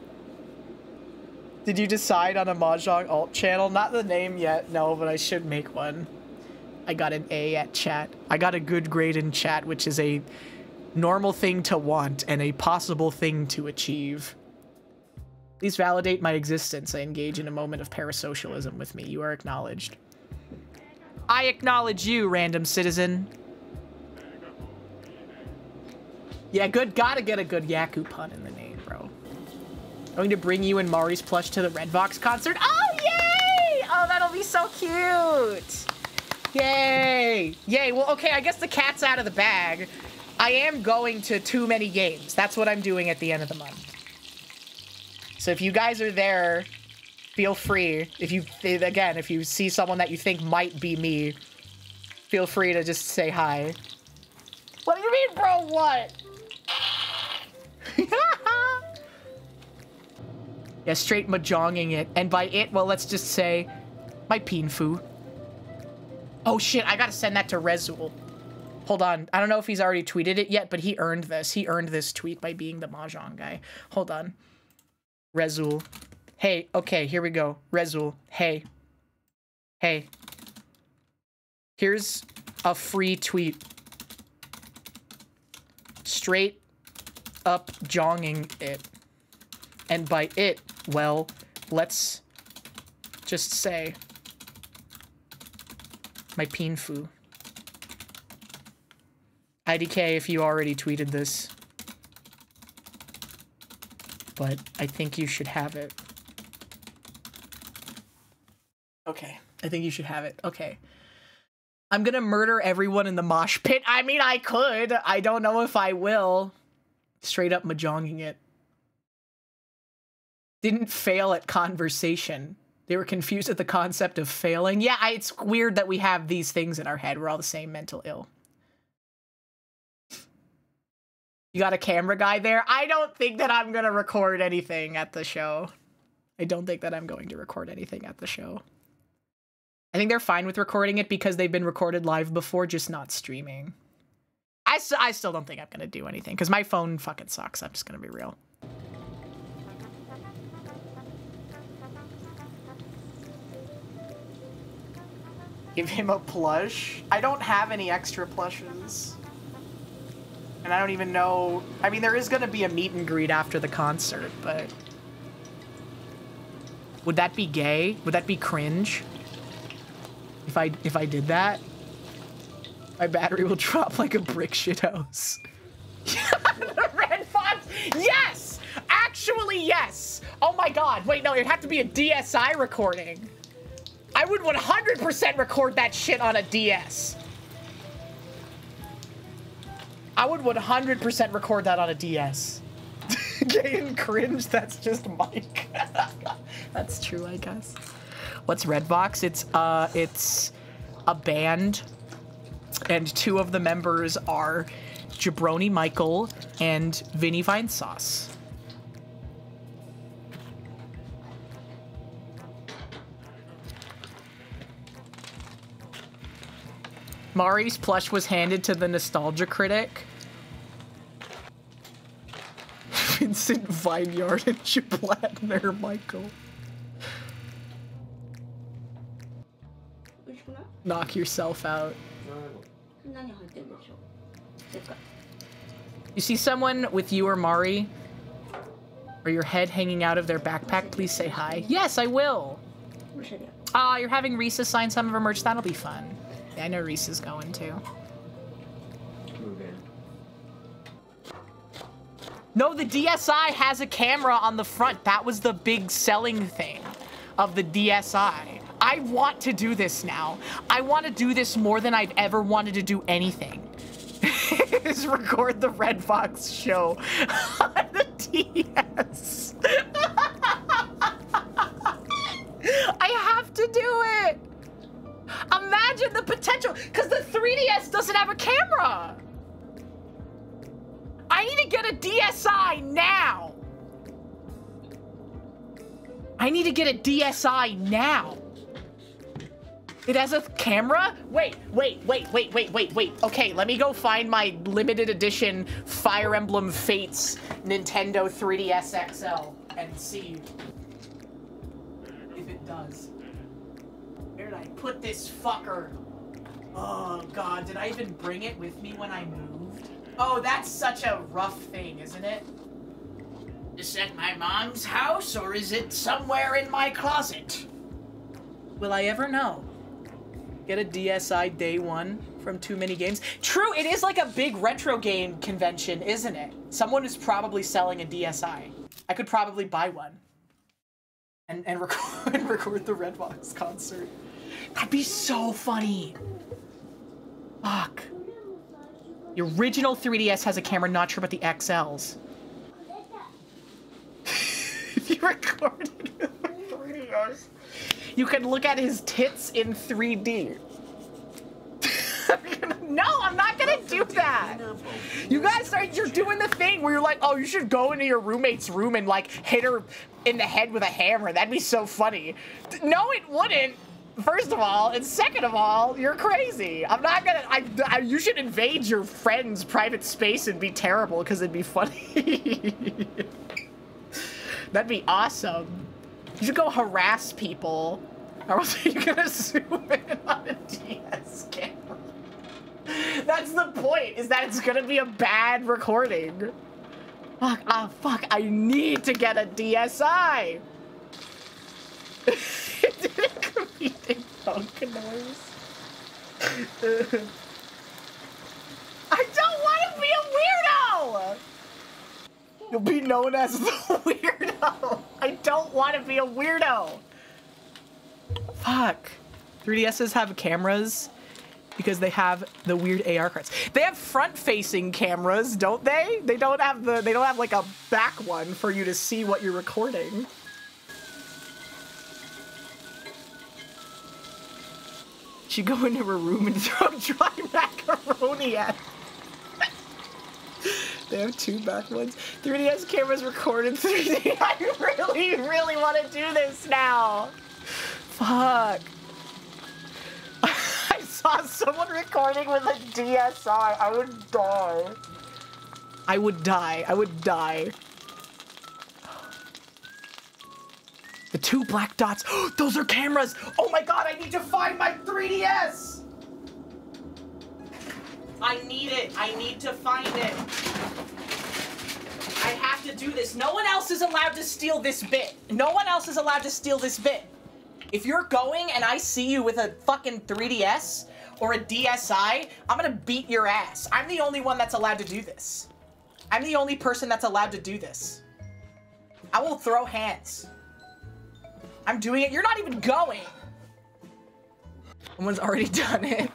Did you decide on a Mahjong alt channel? Not the name yet, no, but I should make one. I got an A at chat. I got a good grade in chat, which is a normal thing to want and a possible thing to achieve. Please validate my existence. I engage in a moment of parasocialism with me. You are acknowledged. I acknowledge you, random citizen. Yeah, good. Gotta get a good Yaku pun in the name, bro. Going to bring you and Mari's plush to the Redvox concert. Oh, yay! Oh, that'll be so cute. Yay. Yay. Well, okay, I guess the cat's out of the bag. I am going to too many games. That's what I'm doing at the end of the month. So if you guys are there, feel free. If you see someone that you think might be me, feel free to just say hi. What do you mean, bro? What? Yeah, straight mahjonging it. And by it, well, let's just say my pinfu. Oh shit, I gotta send that to Rezul. Hold on. I don't know if he's already tweeted it yet, but he earned this. He earned this tweet by being the Mahjong guy. Hold on. Rezul. Hey, okay, here we go. Rezul. Hey. Hey. Here's a free tweet. Straight up jonging it. And by it, well, let's just say my pinfu. IDK if you already tweeted this. But I think you should have it. Okay. I think you should have it. Okay. I'm gonna murder everyone in the mosh pit. I mean, I could. I don't know if I will. Straight up mahjonging it. Didn't fail at conversation. They were confused at the concept of failing. Yeah, it's weird that we have these things in our head. We're all the same mental ill. You got a camera guy there? I don't think that I'm gonna record anything at the show. I don't think that I'm going to record anything at the show. I think they're fine with recording it because they've been recorded live before, just not streaming. I still don't think I'm gonna do anything because my phone fucking sucks. I'm just gonna be real. Give him a plush? I don't have any extra plushes. And I don't even know... I mean, there is gonna be a meet and greet after the concert, but... Would that be gay? Would that be cringe? If I did that? My battery will drop like a brick shithouse. The Red Fox? Yes! Actually, yes! Oh my god, wait, no, it'd have to be a DSi recording. I would 100% record that shit on a DS. I would 100% record that on a DS. Gay and cringe, that's just Mike. That's true, I guess. What's Redvox? It's a band, and two of the members are Jabroni Michael and Vinny Vinesauce. Mari's plush was handed to the nostalgia critic. Vincent Vineyard and Jablatner Michael. Knock yourself out. You see someone with you or Mari, or your head hanging out of their backpack, please say hi. Yes, I will. You're having Risa sign some of her merch. That'll be fun. Yeah, I know Reese is going too. No, the DSi has a camera on the front. That was the big selling thing of the DSi. I want to do this now. I want to do this more than I've ever wanted to do anything. Is record the Red Fox show on the DS. I have to do it. Imagine the potential, because the 3DS doesn't have a camera. I need to get a DSi now. I need to get a DSi now. It has a camera? Wait. Okay, let me go find my limited edition Fire Emblem Fates Nintendo 3DS XL and see if it does. Where did I put this fucker? Oh god, did I even bring it with me when I moved? Oh, that's such a rough thing, isn't it? Is it at my mom's house or is it somewhere in my closet? Will I ever know? Get a DSi day one from Too Many Games. True, it is like a big retro game convention, isn't it? Someone is probably selling a DSi. I could probably buy one. And record the Redbox concert. That'd be so funny. Fuck. The original 3DS has a camera, not sure about the XLs. If you recorded with the 3DS, you can look at his tits in 3D. No, I'm not gonna do that. You guys you're doing the thing where you're like, oh, you should go into your roommate's room and like hit her in the head with a hammer. That'd be so funny. No, it wouldn't. First of all, and second of all, you're crazy. I'm not gonna, you should invade your friend's private space and be terrible because it'd be funny. That'd be awesome. You should go harass people. Or else you're gonna zoom in on a DS camera. That's the point, is that it's gonna be a bad recording. Fuck, fuck, I need to get a DSi. It did a comedic thunk noise. I don't want to be a weirdo! You'll be known as the weirdo. I don't want to be a weirdo. Fuck. 3DSs have cameras because they have the weird AR cards. They have front-facing cameras, don't they? They don't have like a back one for you to see what you're recording. She go into her room and throw dry macaroni at her. They have two back ones. 3DS cameras record in 3D. I really, really want to do this now. Fuck. I saw someone recording with a DSi. I would die. I would die. I would die. The two black dots. Those are cameras. Oh my god, I need to find my 3DS. I need it. I need to find it. I have to do this. No one else is allowed to steal this bit. No one else is allowed to steal this bit. If you're going and I see you with a fucking 3DS or a DSi, I'm gonna beat your ass. I'm the only one that's allowed to do this. I'm the only person that's allowed to do this. I will throw hands. I'm doing it. You're not even going. Someone's already done it.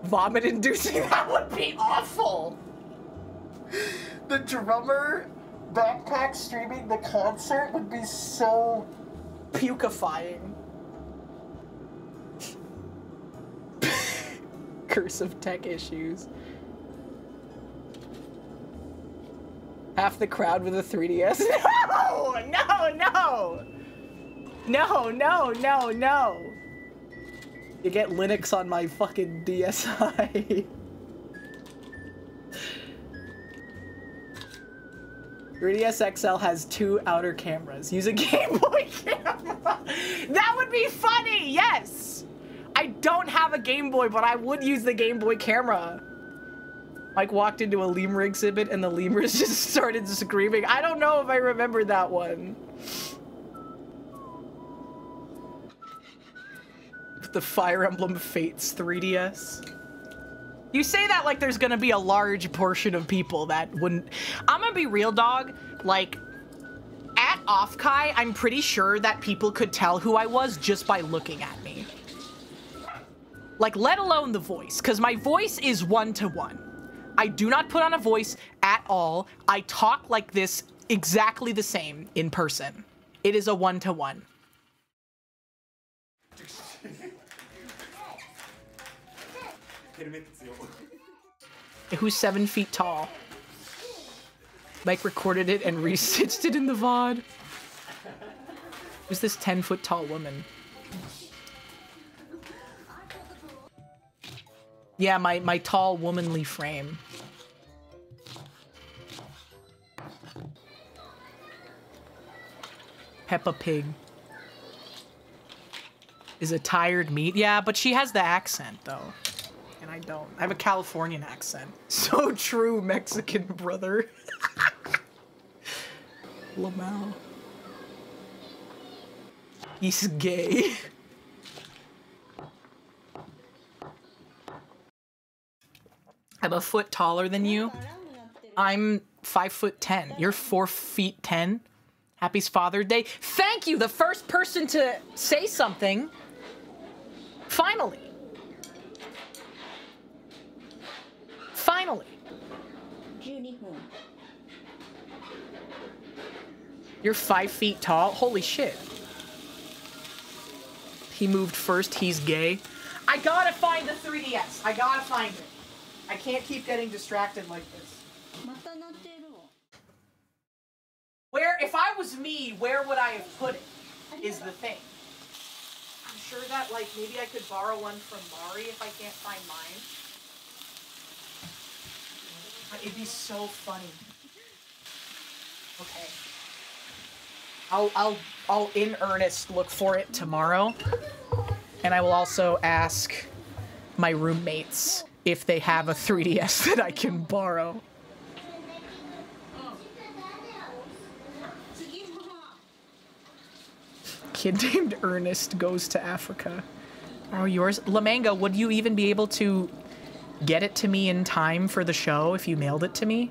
Vomit inducing, that would be awful. The drummer backpack streaming the concert would be so pukifying. Curse of tech issues. Half the crowd with a 3DS. No! No, no! No, no, no, no! You get Linux on my fucking DSi. 3DS XL has two outer cameras. Use a Game Boy camera. That would be funny, yes! I don't have a Game Boy, but I would use the Game Boy camera. Mike walked into a lemur exhibit and the lemurs just started screaming. I don't know if I remember that one. The Fire Emblem Fates 3DS. You say that like there's gonna be a large portion of people that wouldn't. I'm gonna be real, dog. Like, at Offkai, I'm pretty sure that people could tell who I was just by looking at me. Like, let alone the voice, because my voice is one-to-one. I do not put on a voice at all. I talk like this exactly the same in person. It is a one-to-one. Who's 7 feet tall? Mike recorded it and re-stitched it in the VOD. Who's this 10-foot tall woman? Yeah, my tall womanly frame. Peppa Pig is a tired meat. Yeah, but she has the accent though. And I don't. I have a Californian accent. So true, Mexican brother. Lamau. He's gay. I'm a foot taller than you. I'm 5'10". You're 4'10". Happy Father's Day. Thank you, the first person to say something. Finally. Finally. You're 5 feet tall? Holy shit. He moved first, he's gay. I gotta find the 3DS. I gotta find it. I can't keep getting distracted like this. Where, if I was me, where would I have put it, is the thing. I'm sure that, like, maybe I could borrow one from Mari if I can't find mine. It'd be so funny. Okay. I'll in earnest look for it tomorrow. And I will also ask my roommates if they have a 3DS that I can borrow. Kid named Ernest goes to Africa. Oh, yours? Lamanga, would you even be able to get it to me in time for the show if you mailed it to me?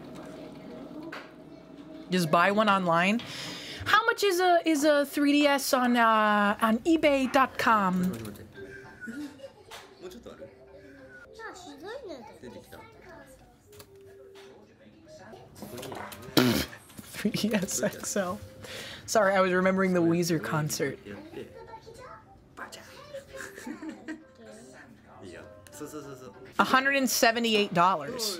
Just buy one online. How much is a 3DS on eBay.com? 3DS XL. Sorry, I was remembering the Weezer concert. $178.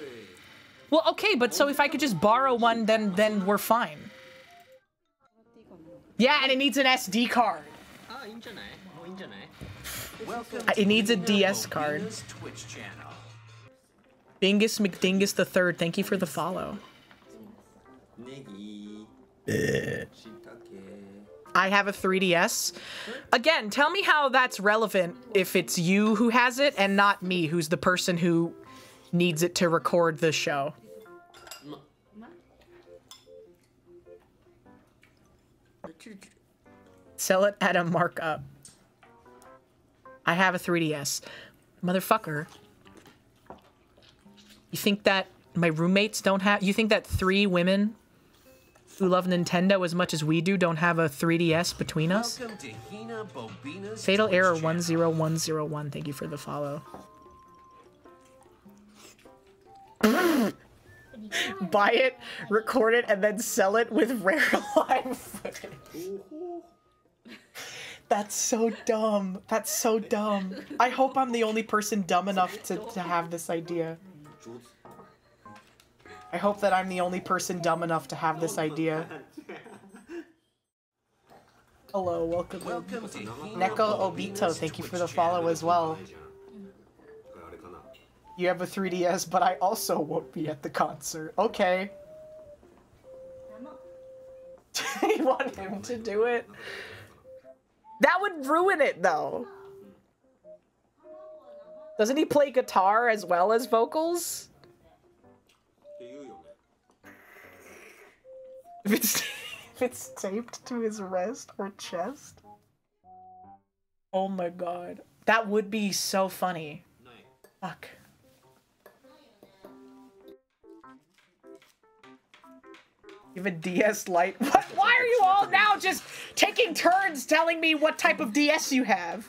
Well, okay, but so if I could just borrow one, then we're fine. Yeah, and it needs an SD card. It needs a DS card. Bingus McDingus the Third, thank you for the follow. I have a 3DS. Again, tell me how that's relevant if it's you who has it and not me, who's the person who needs it to record the show. Sell it at a markup. I have a 3DS. Motherfucker. You think that my roommates don't have... You think that 3 women who love Nintendo as much as we do don't have a 3DS between us? Welcome to HinaBoBina's Fatal Error Twitch channel. 10101. Thank you for the follow. Buy it, record it, and then sell it with rare live footage. That's so dumb. That's so dumb. I hope I'm the only person dumb enough to have this idea. I hope that I'm the only person dumb enough to have this idea. Hello, welcome to Neko Obito, thank you for the follow as well. You have a 3DS, but I also won't be at the concert. Okay. You want him to do it? That would ruin it, though. Doesn't he play guitar as well as vocals? If it's taped to his wrist or chest? Oh my god. That would be so funny. Fuck. You have a DS Lite? What? Why are you all now just taking turns telling me what type of DS you have?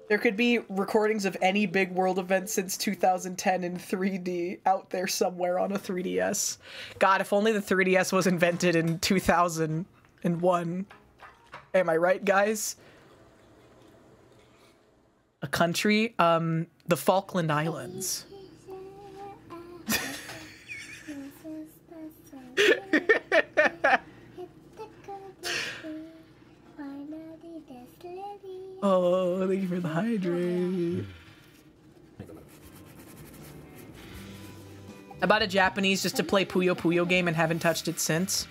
There could be recordings of any big world event since 2010 in 3D out there somewhere on a 3DS. God, if only the 3DS was invented in 2001. Am I right, guys? A country? The Falkland Islands. Oh, thank you for the hydrate. I bought a Japanese just to play Puyo Puyo game and haven't touched it since.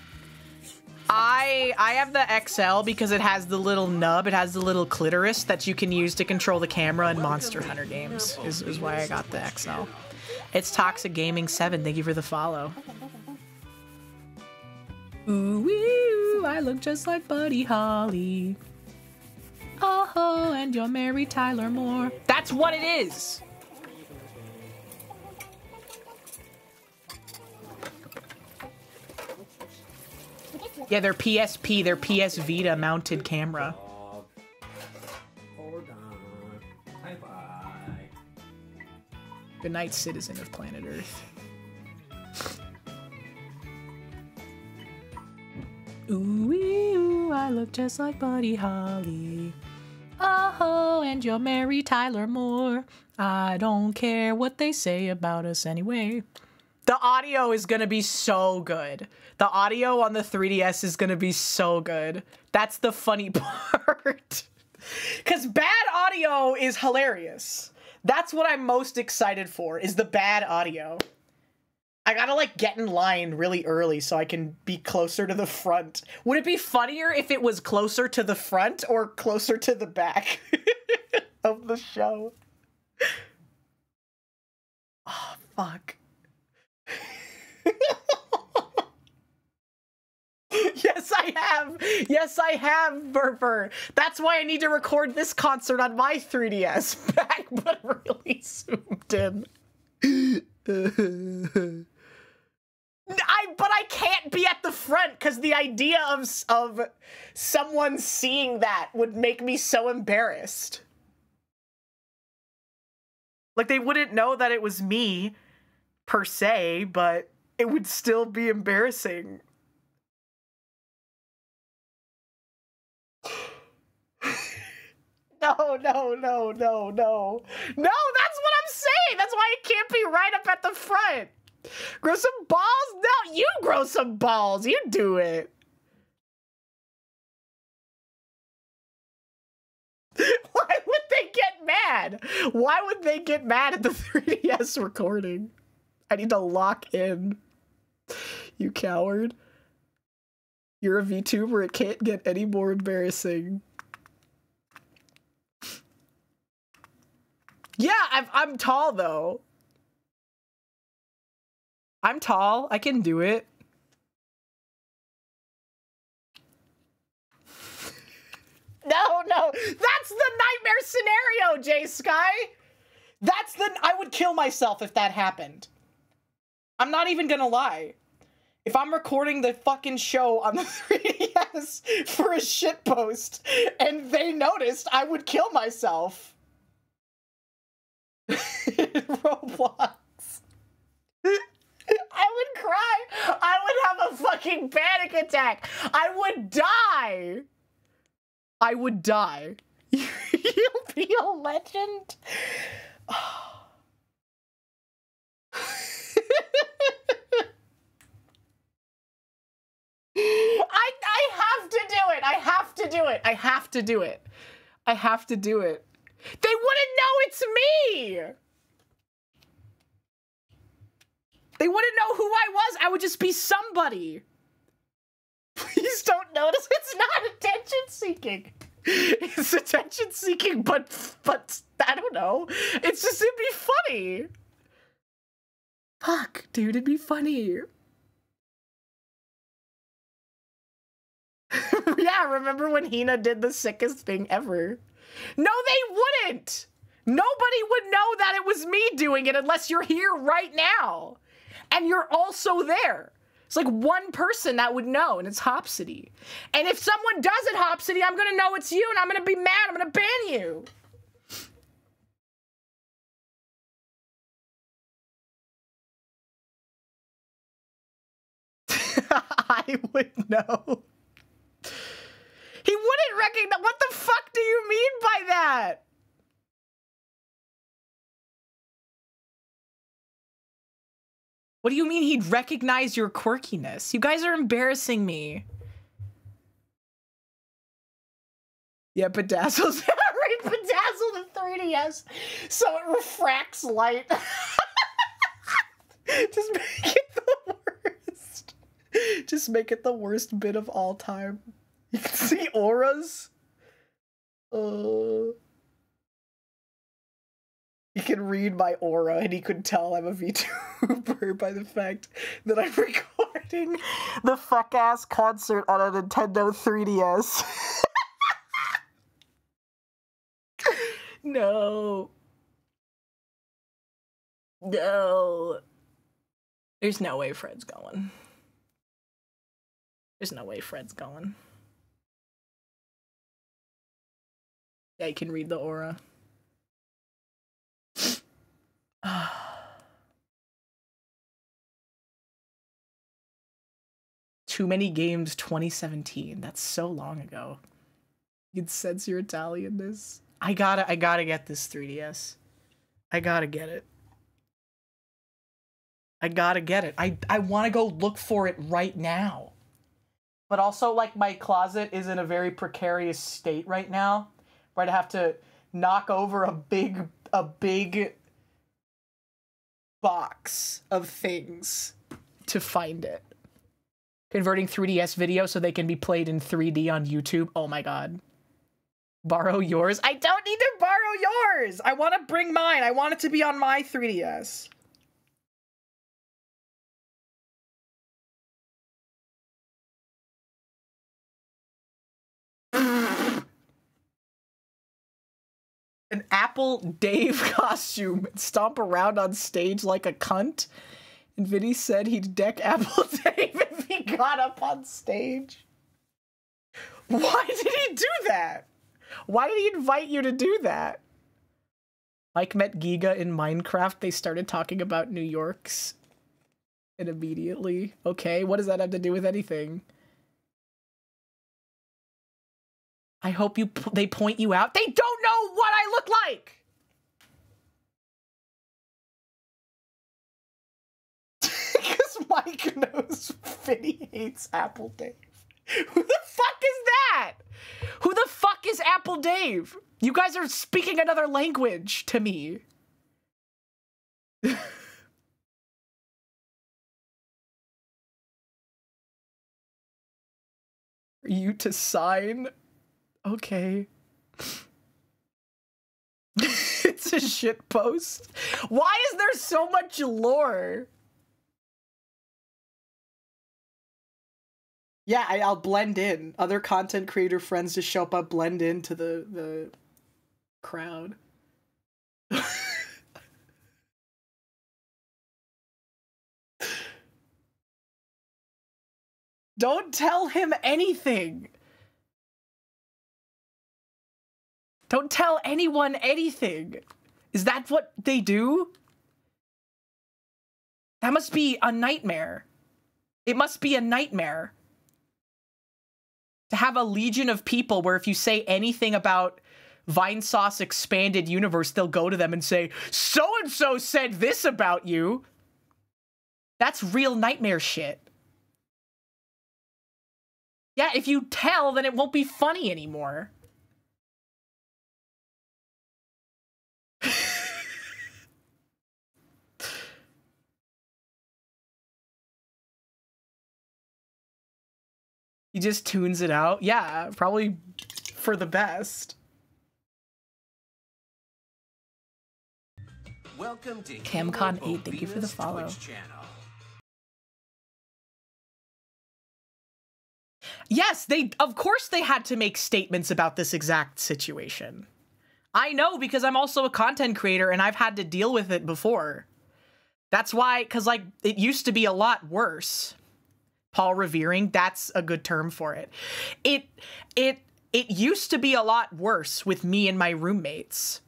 I have the XL because it has the little nub, it has the little clitoris that you can use to control the camera in Monster Hunter games, is why I got the XL. It's Toxic Gaming 7, thank you for the follow. Ooh, I look just like Buddy Holly. Oh, and you're Mary Tyler Moore. That's what it is! Yeah, they're PSP, they're PS Vita mounted camera. Hold on. Bye-bye. Good night, citizen of planet Earth. Ooh, I look just like Buddy Holly. Oh, and you're Mary Tyler Moore. I don't care what they say about us anyway. The audio is gonna be so good. The audio on the 3DS is gonna be so good. That's the funny part. Because bad audio is hilarious. That's what I'm most excited for, is the bad audio. I gotta, like, get in line really early so I can be closer to the front. Would it be funnier if it was closer to the front or closer to the back of the show? Oh, fuck. Yes, I have. Yes, I have, Burper. That's why I need to record this concert on my 3DS back, but really zoomed in. But I can't be at the front because the idea of someone seeing that would make me so embarrassed. Like, they wouldn't know that it was me, per se, but it would still be embarrassing. No, no, no, no, no. No, that's what I'm saying! That's why it can't be right up at the front! Grow some balls? No, you grow some balls! You do it! Why would they get mad? Why would they get mad at the 3DS recording? I need to lock in. You coward. You're a VTuber, it can't get any more embarrassing. Yeah, I'm tall, though. I'm tall. I can do it. No, no. That's the nightmare scenario, J Sky. I would kill myself if that happened. I'm not even gonna lie. If I'm recording the fucking show on the 3DS for a shitpost and they noticed, I would kill myself. In Roblox. I would cry. I would have a fucking panic attack. I would die. I would die. You'll be a legend. I have to do it. I have to do it. I have to do it. I have to do it. They wouldn't know it's me! They wouldn't know who I was. I would just be somebody. Please don't notice. It's not attention seeking. It's attention seeking, but I don't know. It's just, it'd be funny. Fuck, dude, it'd be funny. Yeah, remember when Hina did the sickest thing ever? No, they wouldn't! Nobody would know that it was me doing it unless you're here right now. And you're also there. It's like one person that would know, and it's Hopsity. And if someone does it, Hopsity, I'm gonna know it's you, and I'm gonna be mad. I'm gonna ban you. I would know. He wouldn't recognize. What the fuck do you mean by that? What do you mean he'd recognize your quirkiness? You guys are embarrassing me. Yeah, bedazzles. Bedazzle the 3DS so it refracts light. Just make it the worst. Just make it the worst bit of all time. You can see auras. He can read my aura and he could tell I'm a VTuber by the fact that I'm recording the fuck-ass concert on a Nintendo 3DS. No. No. There's no way Fred's going. There's no way Fred's going. Yeah, you can read the aura. Too Many Games 2017. That's so long ago. You can sense your Italianness. I gotta get this 3DS. I gotta get it. I gotta get it. I want to go look for it right now. But also, like, my closet is in a very precarious state right now, where I'd have to knock over a big box of things to find it. Converting 3DS video so they can be played in 3D on YouTube. Oh my god. Borrow yours? I don't need to borrow yours! I want to bring mine. I want it to be on my 3DS. An Apple Dave costume and stomp around on stage like a cunt. And Vinny said he'd deck Apple Dave if he got up on stage. Why did he do that? Why did he invite you to do that? Mike met Giga in Minecraft. They started talking about New York's. And immediately. Okay, what does that have to do with anything? I hope they point you out. They don't know what I look like! Because Mike knows Vinny hates Apple Dave. Who the fuck is that? Who the fuck is Apple Dave? You guys are speaking another language to me. For you to sign? Okay. It's a shit post. Why is there so much lore? Yeah, I'll blend in. Other content creator friends just show up, I'll blend into the crowd. Don't tell him anything. Don't tell anyone anything. Is that what they do? That must be a nightmare. It must be a nightmare. To have a legion of people where if you say anything about Vinesauce expanded universe, they'll go to them and say, so-and-so said this about you. That's real nightmare shit. Yeah, if you tell, then it won't be funny anymore. He just tunes it out. Yeah, probably for the best. Welcome to CamCon8, thank you for the follow. Twitch channel. Yes, of course they had to make statements about this exact situation. I know because I'm also a content creator and I've had to deal with it before. That's why, because like it used to be a lot worse. Paul Revering, that's a good term for it. It used to be a lot worse with me and my roommates,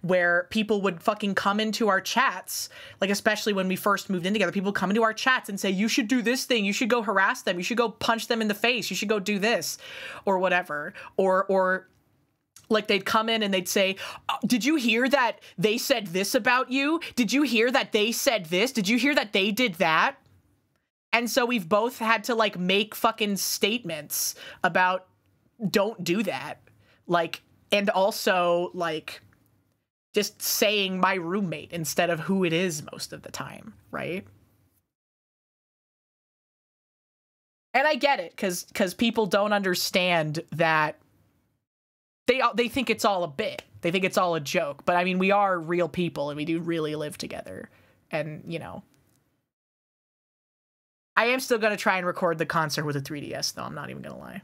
where people would fucking come into our chats, like especially when we first moved in together, people would come into our chats and say, you should do this thing, you should go harass them, you should go punch them in the face, you should go do this, or whatever. Or Like, they'd come in and they'd say, did you hear that they said this about you? Did you hear that they said this? Did you hear that they did that? And so we've both had to, like, make fucking statements about don't do that. Like, and also, like, just saying my roommate instead of who it is most of the time, right? And I get it, because people don't understand that they think it's all a bit. They think it's all a joke. But, I mean, we are real people, and we do really live together. And, you know. I am still going to try and record the concert with a 3DS, though. I'm not even going to lie.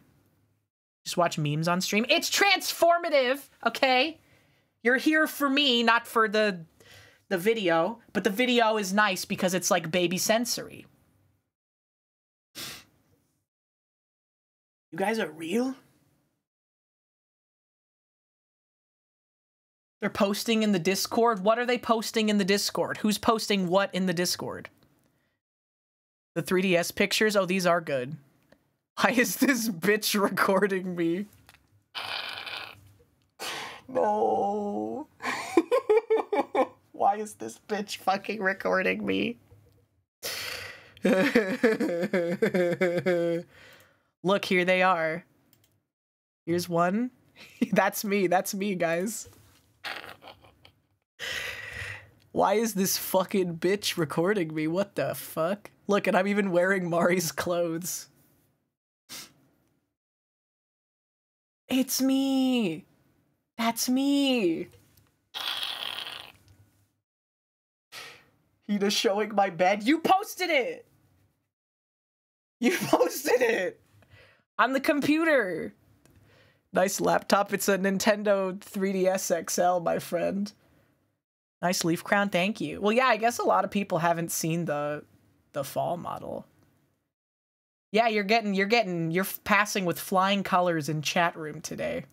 Just watch memes on stream. It's transformative, okay? You're here for me, not for the video. But the video is nice because it's like baby sensory. You guys are real? They're posting in the Discord? What are they posting in the Discord? Who's posting what in the Discord? The 3DS pictures? Oh, these are good. Why is this bitch recording me? No. Why is this bitch fucking recording me? Look, here they are. Here's one. That's me, guys. Why is this fucking bitch recording me? What the fuck? Look, and I'm even wearing Mari's clothes. It's me. That's me. Hina showing my bed. You posted it. You posted it. On the computer. Nice laptop. It's a Nintendo 3DS XL, my friend. Nice leaf crown. Thank you. Well, yeah, I guess a lot of people haven't seen the fall model. Yeah, you're passing with flying colors in chat room today.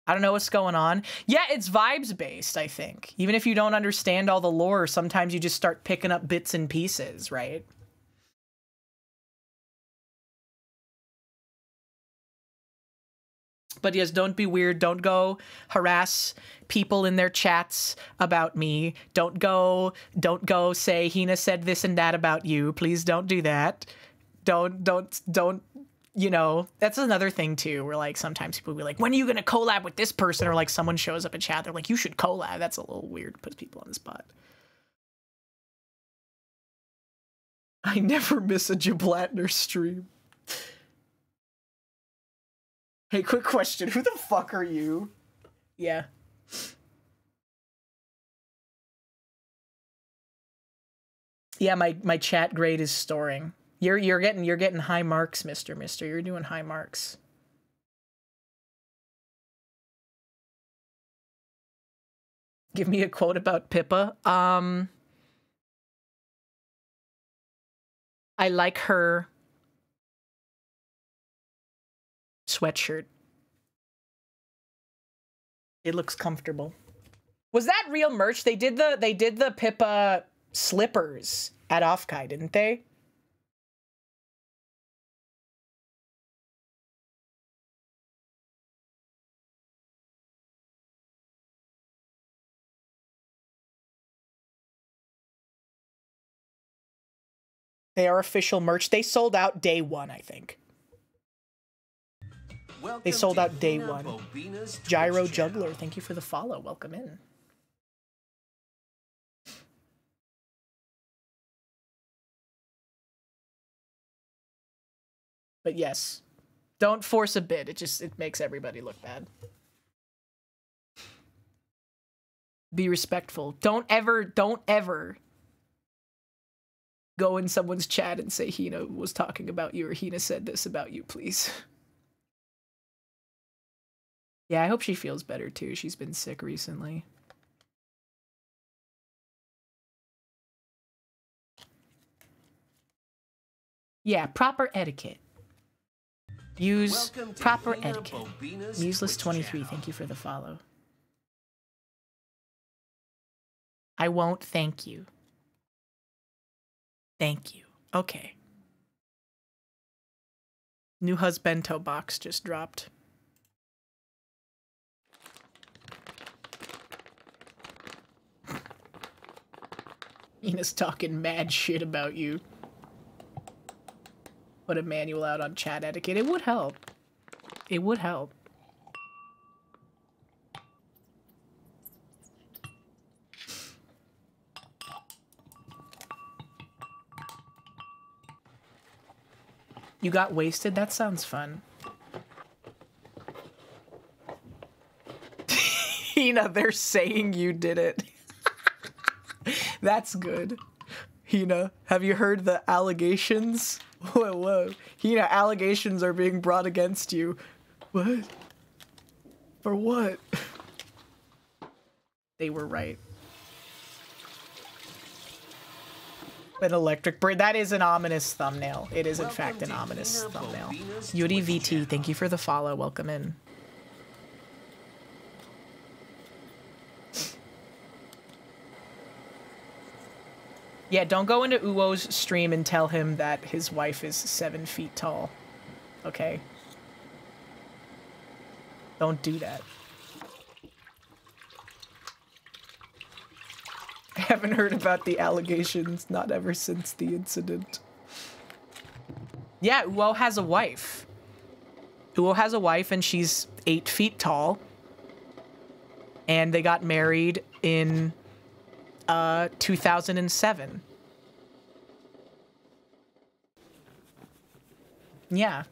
I don't know what's going on. Yeah, it's vibes based, I think. Even if you don't understand all the lore, sometimes you just start picking up bits and pieces, right? But yes, don't be weird. Don't go harass people in their chats about me. Don't go say Hina said this and that about you. Please don't do that. Don't, you know, that's another thing too, where like sometimes people will be like, when are you gonna collab with this person? Or like someone shows up in chat, they're like, you should collab. That's a little weird, puts people on the spot. I never miss a Jablatner stream. Hey, quick question. Who the fuck are you? Yeah. Yeah, my chat grade is storing. You're getting high marks, Mister. You're doing high marks. Give me a quote about Pippa. I like her sweatshirt. It looks comfortable. Was that real merch? They did the Pippa slippers at Offkai, didn't they? They are official merch. They sold out day one, I think. They sold out day one. Gyro Juggler, thank you for the follow. Welcome in. But yes, don't force a bid. It makes everybody look bad. Be respectful. Don't ever go in someone's chat and say Hina was talking about you or Hina said this about you, please. Yeah, I hope she feels better too. She's been sick recently. Yeah, proper etiquette. Use proper etiquette. Museless23, thank you for the follow. I won't thank you. Thank you. Okay. New husbando box just dropped. Ina's talking mad shit about you. Put a manual out on chat etiquette. It would help. It would help. You got wasted? That sounds fun. Hina, they're saying you did it. That's good. Hina, have you heard the allegations? Whoa, whoa. Hina, allegations are being brought against you. What? For what? They were right. An electric bird. That is an ominous thumbnail. It is, in fact, an ominous thumbnail. Yuri VT, thank you for the follow. Welcome in. Yeah, don't go into Uwo's stream and tell him that his wife is 7 feet tall. Okay? Don't do that. I haven't heard about the allegations, not ever since the incident. Yeah, Uwo has a wife. Uwo has a wife and she's 8 feet tall. And they got married in 2007. Yeah.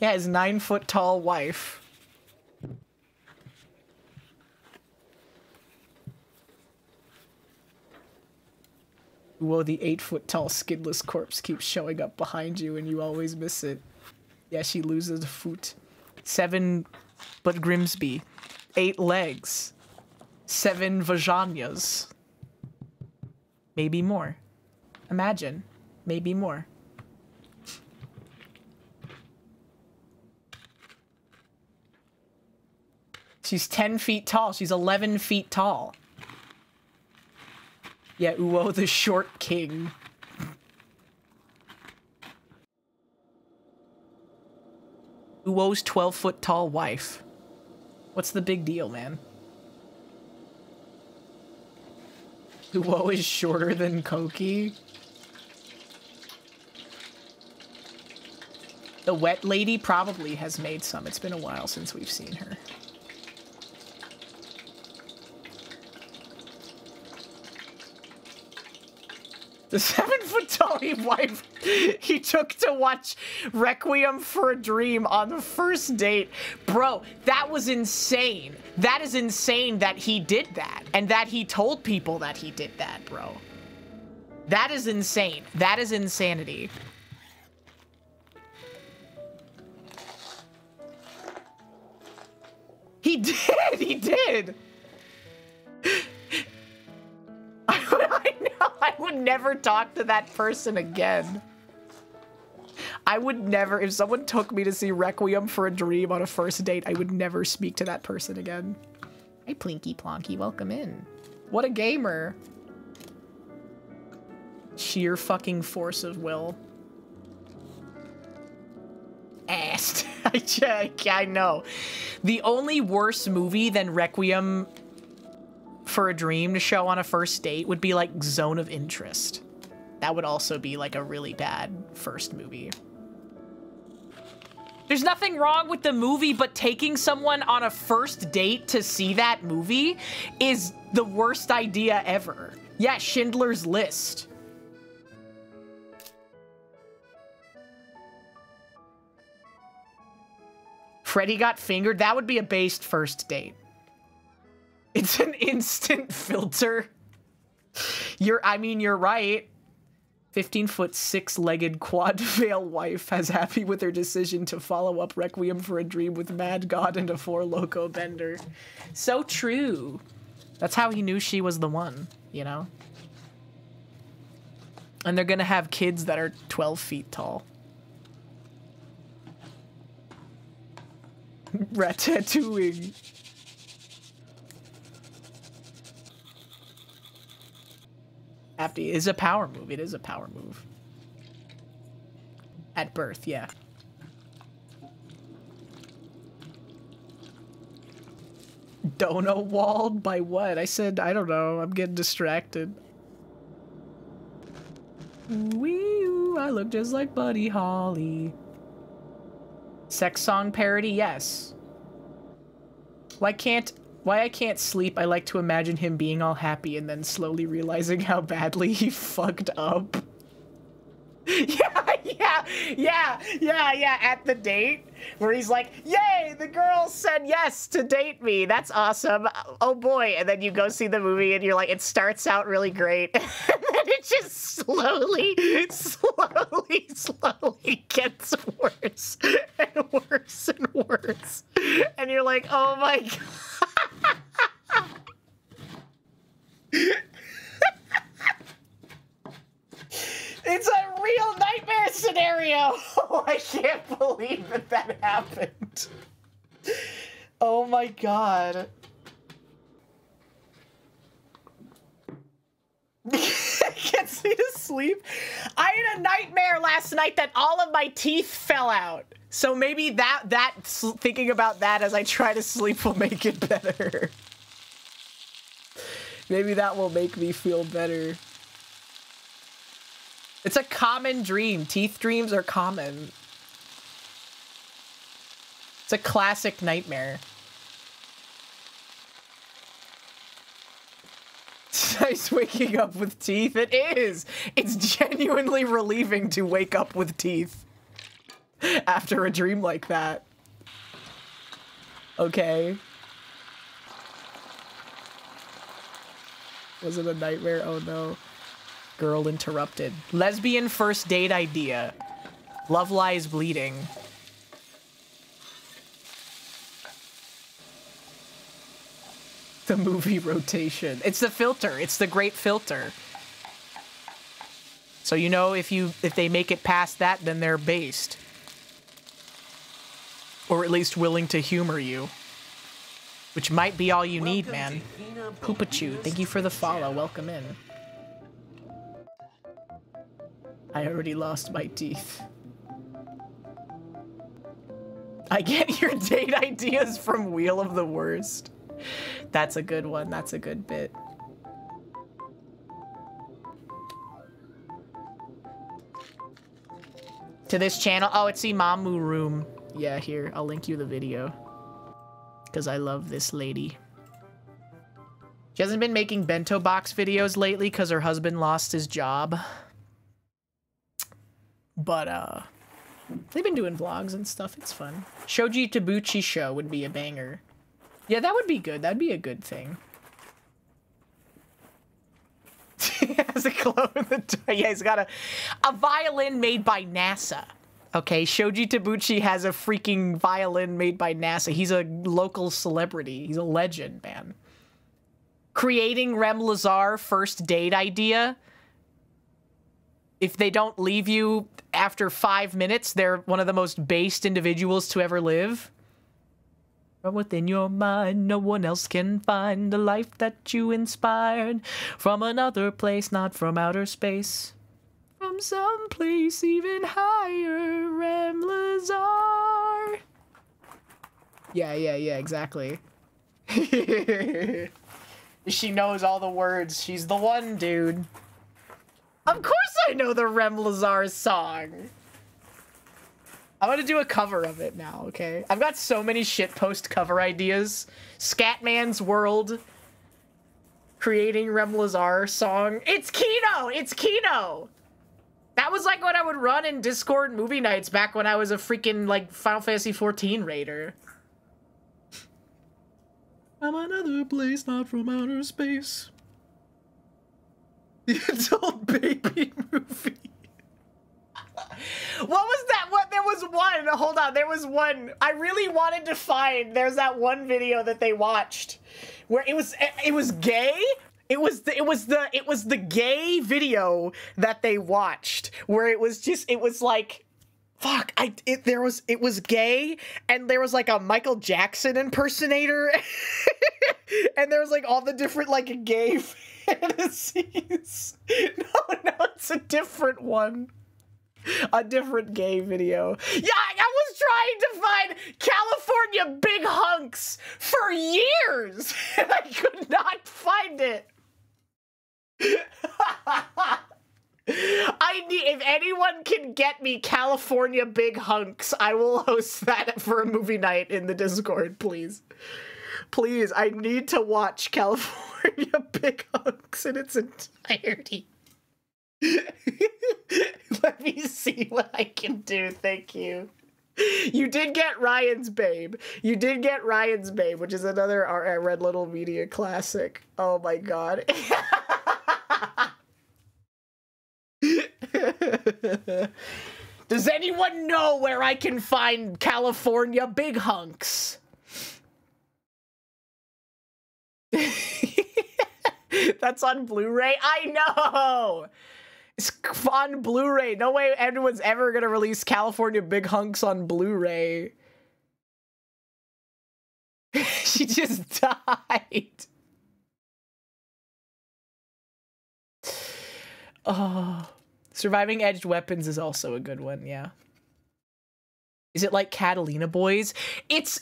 Yeah, his 9 foot tall wife. Whoa, the 8 foot tall skinless corpse keeps showing up behind you and you always miss it. Yeah, she loses a foot. 7, but Grimsby. 8 legs. 7 vaginas. Maybe more. Imagine. Maybe more. She's 10 feet tall. She's 11 feet tall. Yeah, Uwo the short king. Uwo's 12 foot tall wife. What's the big deal, man? Uwo is shorter than Koki. The wet lady probably has made some. It's been a while since we've seen her. The 7 foot tall wife he took to watch Requiem for a Dream on the first date. Bro, that was insane. That is insane that he did that. And that he told people that he did that, bro. That is insane. That is insanity. He did! He did! I know, I would never talk to that person again. I would never, if someone took me to see Requiem for a Dream on a first date, I would never speak to that person again. Hey, Plinky Plonky, welcome in. What a gamer. Sheer fucking force of will. Assed. I know. The only worse movie than Requiem for a Dream to show on a first date would be like Zone of Interest. That would also be like a really bad first movie. There's nothing wrong with the movie, but taking someone on a first date to see that movie is the worst idea ever. Yeah, Schindler's List. Freddy got fingered? That would be a based first date. It's an instant filter. I mean, you're right. 15 foot 6-legged quad veil wife has happy with her decision to follow up Requiem for a Dream with Mad God and a 4 Loco Bender. So true. That's how he knew she was the one, you know? And they're gonna have kids that are 12 feet tall. Ratatouille. It is a power move. It is a power move. At birth, yeah. Dono walled by what? I said, I don't know. I'm getting distracted. Wee, I look just like Buddy Holly. Sex song parody, yes. Why I can't sleep, I like to imagine him being all happy and then slowly realizing how badly he fucked up. Yeah, at the date, where he's like, yay, the girl said yes to date me, that's awesome, oh boy, and then you go see the movie and you're like, it starts out really great, and then it just slowly gets worse and worse and worse, and you're like, oh my god. It's a real nightmare scenario! Oh, I can't believe that happened. Oh my god. Gets me to sleep. I had a nightmare last night that all of my teeth fell out. So maybe thinking about that as I try to sleep will make it better. Maybe that will make me feel better. It's a common dream. Teeth dreams are common. It's a classic nightmare. It's nice waking up with teeth. It is. It's genuinely relieving to wake up with teeth after a dream like that. Okay. Was it a nightmare? Oh no. Girl interrupted. Lesbian first date idea. Love lies bleeding. The movie rotation. It's the filter. It's the great filter. So you know if they make it past that, then they're based. Or at least willing to humor you. Which might be all you need, man. Poopachu, thank you for the follow. Welcome in. I already lost my teeth. I get your date ideas from Wheel of the Worst. That's a good one. That's a good bit. To this channel. Oh, it's Imamu Room. Yeah, here. I'll link you the video. Because I love this lady. She hasn't been making bento box videos lately because her husband lost his job. But, they've been doing vlogs and stuff. It's fun. Shoji Tabuchi show would be a banger. Yeah, that would be good. That'd be a good thing. He has a glow in the dark. Yeah, he's got a violin made by NASA. Okay, Shoji Tabuchi has a freaking violin made by NASA. He's a local celebrity. He's a legend, man. Creating Rem Lazar first date idea. If they don't leave you after 5 minutes, they're one of the most based individuals to ever live. From within your mind, no one else can find the life that you inspired. From another place, not from outer space. From some place even higher, Rem Lazar. Yeah, exactly. She knows all the words. She's the one, dude. Of course I know the Rem Lazar song. I'm gonna do a cover of it now, okay? I've got so many shitpost cover ideas. Scatman's World. Creating Rem Lazar song. It's Kino! It's Kino! That was like what I would run in Discord movie nights back when I was a freaking, like, Final Fantasy XIV raider. I'm another place, not from outer space. The adult baby movie. What was that? What? There was one. Hold on. There was one. I really wanted to find. There's that one video that they watched where it was gay. It was the gay video that they watched where it was like, fuck. It was gay and there was like a Michael Jackson impersonator and there was like all the different like gay fantasies. No, it's a different one. A different gay video. Yeah, I was trying to find California big hunks for years, and I could not find it. I need, if anyone can get me California Big Hunks, I will host that for a movie night in the Discord, please. Please, I need to watch California Big Hunks in its entirety. Let me see what I can do, thank you. You did get Ryan's Babe. You did get Ryan's Babe, which is another Red Little Media classic. Oh my god. Does anyone know where I can find California Big Hunks? That's on Blu-ray? I know! It's on Blu-ray. No way anyone's ever gonna release California Big Hunks on Blu-ray. She just died. Oh. Surviving Edged Weapons is also a good one, yeah. Is it like Catalina Boys? It's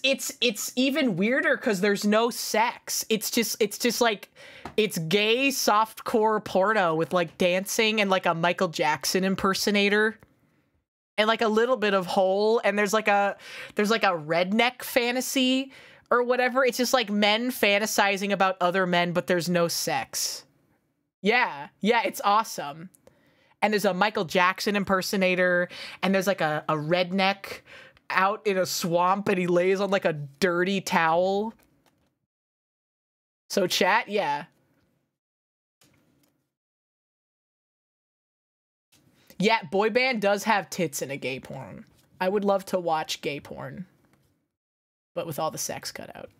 even weirder because there's no sex. It's just like, it's gay softcore porno with like dancing and like a Michael Jackson impersonator and like a little bit of hole, and there's like a redneck fantasy or whatever. It's just like men fantasizing about other men, but there's no sex. Yeah, it's awesome. And there's a Michael Jackson impersonator, and there's like a redneck out in a swamp, and he lays on like a dirty towel. So chat, yeah. Yeah, boy band does have tits in a gay porn. I would love to watch gay porn, but with all the sex cut out.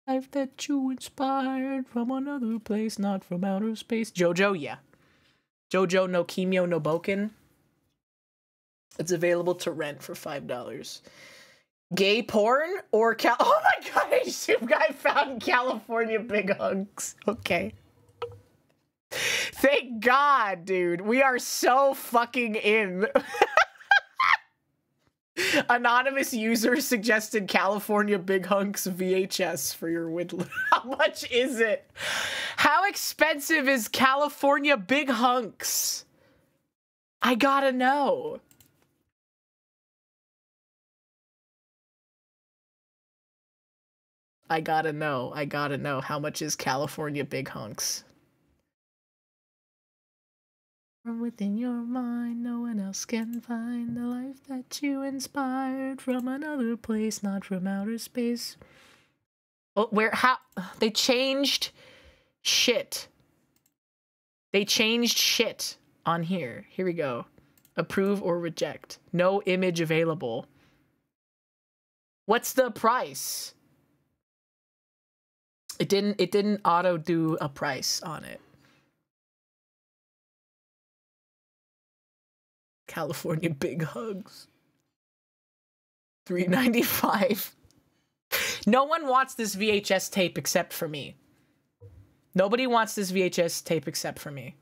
Life that you inspired from another place, not from outer space. JoJo, yeah. JoJo no Kimyo no Boken. It's available to rent for $5. Gay porn or oh my god, I assume I found California Big Hunks. Okay. Thank God, dude. We are so fucking in. Anonymous user suggested California Big Hunks VHS for your Widlet. How much is it? How expensive is California Big Hunks? I gotta know. I gotta know. How much is California Big Hunks? From within your mind, no one else can find the life that you inspired from another place, not from outer space. Oh, how? They changed shit. They changed shit on here. Here we go. Approve or reject. No image available. What's the price? It didn't auto do a price on it. California Big Hugs. $3.95. No one wants this VHS tape except for me. Nobody wants this VHS tape except for me.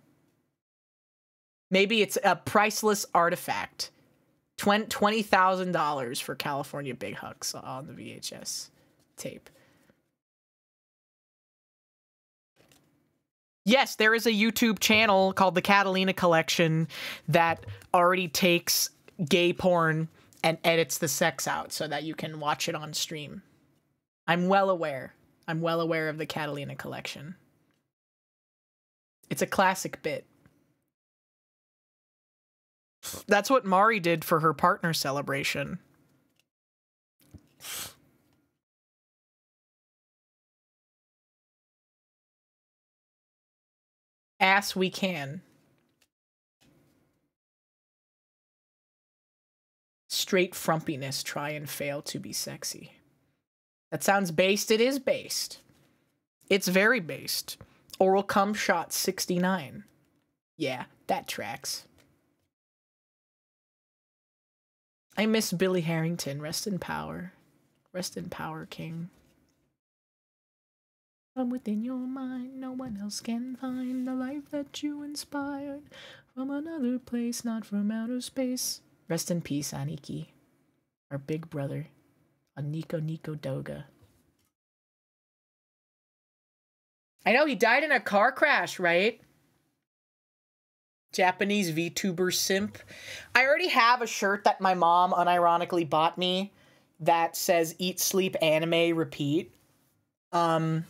Maybe it's a priceless artifact. $20,000 for California Big Hugs on the VHS tape. Yes, there is a YouTube channel called the Catalina Collection that already takes gay porn and edits the sex out so that you can watch it on stream. I'm well aware. I'm well aware of the Catalina Collection. It's a classic bit. That's what Mari did for her partner celebration. Ass we can. Straight frumpiness, try and fail to be sexy. That sounds based. It is based. It's very based. Oral cum shot 69. Yeah, that tracks. I miss Billy Harrington. Rest in power. Rest in power, King. From within your mind, no one else can find the life that you inspired from another place, not from outer space. Rest in peace, Aniki, our big brother, Aniko Nico Doga. I know he died in a car crash, right? Japanese VTuber simp. I already have a shirt that my mom unironically bought me that says "Eat, Sleep, Anime, Repeat." And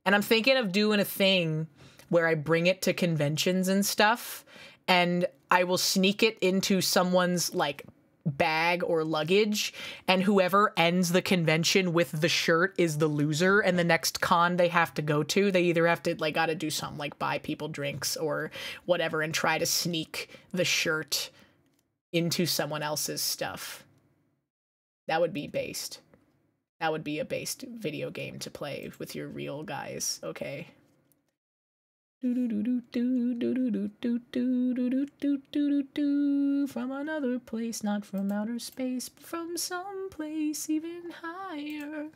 I'm thinking of doing a thing where I bring it to conventions and stuff, and I will sneak it into someone's like bag or luggage, and whoever ends the convention with the shirt is the loser, and the next con they have to go to, they either have to like gotta do something like buy people drinks or whatever and try to sneak the shirt into someone else's stuff. That would be based. That would be a based video game to play with your real guys, okay? From another place, not from outer space, but from some place even higher.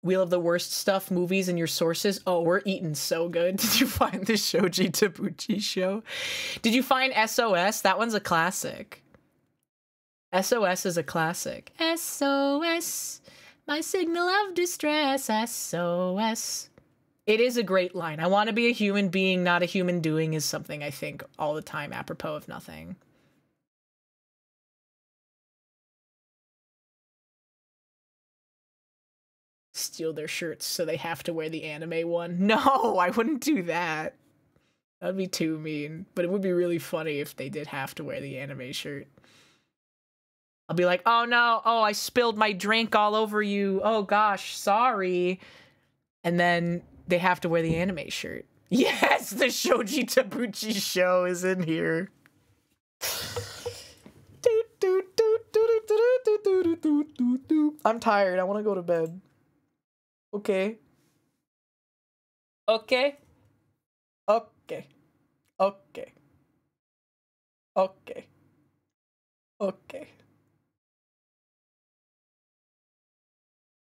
Wheel of the Worst Stuff, movies and your sources. Oh, we're eating so good. Did you find the Shoji Tabuchi show? Did you find SOS? That one's a classic. SOS is a classic. SOS, my signal of distress. SOS. It is a great line. I want to be a human being, not a human doing is something I think all the time, apropos of nothing. Steal their shirts so they have to wear the anime one. No, I wouldn't do that. That'd be too mean. But it would be really funny if they did have to wear the anime shirt. I'll be like, oh no, oh, I spilled my drink all over you. Oh gosh, sorry. And then they have to wear the anime shirt. Yes, the Shoji Tabuchi show is in here. I'm tired. I want to go to bed. Okay. Okay. Okay. Okay. Okay. Okay.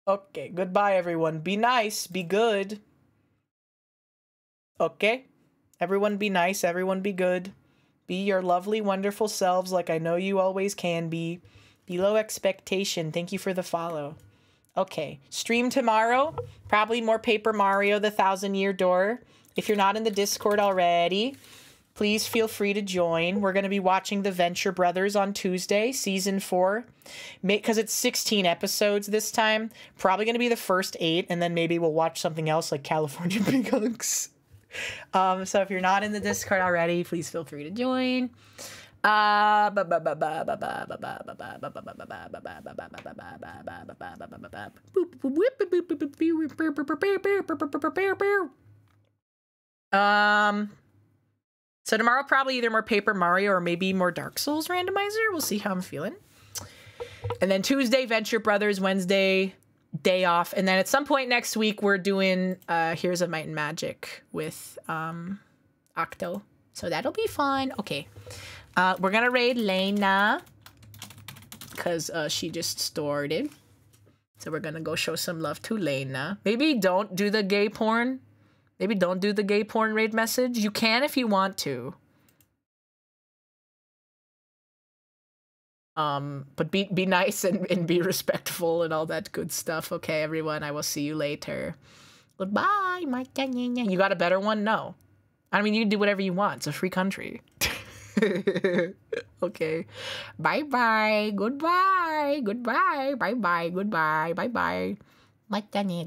Okay. Goodbye, everyone. Be nice. Be good. Okay? Everyone be nice. Everyone be good. Be your lovely, wonderful selves like I know you always can be. Below expectation. Thank you for the follow. Okay. Stream tomorrow. Probably more Paper Mario: The Thousand-Year Door. If you're not in the Discord already, please feel free to join. We're going to be watching The Venture Brothers on Tuesday, Season 4. Because it's 16 episodes this time. Probably going to be the first 8, and then maybe we'll watch something else like California Big Hunks. So if you're not in the Discord already, please feel free to join. So tomorrow probably either more Paper Mario or maybe more Dark Souls randomizer. We'll see how I'm feeling. And then Tuesday, Venture Brothers. Wednesday, day off. And then at some point next week, we're doing Heroes of Might and Magic with Octo. So that'll be fun. Okay. We're going to raid Lena because she just started. So we're going to go show some love to Lena. Maybe don't do the gay porn. Maybe don't do the gay porn raid message. You can if you want to. But be nice and be respectful and all that good stuff. Okay, everyone, I will see you later. Goodbye, you got a better one? No. I mean, you can do whatever you want. It's a free country. Okay. Bye-bye. Goodbye. Goodbye. Bye-bye. Goodbye. Bye-bye. Goodbye.